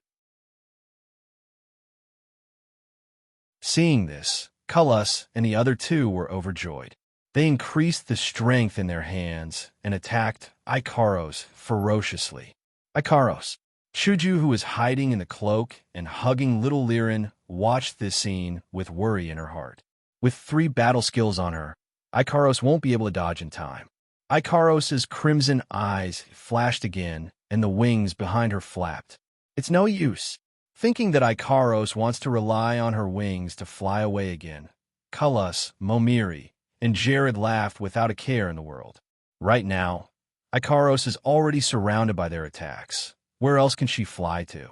Seeing this, Kalus and the other 2 were overjoyed. They increased the strength in their hands and attacked Ikaros ferociously. Ikaros. Shuju, who was hiding in the cloak and hugging little Liren, watched this scene with worry in her heart. With 3 battle skills on her, Ikaros won't be able to dodge in time. Ikaros' crimson eyes flashed again, and the wings behind her flapped. It's no use. Thinking that Ikaros wants to rely on her wings to fly away again, Kalus, Momiri, and Jared laughed without a care in the world. Right now, Ikaros is already surrounded by their attacks. Where else can she fly to?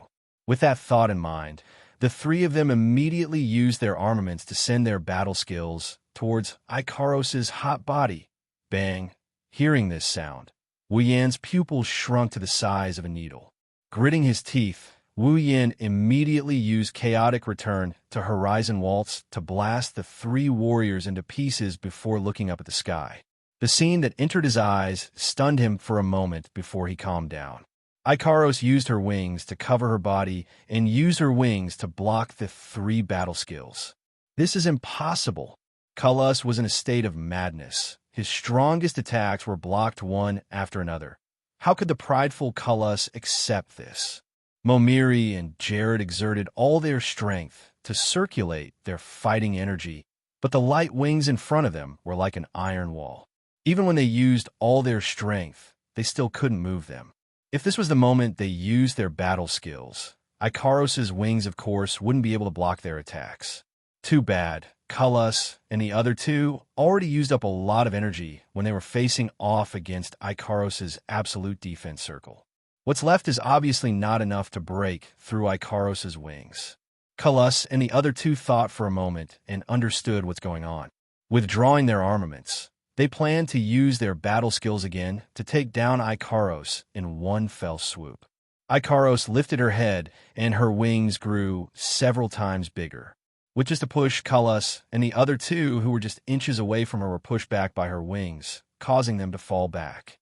With that thought in mind, the 3 of them immediately used their armaments to send their battle skills towards Ikaros' hot body. Bang! Hearing this sound, Wu Yin's pupils shrunk to the size of a needle. Gritting his teeth, Wu Yin immediately used Chaotic Return to Horizon Waltz to blast the 3 warriors into pieces before looking up at the sky. The scene that entered his eyes stunned him for a moment before he calmed down. Ikaros used her wings to cover her body and used her wings to block the 3 battle skills. This is impossible. Kalus was in a state of madness. His strongest attacks were blocked one after another. How could the prideful Kalus accept this? Momiri and Jared exerted all their strength to circulate their fighting energy, but the light wings in front of them were like an iron wall. Even when they used all their strength, they still couldn't move them. If this was the moment they used their battle skills, Ikaros's wings, of course, wouldn't be able to block their attacks. Too bad. Kalas and the other two already used up a lot of energy when they were facing off against Ikaros's absolute defense circle. What's left is obviously not enough to break through Ikaros's wings. Kalas and the other two thought for a moment and understood what's going on. Withdrawing their armaments, they planned to use their battle skills again to take down Ikaros in one fell swoop. Ikaros lifted her head and her wings grew several times bigger, which is to push Kalas and the other two who were just inches away from her were pushed back by her wings, causing them to fall back.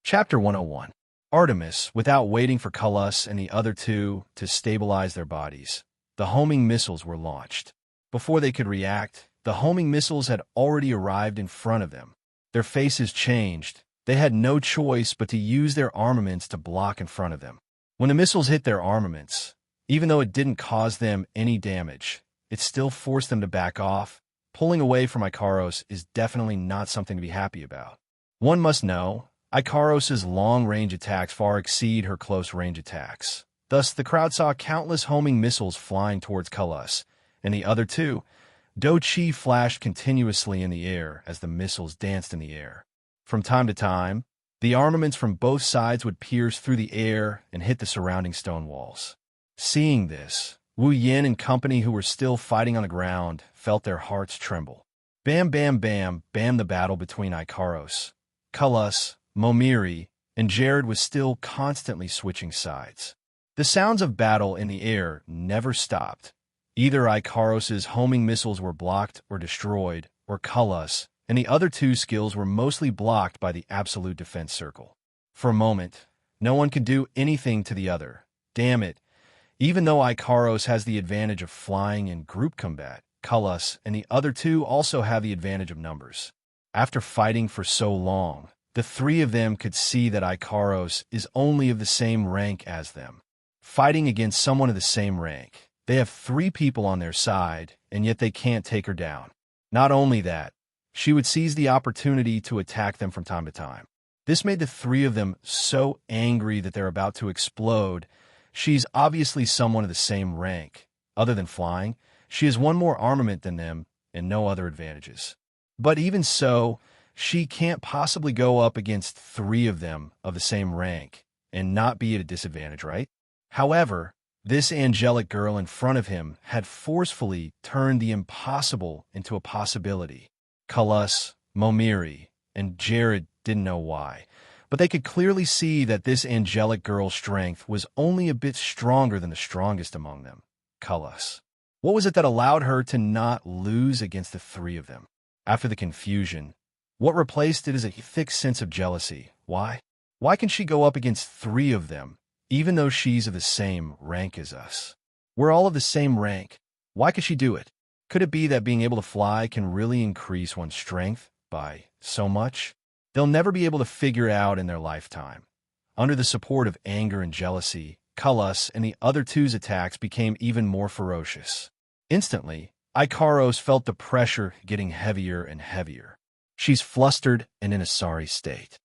Chapter 101. Artemis, without waiting for Kalas and the other two to stabilize their bodies, the homing missiles were launched. Before they could react, the homing missiles had already arrived in front of them. Their faces changed. They had no choice but to use their armaments to block in front of them. When the missiles hit their armaments, even though it didn't cause them any damage, it still forced them to back off. Pulling away from Ikaros is definitely not something to be happy about. One must know, Ikaros's long-range attacks far exceed her close-range attacks. Thus, the crowd saw countless homing missiles flying towards Kalas, and the other two. Do-Chi flashed continuously in the air as the missiles danced in the air. From time to time, the armaments from both sides would pierce through the air and hit the surrounding stone walls. Seeing this, Wu Yin and company who were still fighting on the ground felt their hearts tremble. Bam, bam, bam, bam. The battle between Ikaros, Kalas, Momiri, and Jared was still constantly switching sides. The sounds of battle in the air never stopped. Either Ikaros's homing missiles were blocked or destroyed, or Kalas and the other two skills were mostly blocked by the absolute defense circle. For a moment, no one could do anything to the other. Damn it. Even though Ikaros has the advantage of flying in group combat, Kalas and the other two also have the advantage of numbers. After fighting for so long, the three of them could see that Ikaros is only of the same rank as them. Fighting against someone of the same rank, they have three people on their side, and yet they can't take her down. Not only that, she would seize the opportunity to attack them from time to time. This made the three of them so angry that they're about to explode. She's obviously someone of the same rank. Other than flying, she has one more armament than them and no other advantages. But even so, she can't possibly go up against three of them of the same rank and not be at a disadvantage, right? However, this angelic girl in front of him had forcefully turned the impossible into a possibility. Kalas, Momiri, and Jared didn't know why, but they could clearly see that this angelic girl's strength was only a bit stronger than the strongest among them, Kalas. What was it that allowed her to not lose against the three of them? After the confusion, what replaced it is a thick sense of jealousy. Why? Why can she go up against three of them, even though she's of the same rank as us? We're all of the same rank. Why could she do it? Could it be that being able to fly can really increase one's strength by so much? They'll never be able to figure out in their lifetime. Under the support of anger and jealousy, Kalas and the other two's attacks became even more ferocious. Instantly, Ikaros felt the pressure getting heavier and heavier. She's flustered and in a sorry state.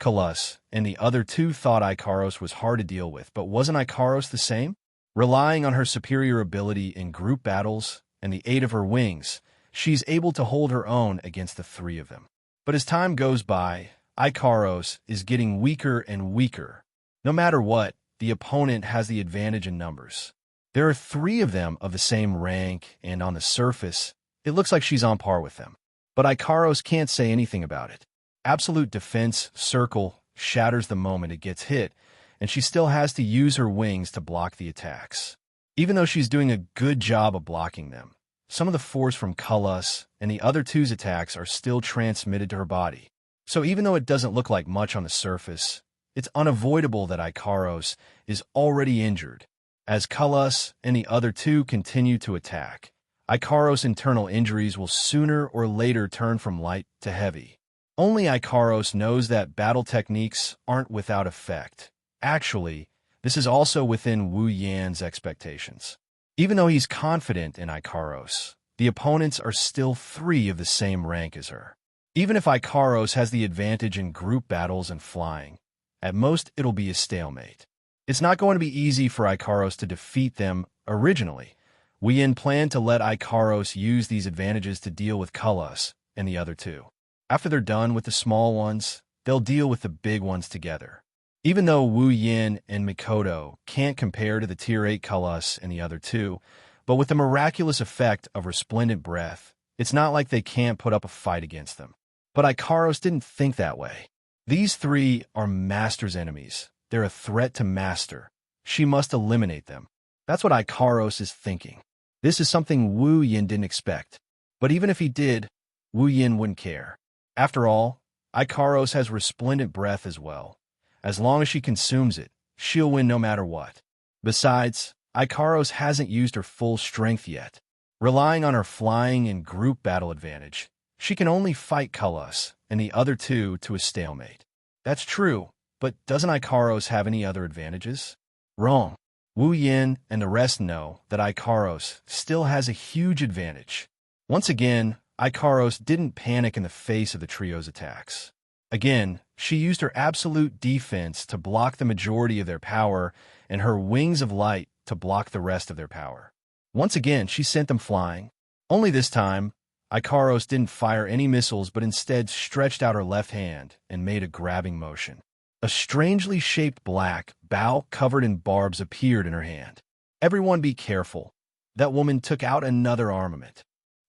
Kalas and the other two thought Ikaros was hard to deal with, but wasn't Ikaros the same? Relying on her superior ability in group battles and the aid of her wings, she's able to hold her own against the three of them. But as time goes by, Ikaros is getting weaker and weaker. No matter what, the opponent has the advantage in numbers. There are three of them of the same rank, and on the surface, it looks like she's on par with them. But Ikaros can't say anything about it. Absolute defense circle shatters the moment it gets hit, and she still has to use her wings to block the attacks. Even though she's doing a good job of blocking them, some of the force from Kalas and the other two's attacks are still transmitted to her body. So even though it doesn't look like much on the surface, it's unavoidable that Ikaros is already injured. As Kalas and the other two continue to attack, Ikaros' internal injuries will sooner or later turn from light to heavy. Only Ikaros knows that battle techniques aren't without effect. Actually, this is also within Wu Yan's expectations. Even though he's confident in Ikaros, the opponents are still 3 of the same rank as her. Even if Ikaros has the advantage in group battles and flying, at most it'll be a stalemate. It's not going to be easy for Ikaros to defeat them originally. Wu Yan planned to let Ikaros use these advantages to deal with Cullis and the other 2. After they're done with the small ones, they'll deal with the big ones together. Even though Wu Yan and Mikoto can't compare to the Tier 8 Cullis and the other 2, but with the miraculous effect of Resplendent Breath, it's not like they can't put up a fight against them. But Ikaros didn't think that way. These 3 are Master's enemies. They're a threat to Master. She must eliminate them. That's what Ikaros is thinking. This is something Wu Yan didn't expect. But even if he did, Wu Yan wouldn't care. After all, Ikaros has Resplendent Breath as well. As long as she consumes it, she'll win no matter what. Besides, Ikaros hasn't used her full strength yet. Relying on her flying and group battle advantage, she can only fight Cullis and the other 2 to a stalemate. That's true, but doesn't Ikaros have any other advantages? Wrong. Wu Yan and the rest know that Ikaros still has a huge advantage. Once again, Ikaros didn't panic in the face of the trio's attacks. Again, she used her absolute defense to block the majority of their power and her wings of light to block the rest of their power. Once again, she sent them flying. Only this time, Ikaros didn't fire any missiles but instead stretched out her left hand and made a grabbing motion. A strangely shaped black bow covered in barbs appeared in her hand. Everyone be careful. That woman took out another armament.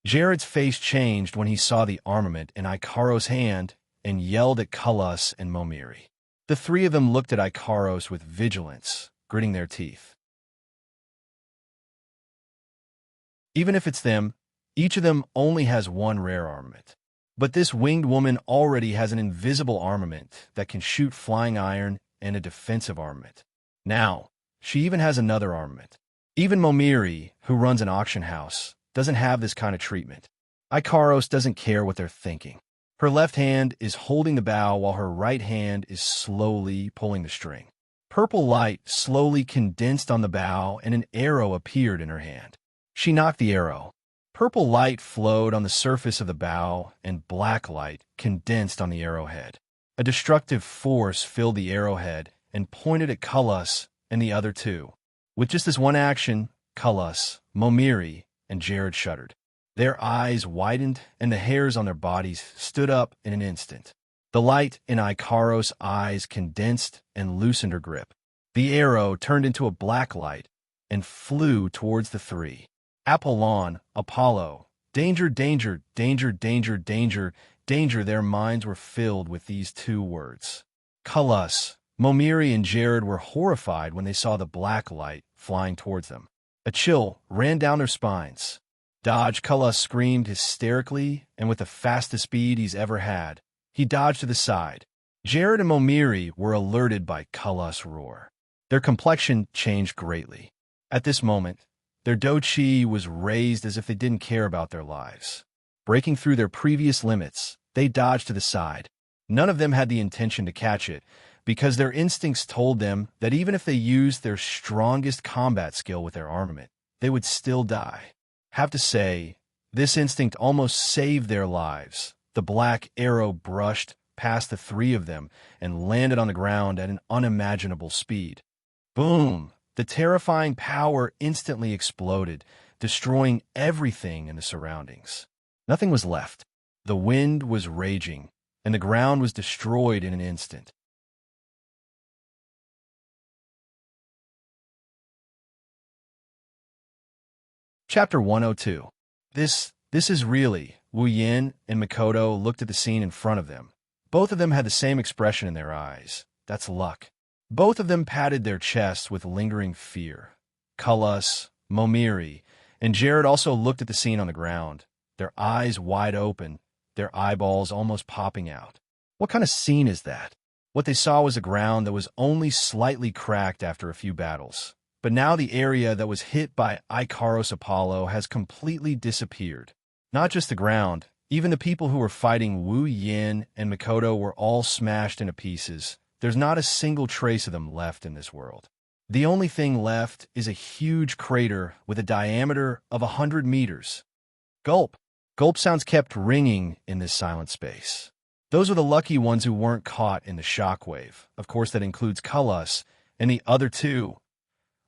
Jared's face changed when he saw the armament in Ikaros' hand and yelled at Cullis and Momiri. The 3 of them looked at Ikaros with vigilance, gritting their teeth. Even if it's them, each of them only has 1 rare armament. But this winged woman already has an invisible armament that can shoot flying iron and a defensive armament. Now, she even has another armament. Even Momiri, who runs an auction house, doesn't have this kind of treatment. Ikaros doesn't care what they're thinking. Her left hand is holding the bow while her right hand is slowly pulling the string. Purple light slowly condensed on the bow and an arrow appeared in her hand. She knocked the arrow. Purple light flowed on the surface of the bow and black light condensed on the arrowhead. A destructive force filled the arrowhead and pointed at Cullis and the other 2. With just this one action, Cullis, Momiri, and Jared shuddered. Their eyes widened and the hairs on their bodies stood up in an instant. The light in Ikaros' eyes condensed and loosened her grip. The arrow turned into a black light and flew towards the 3. Apollon, Apollo, danger, danger, danger, danger, danger, danger. Their minds were filled with these 2 words. Cullis, Momiri, and Jared were horrified when they saw the black light flying towards them. A chill ran down their spines. Dodge! Cullis screamed hysterically, and with the fastest speed he's ever had, he dodged to the side. Jared and Momiri were alerted by Cullis' roar. Their complexion changed greatly. At this moment, their dochi was raised as if they didn't care about their lives. Breaking through their previous limits, they dodged to the side. None of them had the intention to catch it, because their instincts told them that even if they used their strongest combat skill with their armament, they would still die. Have to say, this instinct almost saved their lives. The black arrow brushed past the 3 of them and landed on the ground at an unimaginable speed. Boom! The terrifying power instantly exploded, destroying everything in the surroundings. Nothing was left. The wind was raging, and the ground was destroyed in an instant. Chapter 102. This is really... Wu Yan and Mikoto looked at the scene in front of them. Both of them had the same expression in their eyes. That's luck. Both of them patted their chests with lingering fear. Cullis, Momiri, and Jared also looked at the scene on the ground, their eyes wide open, their eyeballs almost popping out. What kind of scene is that? What they saw was a ground that was only slightly cracked after a few battles. But now the area that was hit by Ikaros Apollo has completely disappeared. Not just the ground, Even the people who were fighting Wu Yin and Mikoto were all smashed into pieces. There's not a single trace of them left in this world. The only thing left is a huge crater with a diameter of 100 meters. Gulp. Gulp sounds kept ringing in this silent space. Those were the lucky ones who weren't caught in the shockwave. Of course, that includes Cullis and the other two.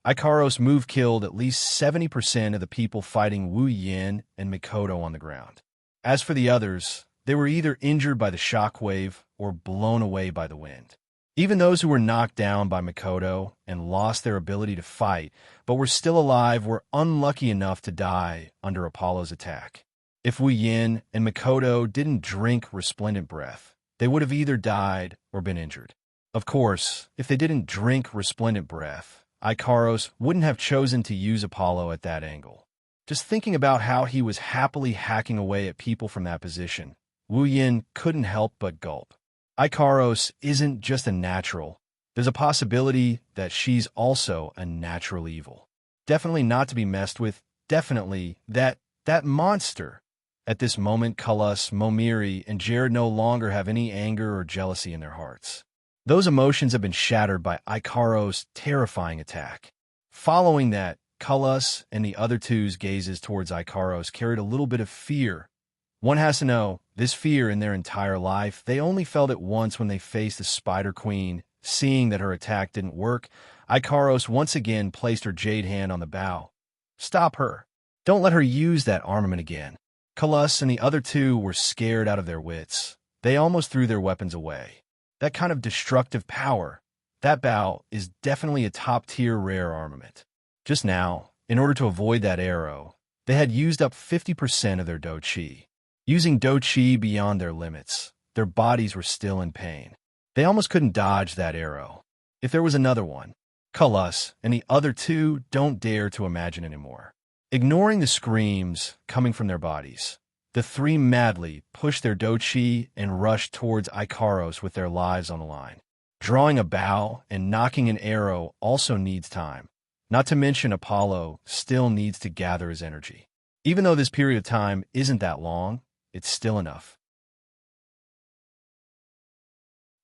Ikaros' move killed at least 70% of the people fighting Wu Yin and Mikoto on the ground. As for the others, they were either injured by the shockwave or blown away by the wind. Even those who were knocked down by Mikoto and lost their ability to fight, but were still alive, were unlucky enough to die under Apollo's attack. If Wu Yin and Mikoto didn't drink resplendent breath, they would have either died or been injured. Of course, if they didn't drink resplendent breath, Ikaros wouldn't have chosen to use Apollo at that angle. Just thinking about how he was happily hacking away at people from that position, Wu Yin couldn't help but gulp. Ikaros isn't just a natural. There's a possibility that she's also a natural evil. Definitely not to be messed with. Definitely that monster. At this moment, Cullis, Momiri, and Jared no longer have any anger or jealousy in their hearts. Those emotions have been shattered by Ikaros' terrifying attack. Following that, Cullis and the other two's gazes towards Ikaros carried a little bit of fear. One has to know, this fear in their entire life, they only felt it once when they faced the Spider Queen. Seeing that her attack didn't work, Ikaros once again placed her jade hand on the bow. Stop her. Don't let her use that armament again. Cullis and the other two were scared out of their wits. They almost threw their weapons away. That kind of destructive power, that bow is definitely a top-tier rare armament. Just now, in order to avoid that arrow, they had used up 50% of their Do Chi. Using Do Chi beyond their limits, their bodies were still in pain. They almost couldn't dodge that arrow. If there was another one, Cullis and the other two don't dare to imagine anymore. Ignoring the screams coming from their bodies, the three madly pushed their Do Chi and rushed towards Ikaros with their lives on the line. Drawing a bow and knocking an arrow also needs time. Not to mention Apollo still needs to gather his energy. Even though this period of time isn't that long, it's still enough.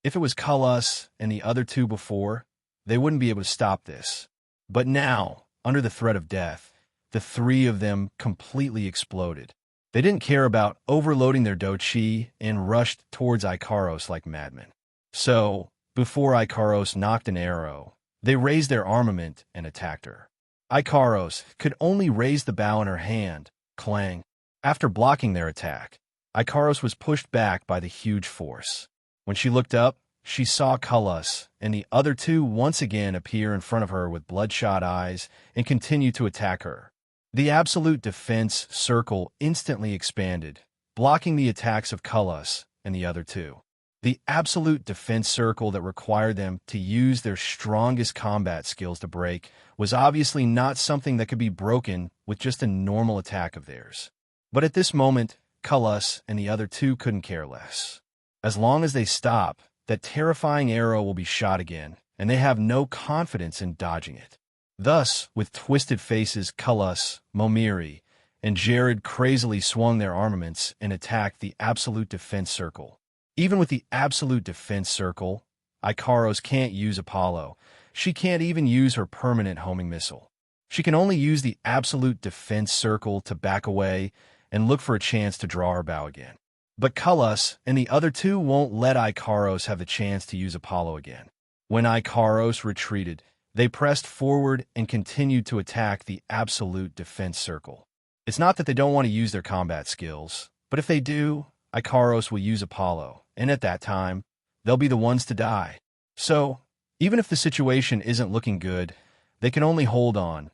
If it was Cullis and the other two before, they wouldn't be able to stop this. But now, under the threat of death, the three of them completely exploded. They didn't care about overloading their Do Chi and rushed towards Ikaros like madmen. So, before Ikaros knocked an arrow, they raised their armament and attacked her. Ikaros could only raise the bow in her hand, clang. After blocking their attack, Ikaros was pushed back by the huge force. When she looked up, she saw Cullis and the other two once again appear in front of her with bloodshot eyes and continue to attack her. The absolute defense circle instantly expanded, blocking the attacks of Cullis and the other two. The absolute defense circle that required them to use their strongest combat skills to break was obviously not something that could be broken with just a normal attack of theirs. But at this moment, Cullis and the other two couldn't care less. As long as they stop, that terrifying arrow will be shot again, and they have no confidence in dodging it. Thus, with twisted faces, Cullis, Momiri, and Jared crazily swung their armaments and attacked the absolute defense circle. Even with the absolute defense circle, Ikaros can't use Apollo. She can't even use her permanent homing missile. She can only use the absolute defense circle to back away and look for a chance to draw her bow again. But Cullis and the other two won't let Ikaros have the chance to use Apollo again. When Ikaros retreated, they pressed forward and continued to attack the absolute defense circle. It's not that they don't want to use their combat skills, but if they do, Ikaros will use Apollo, and at that time, they'll be the ones to die. So, even if the situation isn't looking good, they can only hold on,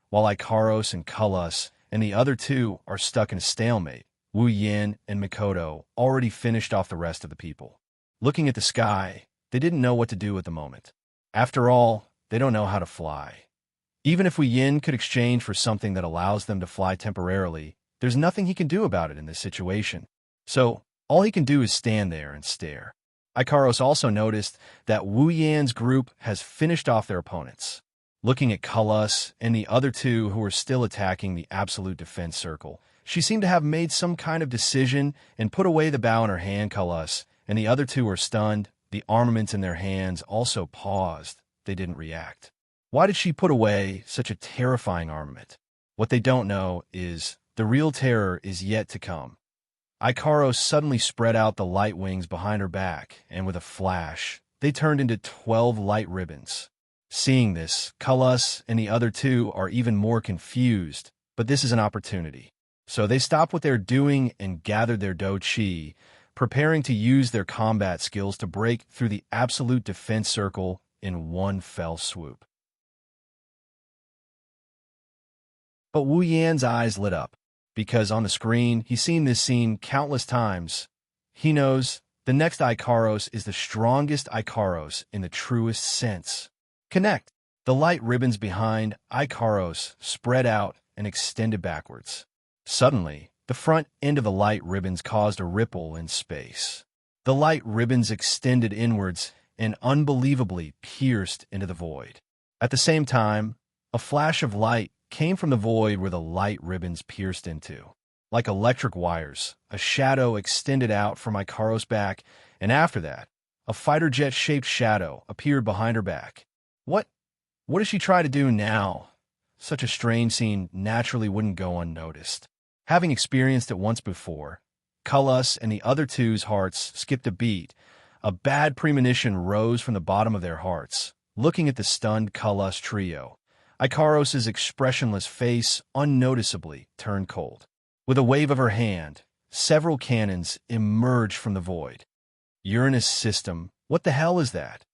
while Ikaros and Cullis and the other two are stuck in a stalemate. Wu Yin and Mikoto already finished off the rest of the people. Looking at the sky, they didn't know what to do at the moment. After all, they don't know how to fly. Even if Wu Yin could exchange for something that allows them to fly temporarily, there's nothing he can do about it in this situation. So, all he can do is stand there and stare. Ikaros also noticed that Wu Yan's group has finished off their opponents. Looking at Cullis and the other two who were still attacking the absolute defense circle, She seemed to have made some kind of decision and put away the bow in her hand, Cullis, and the other two were stunned. The armaments in their hands also paused. They didn't react. Why did she put away such a terrifying armament? What they don't know is the real terror is yet to come. Ikaros suddenly spread out the light wings behind her back, and with a flash, they turned into 12 light ribbons. Seeing this, Cullis and the other two are even more confused, but this is an opportunity. So they stop what they're doing and gather their Do-Chi, preparing to use their combat skills to break through the absolute defense circle in one fell swoop. But Wu Yan's eyes lit up, because on the screen, he's seen this scene countless times. He knows the next Ikaros is the strongest Ikaros in the truest sense. Connect. The light ribbons behind Ikaros spread out and extended backwards. Suddenly, the front end of the light ribbons caused a ripple in space. The light ribbons extended inwards and unbelievably pierced into the void. At the same time, a flash of light came from the void where the light ribbons pierced into. Like electric wires, a shadow extended out from Ikaros' back, and after that, a fighter jet-shaped shadow appeared behind her back. What does she try to do now? Such a strange scene naturally wouldn't go unnoticed. Having experienced it once before, Cullis and the other two's hearts skipped a beat. A bad premonition rose from the bottom of their hearts. Looking at the stunned Cullis trio, Ikaros' expressionless face unnoticeably turned cold. With a wave of her hand, several cannons emerged from the void. Uranus system, what the hell is that?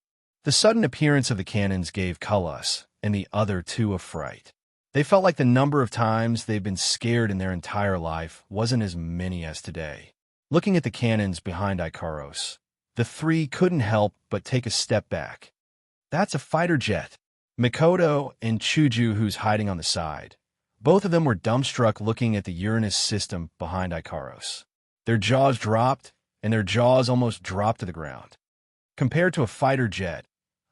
The sudden appearance of the cannons gave Cullis and the other two a fright. They felt like the number of times they've been scared in their entire life wasn't as many as today. Looking at the cannons behind Ikaros, the three couldn't help but take a step back. That's a fighter jet. Mikoto and Chuju, who's hiding on the side. Both of them were dumbstruck looking at the Uranus system behind Ikaros. Their jaws dropped, and their jaws almost dropped to the ground. Compared to a fighter jet,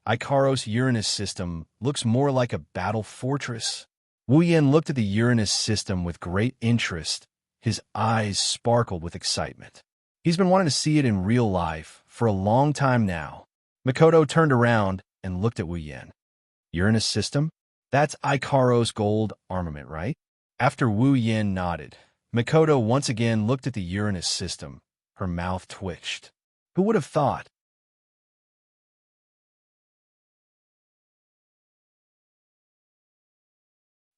Ikaros' Uranus system looks more like a battle fortress. Wu Yan looked at the Uranus system with great interest. His eyes sparkled with excitement. He's been wanting to see it in real life for a long time now. Mikoto turned around and looked at Wu Yan. Uranus system? That's Ikaros' gold armament, right? After Wu Yan nodded, Mikoto once again looked at the Uranus system. Her mouth twitched. Who would have thought?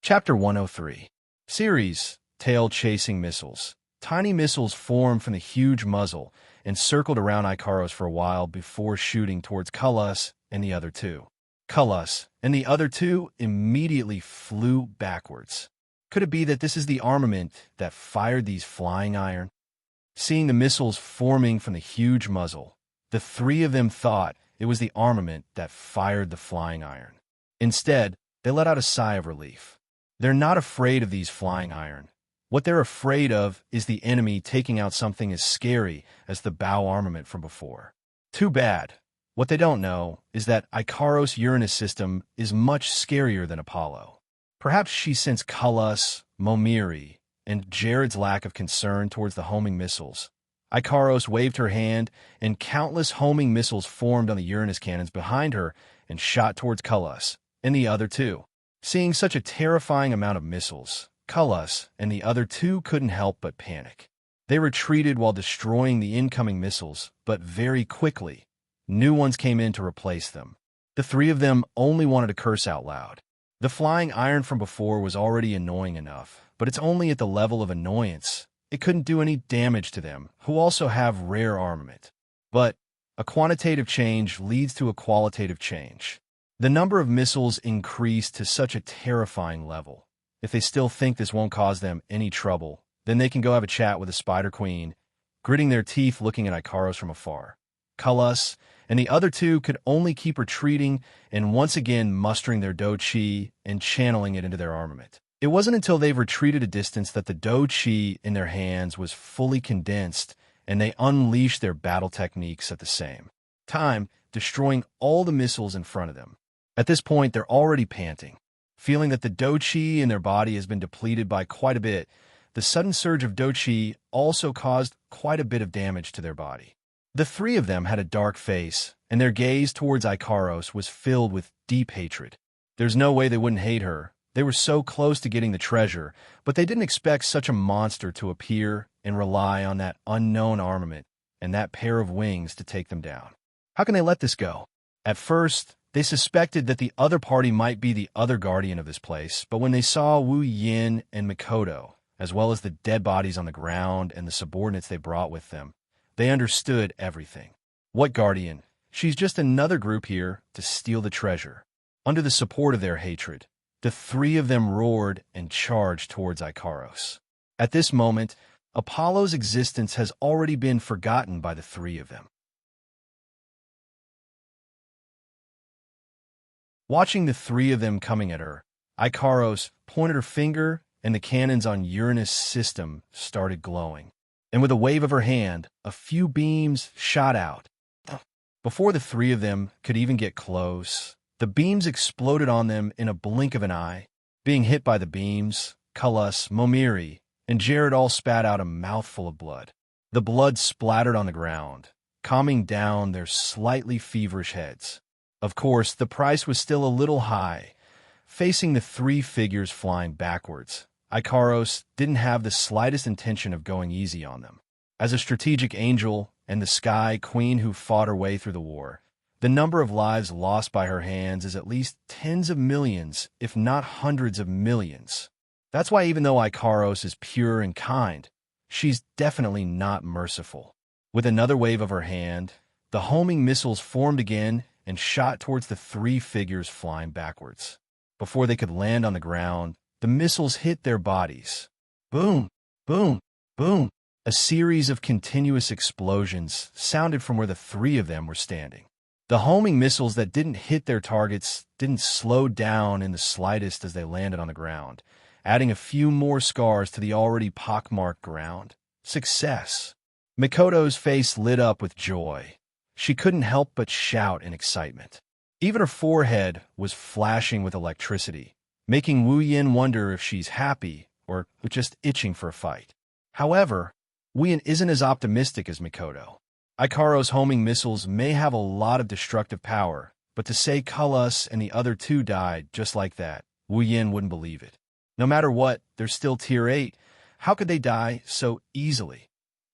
Chapter 103. Series, Tail-Chasing Missiles. Tiny missiles formed from the huge muzzle and circled around Ikaros for a while before shooting towards Cullis and the other two. Cullis and the other two immediately flew backwards. Could it be that this is the armament that fired these flying iron? Seeing the missiles forming from the huge muzzle, the three of them thought it was the armament that fired the flying iron. Instead, they let out a sigh of relief. They're not afraid of these flying iron. What they're afraid of is the enemy taking out something as scary as the bow armament from before. Too bad. What they don't know is that Ikaros' Uranus system is much scarier than Apollo. Perhaps she sensed Cullis, Momiri, and Jared's lack of concern towards the homing missiles. Ikaros waved her hand, and countless homing missiles formed on the Uranus cannons behind her and shot towards Cullis and the other two. Seeing such a terrifying amount of missiles, Cullis and the other two couldn't help but panic. They retreated while destroying the incoming missiles, but very quickly, new ones came in to replace them. The three of them only wanted to curse out loud. The flying iron from before was already annoying enough, but it's only at the level of annoyance. It couldn't do any damage to them, who also have rare armament. But a quantitative change leads to a qualitative change. The number of missiles increased to such a terrifying level. If they still think this won't cause them any trouble, then they can go have a chat with the Spider Queen, gritting their teeth looking at Ikaros from afar. Cullis and the other two could only keep retreating and once again mustering their Do-Chi and channeling it into their armament. It wasn't until they've retreated a distance that the Do-Chi in their hands was fully condensed and they unleashed their battle techniques at the same time, destroying all the missiles in front of them. At this point, they're already panting. Feeling that the Do-Chi in their body has been depleted by quite a bit, the sudden surge of do-chi also caused quite a bit of damage to their body. The three of them had a dark face, and their gaze towards Ikaros was filled with deep hatred. There's no way they wouldn't hate her. They were so close to getting the treasure, but they didn't expect such a monster to appear and rely on that unknown armament and that pair of wings to take them down. How can they let this go? At first, they suspected that the other party might be the other guardian of this place, but when they saw Wu Yin and Mikoto, as well as the dead bodies on the ground and the subordinates they brought with them, they understood everything. What guardian? She's just another group here to steal the treasure. Under the support of their hatred, the three of them roared and charged towards Ikaros. At this moment, Apollo's existence has already been forgotten by the three of them. Watching the three of them coming at her, Ikaros pointed her finger and the cannons on Uranus' system started glowing. And with a wave of her hand, a few beams shot out. Before the three of them could even get close, the beams exploded on them in a blink of an eye. Being hit by the beams, Cullis, Momiri, and Jared all spat out a mouthful of blood. The blood splattered on the ground, calming down their slightly feverish heads. Of course, the price was still a little high. Facing the three figures flying backwards, Ikaros didn't have the slightest intention of going easy on them. As a strategic angel and the Sky Queen who fought her way through the war, the number of lives lost by her hands is at least tens of millions, if not hundreds of millions. That's why even though Ikaros is pure and kind, she's definitely not merciful. With another wave of her hand, the homing missiles formed again and shot towards the three figures flying backwards. Before they could land on the ground, the missiles hit their bodies. Boom, boom, boom. A series of continuous explosions sounded from where the three of them were standing. The homing missiles that didn't hit their targets didn't slow down in the slightest as they landed on the ground, adding a few more scars to the already pockmarked ground. Success! Mikoto's face lit up with joy. She couldn't help but shout in excitement. Even her forehead was flashing with electricity, making Wu Yin wonder if she's happy or just itching for a fight. However, Wu Yin isn't as optimistic as Mikoto. Ikaros' homing missiles may have a lot of destructive power, but to say Cullis and the other two died just like that, Wu Yin wouldn't believe it. No matter what, they're still Tier 8. How could they die so easily?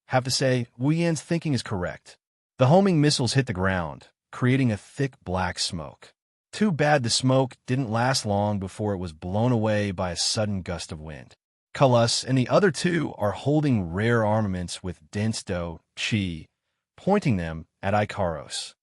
Have to say, Wu Yin's thinking is correct. The homing missiles hit the ground, creating a thick black smoke. Too bad the smoke didn't last long before it was blown away by a sudden gust of wind. Cullis and the other two are holding rare armaments with dense do-chi, pointing them at Ikaros.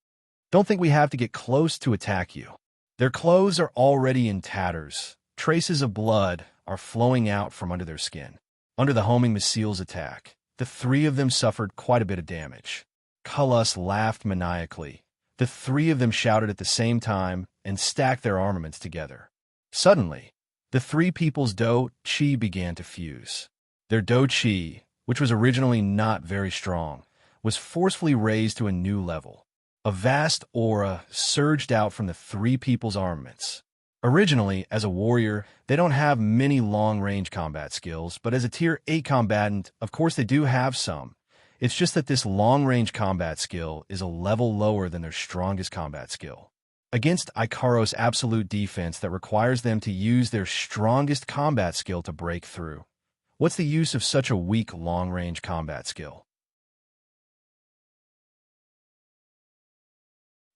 Don't think we have to get close to attack you. Their clothes are already in tatters. Traces of blood are flowing out from under their skin. Under the homing missile's attack, the three of them suffered quite a bit of damage. Cullis laughed maniacally. The three of them shouted at the same time and stacked their armaments together. Suddenly, the three people's do-chi began to fuse. Their do-chi, which was originally not very strong, was forcefully raised to a new level. A vast aura surged out from the three people's armaments. Originally, as a warrior, they don't have many long-range combat skills, but as a Tier 8 combatant, of course they do have some. It's just that this long-range combat skill is a level lower than their strongest combat skill. Against Ikaros' absolute defense that requires them to use their strongest combat skill to break through. What's the use of such a weak long-range combat skill?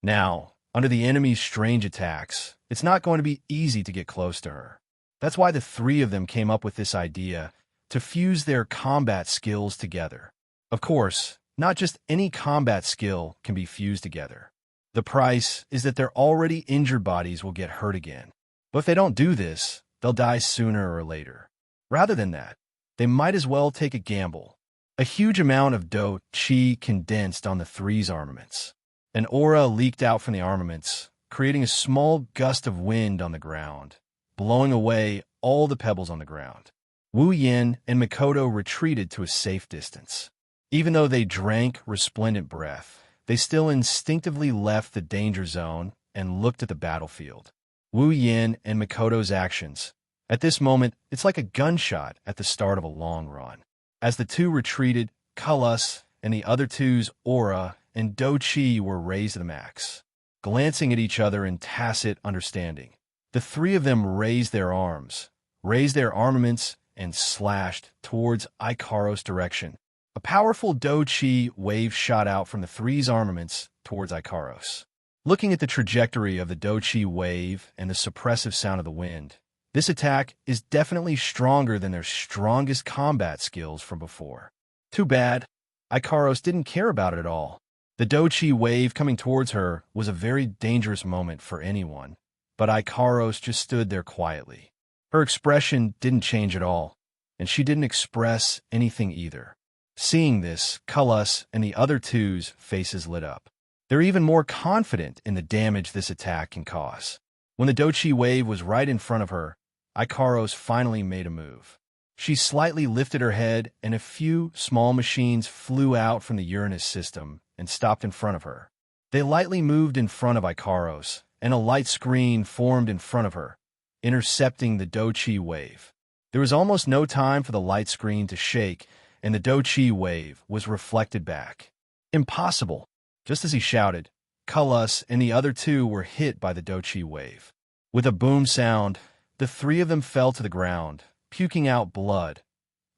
Now, under the enemy's strange attacks, it's not going to be easy to get close to her. That's why the three of them came up with this idea to fuse their combat skills together. Of course, not just any combat skill can be fused together. The price is that their already injured bodies will get hurt again. But if they don't do this, they'll die sooner or later. Rather than that, they might as well take a gamble. A huge amount of do-chi condensed on the three's armaments. An aura leaked out from the armaments, creating a small gust of wind on the ground, blowing away all the pebbles on the ground. Wu Yin and Mikoto retreated to a safe distance. Even though they drank resplendent breath, they still instinctively left the danger zone and looked at the battlefield. Wu Yin and Mikoto's actions At this moment, it's like a gunshot at the start of a long run. As the two retreated, Cullis and the other two's aura and Do-Chi were raised to the max, glancing at each other in tacit understanding. The three of them raised their arms, raised their armaments, and slashed towards Ikaros' direction. A powerful Do-Chi wave shot out from the three's armaments towards Ikaros. Looking at the trajectory of the Do-Chi wave and the suppressive sound of the wind, this attack is definitely stronger than their strongest combat skills from before. Too bad, Ikaros didn't care about it at all. The Do-Chi wave coming towards her was a very dangerous moment for anyone, but Ikaros just stood there quietly. Her expression didn't change at all, and she didn't express anything either. Seeing this, Cullis and the other two's faces lit up. They're even more confident in the damage this attack can cause. When the Do-Chi wave was right in front of her, Ikaros finally made a move. She slightly lifted her head, and a few small machines flew out from the Uranus system and stopped in front of her. They lightly moved in front of Ikaros, and a light screen formed in front of her, intercepting the Do-Chi wave. There was almost no time for the light screen to shake, and the Do-Chi wave was reflected back. Impossible! Just as he shouted, Cullis and the other two were hit by the Do-Chi wave. With a boom sound, the three of them fell to the ground, puking out blood.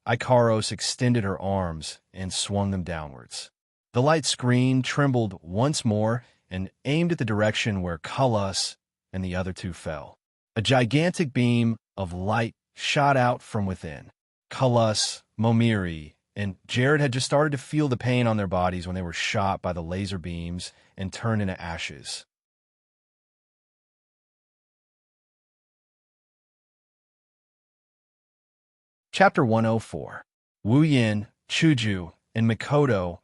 Ikaros extended her arms and swung them downwards. The light screen trembled once more and aimed at the direction where Cullis and the other two fell. A gigantic beam of light shot out from within. Cullis, Momiri, and Jared had just started to feel the pain on their bodies when they were shot by the laser beams and turned into ashes. Chapter 104. Wu Yin, Chuju, and Mikoto,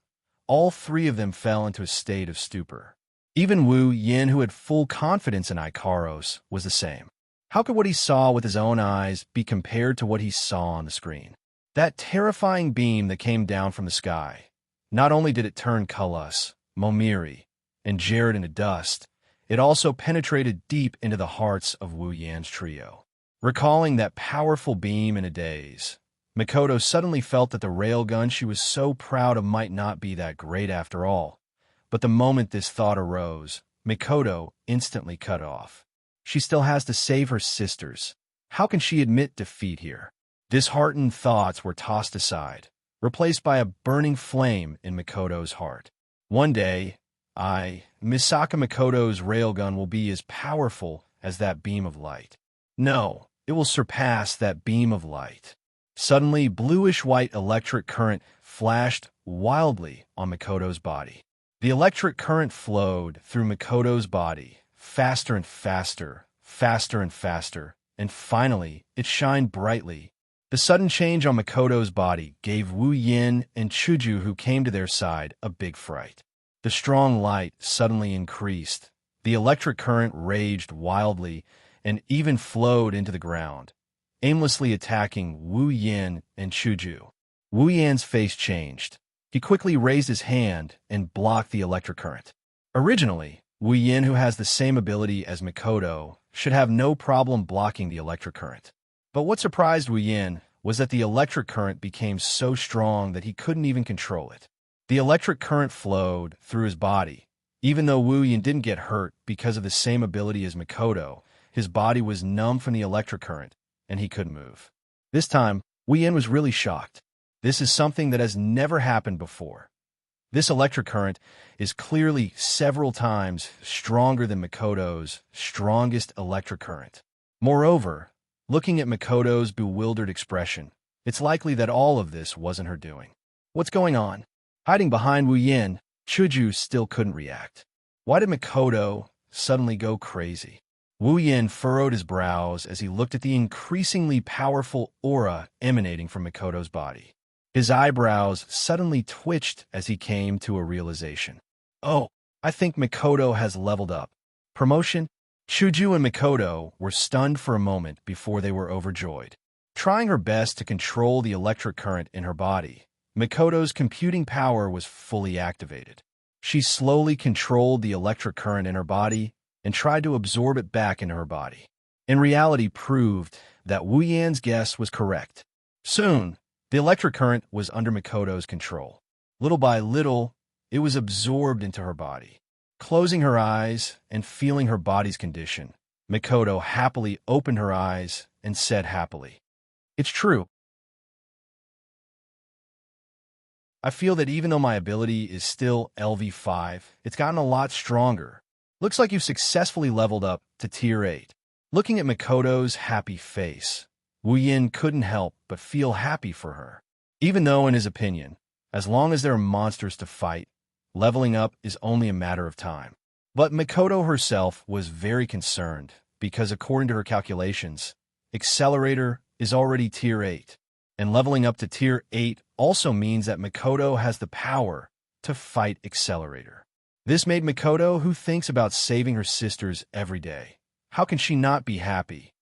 all three of them fell into a state of stupor. Even Wu Yin, who had full confidence in Ikaros, was the same. How could what he saw with his own eyes be compared to what he saw on the screen? That terrifying beam that came down from the sky. Not only did it turn Cullis, Momiri, and Jared into dust, it also penetrated deep into the hearts of Wu Yan's trio. Recalling that powerful beam in a daze, Mikoto suddenly felt that the railgun she was so proud of might not be that great after all. But the moment this thought arose, Mikoto instantly cut off. She still has to save her sisters. How can she admit defeat here? Disheartened thoughts were tossed aside, replaced by a burning flame in Mikoto's heart. One day, Misaka Mikoto's railgun will be as powerful as that beam of light. No, it will surpass that beam of light. Suddenly, bluish-white electric current flashed wildly on Mikoto's body. The electric current flowed through Mikoto's body, faster and faster, faster and faster, and finally, it shined brightly. The sudden change on Mikoto's body gave Wu Yin and Chuju, who came to their side, a big fright. The strong light suddenly increased. The electric current raged wildly and even flowed into the ground, aimlessly attacking Wu Yin and Chuju. Wu Yan's face changed. He quickly raised his hand and blocked the electric current. Originally, Wu Yin, who has the same ability as Mikoto, should have no problem blocking the electric current. But what surprised Wu Yin was that the electric current became so strong that he couldn't even control it. The electric current flowed through his body. Even though Wu Yin didn't get hurt because of the same ability as Mikoto, his body was numb from the electric current, and he couldn't move. This time, Wu Yin was really shocked. This is something that has never happened before. This electric current is clearly several times stronger than Mikoto's strongest electric current. Moreover, looking at Mikoto's bewildered expression, it's likely that all of this wasn't her doing. What's going on? Hiding behind Wu Yin, Chuju still couldn't react. Why did Mikoto suddenly go crazy? Wu Yin furrowed his brows as he looked at the increasingly powerful aura emanating from Mikoto's body. His eyebrows suddenly twitched as he came to a realization. Oh, I think Mikoto has leveled up. Promotion? Chuju and Mikoto were stunned for a moment before they were overjoyed. Trying her best to control the electric current in her body, Mikoto's computing power was fully activated. She slowly controlled the electric current in her body and tried to absorb it back into her body. and reality proved that Wu Yan's guess was correct. Soon, the electric current was under Makoto's control. Little by little, it was absorbed into her body. Closing her eyes and feeling her body's condition, Makoto happily opened her eyes and said happily, "It's true. I feel that even though my ability is still LV5, it's gotten a lot stronger. Looks like you've successfully leveled up to Tier 8. Looking at Makoto's happy face, Wu Yin couldn't help but feel happy for her. Even though, in his opinion, as long as there are monsters to fight, leveling up is only a matter of time. But Makoto herself was very concerned because, according to her calculations, Accelerator is already Tier 8. And leveling up to Tier 8 also means that Makoto has the power to fight Accelerator. This made Makoto, who thinks about saving her sisters every day. How can she not be happy?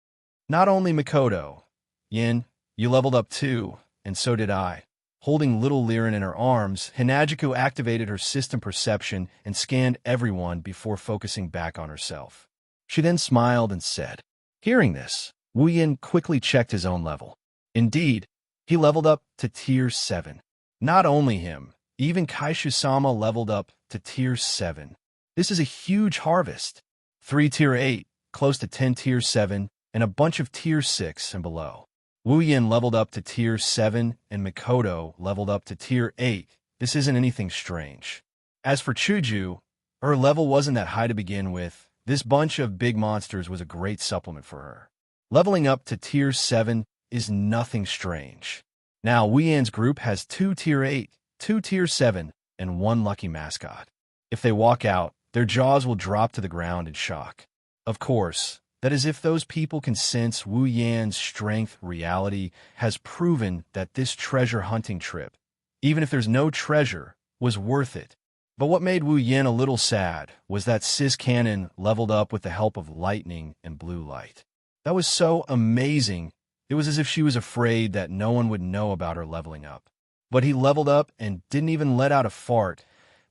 Not only Makoto. Yin, you leveled up too, and so did I. Holding little Liren in her arms, Hinagiku activated her system perception and scanned everyone before focusing back on herself. She then smiled and said, Hearing this, Wu Yin quickly checked his own level. Indeed, he leveled up to Tier 7. Not only him, even Kaishu-sama leveled up to Tier 7. This is a huge harvest. 3 Tier 8, close to 10 Tier 7, and a bunch of Tier 6 and below. Wu Yin leveled up to Tier 7, and Makoto leveled up to Tier 8. This isn't anything strange. As for Chuju, her level wasn't that high to begin with. This bunch of big monsters was a great supplement for her. Leveling up to Tier 7 is nothing strange. Now, Wu Yan's group has 2 Tier 8, 2 Tier 7, and 1 lucky mascot. If they walk out, their jaws will drop to the ground in shock. Of course, that is if those people can sense Wu Yan's strength. Reality has proven that this treasure hunting trip, even if there's no treasure, was worth it. But what made Wu Yan a little sad was that Sis Cannon leveled up with the help of lightning and blue light. That was so amazing. It was as if she was afraid that no one would know about her leveling up. But he leveled up and didn't even let out a fart.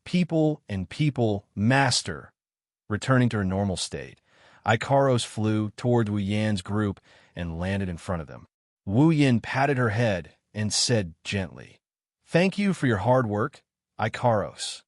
People, master. Returning to her normal state, Ikaros flew toward Wu Yan's group and landed in front of them. Wu Yan patted her head and said gently, Thank you for your hard work, Ikaros.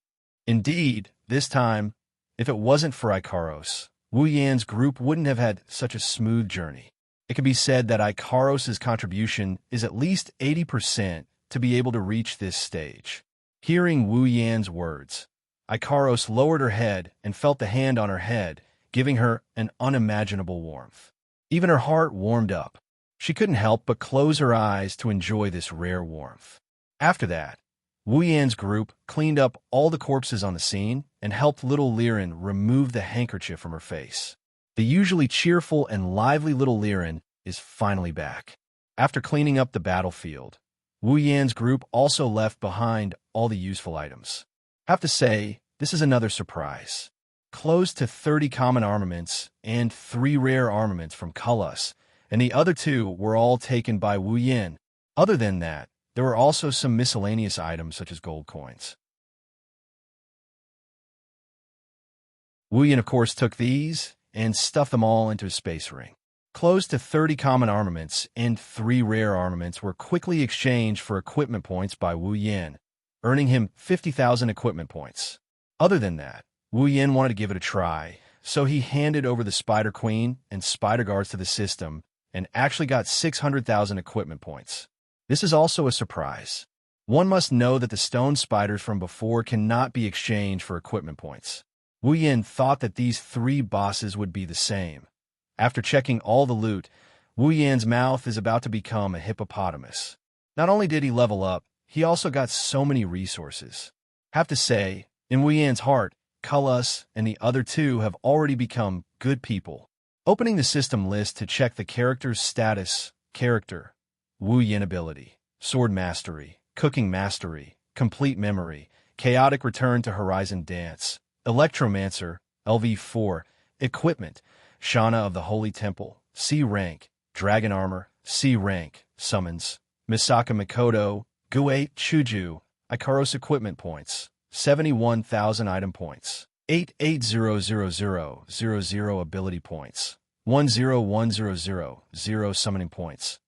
Indeed, this time, if it wasn't for Ikaros, Wu Yan's group wouldn't have had such a smooth journey. It can be said that Ikaros's contribution is at least 80% to be able to reach this stage. Hearing Wu Yan's words, Ikaros lowered her head and felt the hand on her head, giving her an unimaginable warmth. Even her heart warmed up. She couldn't help but close her eyes to enjoy this rare warmth. After that, Wu Yan's group cleaned up all the corpses on the scene and helped little Liren remove the handkerchief from her face. The usually cheerful and lively little Liren is finally back. After cleaning up the battlefield, Wu Yan's group also left behind all the useful items. Have to say, this is another surprise. Close to 30 common armaments and 3 rare armaments from Cullis, and the other 2 were all taken by Wu Yan. Other than that, there were also some miscellaneous items such as gold coins. Wu Yan, of course, took these and stuffed them all into a space ring. Close to 30 common armaments and 3 rare armaments were quickly exchanged for equipment points by Wu Yan, earning him 50,000 equipment points. Other than that, Wu Yan wanted to give it a try, so he handed over the Spider Queen and Spider Guards to the system and actually got 600,000 equipment points. This is also a surprise. One must know that the stone spiders from before cannot be exchanged for equipment points. Wu Yan thought that these 3 bosses would be the same. After checking all the loot, Wu Yan's mouth is about to become a hippopotamus. Not only did he level up, he also got so many resources. Have to say, in Wu Yan's heart, Cullis and the other 2 have already become good people. Opening the system list to check the character's status, character, Wu Yan ability, sword mastery, cooking mastery, complete memory, chaotic return to horizon dance, electromancer, LV4, equipment, Shana of the Holy Temple, C rank, dragon armor, C rank, summons, Misaka Makoto, Gu8 Chuju, Ikaros equipment points, 71,000 item points, 88,000,000 ability points, 101,000 summoning points.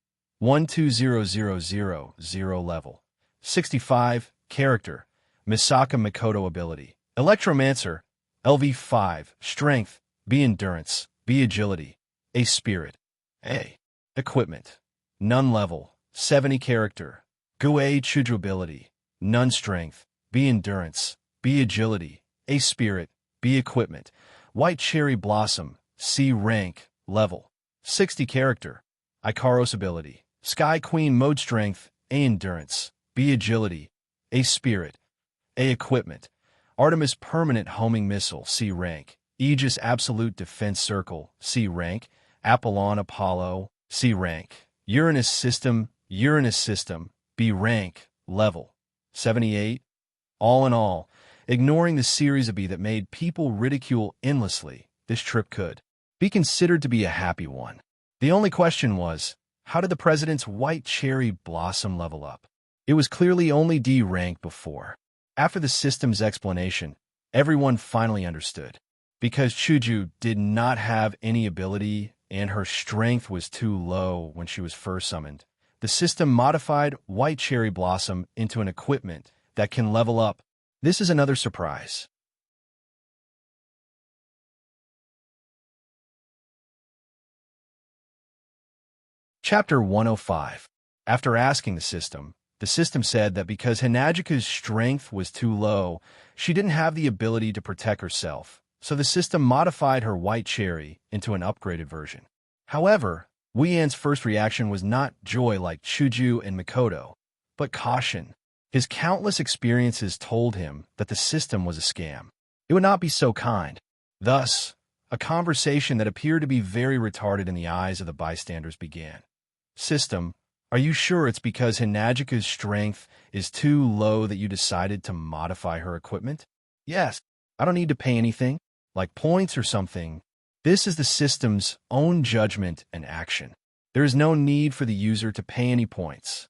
120,000 level. 65 character. Misaka Mikoto ability. Electromancer. LV5 strength. B endurance. B agility. A spirit. A equipment. None level. 70 character. Guei Chuju ability. None strength. B endurance. B agility. A spirit. B equipment. White cherry blossom. C rank. Level. 60 character. Ikaros ability. Sky Queen mode strength. A endurance. B agility. A spirit. A equipment. Artemis permanent homing missile. C rank. Aegis absolute defense circle. C rank. Apollon Apollo. C rank. Uranus system. B rank. Level. 78. All in all, ignoring the series of B that made people ridicule endlessly, this trip could be considered to be a happy one. The only question was, how did the president's white cherry blossom level up? It was clearly only D rank before. After the system's explanation, everyone finally understood. Because Chuju did not have any ability and her strength was too low when she was first summoned, the system modified white cherry blossom into an equipment that can level up. This is another surprise. Chapter 105. After asking the system said that because Hinajika's strength was too low, she didn't have the ability to protect herself, so the system modified her white cherry into an upgraded version. However, Wuyan's first reaction was not joy like Chuju and Mikoto, but caution. His countless experiences told him that the system was a scam. It would not be so kind. Thus, a conversation that appeared to be very retarded in the eyes of the bystanders began. System, are you sure it's because Hinajika's strength is too low that you decided to modify her equipment? Yes. I don't need to pay anything, like points or something. This is the system's own judgment and action. There is no need for the user to pay any points.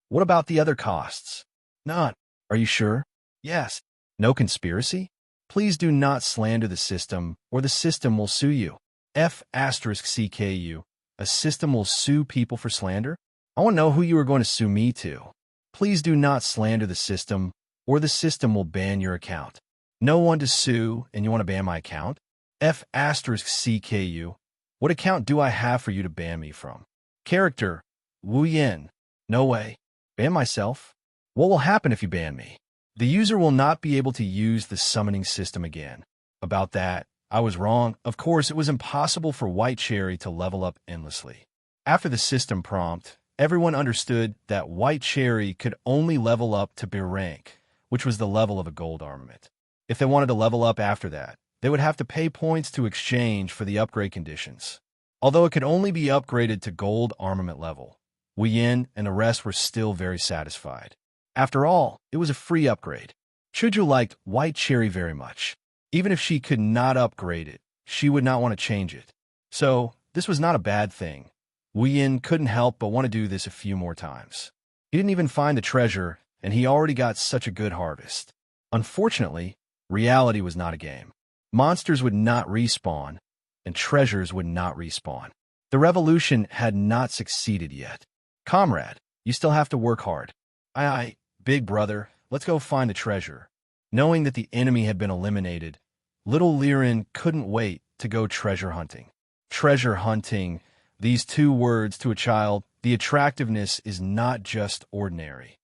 What about the other costs? None. Are you sure? Yes. No conspiracy? Please do not slander the system, or the system will sue you. F*CKU. A system will sue people for slander? I want to know who you are going to sue me to. Please do not slander the system, or the system will ban your account. No one to sue, and you want to ban my account? F*CKU. What account do I have for you to ban me from? Character. Wu Yin. No way. Ban myself? What will happen if you ban me? The user will not be able to use the summoning system again. About that, I was wrong. Of course, it was impossible for White Cherry to level up endlessly. After the system prompt, everyone understood that White Cherry could only level up to B rank, which was the level of a gold armament. If they wanted to level up after that, they would have to pay points to exchange for the upgrade conditions. Although it could only be upgraded to gold armament level, Wu Yin and the rest were still very satisfied. After all, it was a free upgrade. Chuju liked White Cherry very much. Even if she could not upgrade it, she would not want to change it. So, this was not a bad thing. Wu Yin couldn't help but want to do this a few more times. He didn't even find the treasure, and he already got such a good harvest. Unfortunately, reality was not a game. Monsters would not respawn, and treasures would not respawn. The revolution had not succeeded yet. Comrade, you still have to work hard. Aye, big brother, let's go find the treasure. Knowing that the enemy had been eliminated, little Liren couldn't wait to go treasure hunting. Treasure hunting, these two words to a child, the attractiveness is not just ordinary.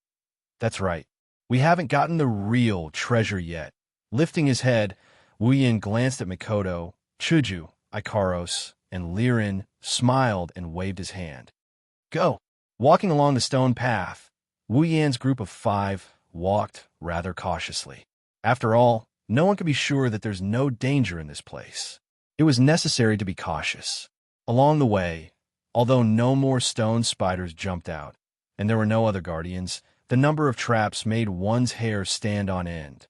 That's right, we haven't gotten the real treasure yet. Lifting his head, Wu Yin glanced at Mikoto, Chuju, Ikaros, and Liren, smiled and waved his hand. Go! Walking along the stone path, Wu Yan's group of 5 walked rather cautiously. After all, no one could be sure that there's no danger in this place. It was necessary to be cautious. Along the way, although no more stone spiders jumped out, and there were no other guardians, the number of traps made one's hair stand on end.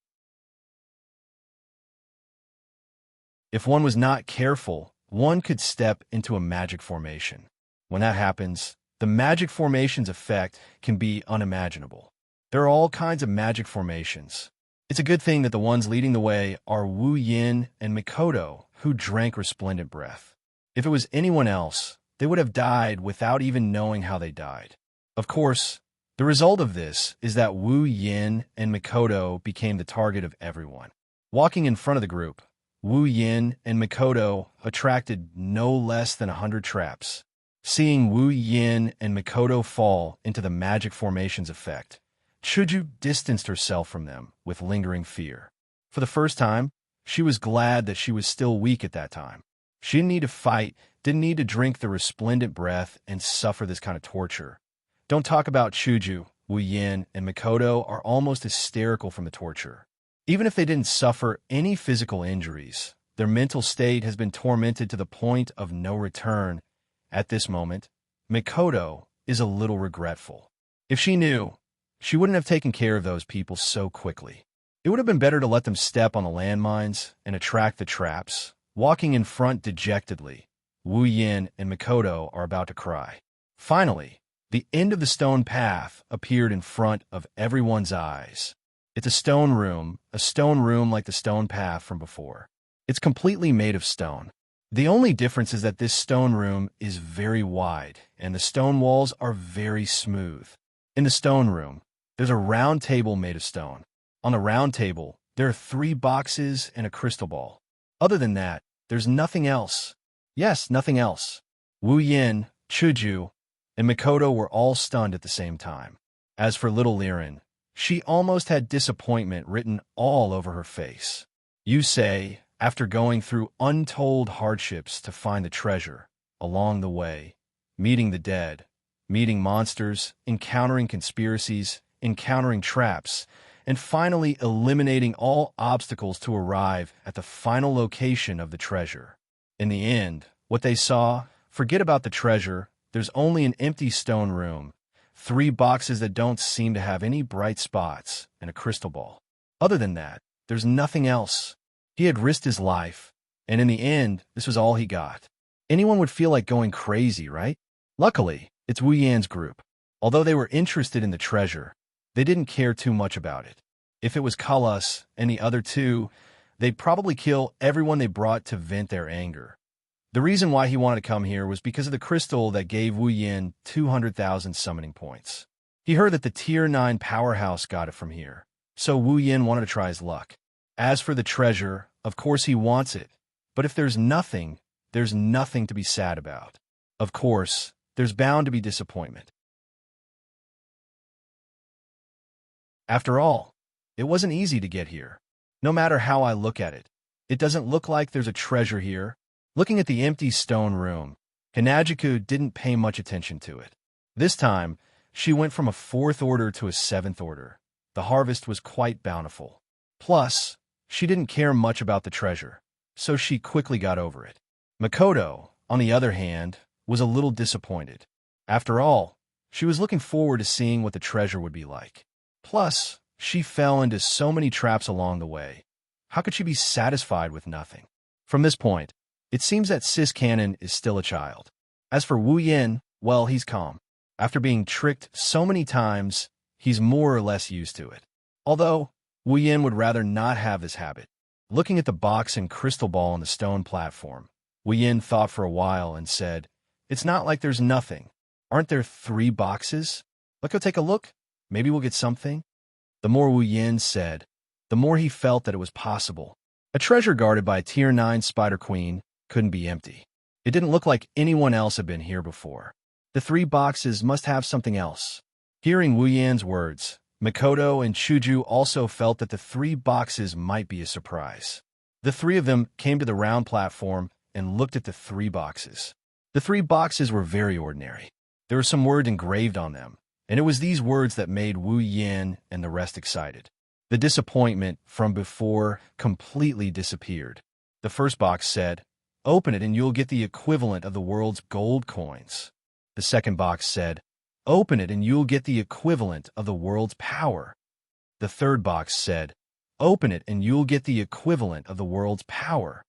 If one was not careful, one could step into a magic formation. When that happens, the magic formation's effect can be unimaginable. There are all kinds of magic formations. It's a good thing that the ones leading the way are Wu Yin and Mikoto, who drank resplendent breath. If it was anyone else, they would have died without even knowing how they died. Of course, the result of this is that Wu Yin and Mikoto became the target of everyone. Walking in front of the group, Wu Yin and Mikoto attracted no less than 100 traps. Seeing Wu Yin and Mikoto fall into the magic formations effect, Chuju distanced herself from them with lingering fear. For the first time, she was glad that she was still weak at that time. She didn't need to fight, didn't need to drink the resplendent breath and suffer this kind of torture. Don't talk about Chuju, Wu Yin, and Mikoto are almost hysterical from the torture. Even if they didn't suffer any physical injuries, their mental state has been tormented to the point of no return. At this moment, Mikoto is a little regretful. If she knew, she wouldn't have taken care of those people so quickly. It would have been better to let them step on the landmines and attract the traps. Walking in front dejectedly, Wu Yin and Mikoto are about to cry. Finally, the end of the stone path appeared in front of everyone's eyes. It's a stone room like the stone path from before. It's completely made of stone. The only difference is that this stone room is very wide, and the stone walls are very smooth. In the stone room, there's a round table made of stone. On the round table, there are 3 boxes and a crystal ball. Other than that, there's nothing else. Yes, nothing else. Wu Yin, Chuju, and Mikoto were all stunned at the same time. As for little Liren, she almost had disappointment written all over her face. You say, after going through untold hardships to find the treasure, along the way, meeting the dead, meeting monsters, encountering conspiracies, encountering traps, and finally eliminating all obstacles to arrive at the final location of the treasure. In the end, what they saw, forget about the treasure, there's only an empty stone room, 3 boxes that don't seem to have any bright spots, and a crystal ball. Other than that, there's nothing else. He had risked his life, and in the end, this was all he got. Anyone would feel like going crazy, right? Luckily, it's Wu Yan's group. Although they were interested in the treasure, they didn't care too much about it. If it was Kalas and the other 2, they'd probably kill everyone they brought to vent their anger. The reason why he wanted to come here was because of the crystal that gave Wu Yin 200,000 summoning points. He heard that the Tier 9 powerhouse got it from here, so Wu Yin wanted to try his luck. As for the treasure, of course he wants it, but if there's nothing to be sad about. Of course, there's bound to be disappointment. After all, it wasn't easy to get here. No matter how I look at it, it doesn't look like there's a treasure here. Looking at the empty stone room, Hanajiku didn't pay much attention to it. This time, she went from a 4th order to a 7th order. The harvest was quite bountiful. Plus, she didn't care much about the treasure, so she quickly got over it. Mikoto, on the other hand, was a little disappointed. After all, she was looking forward to seeing what the treasure would be like. Plus, she fell into so many traps along the way. How could she be satisfied with nothing? From this point, it seems that Sis Cannon is still a child. As for Wu Yin, well, he's calm. After being tricked so many times, he's more or less used to it. Although, Wu Yin would rather not have this habit. Looking at the box and crystal ball on the stone platform, Wu Yin thought for a while and said, "It's not like there's nothing. Aren't there 3 boxes? Let's go take a look. Maybe we'll get something." The more Wu Yin said, the more he felt that it was possible. A treasure guarded by a Tier 9 Spider Queen couldn't be empty. It didn't look like anyone else had been here before. The 3 boxes must have something else. Hearing Wu Yan's words, Mikoto and Chuju also felt that the 3 boxes might be a surprise. The 3 of them came to the round platform and looked at the 3 boxes. The 3 boxes were very ordinary. There were some words engraved on them, and it was these words that made Wu Yin and the rest excited. The disappointment from before completely disappeared. The first box said, "Open it and you'll get the equivalent of the world's gold coins." The second box said, "Open it and you'll get the equivalent of the world's power." The third box said, "Open it and you'll get the equivalent of the world's power."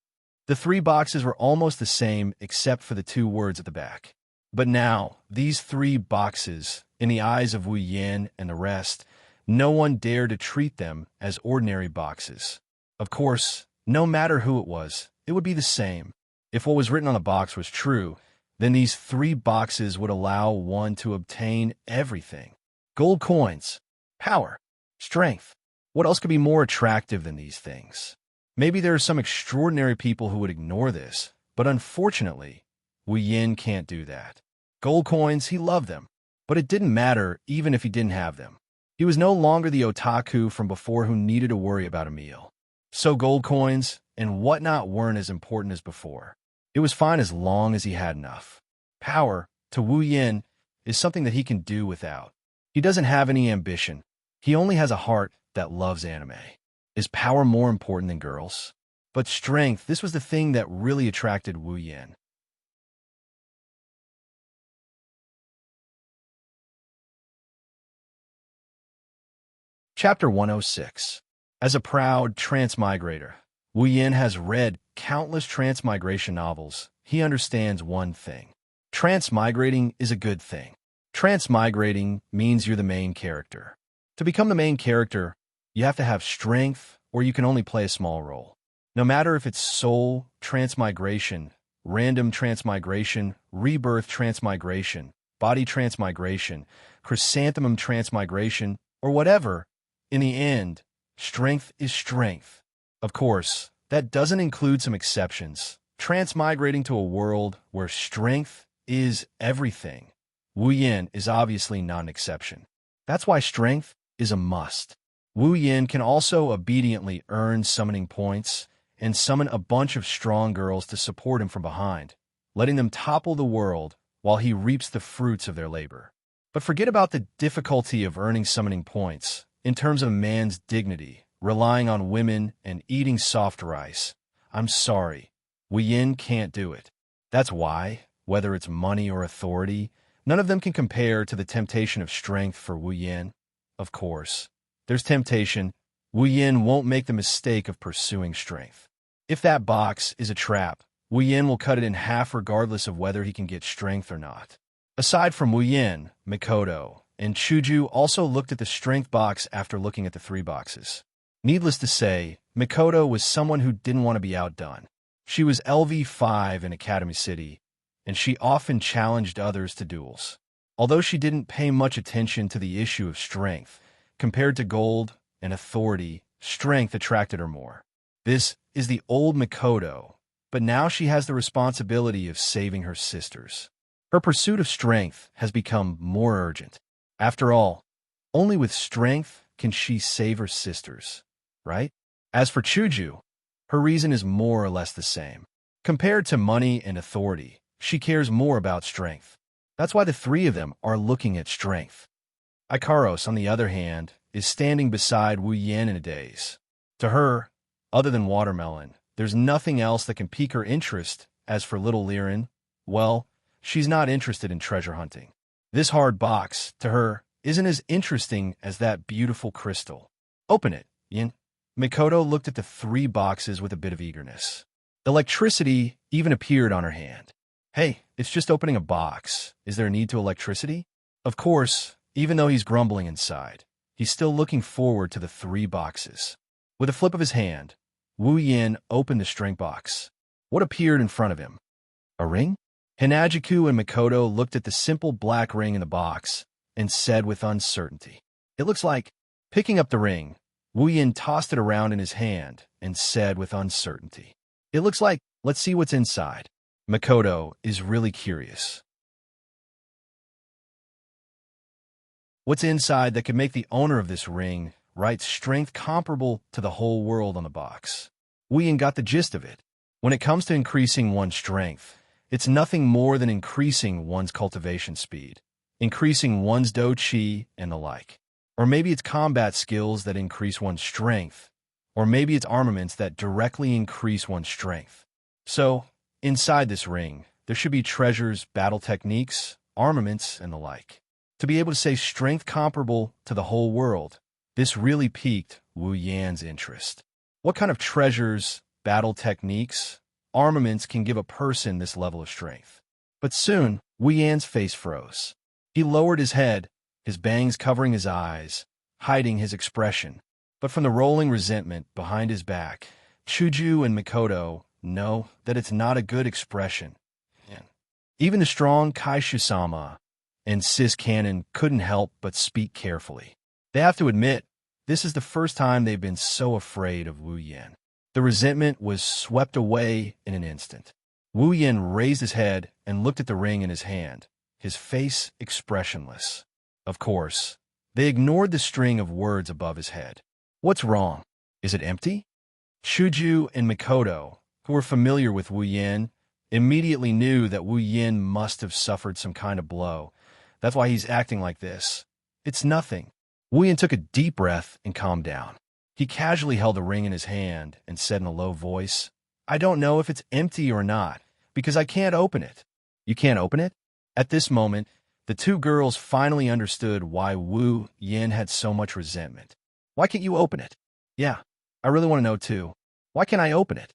The 3 boxes were almost the same except for the 2 words at the back. But now, these 3 boxes, in the eyes of Wu Yin and the rest, no one dared to treat them as ordinary boxes. Of course, no matter who it was, it would be the same. If what was written on the box was true, then these 3 boxes would allow one to obtain everything. Gold coins, power, strength. What else could be more attractive than these things? Maybe there are some extraordinary people who would ignore this, but unfortunately, Wu Yin can't do that. Gold coins, he loved them, but it didn't matter even if he didn't have them. He was no longer the otaku from before who needed to worry about a meal. So gold coins and whatnot weren't as important as before. It was fine as long as he had enough. Power, to Wu Yin, is something that he can do without. He doesn't have any ambition. He only has a heart that loves anime. Is power more important than girls? But strength, this was the thing that really attracted Wu Yin. Chapter 106. As a proud transmigrator, Wu Yin has read countless transmigration novels. He understands one thing. Transmigrating is a good thing. Transmigrating means you're the main character. To become the main character, you have to have strength, or you can only play a small role. No matter if it's soul transmigration, random transmigration, rebirth transmigration, body transmigration, chrysanthemum transmigration, or whatever, in the end, strength is strength. Of course, that doesn't include some exceptions. Transmigrating to a world where strength is everything. Wu Yin is obviously not an exception. That's why strength is a must. Wu Yin can also obediently earn summoning points and summon a bunch of strong girls to support him from behind, letting them topple the world while he reaps the fruits of their labor. But forget about the difficulty of earning summoning points in terms of a man's dignity, relying on women and eating soft rice. I'm sorry, Wu Yin can't do it. That's why, whether it's money or authority, none of them can compare to the temptation of strength for Wu Yin. Of course, there's temptation. Wu Yin won't make the mistake of pursuing strength. If that box is a trap, Wu Yin will cut it in half regardless of whether he can get strength or not. Aside from Wu Yin, Mikoto and Chuju also looked at the strength box after looking at the 3 boxes. Needless to say, Mikoto was someone who didn't want to be outdone. She was LV5 in Academy City, and she often challenged others to duels. Although she didn't pay much attention to the issue of strength, compared to gold and authority, strength attracted her more. This is the old Mikoto, but now she has the responsibility of saving her sisters. Her pursuit of strength has become more urgent. After all, only with strength can she save her sisters, right? As for Chuju, her reason is more or less the same. Compared to money and authority, she cares more about strength. That's why the 3 of them are looking at strength. Ikaros, on the other hand, is standing beside Wu Yin in a daze. To her, other than watermelon, there's nothing else that can pique her interest. As for little Liren, well, she's not interested in treasure hunting. This hard box, to her, isn't as interesting as that beautiful crystal. Open it, Yin. Mikoto looked at the 3 boxes with a bit of eagerness. Electricity even appeared on her hand. Hey, it's just opening a box. Is there a need to electricity? Of course, even though he's grumbling inside, he's still looking forward to the 3 boxes. With a flip of his hand, Wu Yin opened the strength box. What appeared in front of him? A ring? Hinajiku and Mikoto looked at the simple black ring in the box and said with uncertainty, "It looks like..." Picking up the ring, Wu Yin tossed it around in his hand and said with uncertainty, "It looks like, let's see what's inside." Mikoto is really curious. What's inside that could make the owner of this ring write strength comparable to the whole world on the box? Wu Yin got the gist of it. When it comes to increasing one's strength, it's nothing more than increasing one's cultivation speed, increasing one's do chi, and the like. Or maybe it's combat skills that increase one's strength, or maybe it's armaments that directly increase one's strength. So, inside this ring, there should be treasures, battle techniques, armaments, and the like. To be able to say strength comparable to the whole world, this really piqued Wu Yan's interest. What kind of treasures, battle techniques, armaments can give a person this level of strength? But soon, Wu Yan's face froze. He lowered his head, his bangs covering his eyes, hiding his expression. But from the rolling resentment behind his back, Chuju and Mikoto know that it's not a good expression. And even the strong Kaishu-sama and Sis Cannon couldn't help but speak carefully. They have to admit, this is the first time they've been so afraid of Wu Yin. The resentment was swept away in an instant. Wu Yin raised his head and looked at the ring in his hand, his face expressionless. Of course, they ignored the string of words above his head. What's wrong? Is it empty? Shuju and Mikoto, who were familiar with Wu Yin, immediately knew that Wu Yin must have suffered some kind of blow. That's why he's acting like this. It's nothing. Wu Yin took a deep breath and calmed down. He casually held the ring in his hand and said in a low voice, I don't know if it's empty or not, because I can't open it. You can't open it? At this moment, the two girls finally understood why Wu Yin had so much resentment. Why can't you open it? Yeah, I really want to know too. Why can't I open it?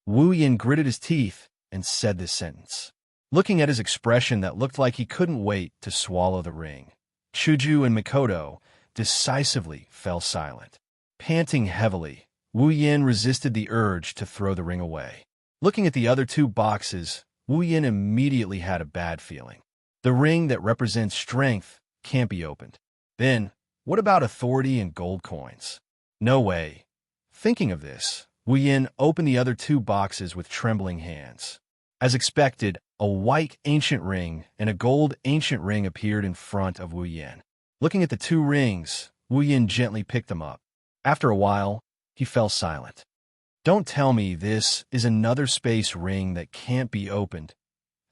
Wu Yin gritted his teeth and said this sentence, looking at his expression that looked like he couldn't wait to swallow the ring. Shuju and Mikoto decisively fell silent. Panting heavily, Wu Yin resisted the urge to throw the ring away. Looking at the other two boxes, Wu Yin immediately had a bad feeling. The ring that represents strength can't be opened. Then, what about authority and gold coins? No way. Thinking of this, Wu Yin opened the other two boxes with trembling hands. As expected, a white ancient ring and a gold ancient ring appeared in front of Wu Yin. Looking at the two rings, Wu Yin gently picked them up. After a while, he fell silent. Don't tell me this is another space ring that can't be opened.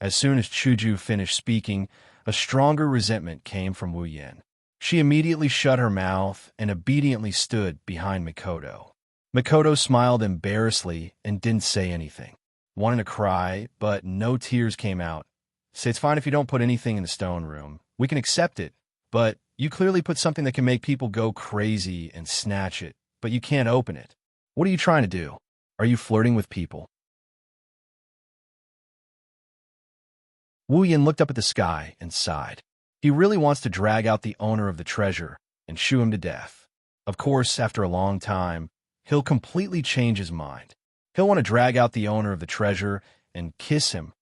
As soon as Chuju finished speaking, a stronger resentment came from Wu Yin. She immediately shut her mouth and obediently stood behind Mikoto. Mikoto smiled embarrassedly and didn't say anything. Wanting to cry, but no tears came out. Say it's fine if you don't put anything in the stone room. We can accept it, but you clearly put something that can make people go crazy and snatch it, but you can't open it. What are you trying to do? Are you flirting with people? Wu Yin looked up at the sky and sighed. He really wants to drag out the owner of the treasure and shoo him to death. Of course, after a long time, he'll completely change his mind. He'll want to drag out the owner of the treasure and kiss him.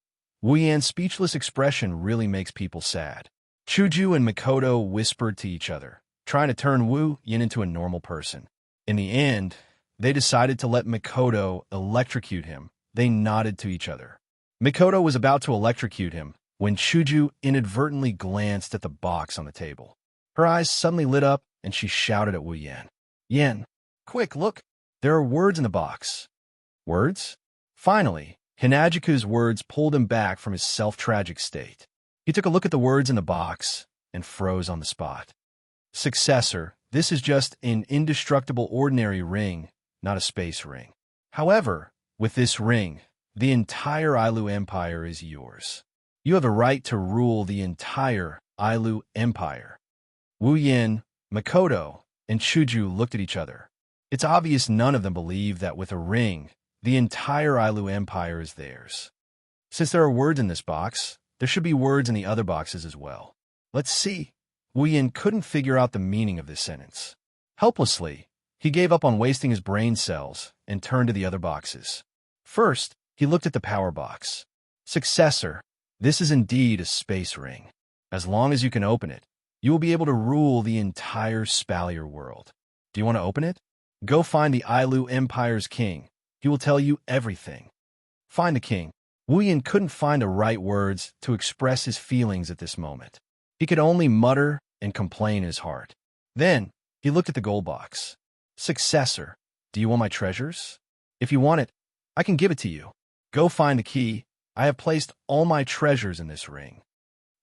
Wu Yan's speechless expression really makes people sad. Chuju and Mikoto whispered to each other, trying to turn Wu Yin into a normal person. In the end, they decided to let Mikoto electrocute him. They nodded to each other. Mikoto was about to electrocute him when Chuju inadvertently glanced at the box on the table. Her eyes suddenly lit up and she shouted at Wu Yin. Yin, quick, look! There are words in the box. Words? Finally, Hinajiku's words pulled him back from his self-tragic state. He took a look at the words in the box and froze on the spot. Successor, this is just an indestructible ordinary ring, not a space ring. However, with this ring, the entire Ailu Empire is yours. You have a right to rule the entire Ailu Empire. Wu Yin, Mikoto, and Chuju looked at each other. It's obvious none of them believe that with a ring, the entire Ailu Empire is theirs. Since there are words in this box, there should be words in the other boxes as well. Let's see. Wu Yin couldn't figure out the meaning of this sentence. Helplessly, he gave up on wasting his brain cells and turned to the other boxes. First, he looked at the power box. Successor, this is indeed a space ring. As long as you can open it, you will be able to rule the entire Spalier world. Do you want to open it? Go find the Ailu Empire's king. He will tell you everything. Find the king. Wu Yin couldn't find the right words to express his feelings at this moment. He could only mutter and complain in his heart. Then, he looked at the gold box. Successor, do you want my treasures? If you want it, I can give it to you. Go find the key. I have placed all my treasures in this ring.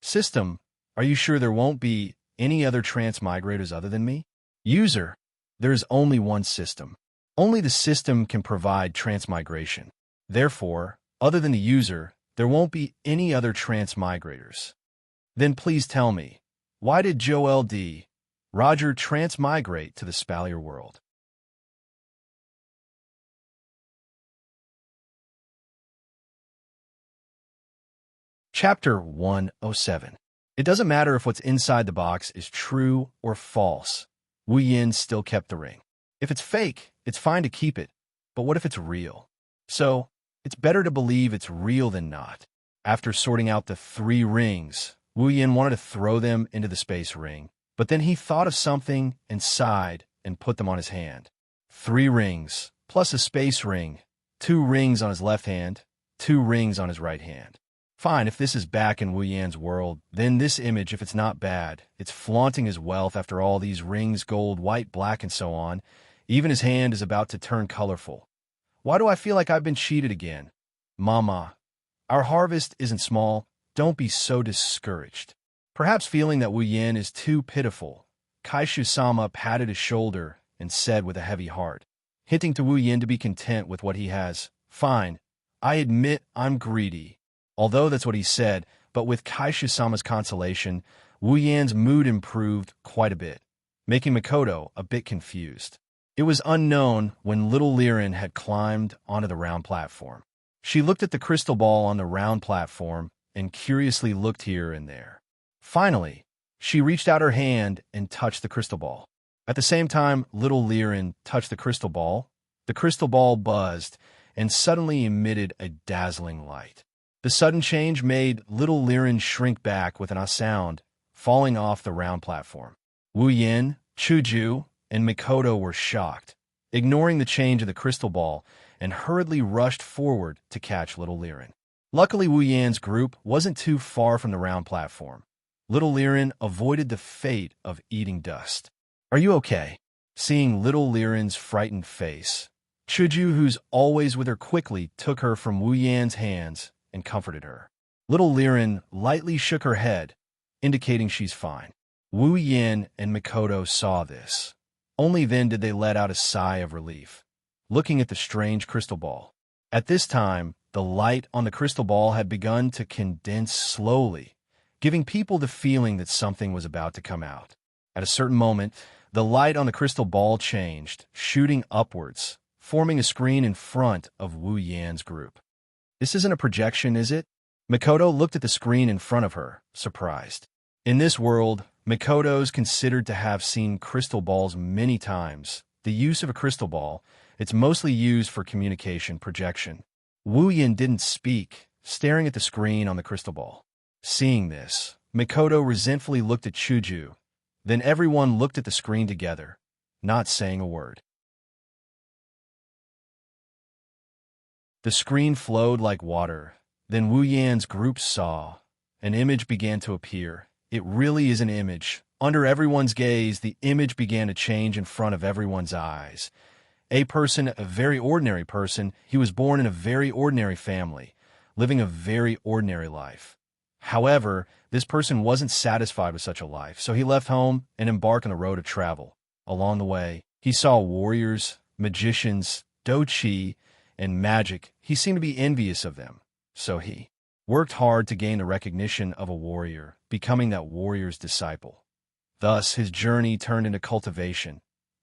System, are you sure there won't be any other transmigrators other than me? User, there is only one system. Only the system can provide transmigration. Therefore, other than the user, there won't be any other transmigrators. Then please tell me, why did Joel D. Roger transmigrate to the Spalier world? Chapter 107. It doesn't matter if what's inside the box is true or false. Wu Yin still kept the ring. If it's fake, it's fine to keep it. But what if it's real? So, It's better to believe it's real than not. After sorting out the 3 rings, Wu Yin wanted to throw them into the space ring, but then he thought of something and sighed and put them on his hand. 3 rings, plus a space ring, 2 rings on his left hand, 2 rings on his right hand. Fine, if this is back in Wu Yan's world, then this image, if it's not bad, it's flaunting his wealth after all these rings, gold, white, black, and so on. Even his hand is about to turn colorful. Why do I feel like I've been cheated again? Mama, our harvest isn't small. Don't be so discouraged. Perhaps feeling that Wu Yan is too pitiful, Kaishu-sama patted his shoulder and said with a heavy heart, hinting to Wu Yan to be content with what he has. Fine, I admit I'm greedy. Although that's what he said, but with Kaishu-sama's consolation, Wu Yan's mood improved quite a bit, making Makoto a bit confused. It was unknown when little Liren had climbed onto the round platform. She looked at the crystal ball on the round platform and curiously looked here and there. Finally, she reached out her hand and touched the crystal ball. At the same time little Liren touched the crystal ball buzzed and suddenly emitted a dazzling light. The sudden change made little Liren shrink back with a sound, falling off the round platform. Wu Yin, Chuju, and Makoto were shocked, ignoring the change of the crystal ball, and hurriedly rushed forward to catch little Liren. Luckily, Wu Yan's group wasn't too far from the round platform. Little Liren avoided the fate of eating dust. Are you okay? Seeing little Liren's frightened face, Chuju, who's always with her, quickly took her from Wu Yan's hands and comforted her. Little Liren lightly shook her head, indicating she's fine. Wu Yin and Makoto saw this. Only then did they let out a sigh of relief, looking at the strange crystal ball. At this time, the light on the crystal ball had begun to condense slowly, giving people the feeling that something was about to come out. At a certain moment, the light on the crystal ball changed, shooting upwards, forming a screen in front of Wu Yan's group. This isn't a projection, is it? Makoto looked at the screen in front of her, surprised. In this world, Makoto's considered to have seen crystal balls many times. The use of a crystal ball, it's mostly used for communication projection. Wu Yin didn't speak, staring at the screen on the crystal ball. Seeing this, Makoto resentfully looked at Chuju. Then everyone looked at the screen together, not saying a word. The screen flowed like water. Then Wu Yan's group saw. An image began to appear. It really is an image. Under everyone's gaze, the image began to change in front of everyone's eyes. A person, a very ordinary person, he was born in a very ordinary family, living a very ordinary life. However, this person wasn't satisfied with such a life, so he left home and embarked on the road of travel. Along the way, he saw warriors, magicians, dochi, and magic. He seemed to be envious of them, so he worked hard to gain the recognition of a warrior, becoming that warrior's disciple. Thus, his journey turned into cultivation.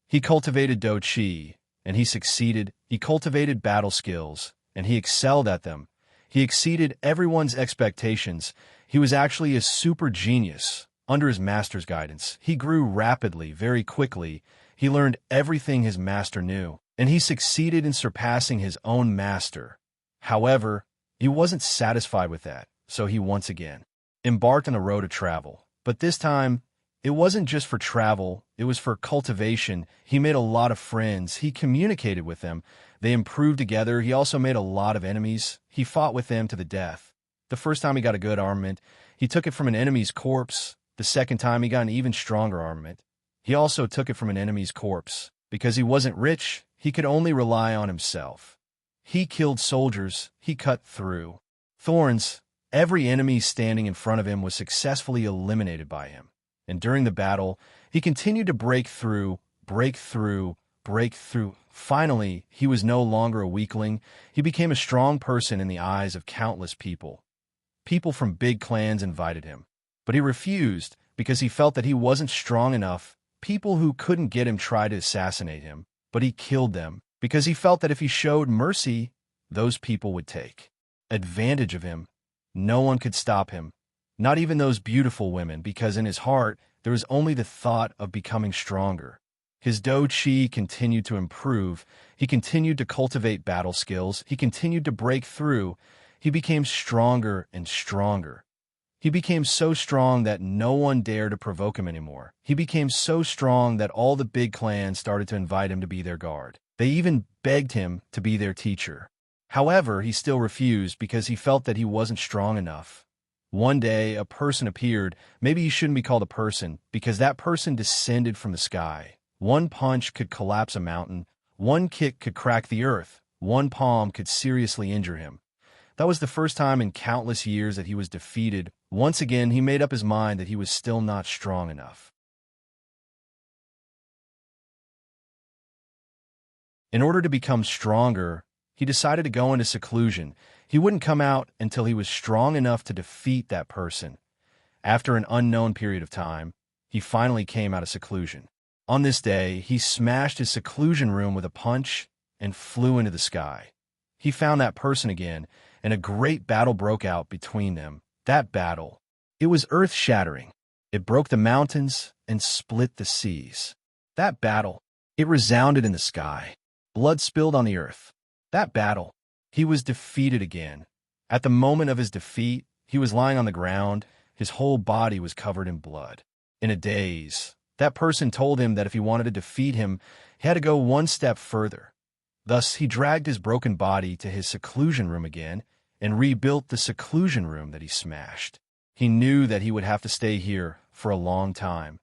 He cultivated dochi, and he succeeded. He cultivated battle skills, and he excelled at them. He exceeded everyone's expectations. He was actually a super genius. Under his master's guidance, he grew rapidly, very quickly. He learned everything his master knew, and he succeeded in surpassing his own master. However, he wasn't satisfied with that, so he once again embarked on a road of travel. But this time, it wasn't just for travel, it was for cultivation. He made a lot of friends. He communicated with them. They improved together. He also made a lot of enemies. He fought with them to the death. The first time he got a good armament, he took it from an enemy's corpse. The second time he got an even stronger armament. He also took it from an enemy's corpse. Because he wasn't rich, he could only rely on himself. He killed soldiers. He cut through thorns. Every enemy standing in front of him was successfully eliminated by him. And during the battle, he continued to break through. Finally, he was no longer a weakling. He became a strong person in the eyes of countless people. People from big clans invited him, but he refused because he felt that he wasn't strong enough. People who couldn't get him tried to assassinate him, but he killed them because he felt that if he showed mercy, those people would take advantage of him. No one could stop him, not even those beautiful women, because in his heart there was only the thought of becoming stronger. His Do Chi continued to improve. He continued to cultivate battle skills. He continued to break through. He became stronger and stronger. He became so strong that no one dared to provoke him anymore. He became so strong that all the big clans started to invite him to be their guard. They even begged him to be their teacher. However, he still refused because he felt that he wasn't strong enough. One day, a person appeared. Maybe he shouldn't be called a person, because that person descended from the sky. One punch could collapse a mountain. One kick could crack the earth. One palm could seriously injure him. That was the first time in countless years that he was defeated. Once again, he made up his mind that he was still not strong enough. In order to become stronger, he decided to go into seclusion. He wouldn't come out until he was strong enough to defeat that person. After an unknown period of time, he finally came out of seclusion. On this day, he smashed his seclusion room with a punch and flew into the sky. He found that person again, and a great battle broke out between them. That battle, it was earth-shattering. It broke the mountains and split the seas. That battle, it resounded in the sky. Blood spilled on the earth. That battle, he was defeated again. At the moment of his defeat, he was lying on the ground. His whole body was covered in blood. In a daze, that person told him that if he wanted to defeat him, he had to go one step further. Thus, he dragged his broken body to his seclusion room again and rebuilt the seclusion room that he smashed. He knew that he would have to stay here for a long time.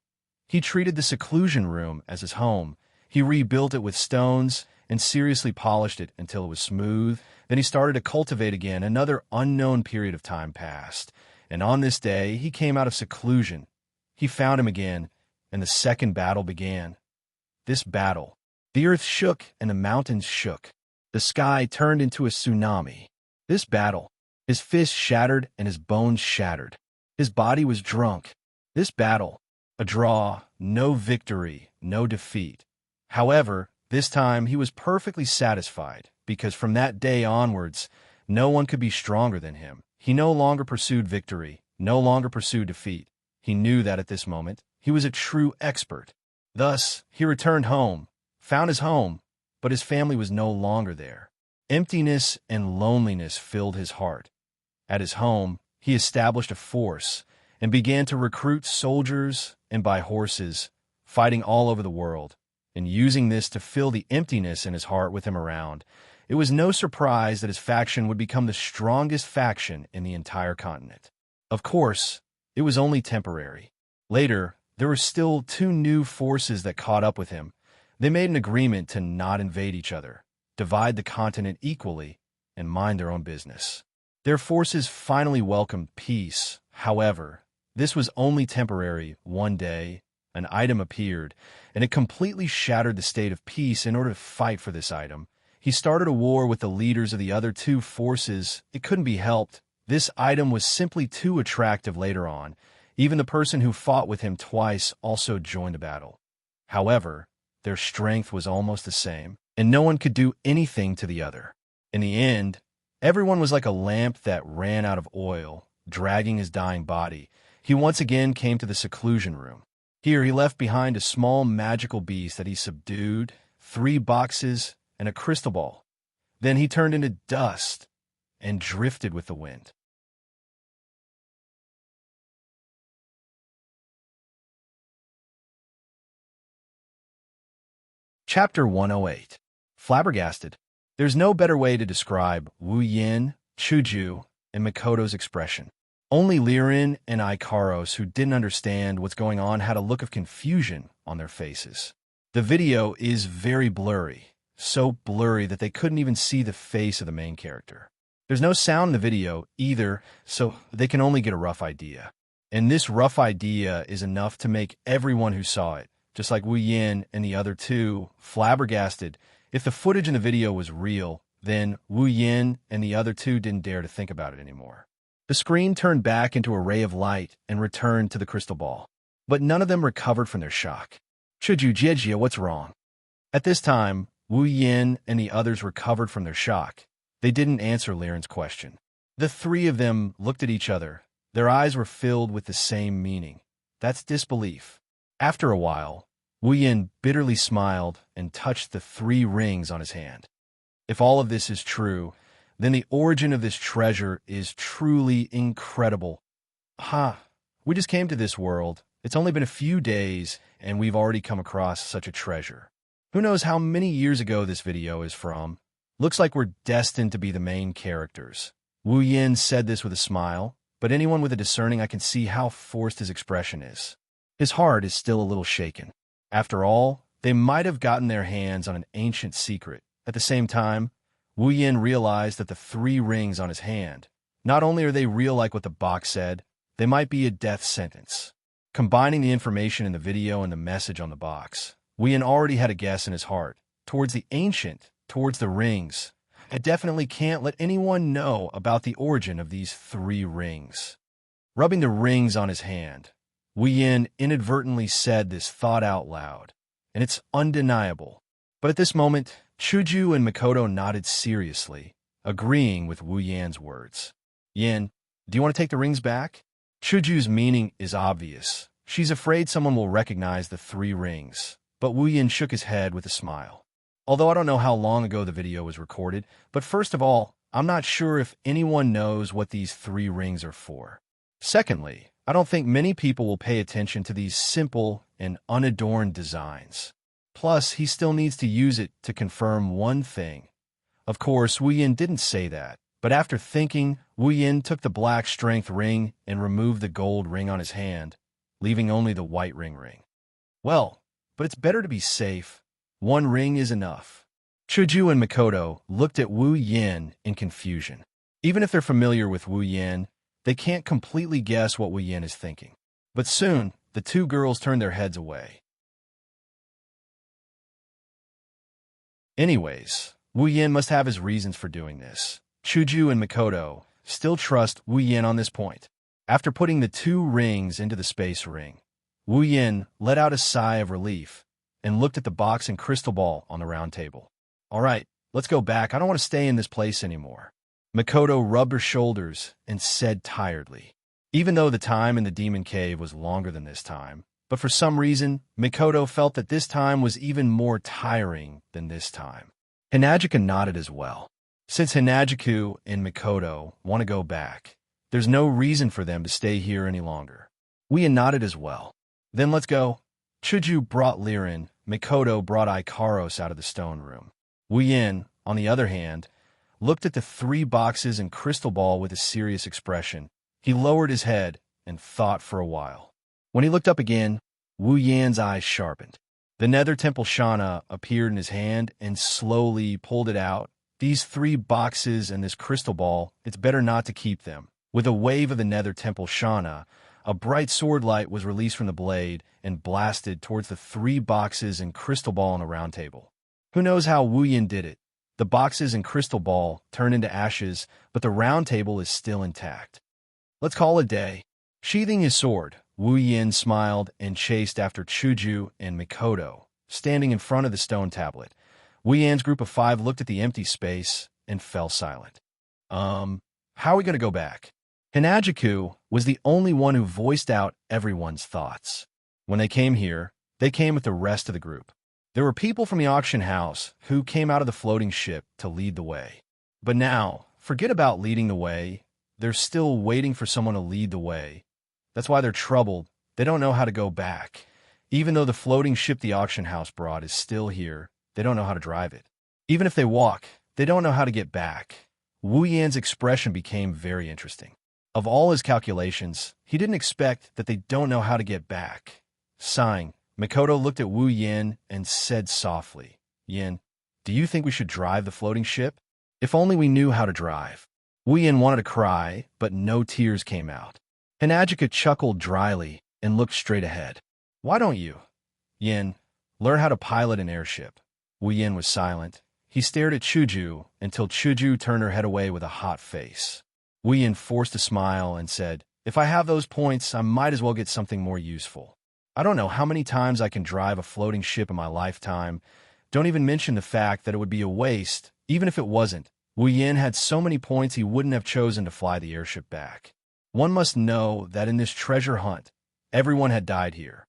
He treated the seclusion room as his home. He rebuilt it with stones and seriously polished it until it was smooth. Then he started to cultivate again. Another unknown period of time passed, and on this day he came out of seclusion. He found him again, and the second battle began. This battle, the earth shook and the mountains shook. The sky turned into a tsunami. This battle, his fists shattered and his bones shattered. His body was drunk. This battle, a draw, no victory, no defeat. However, this time he was perfectly satisfied, because from that day onwards, no one could be stronger than him. He no longer pursued victory, no longer pursued defeat. He knew that at this moment, he was a true expert. Thus, he returned home, found his home, but his family was no longer there. Emptiness and loneliness filled his heart. At his home, he established a force and began to recruit soldiers and buy horses, fighting all over the world, and using this to fill the emptiness in his heart with him around. It was no surprise that his faction would become the strongest faction in the entire continent. Of course, it was only temporary. Later, there were still two new forces that caught up with him. They made an agreement to not invade each other, divide the continent equally, and mind their own business. Their forces finally welcomed peace. However, this was only temporary. One day, an item appeared, and it completely shattered the state of peace. In order to fight for this item, he started a war with the leaders of the other two forces. It couldn't be helped. This item was simply too attractive later on. Even the person who fought with him twice also joined the battle. However, their strength was almost the same, and no one could do anything to the other. In the end, everyone was like a lamp that ran out of oil, dragging his dying body. He once again came to the seclusion room. Here he left behind a small magical beast that he subdued, 3 boxes, and a crystal ball. Then he turned into dust and drifted with the wind. Chapter 108. Flabbergasted. There's no better way to describe Wu Yin, Chuju, and Makoto's expression. Only Lirin and Ikaros, who didn't understand what's going on, had a look of confusion on their faces. The video is very blurry, so blurry that they couldn't even see the face of the main character. There's no sound in the video either, so they can only get a rough idea. And this rough idea is enough to make everyone who saw it, just like Wu Yin and the other two, flabbergasted. If the footage in the video was real, then Wu Yin and the other two didn't dare to think about it anymore. The screen turned back into a ray of light and returned to the crystal ball. But none of them recovered from their shock. Chuju Jejia, what's wrong? At this time, Wu Yin and the others recovered from their shock. They didn't answer Liren's question. The 3 of them looked at each other. Their eyes were filled with the same meaning. That's disbelief. After a while, Wu Yin bitterly smiled and touched the 3 rings on his hand. If all of this is true, then the origin of this treasure is truly incredible. We just came to this world. It's only been a few days, and we've already come across such a treasure. Who knows how many years ago this video is from? Looks like we're destined to be the main characters. Wu Yin said this with a smile, but anyone with a discerning eye can see how forced his expression is. His heart is still a little shaken. After all, they might have gotten their hands on an ancient secret. At the same time, Wu Yin realized that the 3 rings on his hand, not only are they real like what the box said, they might be a death sentence. Combining the information in the video and the message on the box, Wu Yin already had a guess in his heart. Towards the ancient, towards the rings. I definitely can't let anyone know about the origin of these 3 rings. Rubbing the rings on his hand, Wu Yin inadvertently said this thought out loud, and it's undeniable. But at this moment, Chuju and Mikoto nodded seriously, agreeing with Wu Yan's words. Yin, do you want to take the rings back? Chuju's meaning is obvious. She's afraid someone will recognize the 3 rings, but Wu Yin shook his head with a smile. Although I don't know how long ago the video was recorded, but first of all, I'm not sure if anyone knows what these 3 rings are for. Secondly, I don't think many people will pay attention to these simple and unadorned designs. Plus, he still needs to use it to confirm one thing. Of course, Wu Yin didn't say that, but after thinking, Wu Yin took the black strength ring and removed the gold ring on his hand, leaving only the white ring. Well, but it's better to be safe. 1 ring is enough. Chuju and Mikoto looked at Wu Yin in confusion. Even if they're familiar with Wu Yin, they can't completely guess what Wu Yin is thinking. But soon, the 2 girls turned their heads away. Anyways, Wu Yin must have his reasons for doing this. Chuju and Mikoto still trust Wu Yin on this point. After putting the 2 rings into the space ring, Wu Yin let out a sigh of relief and looked at the box and crystal ball on the round table. All right, let's go back. I don't want to stay in this place anymore. Mikoto rubbed her shoulders and said tiredly. Even though the time in the demon cave was longer than this time, but for some reason, Mikoto felt that this time was even more tiring than this time. Hinajika nodded as well. Since Hinajiku and Mikoto want to go back, there's no reason for them to stay here any longer. Wu Yin nodded as well. Then let's go. Chuju brought Lirin, Mikoto brought Ikaros out of the stone room. Wu Yin, on the other hand, looked at the 3 boxes and crystal ball with a serious expression. He lowered his head and thought for a while. When he looked up again, Wu Yan's eyes sharpened. The Nether Temple Shana appeared in his hand and slowly pulled it out. These 3 boxes and this crystal ball, it's better not to keep them. With a wave of the Nether Temple Shana, a bright sword light was released from the blade and blasted towards the 3 boxes and crystal ball on the round table. Who knows how Wu Yin did it? The boxes and crystal ball turned into ashes, but the round table is still intact. Let's call it a day. Sheathing his sword, Wu Yin smiled and chased after Chuju and Mikoto, standing in front of the stone tablet. Wu Yan's group of 5 looked at the empty space and fell silent. How are we going to go back? Hinajiku was the only one who voiced out everyone's thoughts. When they came here, they came with the rest of the group. There were people from the auction house who came out of the floating ship to lead the way. But now, forget about leading the way. They're still waiting for someone to lead the way. That's why they're troubled. They don't know how to go back. Even though the floating ship the auction house brought is still here, they don't know how to drive it. Even if they walk, they don't know how to get back. Wu Yan's expression became very interesting. Of all his calculations, he didn't expect that they don't know how to get back. Sighing, Mikoto looked at Wu Yin and said softly, Yin, do you think we should drive the floating ship? If only we knew how to drive. Wu Yin wanted to cry, but no tears came out. Hinajika chuckled dryly and looked straight ahead. Why don't you, Yin, learn how to pilot an airship? Wu Yin was silent. He stared at Chuju until Chuju turned her head away with a hot face. Wu Yin forced a smile and said, if I have those points, I might as well get something more useful. I don't know how many times I can drive a floating ship in my lifetime. Don't even mention the fact that it would be a waste, even if it wasn't. Wu Yin had so many points he wouldn't have chosen to fly the airship back. One must know that in this treasure hunt, everyone had died here.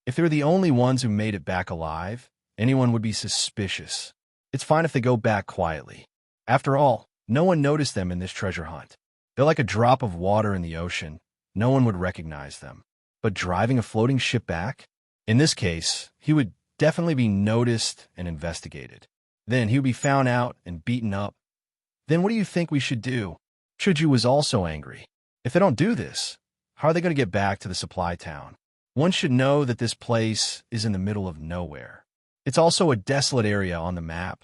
If they're the only ones who made it back alive, anyone would be suspicious. It's fine if they go back quietly. After all, no one noticed them in this treasure hunt. They're like a drop of water in the ocean. No one would recognize them. But driving a floating ship back? In this case, he would definitely be noticed and investigated. Then he would be found out and beaten up. Then what do you think we should do? Chuju was also angry. If they don't do this, how are they going to get back to the supply town? One should know that this place is in the middle of nowhere. It's also a desolate area on the map.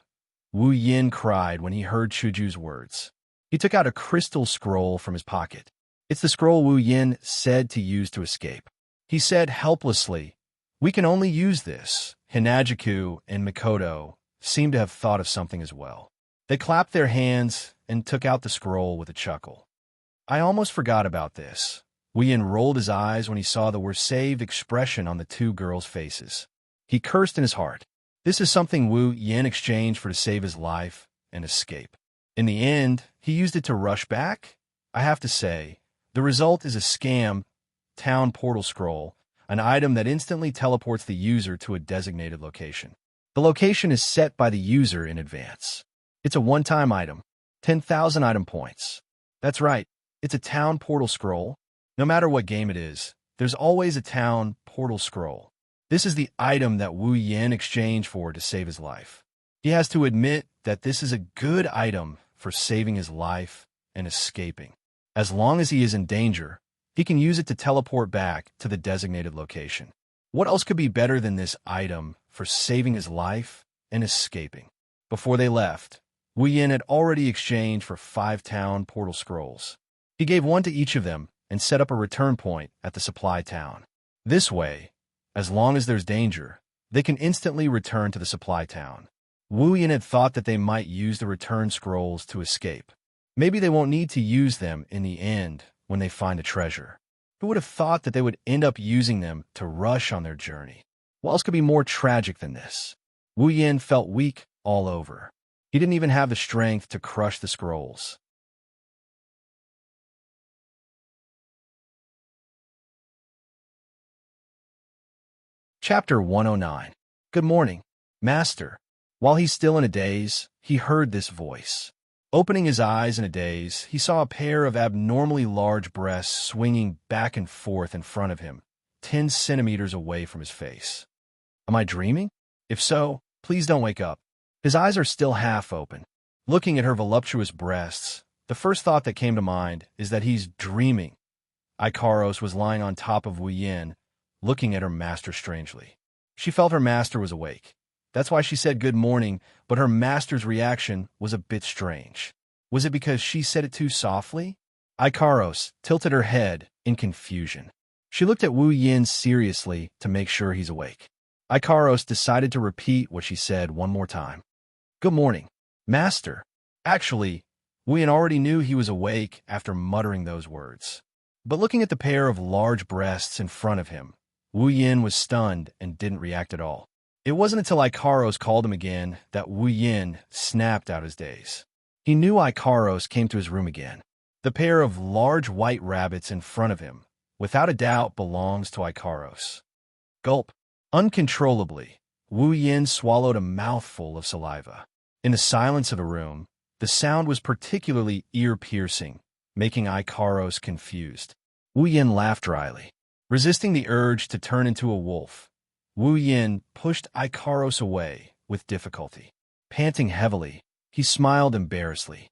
Wu Yin cried when he heard Chuju's words. He took out a crystal scroll from his pocket. It's the scroll Wu Yin said to use to escape. He said helplessly, "We can only use this." Hinajiku and Mikoto seemed to have thought of something as well. They clapped their hands and took out the scroll with a chuckle. I almost forgot about this. Wu Yin rolled his eyes when he saw the "we're saved" expression on the two girls' faces. He cursed in his heart. This is something Wu Yin exchanged for to save his life and escape. In the end, he used it to rush back. I have to say, the result is a scam town portal scroll, an item that instantly teleports the user to a designated location. The location is set by the user in advance. It's a one-time item, 10,000 item points. That's right, it's a town portal scroll. No matter what game it is, there's always a town portal scroll. This is the item that Wu Yin exchanged for to save his life. He has to admit that this is a good item for saving his life and escaping. As long as he is in danger, he can use it to teleport back to the designated location. What else could be better than this item for saving his life and escaping? Before they left, Wu Yin had already exchanged for 5 town portal scrolls. He gave one to each of them and set up a return point at the supply town. This way, as long as there's danger, they can instantly return to the supply town. Wu Yin had thought that they might use the return scrolls to escape. Maybe they won't need to use them in the end when they find a treasure. Who would have thought that they would end up using them to rush on their journey? What else could be more tragic than this? Wu Yin felt weak all over. He didn't even have the strength to crush the scrolls. Chapter 109. Good morning, Master. While he's still in a daze, he heard this voice. Opening his eyes in a daze, he saw a pair of abnormally large breasts swinging back and forth in front of him, 10 centimeters away from his face. Am I dreaming? If so, please don't wake up. His eyes are still half open. Looking at her voluptuous breasts, the first thought that came to mind is that he's dreaming. Ikaros was lying on top of Wu Yin, looking at her master strangely. She felt her master was awake. That's why she said good morning, but her master's reaction was a bit strange. Was it because she said it too softly? Ikaros tilted her head in confusion. She looked at Wu Yin seriously to make sure he's awake. Ikaros decided to repeat what she said one more time. Good morning, Master. Actually, Wu Yin already knew he was awake after muttering those words. But looking at the pair of large breasts in front of him, Wu Yin was stunned and didn't react at all. It wasn't until Ikaros called him again that Wu Yin snapped out his daze. He knew Ikaros came to his room again. The pair of large white rabbits in front of him, without a doubt, belongs to Ikaros. Gulp. Uncontrollably, Wu Yin swallowed a mouthful of saliva. In the silence of the room, the sound was particularly ear-piercing, making Ikaros confused. Wu Yin laughed dryly. Resisting the urge to turn into a wolf, Wu Yin pushed Ikaros away with difficulty. Panting heavily, he smiled embarrassedly.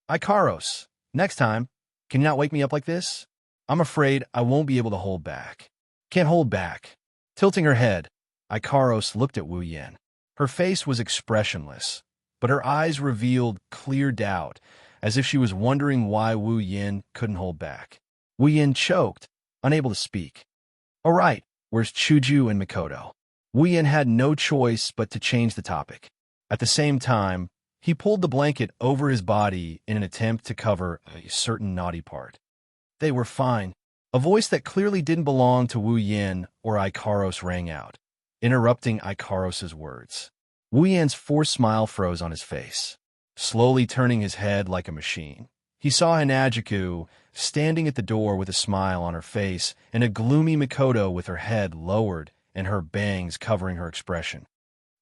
Ikaros, next time, can you not wake me up like this? I'm afraid I won't be able to hold back. Can't hold back. Tilting her head, Ikaros looked at Wu Yin. Her face was expressionless, but her eyes revealed clear doubt, as if she was wondering why Wu Yin couldn't hold back. Wu Yin choked, unable to speak. All right, where's Chuju and Mikoto? Wu Yin had no choice but to change the topic. At the same time, he pulled the blanket over his body in an attempt to cover a certain naughty part. They were fine. A voice that clearly didn't belong to Wu Yin or Ikaros rang out, interrupting Ikaros's words. Wu Yin's forced smile froze on his face. Slowly turning his head like a machine, he saw Hinajiku standing at the door with a smile on her face and a gloomy Mikoto with her head lowered and her bangs covering her expression.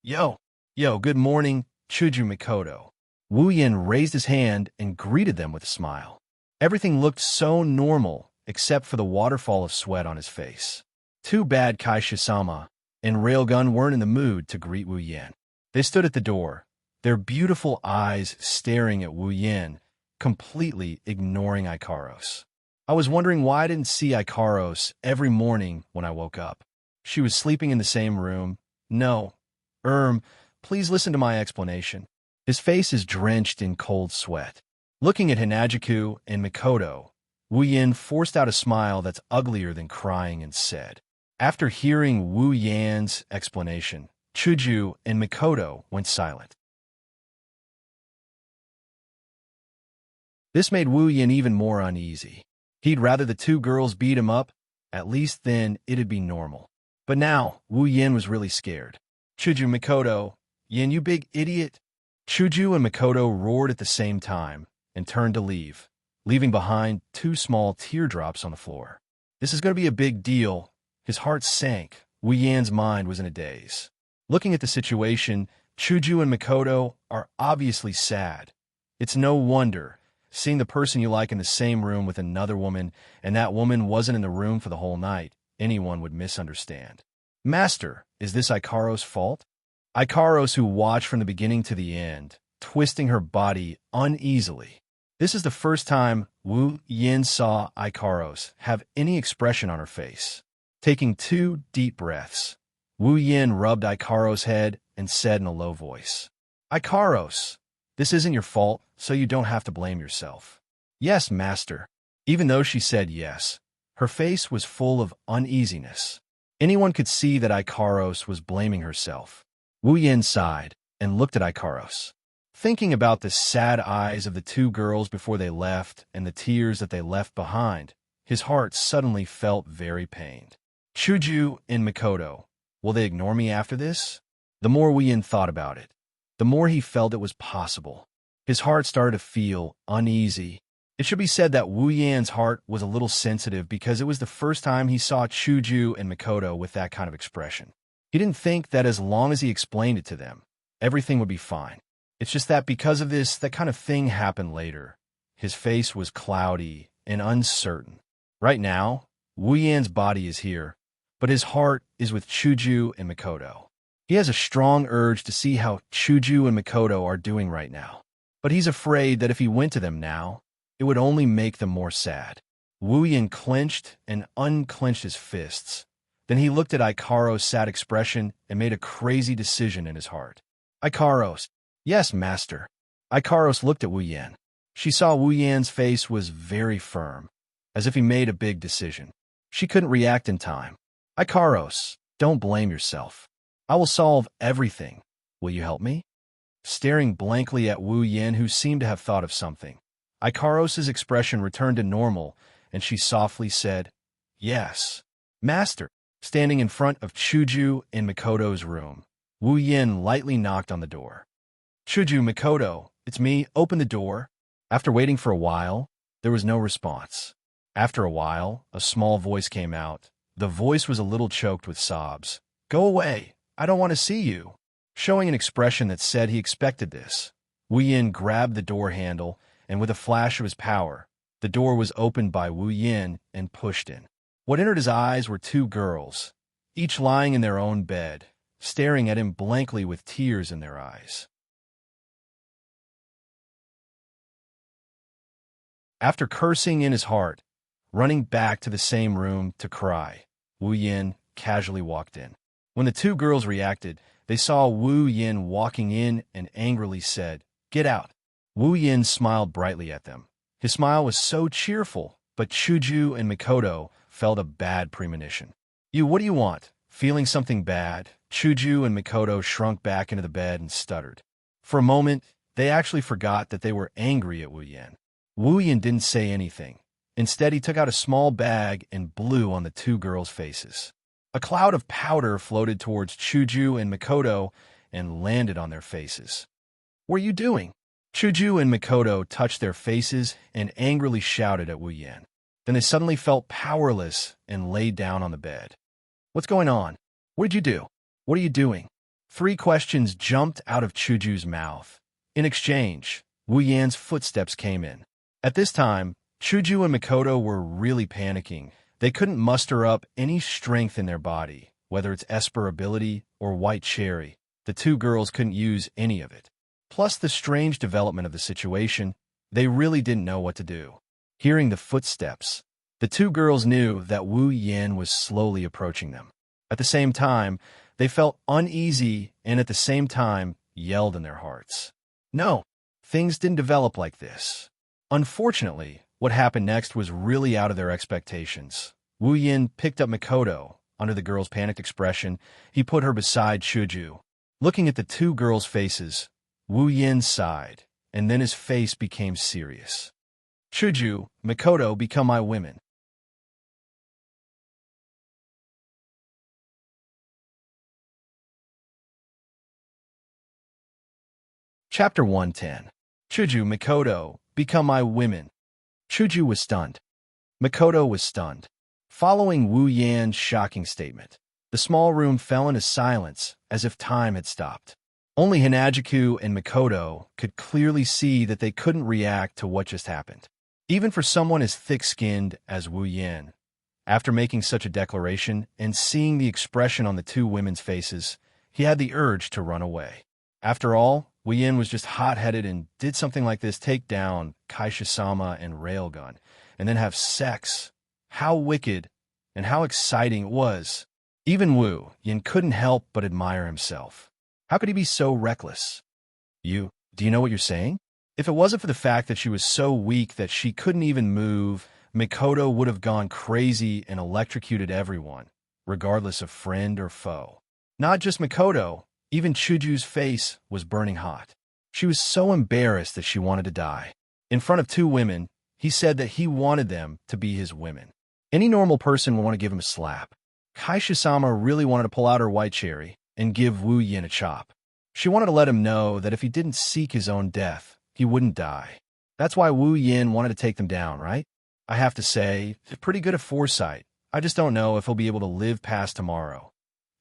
Yo, good morning, Chuju Mikoto. Wu Yin raised his hand and greeted them with a smile. Everything looked so normal, except for the waterfall of sweat on his face. Too bad Kaisha-sama and Railgun weren't in the mood to greet Wu Yin. They stood at the door, their beautiful eyes staring at Wu Yin, completely ignoring Ikaros. I was wondering why I didn't see Ikaros every morning when I woke up. She was sleeping in the same room. No. Please listen to my explanation. His face is drenched in cold sweat. Looking at Hanajuku and Mikoto, Wu Yin forced out a smile that's uglier than crying and said. After hearing Wu Yan's explanation, Chuju and Mikoto went silent. This made Wu Yin even more uneasy. He'd rather the two girls beat him up. At least then it'd be normal. But now, Wu Yin was really scared. Chuju, Mikoto, Yin, you big idiot. Chuju and Mikoto roared at the same time and turned to leave, leaving behind 2 small teardrops on the floor. This is going to be a big deal. His heart sank. Wu Yan's mind was in a daze. Looking at the situation, Chuju and Mikoto are obviously sad. It's no wonder, seeing the person you like in the same room with another woman, and that woman wasn't in the room for the whole night, anyone would misunderstand. Master, is this Ikaros' fault? Ikaros, who watched from the beginning to the end, twisting her body uneasily. This is the first time Wu Yin saw Ikaros have any expression on her face. Taking 2 deep breaths, Wu Yin rubbed Ikaros' head and said in a low voice, Ikaros, this isn't your fault, so you don't have to blame yourself. Yes, master. Even though she said yes, her face was full of uneasiness. Anyone could see that Ikaros was blaming herself. Wu Yin sighed and looked at Ikaros. Thinking about the sad eyes of the 2 girls before they left and the tears that they left behind, his heart suddenly felt very pained. Chuju and Mikoto, will they ignore me after this? The more Wu Yin thought about it, the more he felt it was possible. His heart started to feel uneasy. It should be said that Wu Yan's heart was a little sensitive because it was the first time he saw Chuju and Mikoto with that kind of expression. He didn't think that as long as he explained it to them, everything would be fine. It's just that because of this, that kind of thing happened later. His face was cloudy and uncertain. Right now, Wu Yan's body is here, but his heart is with Chuju and Mikoto. He has a strong urge to see how Chuju and Mikoto are doing right now. But he's afraid that if he went to them now, it would only make them more sad. Wu Yin clenched and unclenched his fists. Then he looked at Ikaros' sad expression and made a crazy decision in his heart. Ikaros. Yes, master. Ikaros looked at Wu Yin. She saw Wu Yan's face was very firm, as if he made a big decision. She couldn't react in time. Ikaros, don't blame yourself. I will solve everything. Will you help me? Staring blankly at Wu Yin, who seemed to have thought of something, Ikaros' expression returned to normal, and she softly said, Yes. Master. Standing in front of Chuju in Mikoto's room, Wu Yin lightly knocked on the door. Chuju, Mikoto, it's me, open the door. After waiting for a while, there was no response. After a while, a small voice came out. The voice was a little choked with sobs. Go away, I don't want to see you. Showing an expression that said he expected this, Wu Yin grabbed the door handle, and with a flash of his power, the door was opened by Wu Yin and pushed in. What entered his eyes were 2 girls, each lying in their own bed, staring at him blankly with tears in their eyes. After cursing in his heart, running back to the same room to cry, Wu Yin casually walked in. When the 2 girls reacted, they saw Wu Yin walking in and angrily said, Get out. Wu Yin smiled brightly at them. His smile was so cheerful, but Chuju and Mikoto felt a bad premonition. What do you want? Feeling something bad, Chuju and Mikoto shrunk back into the bed and stuttered. For a moment, they actually forgot that they were angry at Wu Yin. Wu Yin didn't say anything. Instead, he took out a small bag and blew on the 2 girls' faces. A cloud of powder floated towards Chuju and Mikoto and landed on their faces. What are you doing? Chuju and Mikoto touched their faces and angrily shouted at Wu Yin. Then they suddenly felt powerless and laid down on the bed. What's going on? What did you do? What are you doing? 3 questions jumped out of Chuju's mouth. In exchange, Wu Yan's footsteps came in. At this time, Chuju and Mikoto were really panicking. They couldn't muster up any strength in their body, whether it's Esper ability or White Cherry. The 2 girls couldn't use any of it. Plus the strange development of the situation, they really didn't know what to do. Hearing the footsteps, the 2 girls knew that Wu Yan was slowly approaching them. At the same time, they felt uneasy and at the same time yelled in their hearts. No, things didn't develop like this. Unfortunately, what happened next was really out of their expectations. Wu Yan picked up Mikoto. Under the girl's panicked expression, he put her beside Chuju. Looking at the 2 girls' faces, Wu Yan sighed, and then his face became serious. Chuju, Mikoto, become my women. Chapter 110. Chuju, Mikoto, become my women. Chuju was stunned. Mikoto was stunned. Following Wu Yan's shocking statement, the small room fell into silence as if time had stopped. Only Hanajiku and Mikoto could clearly see that they couldn't react to what just happened. Even for someone as thick-skinned as Wu Yan, after making such a declaration and seeing the expression on the 2 women's faces, he had the urge to run away. After all, Wu Yan was just hot-headed and did something like this, take down Kaisha-sama and Railgun, and then have sex. How wicked and how exciting it was. Even Wu Yan couldn't help but admire himself. How could he be so reckless? Do you know what you're saying? If it wasn't for the fact that she was so weak that she couldn't even move, Mikoto would have gone crazy and electrocuted everyone, regardless of friend or foe. Not just Mikoto, even Chuju's face was burning hot. She was so embarrassed that she wanted to die. In front of 2 women, he said that he wanted them to be his women. Any normal person would want to give him a slap. Kaisha-sama really wanted to pull out her White Cherry and give Wu Yan a chop. She wanted to let him know that if he didn't seek his own death, he wouldn't die. That's why Wu Yan wanted to take them down, right? I have to say, they're pretty good at foresight. I just don't know if he'll be able to live past tomorrow.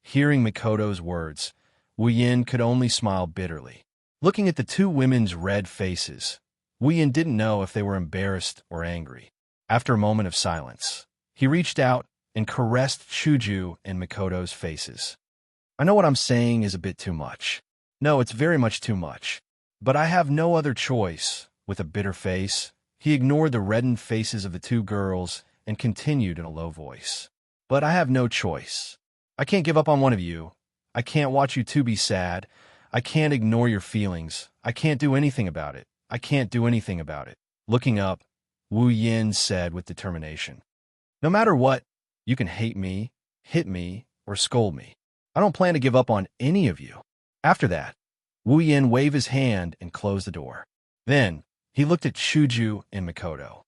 Hearing Mikoto's words, Wu Yan could only smile bitterly. Looking at the 2 women's red faces, Wu Yan didn't know if they were embarrassed or angry. After a moment of silence, he reached out and caressed Chuju and Mikoto's faces. I know what I'm saying is a bit too much. No, it's very much too much. But I have no other choice. With a bitter face, he ignored the reddened faces of the 2 girls and continued in a low voice. But I have no choice. I can't give up on one of you. I can't watch you 2 be sad. I can't ignore your feelings. I can't do anything about it. I can't do anything about it. Looking up, Wu Yan said with determination, no matter what, you can hate me, hit me, or scold me. I don't plan to give up on any of you. After that, Wu Yan waved his hand and closed the door. Then, he looked at Chuju and Mikoto.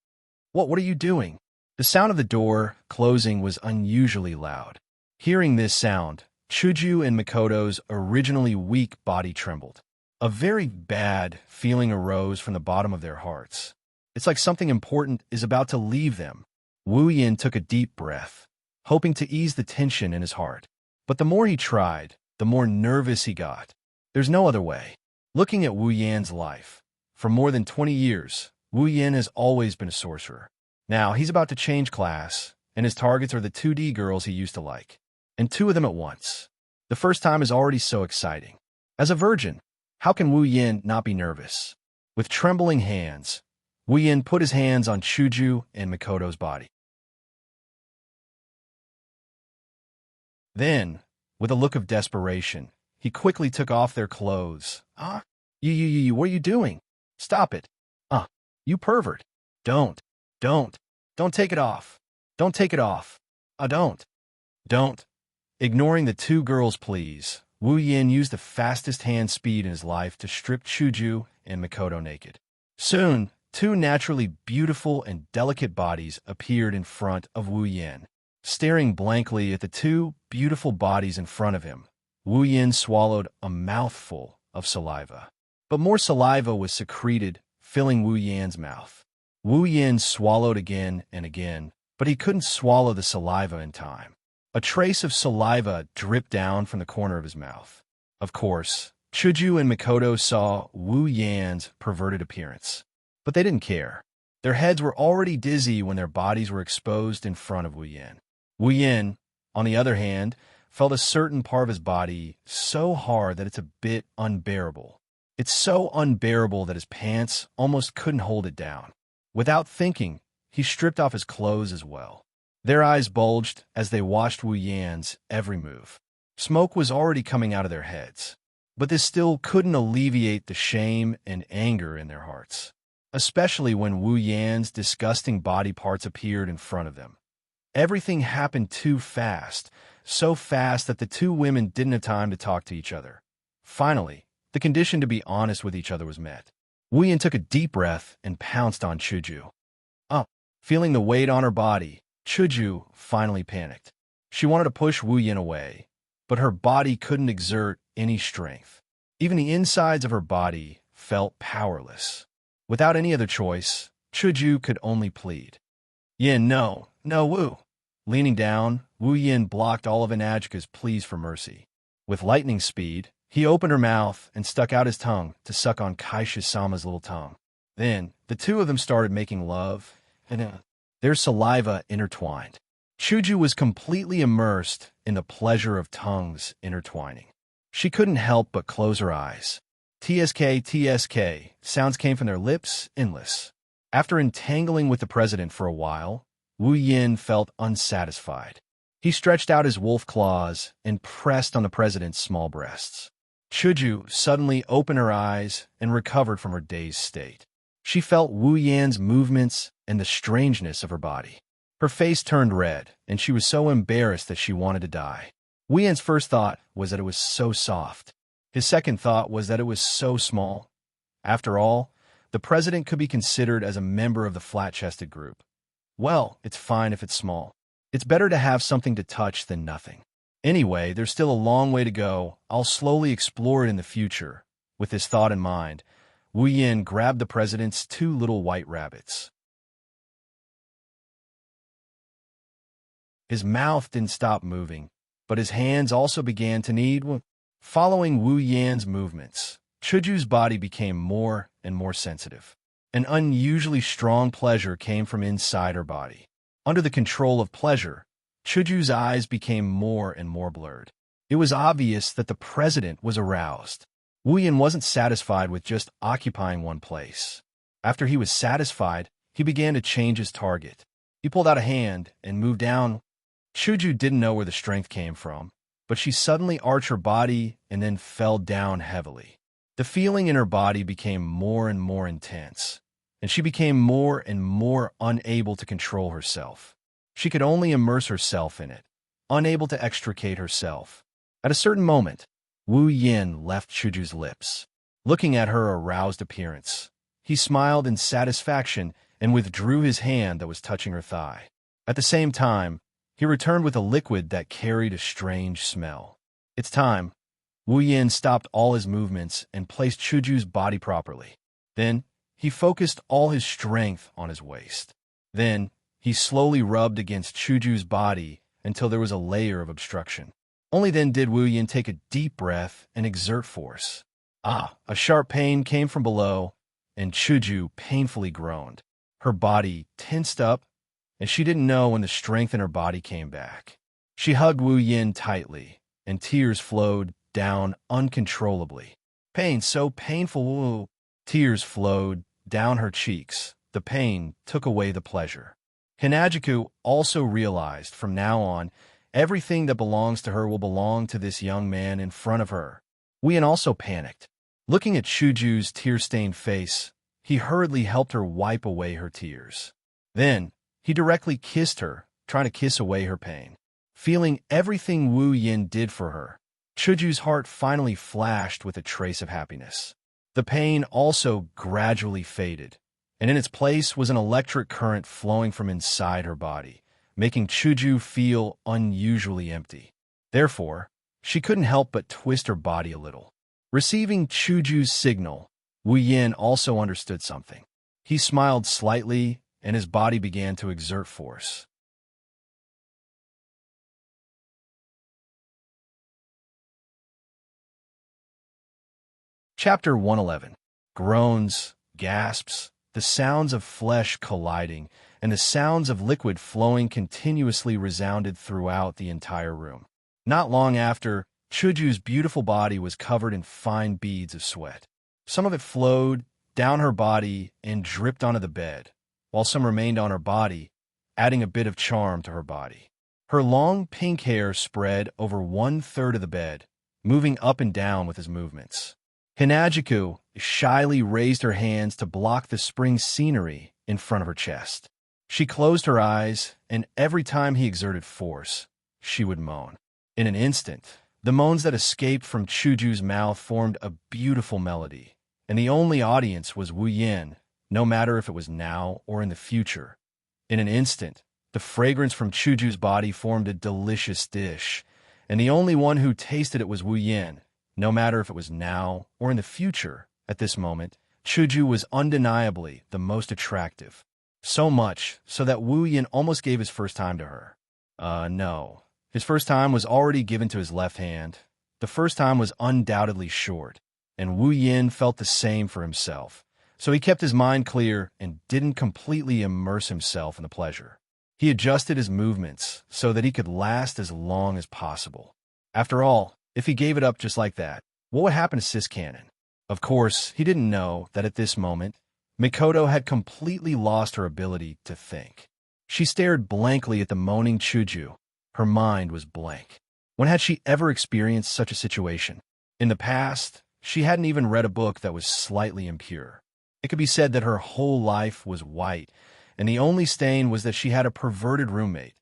What are you doing? The sound of the door closing was unusually loud. Hearing this sound, Chuju and Mikoto's originally weak body trembled. A very bad feeling arose from the bottom of their hearts. It's like something important is about to leave them. Wu Yan took a deep breath, hoping to ease the tension in his heart. But the more he tried, the more nervous he got. There's no other way. Looking at Wu Yan's life, for more than 20 years, Wu Yan has always been a sorcerer. Now, he's about to change class, and his targets are the 2D girls he used to like. And 2 of them at once. The first time is already so exciting. As a virgin, how can Wu Yan not be nervous? With trembling hands, Wu Yan put his hands on Chuju and Mikoto's body. Then, with a look of desperation, he quickly took off their clothes. What are you doing? Stop it. You pervert. Don't take it off. Don't take it off. Don't. Ignoring the 2 girls' pleas, Wu Yan used the fastest hand speed in his life to strip Chuju and Mikoto naked. Soon, 2 naturally beautiful and delicate bodies appeared in front of Wu Yan. Staring blankly at the 2 beautiful bodies in front of him, Wu Yan swallowed a mouthful of saliva. But more saliva was secreted, filling Wu Yan's mouth. Wu Yan swallowed again and again, but he couldn't swallow the saliva in time. A trace of saliva dripped down from the corner of his mouth. Of course, Chuju and Mikoto saw Wu Yan's perverted appearance, but they didn't care. Their heads were already dizzy when their bodies were exposed in front of Wu Yan. Wu Yan, on the other hand, felt a certain part of his body so hard that it's a bit unbearable. It's so unbearable that his pants almost couldn't hold it down. Without thinking, he stripped off his clothes as well. Their eyes bulged as they watched Wu Yan's every move. Smoke was already coming out of their heads, but this still couldn't alleviate the shame and anger in their hearts, especially when Wu Yan's disgusting body parts appeared in front of them. Everything happened too fast, so fast that the two women didn't have time to talk to each other. Finally, the condition to be honest with each other was met. Wu Yan took a deep breath and pounced on Chuju. Feeling the weight on her body, Chuju finally panicked. She wanted to push Wu Yan away, but her body couldn't exert any strength. Even the insides of her body felt powerless. Without any other choice, Chuju could only plead. Yin, no, Wu. Leaning down, Wu Yan blocked all of Inajika's pleas for mercy. With lightning speed, he opened her mouth and stuck out his tongue to suck on Kaisha-sama's little tongue. Then, the two of them started making love, and their saliva intertwined. Chuju was completely immersed in the pleasure of tongues intertwining. She couldn't help but close her eyes. TSK, TSK, sounds came from their lips, endless. After entangling with the president for a while, Wu Yan felt unsatisfied. He stretched out his wolf claws and pressed on the president's small breasts. Chuju suddenly opened her eyes and recovered from her dazed state. She felt Wu Yan's movements and the strangeness of her body. Her face turned red, and she was so embarrassed that she wanted to die. Wu Yan's first thought was that it was so soft. His second thought was that it was so small. After all, the president could be considered as a member of the flat-chested group. Well, it's fine if it's small. It's better to have something to touch than nothing. Anyway, there's still a long way to go. I'll slowly explore it in the future. With this thought in mind, Wu Yan grabbed the president's two little white rabbits. His mouth didn't stop moving, but his hands also began to knead. Following Wu Yan's movements, Chuju's body became more and more sensitive. An unusually strong pleasure came from inside her body. Under the control of pleasure, Chuju's eyes became more and more blurred. It was obvious that the president was aroused. Wu Yan wasn't satisfied with just occupying one place. After he was satisfied, he began to change his target. He pulled out a hand and moved down. Chuju didn't know where the strength came from, but she suddenly arched her body and then fell down heavily. The feeling in her body became more and more intense, and she became more and more unable to control herself. She could only immerse herself in it, unable to extricate herself. At a certain moment, Wu Yan left Chuju's lips. Looking at her aroused appearance, he smiled in satisfaction and withdrew his hand that was touching her thigh. At the same time, he returned with a liquid that carried a strange smell. It's time. Wu Yan stopped all his movements and placed Chuju's body properly. Then, he focused all his strength on his waist. Then, he slowly rubbed against Chuju's body until there was a layer of obstruction. Only then did Wu Yan take a deep breath and exert force. A sharp pain came from below, and Chuju painfully groaned. Her body tensed up, and she didn't know when the strength in her body came back. She hugged Wu Yan tightly, and tears flowed down uncontrollably. Pain so painful. Tears flowed down her cheeks. The pain took away the pleasure. Hinajiku also realized from now on, everything that belongs to her will belong to this young man in front of her. Wu Yan also panicked. Looking at Chuju's tear-stained face, he hurriedly helped her wipe away her tears. Then, he directly kissed her, trying to kiss away her pain. Feeling everything Wu Yan did for her, Chuju's heart finally flashed with a trace of happiness. The pain also gradually faded, and in its place was an electric current flowing from inside her body, making Chuju feel unusually empty. Therefore, she couldn't help but twist her body a little. Receiving Chuju's signal, Wu Yan also understood something. He smiled slightly, and his body began to exert force. Chapter 111. Groans, gasps, the sounds of flesh colliding, and the sounds of liquid flowing continuously resounded throughout the entire room. Not long after, Chuju's beautiful body was covered in fine beads of sweat. Some of it flowed down her body and dripped onto the bed, while some remained on her body, adding a bit of charm to her body. Her long pink hair spread over 1/3 of the bed, moving up and down with his movements. Hinajiku shyly raised her hands to block the spring scenery in front of her chest. She closed her eyes, and every time he exerted force, she would moan. In an instant, the moans that escaped from Chuju's mouth formed a beautiful melody, and the only audience was Wu Yin, no matter if it was now or in the future. In an instant, the fragrance from Chuju's body formed a delicious dish, and the only one who tasted it was Wu Yin, no matter if it was now or in the future. At this moment, Chuju was undeniably the most attractive. So much so that Wu Yin almost gave his first time to her. No. His first time was already given to his left hand. The first time was undoubtedly short, and Wu Yin felt the same for himself. So he kept his mind clear and didn't completely immerse himself in the pleasure. He adjusted his movements so that he could last as long as possible. After all, if he gave it up just like that, what would happen to Sis Cannon? Of course, he didn't know that at this moment, Mikoto had completely lost her ability to think. She stared blankly at the moaning Chuju. Her mind was blank. When had she ever experienced such a situation? In the past, she hadn't even read a book that was slightly impure. It could be said that her whole life was white, and the only stain was that she had a perverted roommate.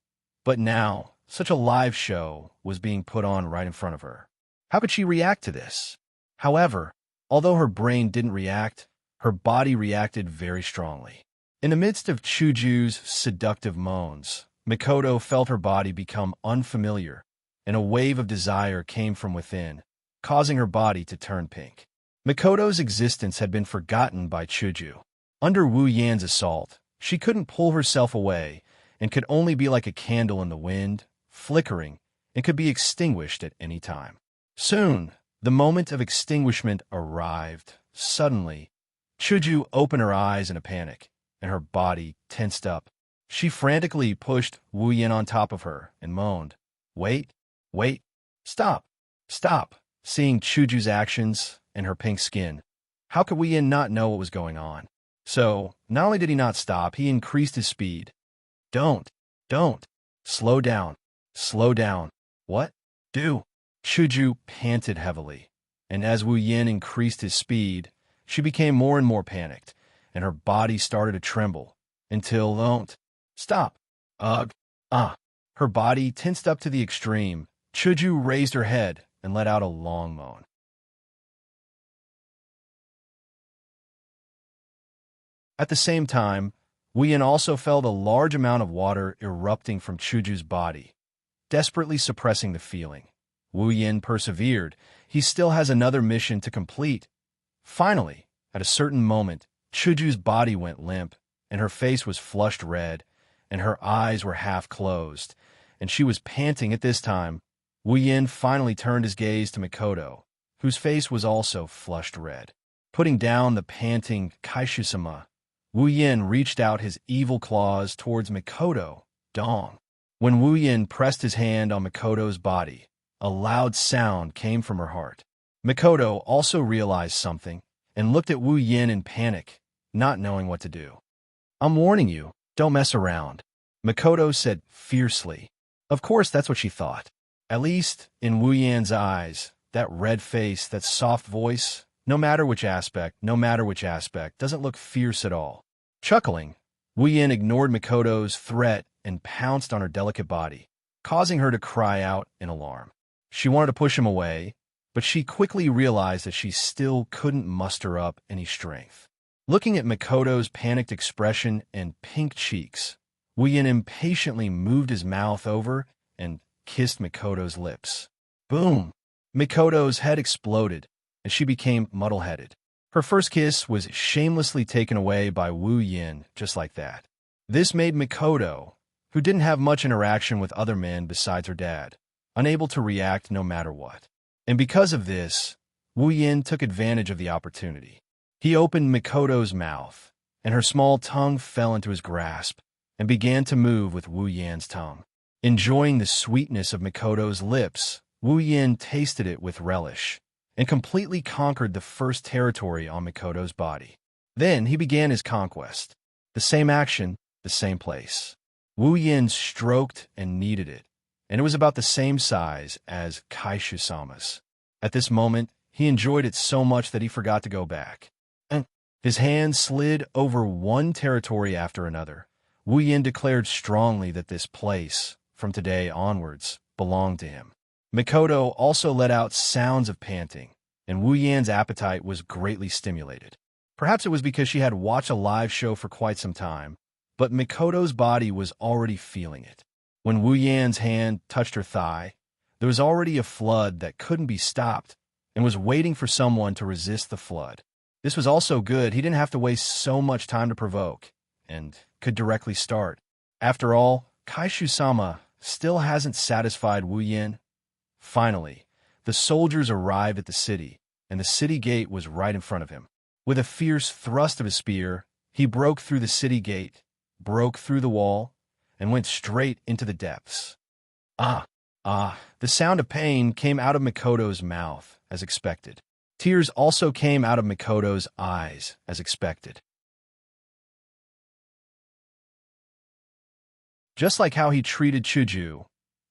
But now, such a live show was being put on right in front of her. How could she react to this? However, although her brain didn't react, her body reacted very strongly. In the midst of Chuju's seductive moans, Mikoto felt her body become unfamiliar, and a wave of desire came from within, causing her body to turn pink. Mikoto's existence had been forgotten by Chuju. Under Wu Yan's assault, she couldn't pull herself away and could only be like a candle in the wind, flickering, and could be extinguished at any time. Soon, the moment of extinguishment arrived. Suddenly, Chuju opened her eyes in a panic, and her body tensed up. She frantically pushed Wu Yin on top of her and moaned, "Wait, wait, stop, stop." Seeing Chuju's actions and her pink skin, how could Wu Yin not know what was going on? So, not only did he not stop, he increased his speed. Don't, slow down, slow down. What? Do. Chuju panted heavily, and as Wu Yin increased his speed, she became more and more panicked, and her body started to tremble, until, don't, stop, ugh, ah. Her body tensed up to the extreme. Chuju raised her head and let out a long moan. At the same time, Wu Yin also felt a large amount of water erupting from Chuju's body, desperately suppressing the feeling. Wu Yin persevered. He still has another mission to complete. Finally, at a certain moment, Chuju's body went limp, and her face was flushed red, and her eyes were half closed, and she was panting at this time. Wu Yin finally turned his gaze to Mikoto, whose face was also flushed red. Putting down the panting Kaishu-sama, Wu Yin reached out his evil claws towards Mikoto. Dong. When Wu Yin pressed his hand on Mikoto's body, a loud sound came from her heart. Mikoto also realized something and looked at Wu Yin in panic, not knowing what to do. "I'm warning you, don't mess around," Mikoto said fiercely. Of course, that's what she thought. At least, in Wu Yan's eyes, that red face, that soft voice, no matter which aspect, doesn't look fierce at all. Chuckling, Wu Yin ignored Mikoto's threat and pounced on her delicate body, causing her to cry out in alarm. She wanted to push him away, but she quickly realized that she still couldn't muster up any strength. Looking at Mikoto's panicked expression and pink cheeks, Wu Yin impatiently moved his mouth over and kissed Mikoto's lips. Boom! Mikoto's head exploded, and she became muddle-headed. Her first kiss was shamelessly taken away by Wu Yin just like that. This made Mikoto, who didn't have much interaction with other men besides her dad, unable to react no matter what. And because of this, Wu Yin took advantage of the opportunity. He opened Mikoto's mouth, and her small tongue fell into his grasp and began to move with Wu Yan's tongue. Enjoying the sweetness of Mikoto's lips, Wu Yin tasted it with relish and completely conquered the first territory on Mikoto's body. Then he began his conquest. The same action, the same place. Wu Yin stroked and kneaded it, and it was about the same size as Kaishu-sama's. At this moment, he enjoyed it so much that he forgot to go back. His hand slid over one territory after another. Wu Yin declared strongly that this place, from today onwards, belonged to him. Mikoto also let out sounds of panting, and Wu Yan's appetite was greatly stimulated. Perhaps it was because she had watched a live show for quite some time, but Mikoto's body was already feeling it. When Wu Yan's hand touched her thigh, there was already a flood that couldn't be stopped and was waiting for someone to resist the flood. This was also good. He didn't have to waste so much time to provoke and could directly start. After all, Kaishu-sama still hasn't satisfied Wu Yin. Finally, the soldiers arrived at the city, and the city gate was right in front of him. With a fierce thrust of his spear, he broke through the city gate, broke through the wall, and went straight into the depths. The sound of pain came out of Mikoto's mouth, as expected. Tears also came out of Mikoto's eyes, as expected. Just like how he treated Chuju,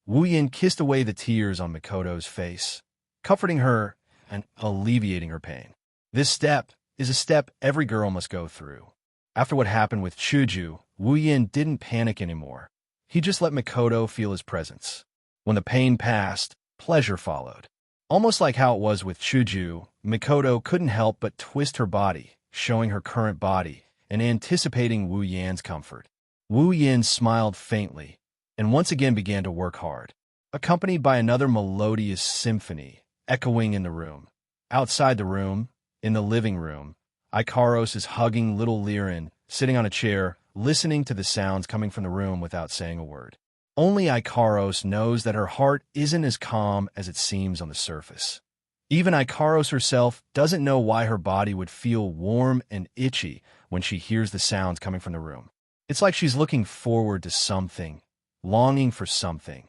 Wu Yin kissed away the tears on Mikoto's face, comforting her and alleviating her pain. This step is a step every girl must go through. After what happened with Chuju, Wu Yin didn't panic anymore. He just let Mikoto feel his presence. When the pain passed, pleasure followed. Almost like how it was with Chuju, Mikoto couldn't help but twist her body, showing her current body and anticipating Wu Yan's comfort. Wu Yin smiled faintly and once again began to work hard, accompanied by another melodious symphony echoing in the room. Outside the room, in the living room, Ikaros is hugging little Liren, sitting on a chair, listening to the sounds coming from the room without saying a word. Only Ikaros knows that her heart isn't as calm as it seems on the surface. Even Ikaros herself doesn't know why her body would feel warm and itchy when she hears the sounds coming from the room. It's like she's looking forward to something, longing for something.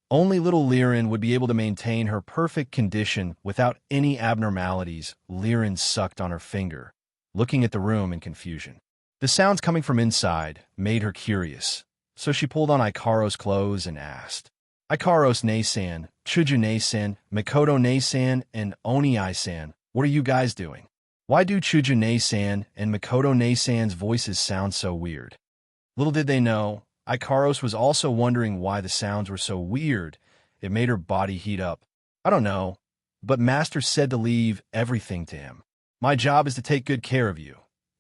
Only little Liren would be able to maintain her perfect condition without any abnormalities. Liren sucked on her finger, looking at the room in confusion. The sounds coming from inside made her curious, so she pulled on Ikaros' clothes and asked, Ikaros ne-san, Chuju ne-san, Mikoto ne-san, and Oni-san, what are you guys doing? Why do Chuju ne-san and Mikoto ne-san's voices sound so weird? Little did they know, Ikaros was also wondering why the sounds were so weird. It made her body heat up. I don't know, but Master said to leave everything to him. My job is to take good care of you.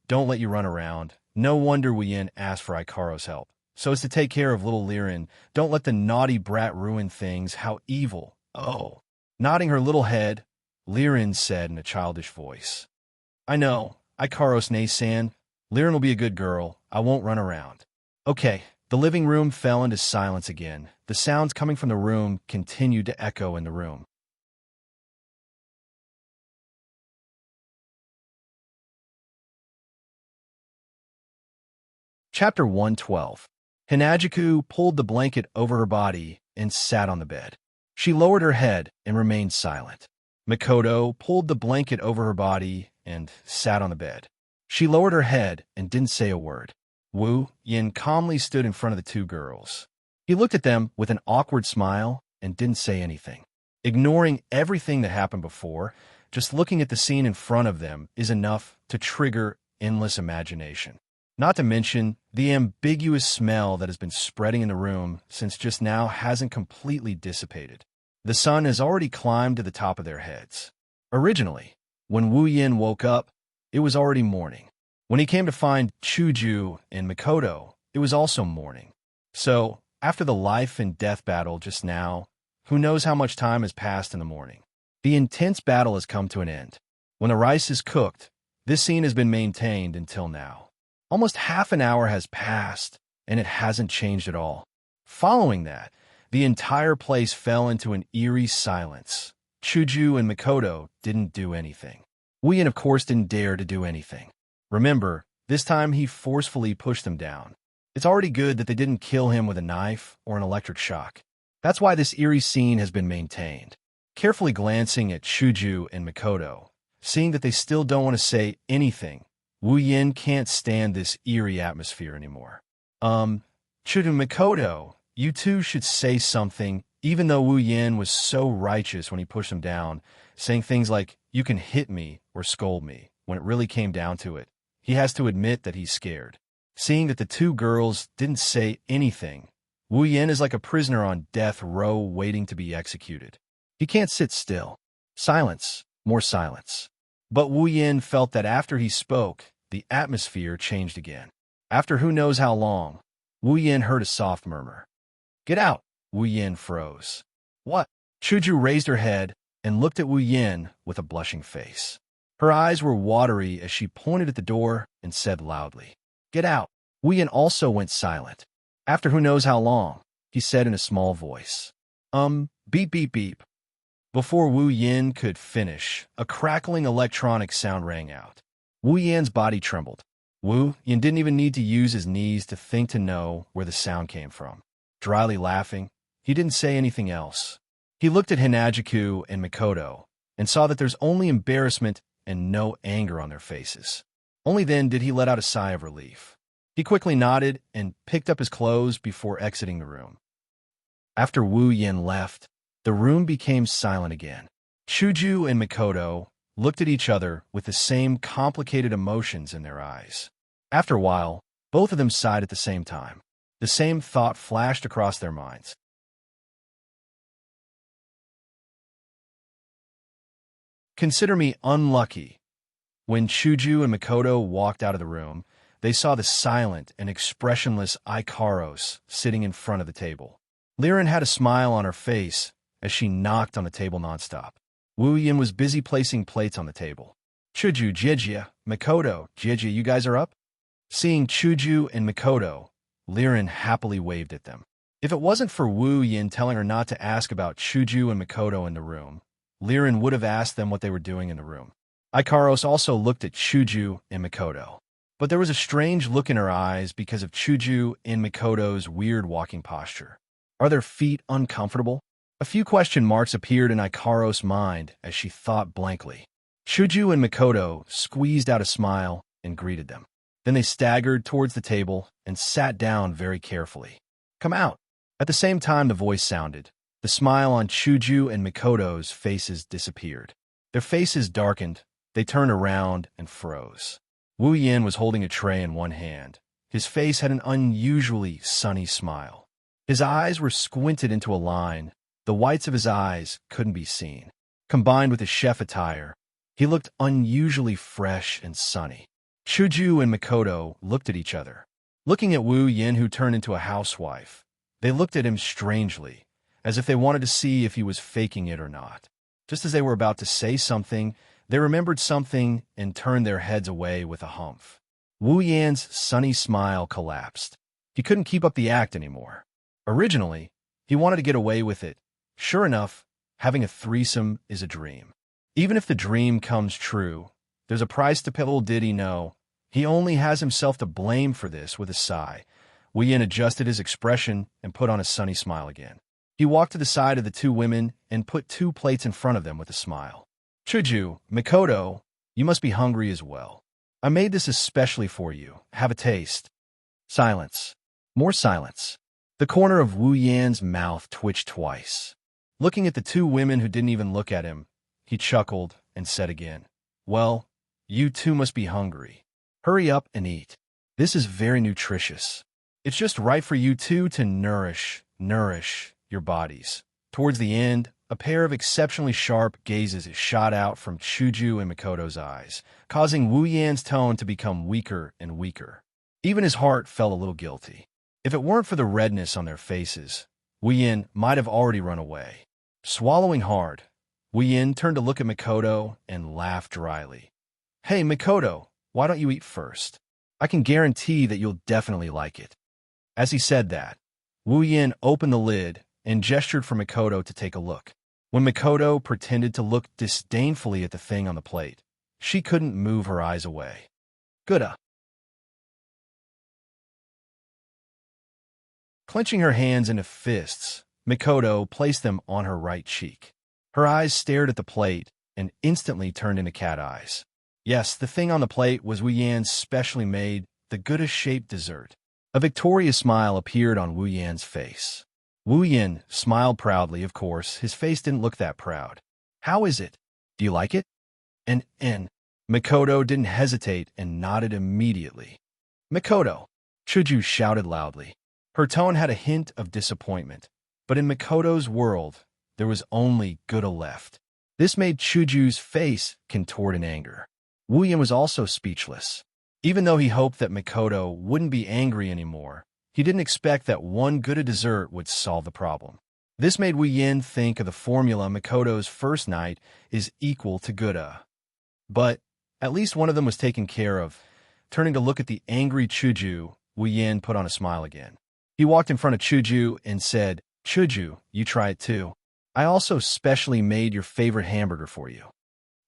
Don't let you run around. No wonder Wu Yin asked for Ikaros' help. So as to take care of little Liren. Don't let the naughty brat ruin things. How evil. Oh. Nodding her little head, Liren said in a childish voice. I know, Ikaros ne-san. Liren will be a good girl. I won't run around. Okay. The living room fell into silence again. The sounds coming from the room continued to echo in the room. Chapter 112. Hinajiku pulled the blanket over her body and sat on the bed. She lowered her head and remained silent. Mikoto pulled the blanket over her body and sat on the bed. She lowered her head and didn't say a word. Wu Yin calmly stood in front of the two girls. He looked at them with an awkward smile and didn't say anything. Ignoring everything that happened before, just looking at the scene in front of them is enough to trigger endless imagination. Not to mention, the ambiguous smell that has been spreading in the room since just now hasn't completely dissipated. The sun has already climbed to the top of their heads. Originally, when Wu Yin woke up, it was already morning. When he came to find Chuju and Mikoto, it was also morning. So, after the life and death battle just now, who knows how much time has passed in the morning. The intense battle has come to an end. When the rice is cooked, this scene has been maintained until now. Almost half an hour has passed, and it hasn't changed at all. Following that, the entire place fell into an eerie silence, Chuju and Mikoto didn't do anything. Wu Yin, of course, didn't dare to do anything. Remember, this time he forcefully pushed them down. It's already good that they didn't kill him with a knife or an electric shock. That's why this eerie scene has been maintained. Carefully glancing at Chuju and Mikoto, seeing that they still don't want to say anything, Wu Yin can't stand this eerie atmosphere anymore. Chuju Mikoto, you two should say something, even though Wu Yin was so righteous when he pushed him down, saying things like, "You can hit me or scold me," when it really came down to it. He has to admit that he's scared. Seeing that the two girls didn't say anything, Wu Yin is like a prisoner on death row waiting to be executed. He can't sit still. Silence, more silence. But Wu Yin felt that after he spoke, the atmosphere changed again. After who knows how long, Wu Yin heard a soft murmur. "Get out!" Wu Yin froze. "What?" Chuju raised her head and looked at Wu Yin with a blushing face. Her eyes were watery as she pointed at the door and said loudly, "Get out!" Wu Yin also went silent. "After who knows how long," he said in a small voice. Beep, beep, beep." Before Wu Yin could finish, a crackling electronic sound rang out. Wu Yin's body trembled. Wu Yin didn't even need to use his knees to think to know where the sound came from. Dryly laughing, he didn't say anything else. He looked at Hinajiku and Mikoto and saw that there's only embarrassment and no anger on their faces. Only then did he let out a sigh of relief. He quickly nodded and picked up his clothes before exiting the room. After Wu Yin left, the room became silent again. Chuju and Mikoto looked at each other with the same complicated emotions in their eyes. After a while, both of them sighed at the same time. The same thought flashed across their minds. Consider me unlucky. When Chuju and Mikoto walked out of the room, they saw the silent and expressionless Ikaros sitting in front of the table. Liren had a smile on her face as she knocked on the table nonstop. Wu Yin was busy placing plates on the table. "Chuju, Jijia, Mikoto, Jijia, you guys are up?" Seeing Chuju and Mikoto, Liren happily waved at them. If it wasn't for Wu Yin telling her not to ask about Chuju and Mikoto in the room, Liren would have asked them what they were doing in the room. Ikaros also looked at Chuju and Mikoto. But there was a strange look in her eyes because of Chuju and Mikoto's weird walking posture. Are their feet uncomfortable? A few question marks appeared in Ikaros' mind as she thought blankly. Chuju and Mikoto squeezed out a smile and greeted them. Then they staggered towards the table and sat down very carefully. "Come out." At the same time the voice sounded, the smile on Chuju and Mikoto's faces disappeared. Their faces darkened, they turned around and froze. Wu Yin was holding a tray in one hand. His face had an unusually sunny smile. His eyes were squinted into a line. The whites of his eyes couldn't be seen. Combined with his chef attire, he looked unusually fresh and sunny. Chuju and Mikoto looked at each other. Looking at Wu Yin, who turned into a housewife, they looked at him strangely, as if they wanted to see if he was faking it or not. Just as they were about to say something, they remembered something and turned their heads away with a humph. Wu Yan's sunny smile collapsed. He couldn't keep up the act anymore. Originally, he wanted to get away with it. Sure enough, having a threesome is a dream. Even if the dream comes true, there's a price to pay. Little did he know, he only has himself to blame for this. With a sigh, Wu Yin adjusted his expression and put on a sunny smile again. He walked to the side of the two women and put 2 plates in front of them with a smile. "Chuju, Mikoto, you must be hungry as well. I made this especially for you. Have a taste." Silence. More silence. The corner of Wu Yan's mouth twitched twice. Looking at the 2 women who didn't even look at him, he chuckled and said again, "Well, you two must be hungry. Hurry up and eat. This is very nutritious. It's just right for you two to nourish your bodies." Towards the end, a pair of exceptionally sharp gazes shot out from Chuju and Mikoto's eyes, causing Wu Yan's tone to become weaker and weaker. Even his heart felt a little guilty. If it weren't for the redness on their faces, Wu Yin might have already run away. Swallowing hard, Wu Yin turned to look at Mikoto and laughed dryly. "Hey, Mikoto, why don't you eat first? I can guarantee that you'll definitely like it." As he said that, Wu Yin opened the lid and gestured for Mikoto to take a look. When Makoto pretended to look disdainfully at the thing on the plate, she couldn't move her eyes away. Gouda. Clenching her hands into fists, Makoto placed them on her right cheek. Her eyes stared at the plate and instantly turned into cat eyes. Yes, the thing on the plate was Wu Yan's specially made, the Gouda-shaped dessert. A victorious smile appeared on Wu Yan's face. Wu Yan smiled proudly, of course. His face didn't look that proud. How is it? Do you like it? And Makoto didn't hesitate and nodded immediately. Makoto! Chuju shouted loudly. Her tone had a hint of disappointment, but in Makoto's world, there was only Gouda left. This made Chuju's face contort in anger. Wu Yan was also speechless. Even though he hoped that Makoto wouldn't be angry anymore, he didn't expect that one Gouda dessert would solve the problem. This made Wu Yan think of the formula Makoto's first night is equal to Gouda. But at least one of them was taken care of. Turning to look at the angry Chuju, Wu Yan put on a smile again. He walked in front of Chuju and said, Chuju, you try it too. I also specially made your favorite hamburger for you.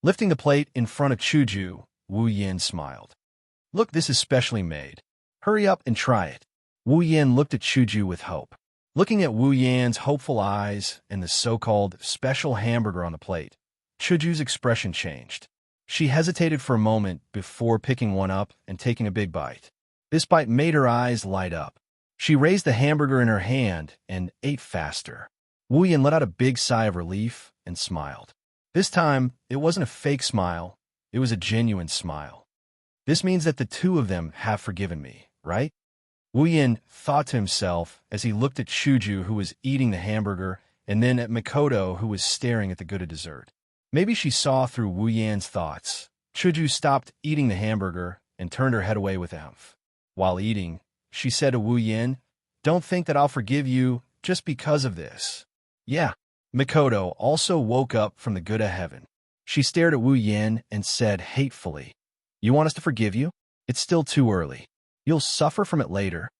Lifting the plate in front of Chuju, Wu Yan smiled. Look, this is specially made. Hurry up and try it. Wu Yan looked at Chuju with hope. Looking at Wu Yan's hopeful eyes and the so-called special hamburger on the plate, Chuju's expression changed. She hesitated for a moment before picking one up and taking a big bite. This bite made her eyes light up. She raised the hamburger in her hand and ate faster. Wu Yan let out a big sigh of relief and smiled. This time, it wasn't a fake smile. It was a genuine smile. This means that the two of them have forgiven me, right? Wu Yan thought to himself as he looked at Chuju, who was eating the hamburger, and then at Makoto, who was staring at the Gouda dessert. Maybe she saw through Wu Yan's thoughts. Chuju stopped eating the hamburger and turned her head away with emph. While eating, she said to Wu Yan, Don't think that I'll forgive you just because of this. Yeah. Makoto also woke up from the Gouda heaven. She stared at Wu Yan and said hatefully, You want us to forgive you? It's still too early. You'll suffer from it later.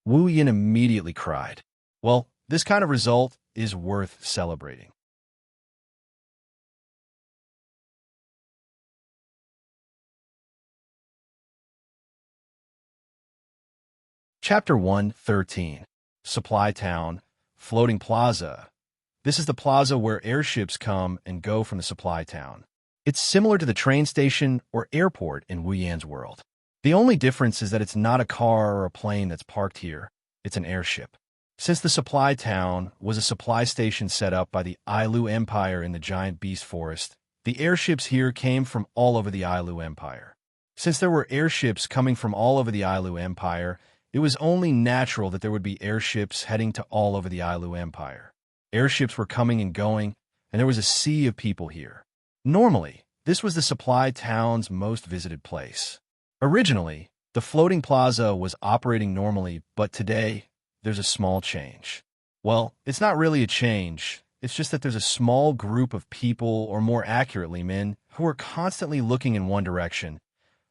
Wu Yan immediately cried. Well, this kind of result is worth celebrating. Chapter 113. Supply Town, Floating Plaza. This is the plaza where airships come and go from the supply town. It's similar to the train station or airport in Wu Yan's world. The only difference is that it's not a car or a plane that's parked here. It's an airship. Since the supply town was a supply station set up by the Ailu Empire in the giant beast forest, the airships here came from all over the Ailu Empire. Since there were airships coming from all over the Ailu Empire, it was only natural that there would be airships heading to all over the Ailu Empire. Airships were coming and going, and there was a sea of people here. Normally, this was the supply town's most visited place. Originally, the floating plaza was operating normally, but today, there's a small change. Well, it's not really a change. It's just that there's a small group of people, or more accurately, men, who are constantly looking in one direction.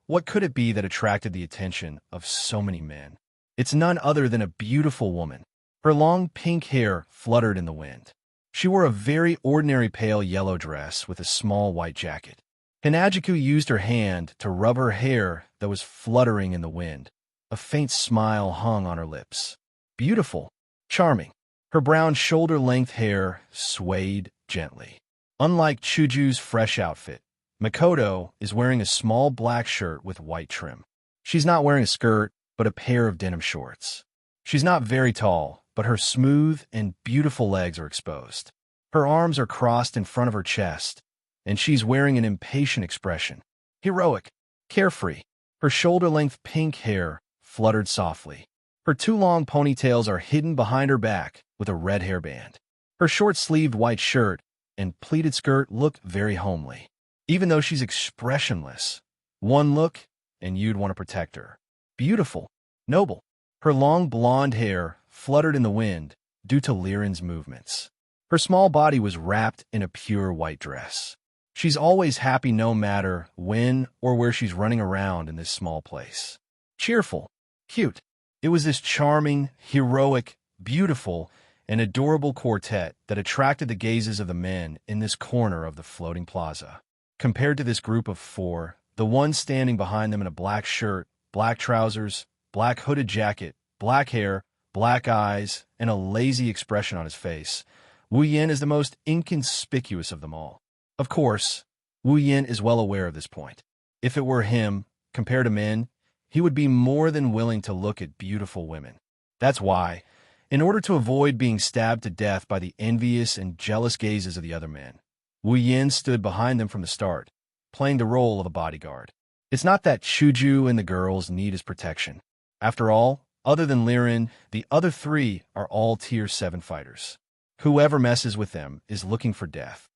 What could it be that attracted the attention of so many men? It's none other than a beautiful woman. Her long pink hair fluttered in the wind. She wore a very ordinary pale yellow dress with a small white jacket. Hanajiku used her hand to rub her hair that was fluttering in the wind. A faint smile hung on her lips. Beautiful, charming. Her brown shoulder-length hair swayed gently. Unlike Chuju's fresh outfit, Makoto is wearing a small black shirt with white trim. She's not wearing a skirt, but a pair of denim shorts. She's not very tall, but her smooth and beautiful legs are exposed. Her arms are crossed in front of her chest, and she's wearing an impatient expression. Heroic, carefree. Her shoulder-length pink hair fluttered softly. Her two long ponytails are hidden behind her back with a red hairband. Her short-sleeved white shirt and pleated skirt look very homely. Even though she's expressionless, one look and you'd want to protect her. Beautiful, noble. Her long blonde hair fluttered in the wind due to Liren's movements. Her small body was wrapped in a pure white dress. She's always happy no matter when or where she's running around in this small place. Cheerful, cute. It was this charming, heroic, beautiful, an adorable quartet that attracted the gazes of the men in this corner of the floating plaza. Compared to this group of four, the one standing behind them in a black shirt, black trousers, black hooded jacket, black hair, black eyes, and a lazy expression on his face, Wu Yin is the most inconspicuous of them all. Of course, Wu Yin is well aware of this point. If it were him, compared to men, he would be more than willing to look at beautiful women. That's why, in order to avoid being stabbed to death by the envious and jealous gazes of the other men, Wu Yin stood behind them from the start, playing the role of a bodyguard. It's not that Chuju and the girls need his protection. After all, other than Liren, the other three are all Tier 7 fighters. Whoever messes with them is looking for death.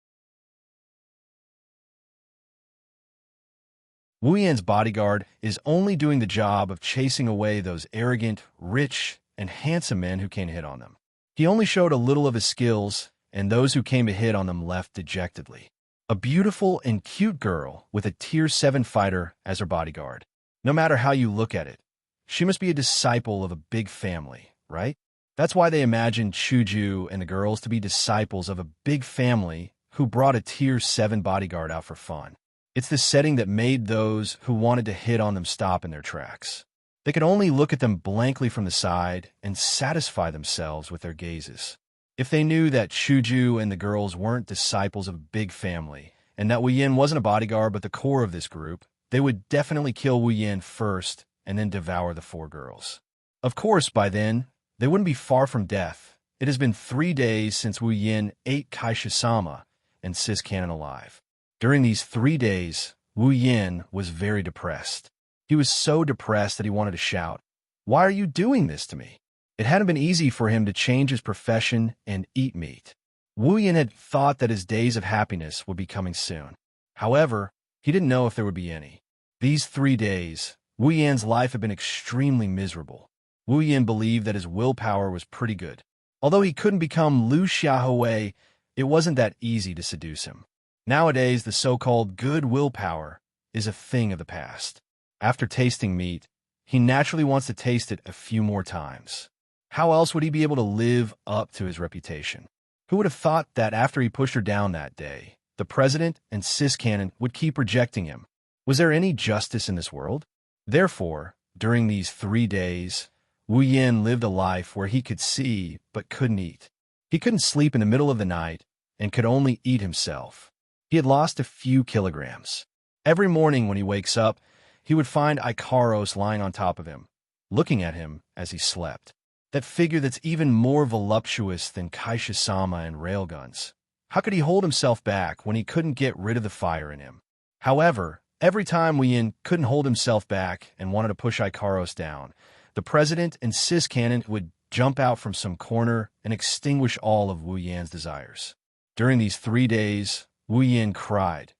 Wu Yan's bodyguard is only doing the job of chasing away those arrogant, rich, and handsome men who came to hit on them. He only showed a little of his skills, and those who came to hit on them left dejectedly. A beautiful and cute girl with a Tier 7 fighter as her bodyguard. No matter how you look at it, she must be a disciple of a big family, right? That's why they imagined Chuju and the girls to be disciples of a big family who brought a Tier 7 bodyguard out for fun. It's the setting that made those who wanted to hit on them stop in their tracks. They could only look at them blankly from the side and satisfy themselves with their gazes. If they knew that Chuju and the girls weren't disciples of a big family, and that Wu Yin wasn't a bodyguard but the core of this group, they would definitely kill Wu Yin first and then devour the four girls. Of course, by then, they wouldn't be far from death. It has been 3 days since Wu Yin ate Kaisha-sama and Sis Cannon alive. During these 3 days, Wu Yin was very depressed. He was so depressed that he wanted to shout, "Why are you doing this to me?" It hadn't been easy for him to change his profession and eat meat. Wu Yin had thought that his days of happiness would be coming soon. However, he didn't know if there would be any. These 3 days, Wu Yan's life had been extremely miserable. Wu Yin believed that his willpower was pretty good. Although he couldn't become Lu Xiaohui, it wasn't that easy to seduce him. Nowadays, the so-called good willpower is a thing of the past. After tasting meat, he naturally wants to taste it a few more times. How else would he be able to live up to his reputation? Who would have thought that after he pushed her down that day, the president and Sis Cannon would keep rejecting him? Was there any justice in this world? Therefore, during these 3 days, Wu Yin lived a life where he could see but couldn't eat. He couldn't sleep in the middle of the night and could only eat himself. He had lost a few kilograms. Every morning when he wakes up, he would find Ikaros lying on top of him, looking at him as he slept. That figure that's even more voluptuous than Kaisha-sama and railguns. How could he hold himself back when he couldn't get rid of the fire in him? However, every time Wu Yin couldn't hold himself back and wanted to push Ikaros down, the president and Sis Cannon would jump out from some corner and extinguish all of Wu Yan's desires. During these 3 days, Wu Yin cried.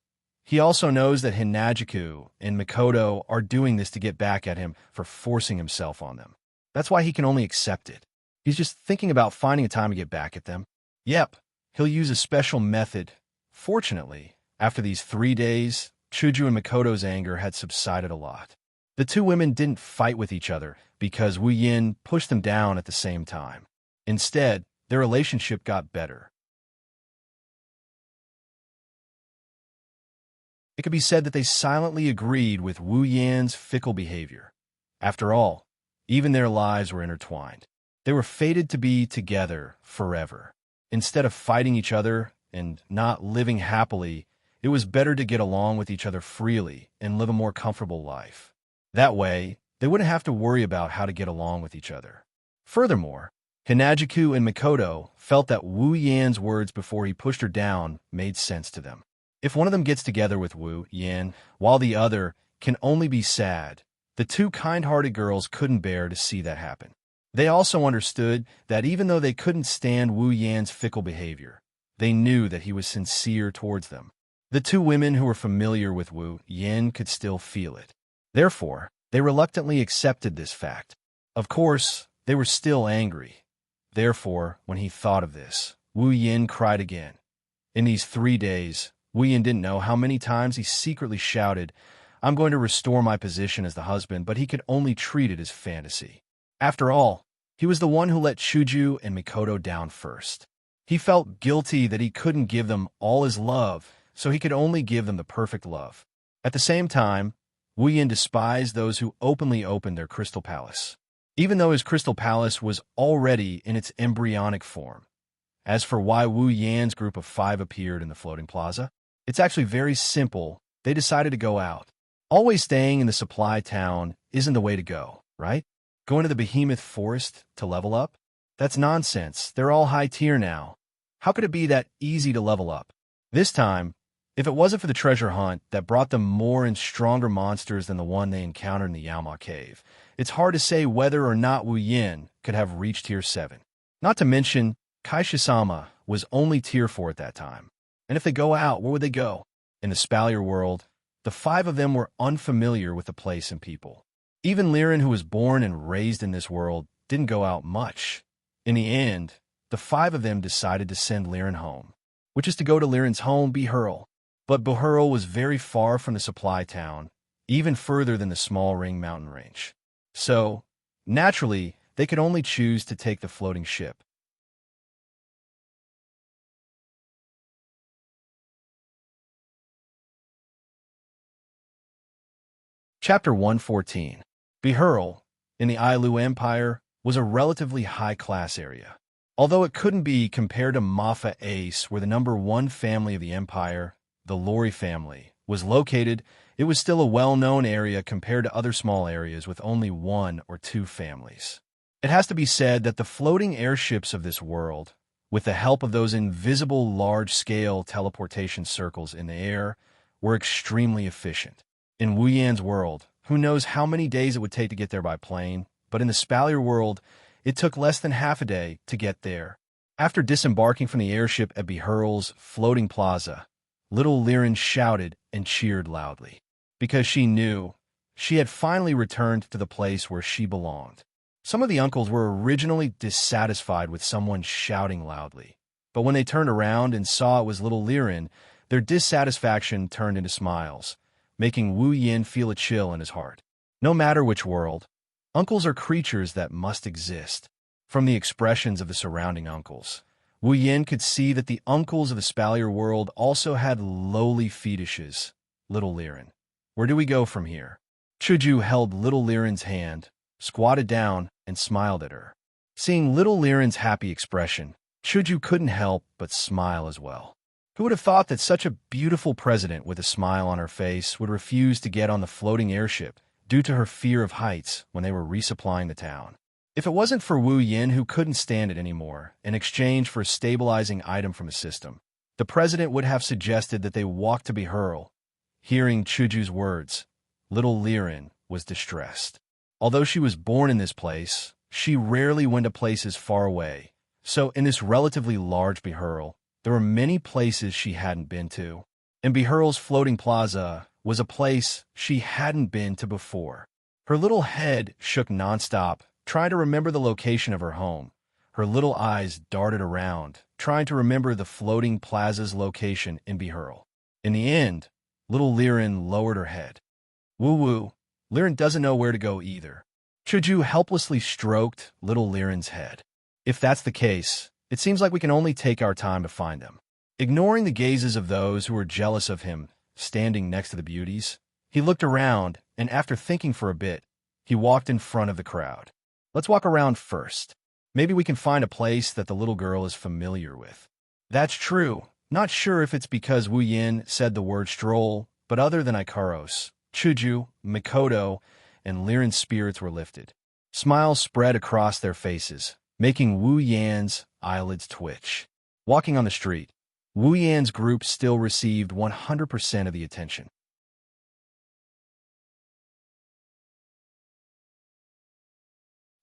He also knows that Hinajiku and Mikoto are doing this to get back at him for forcing himself on them. That's why he can only accept it. He's just thinking about finding a time to get back at them. Yep, he'll use a special method. Fortunately, after these 3 days, Chuju and Mikoto's anger had subsided a lot. The two women didn't fight with each other because Wu Yin pushed them down at the same time. Instead, their relationship got better. It could be said that they silently agreed with Wu Yan's fickle behavior. After all, even their lives were intertwined. They were fated to be together forever. Instead of fighting each other and not living happily, it was better to get along with each other freely and live a more comfortable life. That way, they wouldn't have to worry about how to get along with each other. Furthermore, Hinajiku and Mikoto felt that Wu Yan's words before he pushed her down made sense to them. If one of them gets together with Wu Yan, while the other can only be sad, the two kind-hearted girls couldn't bear to see that happen. They also understood that even though they couldn't stand Wu Yan's fickle behavior, they knew that he was sincere towards them. The two women who were familiar with Wu Yan could still feel it. Therefore, they reluctantly accepted this fact. Of course, they were still angry. Therefore, when he thought of this, Wu Yan cried again. In these 3 days, Wu Yan didn't know how many times he secretly shouted, "I'm going to restore my position as the husband," but he could only treat it as fantasy. After all, He was the one who let Chuju and Mikoto down first. He felt guilty that he couldn't give them all his love, so he could only give them the perfect love. At the same time, Wu Yin despised those who openly opened their crystal palace, even though his crystal palace was already in its embryonic form. As for why Wu Yan's group of 5 appeared in the floating plaza, it's actually very simple. They decided to go out. Always staying in the supply town isn't the way to go, right? Going to the behemoth forest to level up? That's nonsense. They're all high tier now. How could it be that easy to level up? This time, if it wasn't for the treasure hunt that brought them more and stronger monsters than the one they encountered in the Yaoma cave, it's hard to say whether or not Wu Yin could have reached tier 7. Not to mention, Kaishisama was only tier 4 at that time. And if they go out, where would they go? In the Spalier world, the 5 of them were unfamiliar with the place and people. Even Liren, who was born and raised in this world, didn't go out much. In the end, the 5 of them decided to send Liren home, which is to go to Liren's home, Behurl. But Behurl was very far from the supply town, even further than the small Ring mountain range. So, naturally, they could only choose to take the floating ship. Chapter 114. Behurl, in the Ailu Empire, was a relatively high-class area. Although it couldn't be compared to Mafa Ace, where the number 1 family of the empire, the Lori family, was located, it was still a well-known area compared to other small areas with only 1 or 2 families. It has to be said that the floating airships of this world, with the help of those invisible large-scale teleportation circles in the air, were extremely efficient. In Wu Yan's world, who knows how many days it would take to get there by plane, but in the Spalier world, it took less than half a day to get there. After disembarking from the airship at Behurl's floating plaza, little Liren shouted and cheered loudly, because she knew she had finally returned to the place where she belonged. Some of the uncles were originally dissatisfied with someone shouting loudly, but when they turned around and saw it was little Liren, their dissatisfaction turned into smiles, making Wu Yin feel a chill in his heart. No matter which world, uncles are creatures that must exist. From the expressions of the surrounding uncles, Wu Yin could see that the uncles of the Spalier world also had lowly fetishes. Little Liren. Where do we go from here? Chuju held little Liren's hand, squatted down, and smiled at her. Seeing little Liren's happy expression, Chuju couldn't help but smile as well. Who would have thought that such a beautiful president with a smile on her face would refuse to get on the floating airship due to her fear of heights when they were resupplying the town? If it wasn't for Wu Yin, who couldn't stand it anymore, in exchange for a stabilizing item from the system, the president would have suggested that they walk to Behurl. Hearing Chuju's words, little Liren was distressed. Although she was born in this place, she rarely went to places far away. So in this relatively large Behurl, there were many places she hadn't been to. And Behurl's floating plaza was a place she hadn't been to before. Her little head shook nonstop, trying to remember the location of her home. Her little eyes darted around, trying to remember the floating plaza's location in Behurl. In the end, little Liren lowered her head. Woo-woo, Liren doesn't know where to go either. Chuju helplessly stroked little Liren's head. If that's the case, it seems like we can only take our time to find them. Ignoring the gazes of those who were jealous of him standing next to the beauties, he looked around, and after thinking for a bit, he walked in front of the crowd. Let's walk around first. Maybe we can find a place that the little girl is familiar with. That's true. Not sure if it's because Wu Yin said the word stroll, but other than Ikaros, Chuju, Mikoto, and Liren's spirits were lifted. Smiles spread across their faces, making Wu Yan's eyelids twitch. Walking on the street, Wu Yan's group still received 100% of the attention.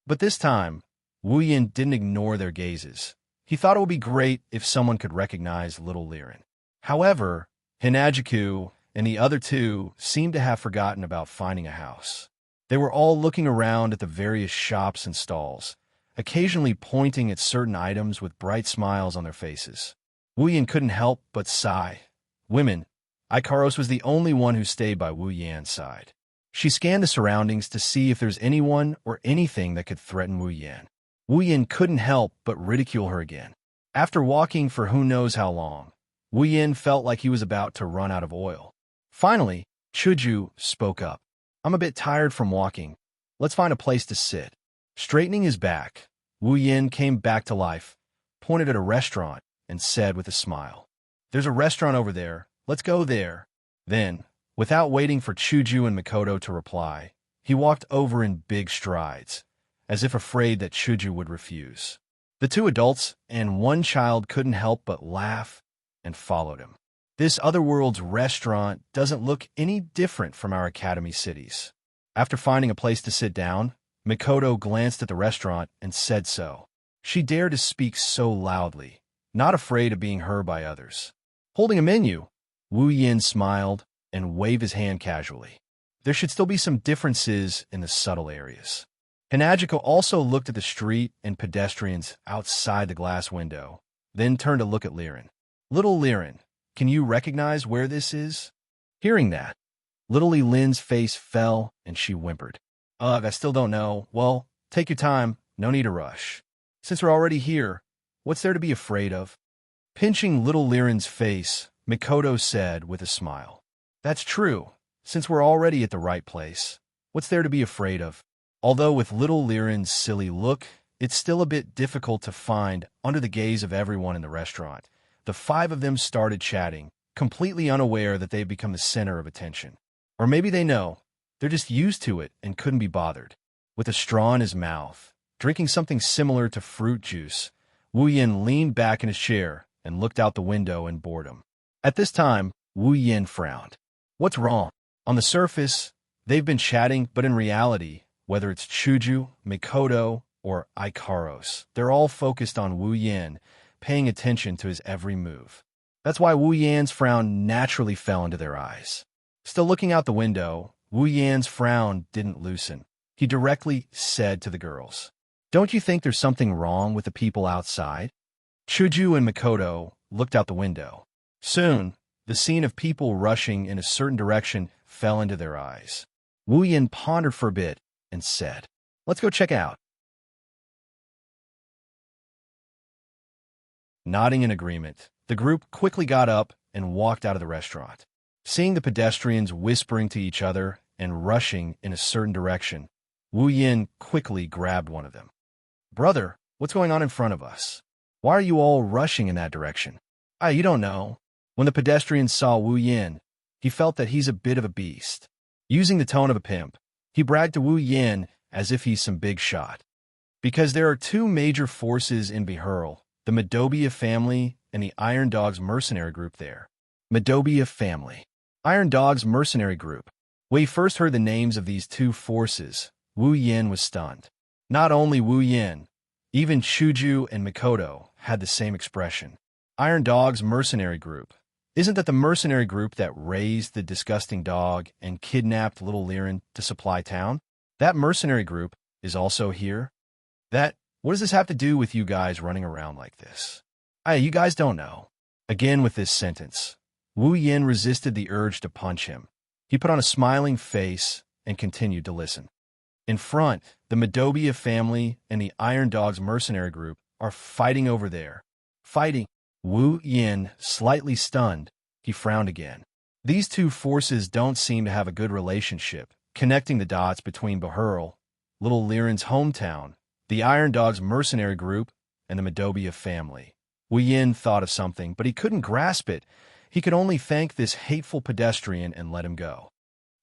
But this time, Wu Yin didn't ignore their gazes. He thought it would be great if someone could recognize little Liren. However, Hinajiku and the other 2 seemed to have forgotten about finding a house. They were all looking around at the various shops and stalls, occasionally pointing at certain items with bright smiles on their faces. Wu Yin couldn't help but sigh. Women, Ikaros was the only one who stayed by Wu Yan's side. She scanned the surroundings to see if there's anyone or anything that could threaten Wu Yan. Wu Yin couldn't help but ridicule her again. After walking for who knows how long, Wu Yin felt like he was about to run out of oil. Finally, Chuju spoke up. I'm a bit tired from walking. Let's find a place to sit. Straightening his back, Wu Yin came back to life, pointed at a restaurant, and said with a smile, There's a restaurant over there. Let's go there. Then, without waiting for Chuju and Mikoto to reply, he walked over in big strides, as if afraid that Chuju would refuse. The two adults and one child couldn't help but laugh and followed him. This otherworld's restaurant doesn't look any different from our academy cities. After finding a place to sit down, Mikoto glanced at the restaurant and said so. She dared to speak so loudly, not afraid of being heard by others. Holding a menu, Wu Yin smiled and waved his hand casually. There should still be some differences in the subtle areas. Hinagiko also looked at the street and pedestrians outside the glass window, then turned to look at Liren. Little Liren, can you recognize where this is? Hearing that, little Lin's face fell and she whimpered. Ugh, I still don't know. Well, take your time. No need to rush. Since we're already here, what's there to be afraid of? Pinching little Liren's face, Mikoto said with a smile. That's true. Since we're already at the right place, what's there to be afraid of? Although with little Liren's silly look, it's still a bit difficult to find under the gaze of everyone in the restaurant. The five of them started chatting, completely unaware that they've become the center of attention. Or maybe they know, they're just used to it and couldn't be bothered. With a straw in his mouth, drinking something similar to fruit juice, Wu Yin leaned back in his chair and looked out the window in boredom. At this time, Wu Yin frowned. What's wrong? On the surface, they've been chatting, but in reality, whether it's Chuju, Mikoto, or Ikaros, they're all focused on Wu Yin, paying attention to his every move. That's why Wu Yan's frown naturally fell into their eyes. Still looking out the window, Wu Yan's frown didn't loosen. He directly said to the girls, Don't you think there's something wrong with the people outside? Chuju and Mikoto looked out the window. Soon, the scene of people rushing in a certain direction fell into their eyes. Wu Yin pondered for a bit and said, Let's go check out. Nodding in agreement, the group quickly got up and walked out of the restaurant. Seeing the pedestrians whispering to each other and rushing in a certain direction, Wu Yin quickly grabbed one of them. Brother, what's going on in front of us? Why are you all rushing in that direction? You don't know. When the pedestrians saw Wu Yin, he felt that he's a bit of a beast. Using the tone of a pimp, he bragged to Wu Yin as if he's some big shot. Because there are two major forces in Behurl, the Madobia family and the Iron Dogs mercenary group there. Madobia family. Iron Dogs mercenary group. When he first heard the names of these two forces, Wu Yin was stunned. Not only Wu Yin, even Chuju and Mikoto had the same expression. Iron Dogs mercenary group. Isn't that the mercenary group that raised the disgusting dog and kidnapped little Liren to Supply Town? That mercenary group is also here? What does this have to do with you guys running around like this? You guys don't know. Again with this sentence, Wu Yin resisted the urge to punch him. He put on a smiling face and continued to listen. In front, the Madobia family and the Iron Dogs mercenary group are fighting over there. Fighting. Wu Yin, slightly stunned, he frowned again. These two forces don't seem to have a good relationship, connecting the dots between Behurl, little Liren's hometown, the Iron Dogs mercenary group, and the Madobia family. Wu Yin thought of something, but he couldn't grasp it. He could only thank this hateful pedestrian and let him go.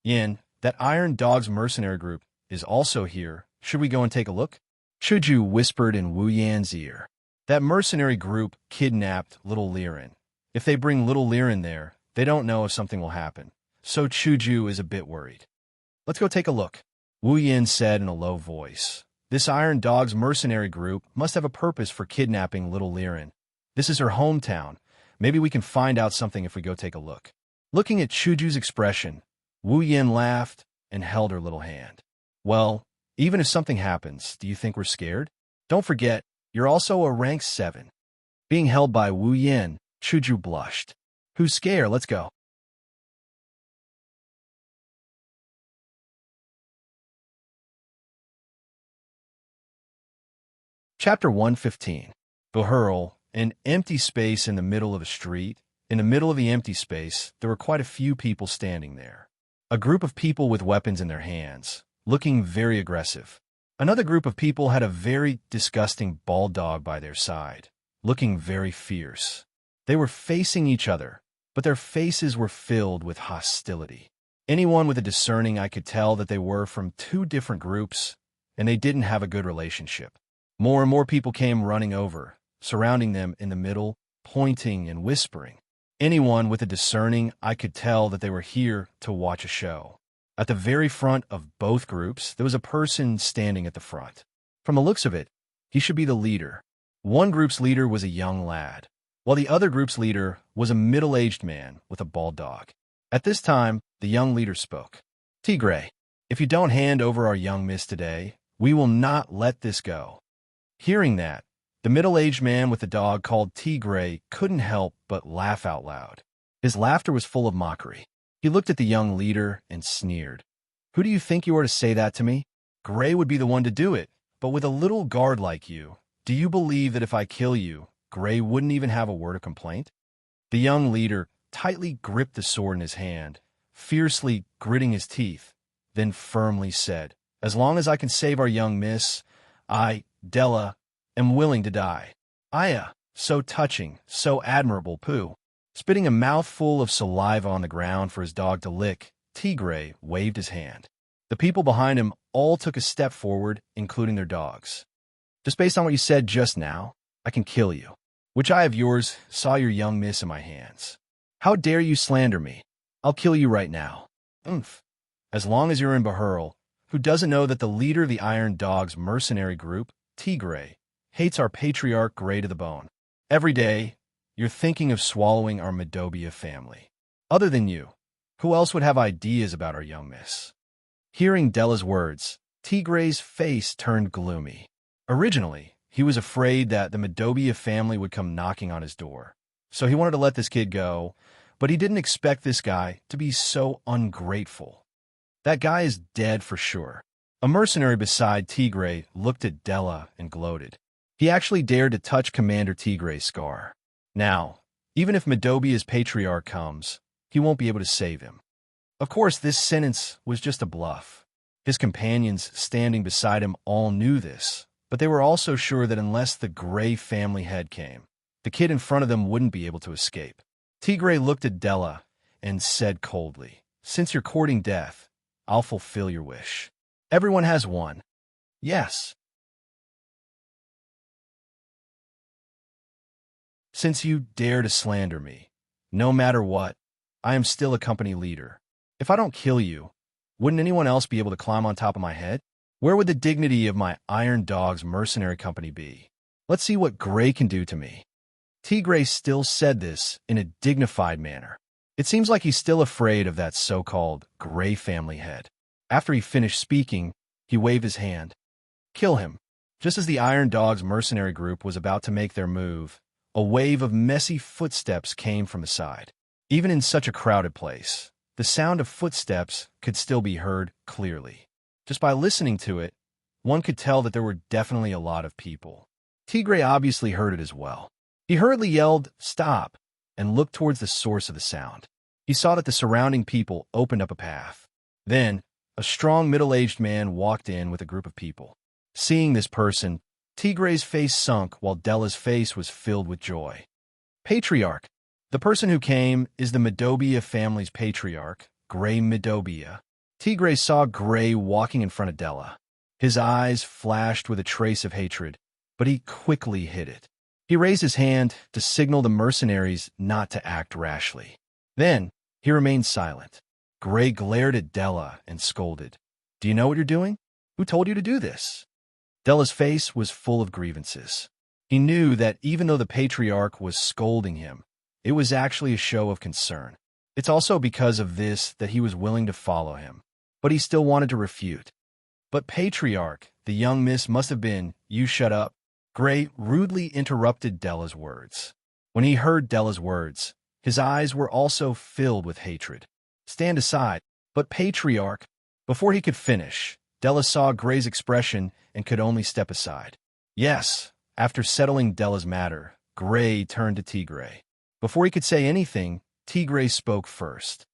Yin, that Iron Dogs mercenary group is also here. Should we go and take a look? Chuju whispered in Wu Yan's ear. That mercenary group kidnapped little Liren. If they bring little Liren there, they don't know if something will happen. So Chuju is a bit worried. Let's go take a look, Wu Yin said in a low voice. This Iron Dogs mercenary group must have a purpose for kidnapping little Liren. This is her hometown. Maybe we can find out something if we go take a look. Looking at Chuju's expression, Wu Yin laughed and held her little hand. Well, even if something happens, do you think we're scared? Don't forget, you're also a rank 7. Being held by Wu Yin, Chuju blushed. Who's scared? Let's go. Chapter 115. Behurl, an empty space in the middle of a street. In the middle of the empty space, there were quite a few people standing there. A group of people with weapons in their hands, looking very aggressive. Another group of people had a very disgusting bald dog by their side, looking very fierce. They were facing each other, but their faces were filled with hostility. Anyone with a discerning eye could tell that they were from two different groups, and they didn't have a good relationship. More and more people came running over, surrounding them in the middle, pointing and whispering. Anyone with a discerning eye could tell that they were here to watch a show. At the very front of both groups, there was a person standing at the front. From the looks of it, he should be the leader. One group's leader was a young lad, while the other group's leader was a middle-aged man with a bald dog. At this time, the young leader spoke. "Tigray, if you don't hand over our young miss today, we will not let this go." Hearing that, the middle-aged man with the dog called Tigray couldn't help but laugh out loud. His laughter was full of mockery. He looked at the young leader and sneered. "Who do you think you are to say that to me? Gray would be the one to do it, but with a little guard like you, do you believe that if I kill you, Gray wouldn't even have a word of complaint?" The young leader tightly gripped the sword in his hand, fiercely gritting his teeth, then firmly said, "As long as I can save our young miss, I, Della, am willing to die." Aya, so touching, so admirable, pooh. Spitting a mouthful of saliva on the ground for his dog to lick, Tigray waved his hand. The people behind him all took a step forward, including their dogs. "Just based on what you said just now, I can kill you. Which eye of yours saw your young miss in my hands? How dare you slander me? I'll kill you right now." "Oomph. As long as you're in Behurl, who doesn't know that the leader of the Iron Dog's mercenary group, Tigray, hates our patriarch Gray to the bone. Every day, you're thinking of swallowing our Medobia family. Other than you, who else would have ideas about our young miss?" Hearing Della's words, Tigray's face turned gloomy. Originally, he was afraid that the Medobia family would come knocking on his door, so he wanted to let this kid go, but he didn't expect this guy to be so ungrateful. That guy is dead for sure. A mercenary beside Tigray looked at Della and gloated. He actually dared to touch Commander Tigray's scar. Now, even if Medobia's patriarch comes, he won't be able to save him. Of course, this sentence was just a bluff. His companions standing beside him all knew this, but they were also sure that unless the Gray family head came, the kid in front of them wouldn't be able to escape. Tigray looked at Della and said coldly, "Since you're courting death, I'll fulfill your wish. Everyone has one. Yes. Since you dare to slander me, no matter what, I am still a company leader. If I don't kill you, wouldn't anyone else be able to climb on top of my head? Where would the dignity of my Iron Dog's mercenary company be? Let's see what Gray can do to me." Tigray still said this in a dignified manner. It seems like he's still afraid of that so-called Gray family head. After he finished speaking, he waved his hand. "Kill him." Just as the Iron Dog's mercenary group was about to make their move, a wave of messy footsteps came from the side. Even in such a crowded place, the sound of footsteps could still be heard clearly. Just by listening to it, one could tell that there were definitely a lot of people. Tigray obviously heard it as well. He hurriedly yelled, "Stop," and looked towards the source of the sound. He saw that the surrounding people opened up a path. Then, a strong middle-aged man walked in with a group of people. Seeing this person, Tigray's face sunk while Della's face was filled with joy. "Patriarch. The person who came is the Medobia family's patriarch, Gray Medobia." Tigray saw Gray walking in front of Della. His eyes flashed with a trace of hatred, but he quickly hid it. He raised his hand to signal the mercenaries not to act rashly. Then, he remained silent. Gray glared at Della and scolded. "Do you know what you're doing? Who told you to do this?" Della's face was full of grievances. He knew that even though the patriarch was scolding him, it was actually a show of concern. It's also because of this that he was willing to follow him, but he still wanted to refute. "But patriarch, the young miss must have been, you shut up." Gray rudely interrupted Della's words. When he heard Della's words, his eyes were also filled with hatred. "Stand aside." "But patriarch." Before he could finish, Della saw Gray's expression and could only step aside. "Yes, After settling Della's matter, Gray turned to Tigray. Before he could say anything, Tigray spoke first.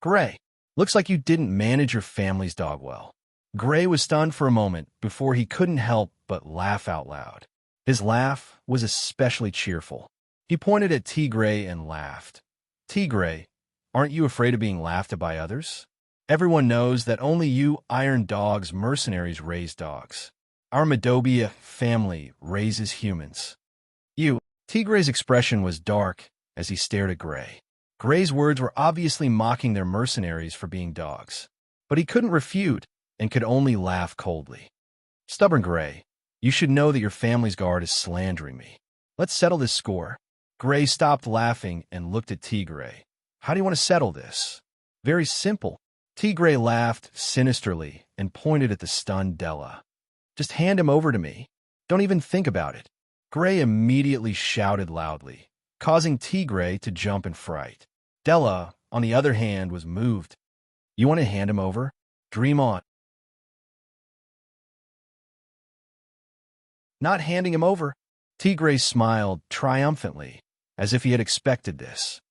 Gray, looks like you didn't manage your family's dog well. Gray was stunned for a moment before he couldn't help but laugh out loud. His laugh was especially cheerful. He pointed at Tigray and laughed. Tigray, aren't you afraid of being laughed at by others? Everyone knows that only you Iron Dogs mercenaries raise dogs. Our Madobia family raises humans. Tigray's expression was dark as he stared at Gray. Gray's words were obviously mocking their mercenaries for being dogs, but he couldn't refute and could only laugh coldly. Stubborn Gray, you should know that your family's guard is slandering me. Let's settle this score. Gray stopped laughing and looked at Tigray. How do you want to settle this? Very simple. Tigray laughed sinisterly and pointed at the stunned Della. Just hand him over to me. Don't even think about it. Gray immediately shouted loudly, causing Tigray to jump in fright. Della, on the other hand, was moved. You want to hand him over? Dream on. Not handing him over. Tigray smiled triumphantly, as if he had expected this.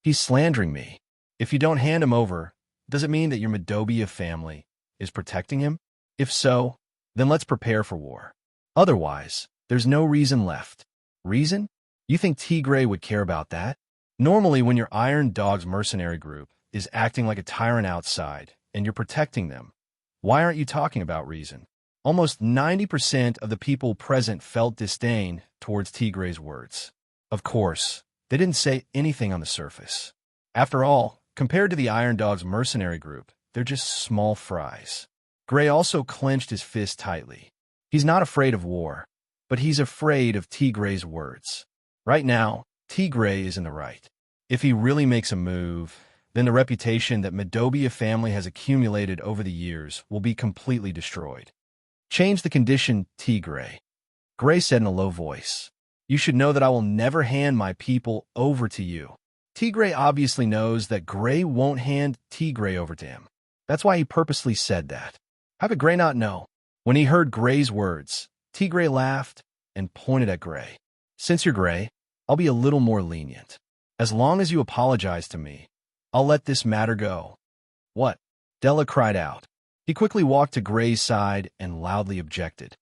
He's slandering me. If you don't hand him over, does it mean that your Madobia family is protecting him? If so, then let's prepare for war. Otherwise, there's no reason left. Reason? You think Tigray would care about that? Normally, when your Iron Dogs mercenary group is acting like a tyrant outside and you're protecting them, why aren't you talking about reason? Almost 90% of the people present felt disdain towards Tigray's words. Of course, they didn't say anything on the surface. After all, compared to the Iron Dogs mercenary group, they're just small fries. Gray also clenched his fist tightly. He's not afraid of war, but he's afraid of Tigray's words. Right now, Tigray is in the right. If he really makes a move, then the reputation that Madobia family has accumulated over the years will be completely destroyed. Change the condition, Tigray. Gray said in a low voice. You should know that I will never hand my people over to you. Tigray obviously knows that Gray won't hand Tigray over to him. That's why he purposely said that. How could Gray not know? When he heard Gray's words, Tigray laughed and pointed at Gray. Since you're Gray, I'll be a little more lenient. As long as you apologize to me, I'll let this matter go. What? Della cried out. He quickly walked to Gray's side and loudly objected.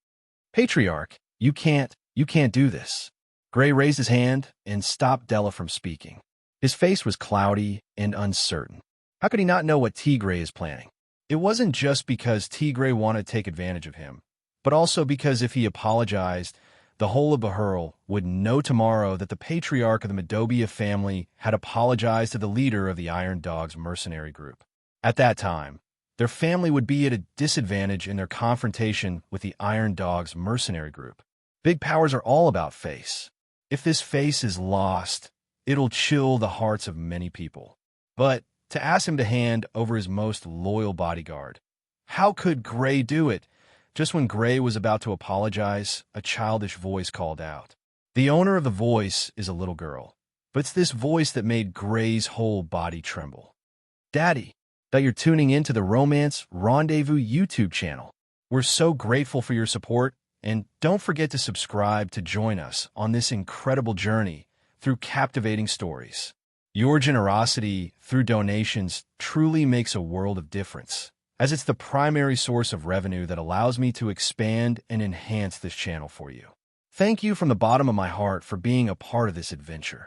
Patriarch, you can't do this. Gray raised his hand and stopped Della from speaking. His face was cloudy and uncertain. How could he not know what Tigray is planning? It wasn't just because Tigray wanted to take advantage of him, but also because if he apologized, the whole of Bahurl would know tomorrow that the patriarch of the Madobia family had apologized to the leader of the Iron Dogs mercenary group. At that time, their family would be at a disadvantage in their confrontation with the Iron Dogs mercenary group. Big powers are all about face. If this face is lost, it'll chill the hearts of many people. But to ask him to hand over his most loyal bodyguard, how could Gray do it? Just when Gray was about to apologize, a childish voice called out. The owner of the voice is a little girl, but it's this voice that made Gray's whole body tremble. Daddy, that you're tuning into the Romance Rendezvous YouTube channel. We're so grateful for your support, and don't forget to subscribe to join us on this incredible journey through captivating stories. Your generosity through donations truly makes a world of difference, as it's the primary source of revenue that allows me to expand and enhance this channel for you. Thank you from the bottom of my heart for being a part of this adventure.